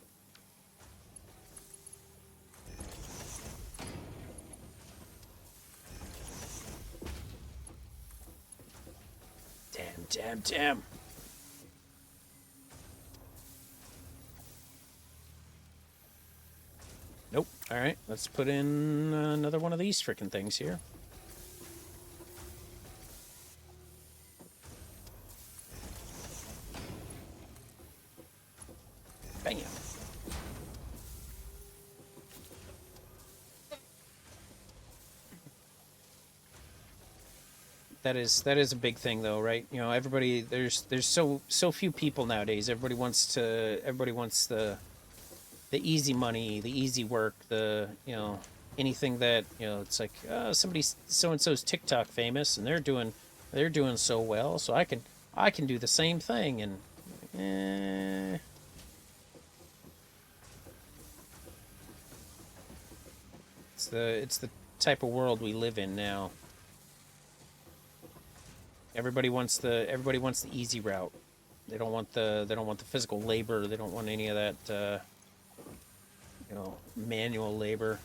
Damn. Nope. Alright, let's put in another one of these freaking things here. Bam. That is a big thing though, right? You know, everybody there's so few people nowadays. Everybody wants the easy money, the easy work, the, you know, anything that, you know, it's like, somebody so and so's TikTok famous and they're doing so well, so I can do the same thing, and it's the type of world we live in now. Everybody wants the easy route. They don't want the physical labor. They don't want any of that you know, manual labor.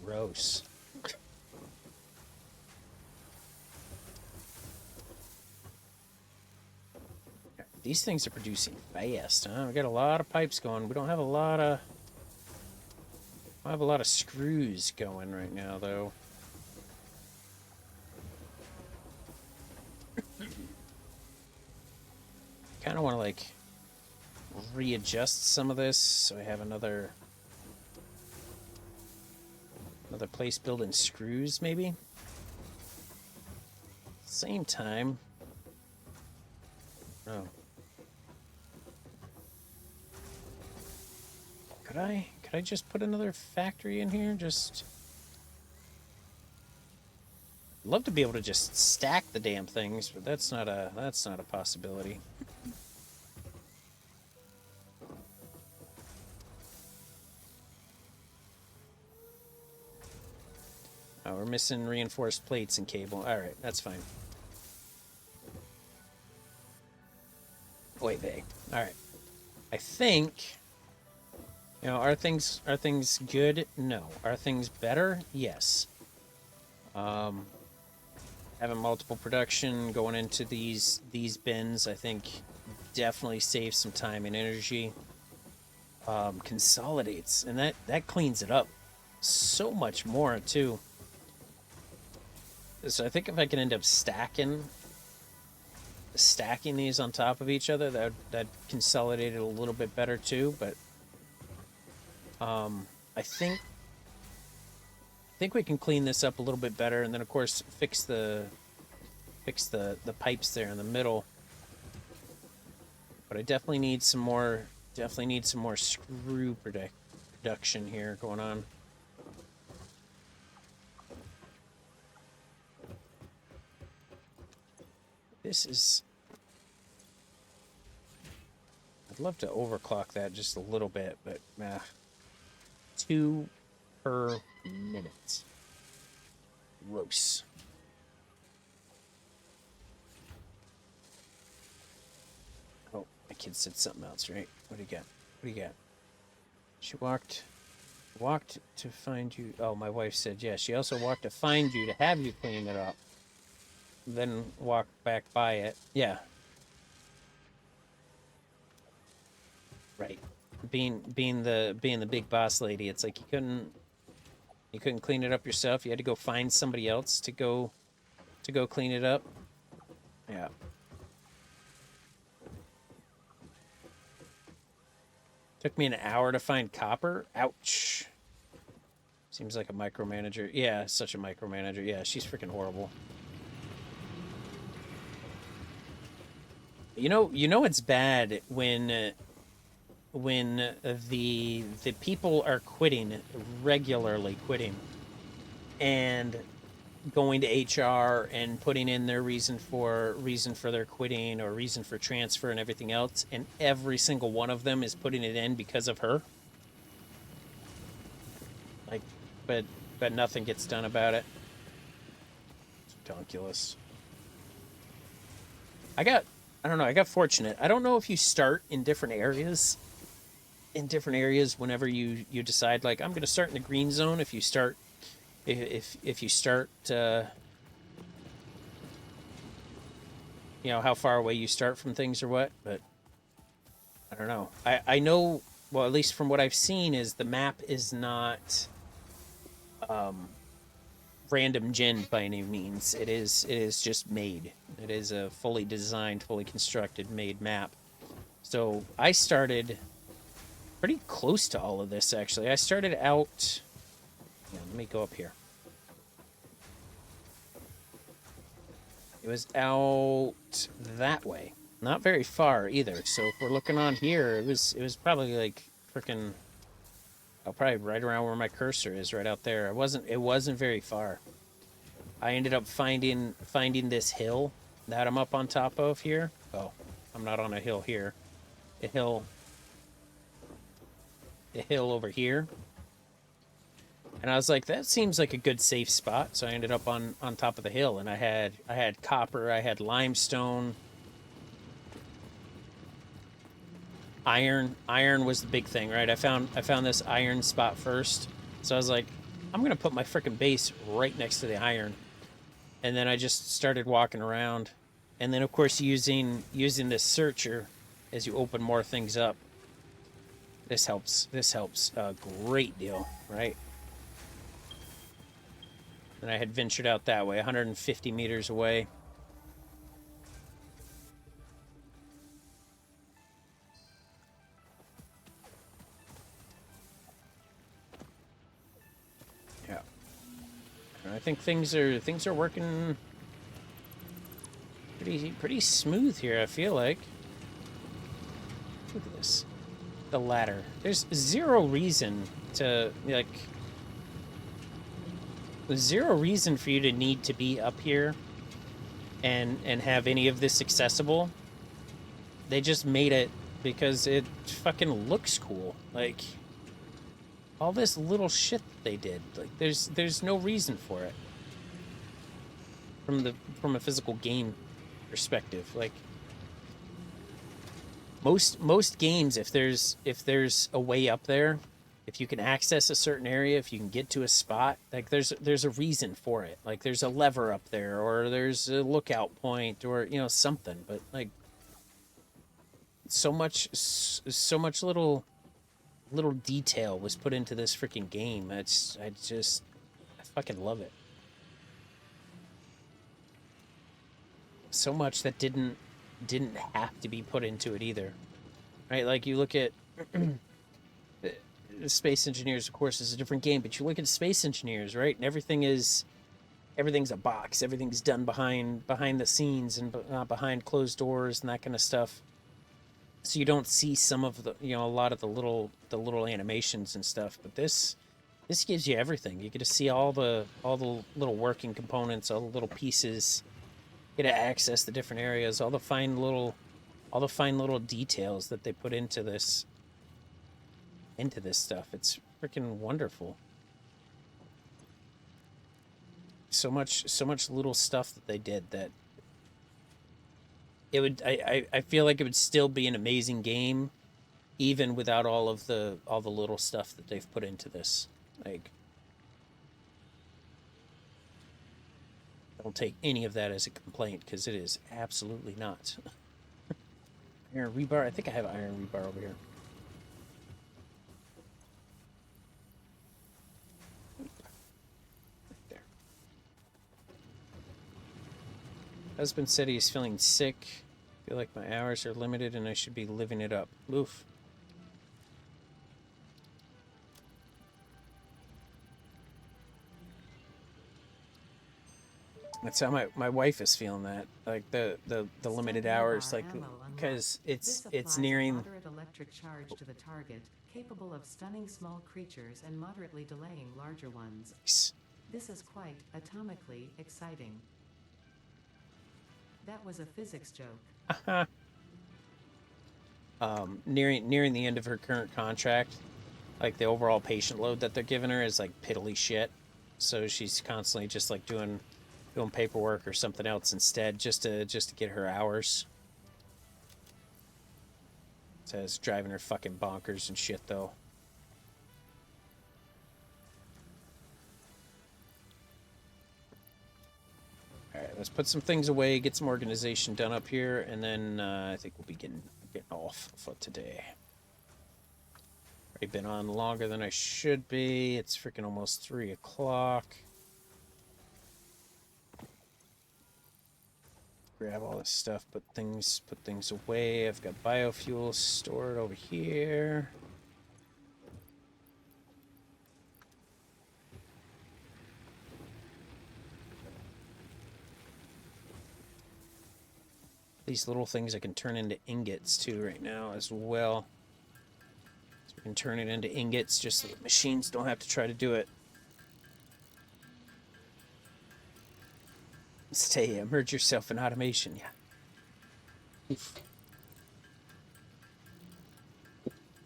Gross. These things are producing fast, huh? We got a lot of pipes going. We don't have a lot of screws going right now, though. Kind of want to, like, readjust some of this so I have another place building screws, maybe. Same time. Oh. Could I I just put another factory in here? Just... I'd love to be able to just stack the damn things, but that's not a possibility. Oh, we're missing reinforced plates and cable. Alright, that's fine. Wait, they. Alright. I think... You know, are things good? No. Are things better? Yes. Having multiple production going into these bins, I think, definitely saves some time and energy. Consolidates, and that cleans it up so much more too. So I think if I can end up stacking these on top of each other, that consolidate it a little bit better too. But I think we can clean this up a little bit better, and then of course fix the pipes there in the middle. But I definitely need some more screw production here going on. This is... I'd love to overclock that just a little bit, but 2 per minute. Gross. Oh, my kid said something else, right? What do you got? What do you got? She walked to find you. Oh, my wife said, yeah, she also walked to find you to have you clean it up. Then walked back by it. Yeah. Right. Being the big boss lady, it's like you couldn't clean it up yourself. You had to go find somebody else to go clean it up. Yeah. Took me an hour to find copper. Ouch. Seems like a micromanager. Yeah, such a micromanager. Yeah, she's freaking horrible. You know it's bad when the people are regularly quitting, and going to HR and putting in their reason for their quitting or reason for transfer and everything else, and every single one of them is putting it in because of her. Like, but nothing gets done about it. It's ridiculous. I got fortunate. I don't know if you start in different areas. Whenever you decide, like, I'm going to start in the green zone. If you start, if you start, you know, how far away you start from things or what. But I don't know. I know. Well, at least from what I've seen, is the map is not random gen by any means. It is just made. It is a fully designed, fully constructed, made map. So I started pretty close to all of this, actually. I started out... Yeah, let me go up here. It was out that way. Not very far, either. So if we're looking on here, it was probably, like, freaking... Oh, probably right around where my cursor is, right out there. It wasn't very far. I ended up finding this hill that I'm up on top of here. Oh, I'm not on a hill here. A hill over here. And I was like, that seems like a good safe spot. So I ended up on top of the hill, and I had copper, I had limestone, iron. Iron was the big thing, right? I found this iron spot first. So I was like, I'm gonna put my frickin' base right next to the iron. And then I just started walking around. And then of course using this searcher as you open more things up. This helps a great deal, right? And I had ventured out that way, 150 meters away. Yeah. And I think things are working pretty smooth here, I feel like. Look at this. The ladder. There's zero reason to, like, there's zero reason for you to need to be up here and have any of this accessible. They just made it because it fucking looks cool. Like, all this little shit that they did, like, there's no reason for it from a physical game perspective. Like, most games, if there's a way up there, if you can access a certain area, if you can get to a spot, like, there's a reason for it. Like, there's a lever up there, or there's a lookout point, or, you know, something. But, like, so much little detail was put into this freaking game. I fucking love it. So much that didn't have to be put into it either, right? Like, you look at Space Engineers, of course, is a different game, but you look at Space Engineers, right? And everything's a box. Everything's done behind the scenes and behind closed doors and that kind of stuff. So you don't see some of the, you know, a lot of the little animations and stuff. But this gives you everything. You get to see all the little working components, all the little pieces. You get to access the different areas, all the fine little details that they put into this stuff. It's freaking wonderful. So much little stuff that they did that it would, I feel like it would still be an amazing game even without all the little stuff that they've put into this. Like, don't take any of that as a complaint, because it is absolutely not. Iron rebar. I think I have iron rebar over here. Right there. Husband said he's feeling sick. Feel like my hours are limited and I should be living it up. Oof. That's how my wife is feeling that. Like, the limited hours, like, because it's nearing. Moderate electric charge to the target, capable of stunning small creatures and moderately delaying larger ones. This is quite atomically exciting. That was a physics joke. Nearing the end of her current contract, like, the overall patient load that they're giving her is like piddly shit. So she's constantly just like doing paperwork or something else instead, just to get her hours. So it's driving her fucking bonkers and shit, though. Alright, let's put some things away, get some organization done up here, and then I think we'll be getting off for today. Already been on longer than I should be. It's freaking almost 3 o'clock. Grab all this stuff, put things away. I've got biofuels stored over here. These little things I can turn into ingots too right now as well. So we can turn it into ingots just so the machines don't have to try to do it. Stay, immerse yourself in automation, yeah. Oof.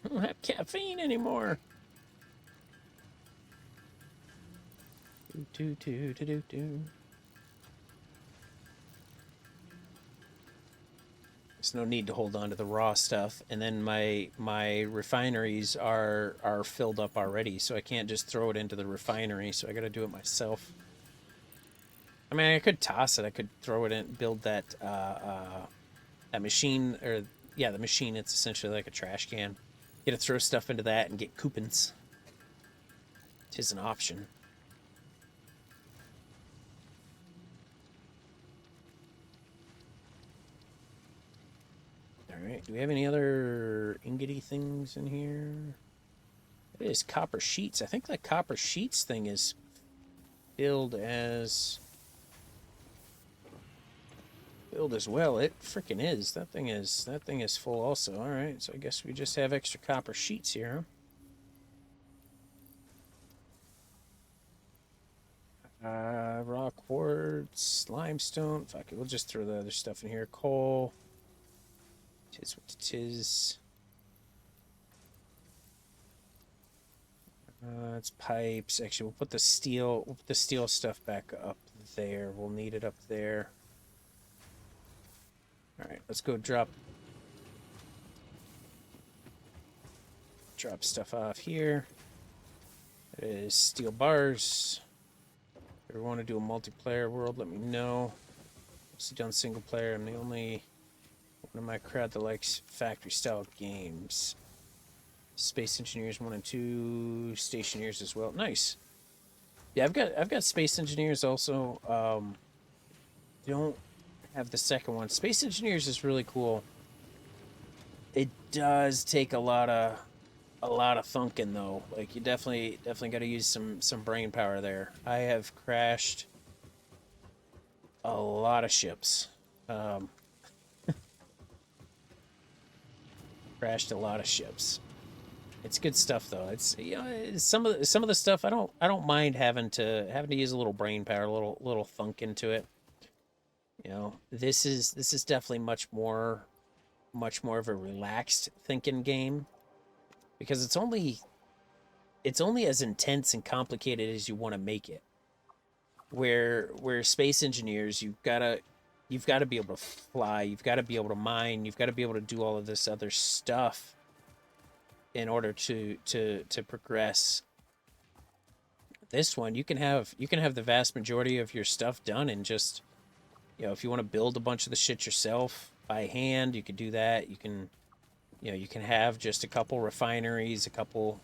I don't have caffeine anymore. Do. There's no need to hold on to the raw stuff, and then my refineries are filled up already, so I can't just throw it into the refinery, so I gotta do it myself. I mean, I could toss it. I could throw it in, build that that machine, or yeah, the machine. It's essentially like a trash can. You gotta throw stuff into that and get coupons. It is an option. All right. Do we have any other ingoty things in here? It is copper sheets. I think that copper sheets thing is billed as well. It freaking is. That thing is full also. All right, so I guess we just have extra copper sheets here. It's limestone. Fuck it, we'll just throw the other stuff in here. Coal. Tis what it is. It's pipes. Actually, we'll put the steel stuff back up there. We'll need it up there. All right, let's go drop stuff off here. It is steel bars. If you want to do a multiplayer world, let me know. Mostly done single player. I'm the only one in my crowd that likes factory style games. Space Engineers 1 and 2, Stationeers as well. Nice. Yeah, I've got Space Engineers also. Don't have the second one. Space Engineers is really cool. It does take a lot of thinking though. Like you definitely got to use some brain power there. I have crashed a lot of ships. Crashed a lot of ships. It's good stuff though. It's some of the stuff I don't mind having to use a little brain power, a little thunk into it. This is definitely much more of a relaxed thinking game because it's only as intense and complicated as you want to make it. Where Space Engineers, you've got to be able to fly, you've got to be able to mine, you've got to be able to do all of this other stuff in order to progress. This one, you can have the vast majority of your stuff done in just, if you want to build a bunch of the shit yourself by hand, you can do that. You can have just a couple refineries, a couple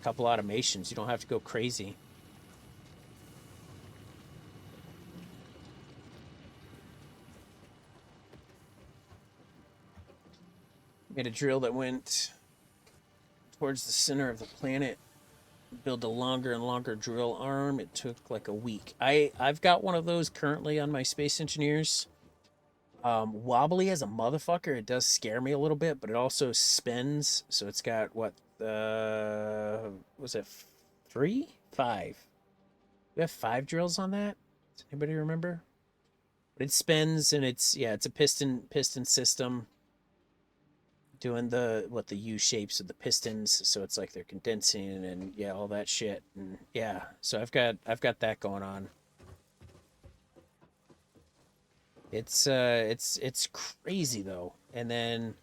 automations. You don't have to go crazy. Made a drill that went towards the center of the planet. Build a longer and longer drill arm. It took like a week. I've got one of those currently on my Space Engineers. Wobbly as a motherfucker. It does scare me a little bit, but it also spins. So it's got what was it 3? 5? We have 5 drills on that. Does anybody remember? But it spins and it's a piston system. Doing the U shapes of the pistons, so it's like they're condensing and all that shit. And so I've got that going on. It's crazy though. And then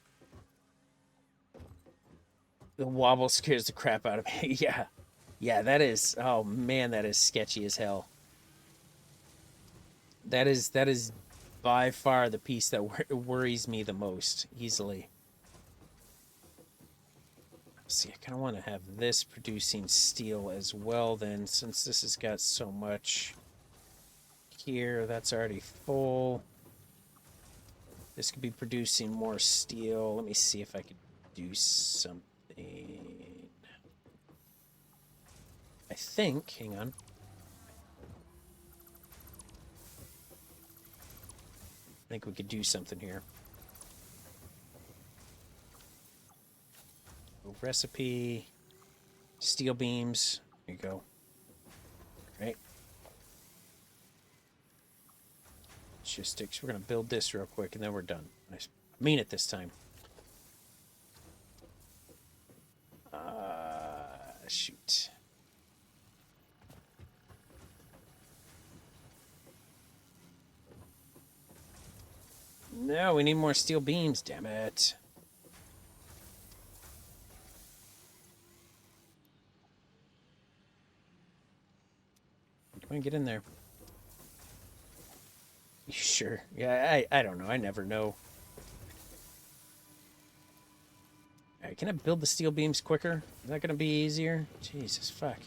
the wobble scares the crap out of me. Yeah, that is, oh man, that is sketchy as hell. That is by far the piece that worries me the most easily. See, I kind of want to have this producing steel as well then, since this has got so much here. That's already full. This could be producing more steel. Let me see if I could do something. I think, hang on. I think we could do something here. Recipe, steel beams. There you go. Right. Logistics. We're gonna build this real quick and then we're done. I mean it this time. Shoot. No, we need more steel beams, damn it. Come on, get in there. You sure? Yeah, I don't know. I never know. Alright, can I build the steel beams quicker? Is that gonna be easier? Jesus, fuck.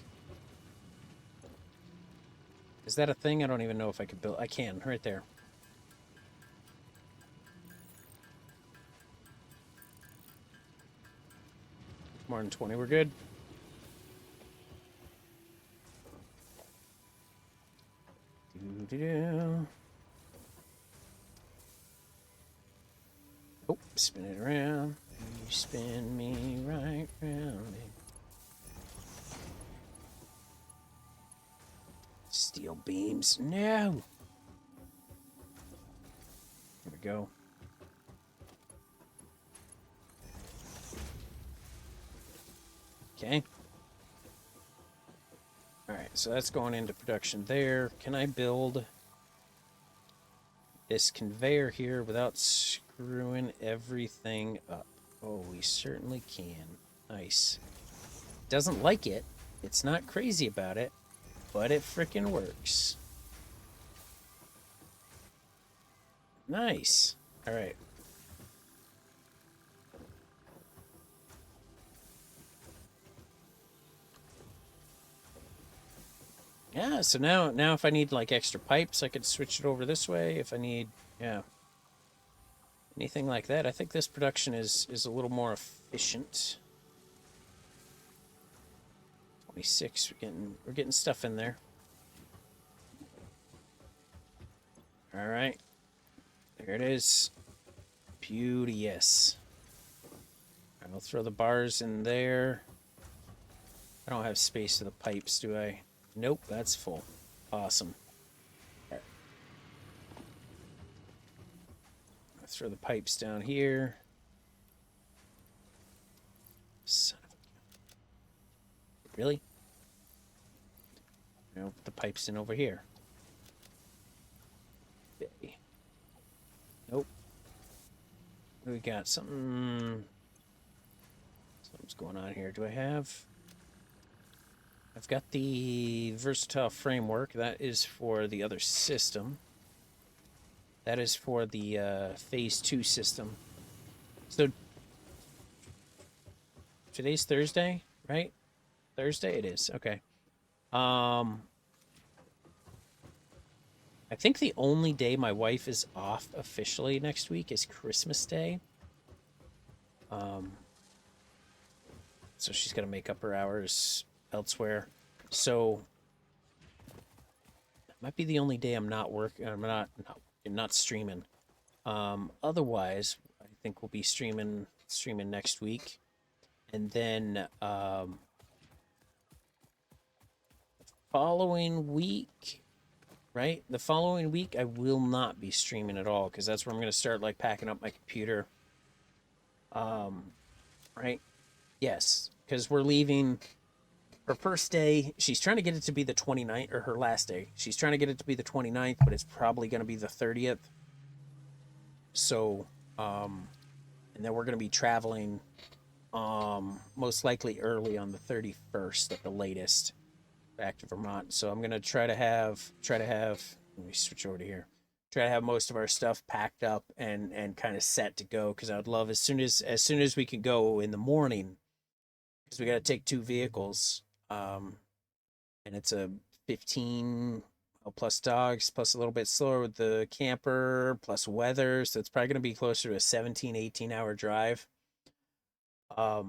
Is that a thing? I don't even know if I could build. I can, right there. More than 20, we're good. Oh, spin it around. You spin me right round. Steel beams. No. There we go. Okay. Alright, so that's going into production there. Can I build this conveyor here without screwing everything up? Oh, we certainly can. Nice. Doesn't like it. It's not crazy about it, but it frickin' works. Nice. Alright. Yeah, so now if I need like extra pipes, I could switch it over this way. If I need, yeah, anything like that. I think this production is a little more efficient. 26, we're getting stuff in there. All right, there it is. Beauteous. I'll throw the bars in there. I don't have space for the pipes, do I? Nope, that's full. Awesome. Right. I'll throw the pipes down here. Son of a... Really? No, put the pipes in over here. Okay. Nope. We got something... Something's going on here. Do I have... I've got the versatile framework. That is for the other system. That is for the phase 2 system. So today's Thursday, right? Thursday it is. Okay. I think the only day my wife is off officially next week is Christmas Day. So she's got to make up her hours elsewhere, so it might be the only day I'm not working. I'm not streaming. Otherwise, I think we'll be streaming next week, and then following week, right? The following week, I will not be streaming at all because that's where I'm going to start like packing up my computer. Right? Yes, because we're leaving. Her first day, she's trying to get it to be the 29th, or her last day. She's trying to get it to be the 29th, but it's probably going to be the 30th. So, and then we're going to be traveling, most likely early on the 31st at the latest, back to Vermont. So I'm going to try to have, let me switch over to here. Try to have most of our stuff packed up and kind of set to go, because I would love as soon as we can go in the morning, because we got to take 2 vehicles. And it's a 15 plus dogs, plus a little bit slower with the camper, plus weather. So it's probably going to be closer to a 17, 18-hour drive. I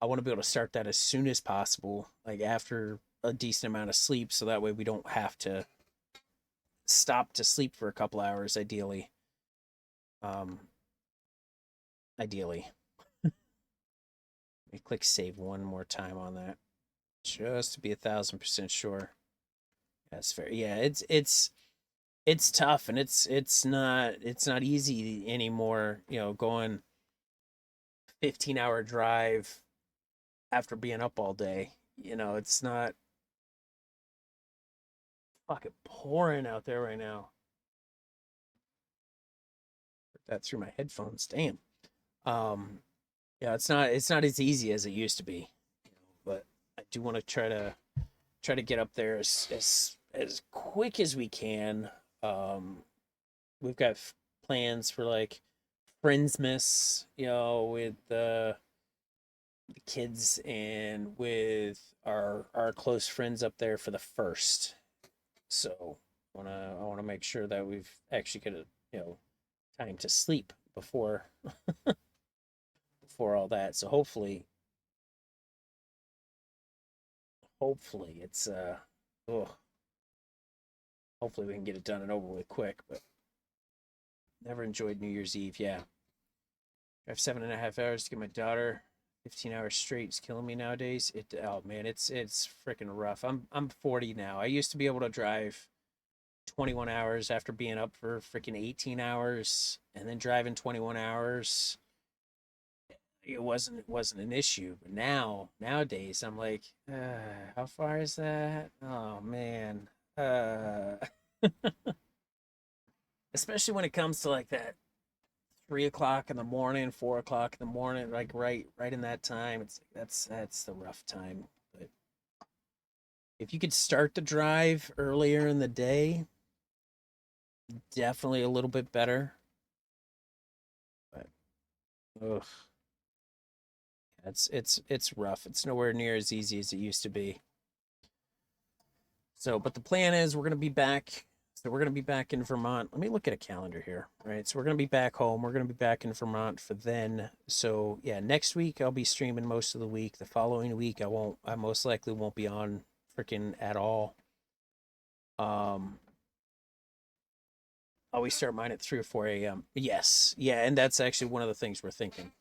want to be able to start that as soon as possible, like after a decent amount of sleep, so that way we don't have to stop to sleep for a couple hours, ideally. Ideally. Let me click save one more time on that, just to be 1000% sure. That's fair. Yeah, it's tough, and it's not easy anymore. You know, going 15-hour drive after being up all day. You know, it's not fucking pouring out there right now. Put that through my headphones. Damn. Yeah, it's not as easy as it used to be. But I do want to try to get up there as quick as we can. We've got plans for like Friendsmas, you know, with the kids and with our close friends up there for the 1st. So I wanna make sure that we've actually got time to sleep before before all that. So hopefully it's hopefully we can get it done and over with quick. But never enjoyed New Year's Eve. Yeah, I have 7.5 hours to get my daughter 15 hours straight is killing me nowadays. Oh man, it's freaking rough. I'm 40 now. I used to be able to drive 21 hours after being up for freaking 18 hours and then driving 21 hours. It wasn't an issue. But nowadays I'm like, how far is that? Oh man. Especially when it comes to like that 3 o'clock in the morning, 4 o'clock in the morning, like right in that time. It's that's the rough time. But if you could start the drive earlier in the day, definitely a little bit better. But ugh, it's rough. It's nowhere near as easy as it used to be. So, but the plan is we're gonna be back. So we're gonna be back in Vermont. Let me look at a calendar here. Right. So we're gonna be back home. We're gonna be back in Vermont for then. So yeah, next week I'll be streaming most of the week. The following week I won't. I most likely won't be on freaking at all. Um, always start mine at 3 or 4 a.m. Yes, yeah, and that's actually one of the things we're thinking.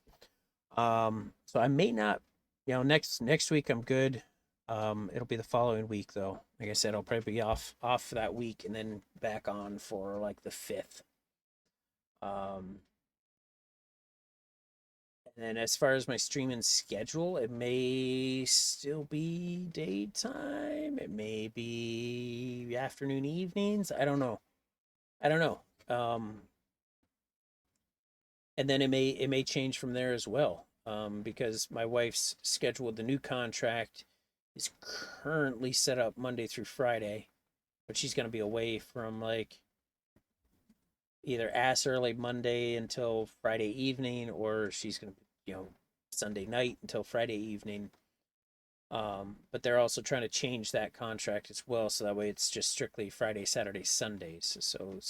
So I may not, next week I'm good. It'll be the following week though. Like I said, I'll probably be off for that week and then back on for like the 5th. Um, and then as far as my streaming schedule, it may still be daytime. It may be afternoon, evenings. I don't know. I don't know. And then it may change from there as well. Because my wife's schedule with the new contract is currently set up Monday through Friday, but she's going to be away from like either as early Monday until Friday evening, or she's going to, Sunday night until Friday evening. But they're also trying to change that contract as well, so that way it's just strictly Friday, Saturday, Sundays. So the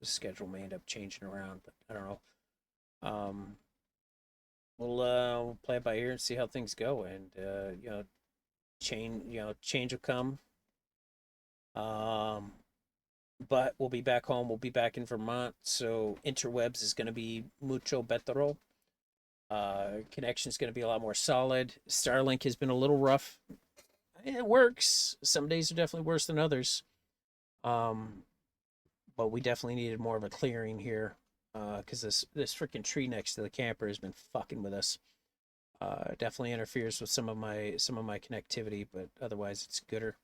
schedule may end up changing around, but I don't know. We'll play it by ear and see how things go, and change will come. Um, but we'll be back home. We'll be back in Vermont, so interwebs is going to be mucho better. Connection's going to be a lot more solid. Starlink has been a little rough. It works. Some days are definitely worse than others. But we definitely needed more of a clearing here, because this freaking tree next to the camper has been fucking with us. Definitely interferes with some of my connectivity, but otherwise it's gooder.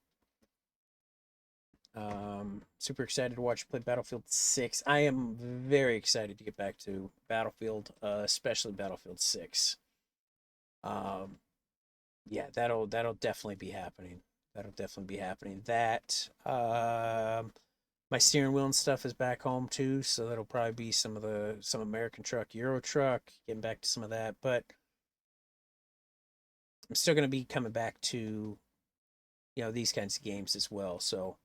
Super excited to watch you play Battlefield 6. I am very excited to get back to Battlefield, especially Battlefield 6. Yeah, that'll definitely be happening. That'll definitely be happening. My steering wheel and stuff is back home too, so that'll probably be some American truck, Euro truck, getting back to some of that. But I'm still gonna be coming back to, these kinds of games as well. So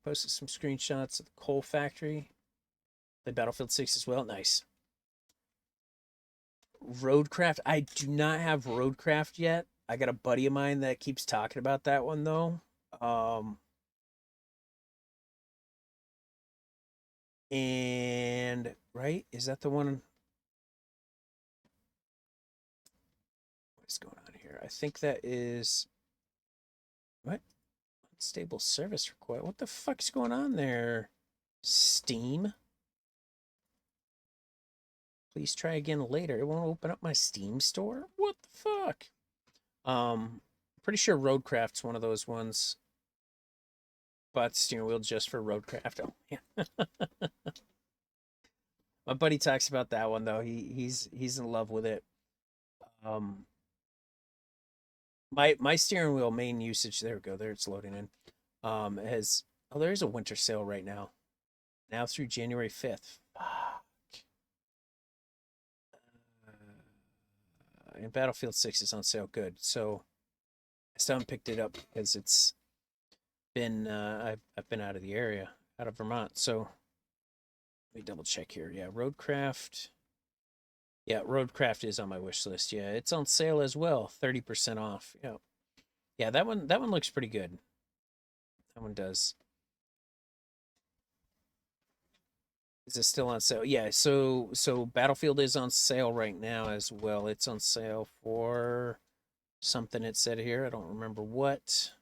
posted some screenshots of the coal factory. The Battlefield 6 as well. Nice. Roadcraft. I do not have Roadcraft yet. I got a buddy of mine that keeps talking about that one though. And right, is that the one? What's going on here? I think that is what? Unstable service request. What the fuck's going on there? Steam? Please try again later. It won't open up my Steam store? What the fuck? Pretty sure Roadcraft's one of those ones. Bought the steering wheel just for Roadcraft. Oh, yeah. My buddy talks about that one though. He's in love with it. Um, my steering wheel main usage. There we go. There it's loading in. Has there's a winter sale right now. Now through January 5th. Fuck. And Battlefield 6 is on sale. Good. So I still haven't picked it up because it's been I've been out of the area, out of Vermont. So let me double check here. Yeah, Roadcraft. Yeah, Roadcraft is on my wish list. Yeah, it's on sale as well, 30% off. Yeah. Yeah, that one looks pretty good. That one does. Is it still on sale? Yeah, so Battlefield is on sale right now as well. It's on sale for something it said here. I don't remember what.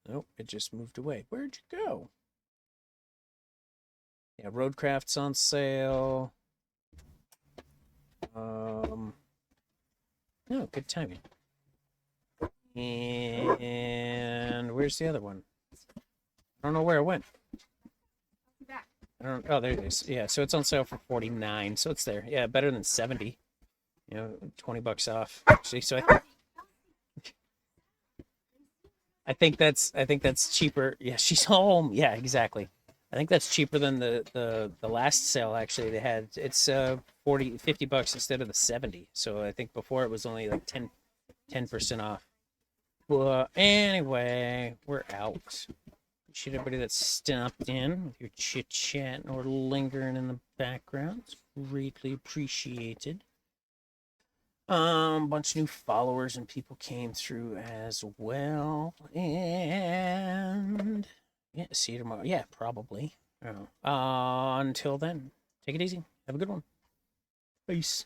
Nope, it just moved away. Where'd you go? Yeah, Roadcraft's on sale. Oh, good timing. And where's the other one? I don't know where it went. I don't. Oh, there it is. Yeah, so it's on sale for 49. So it's there. Yeah, better than 70. You know, $20 off. Actually, so I think that's cheaper. Yeah, she's home. Yeah, exactly. I think that's cheaper than the last sale actually they had. It's 50 bucks instead of the 70. So I think before it was only like 10% off. Well, anyway, we're out. Appreciate everybody that stopped in with your chit chat or lingering in the background. It's greatly appreciated. Bunch of new followers and people came through as well. And yeah, see you tomorrow. Yeah, probably. Until then, take it easy. Have a good one. Peace.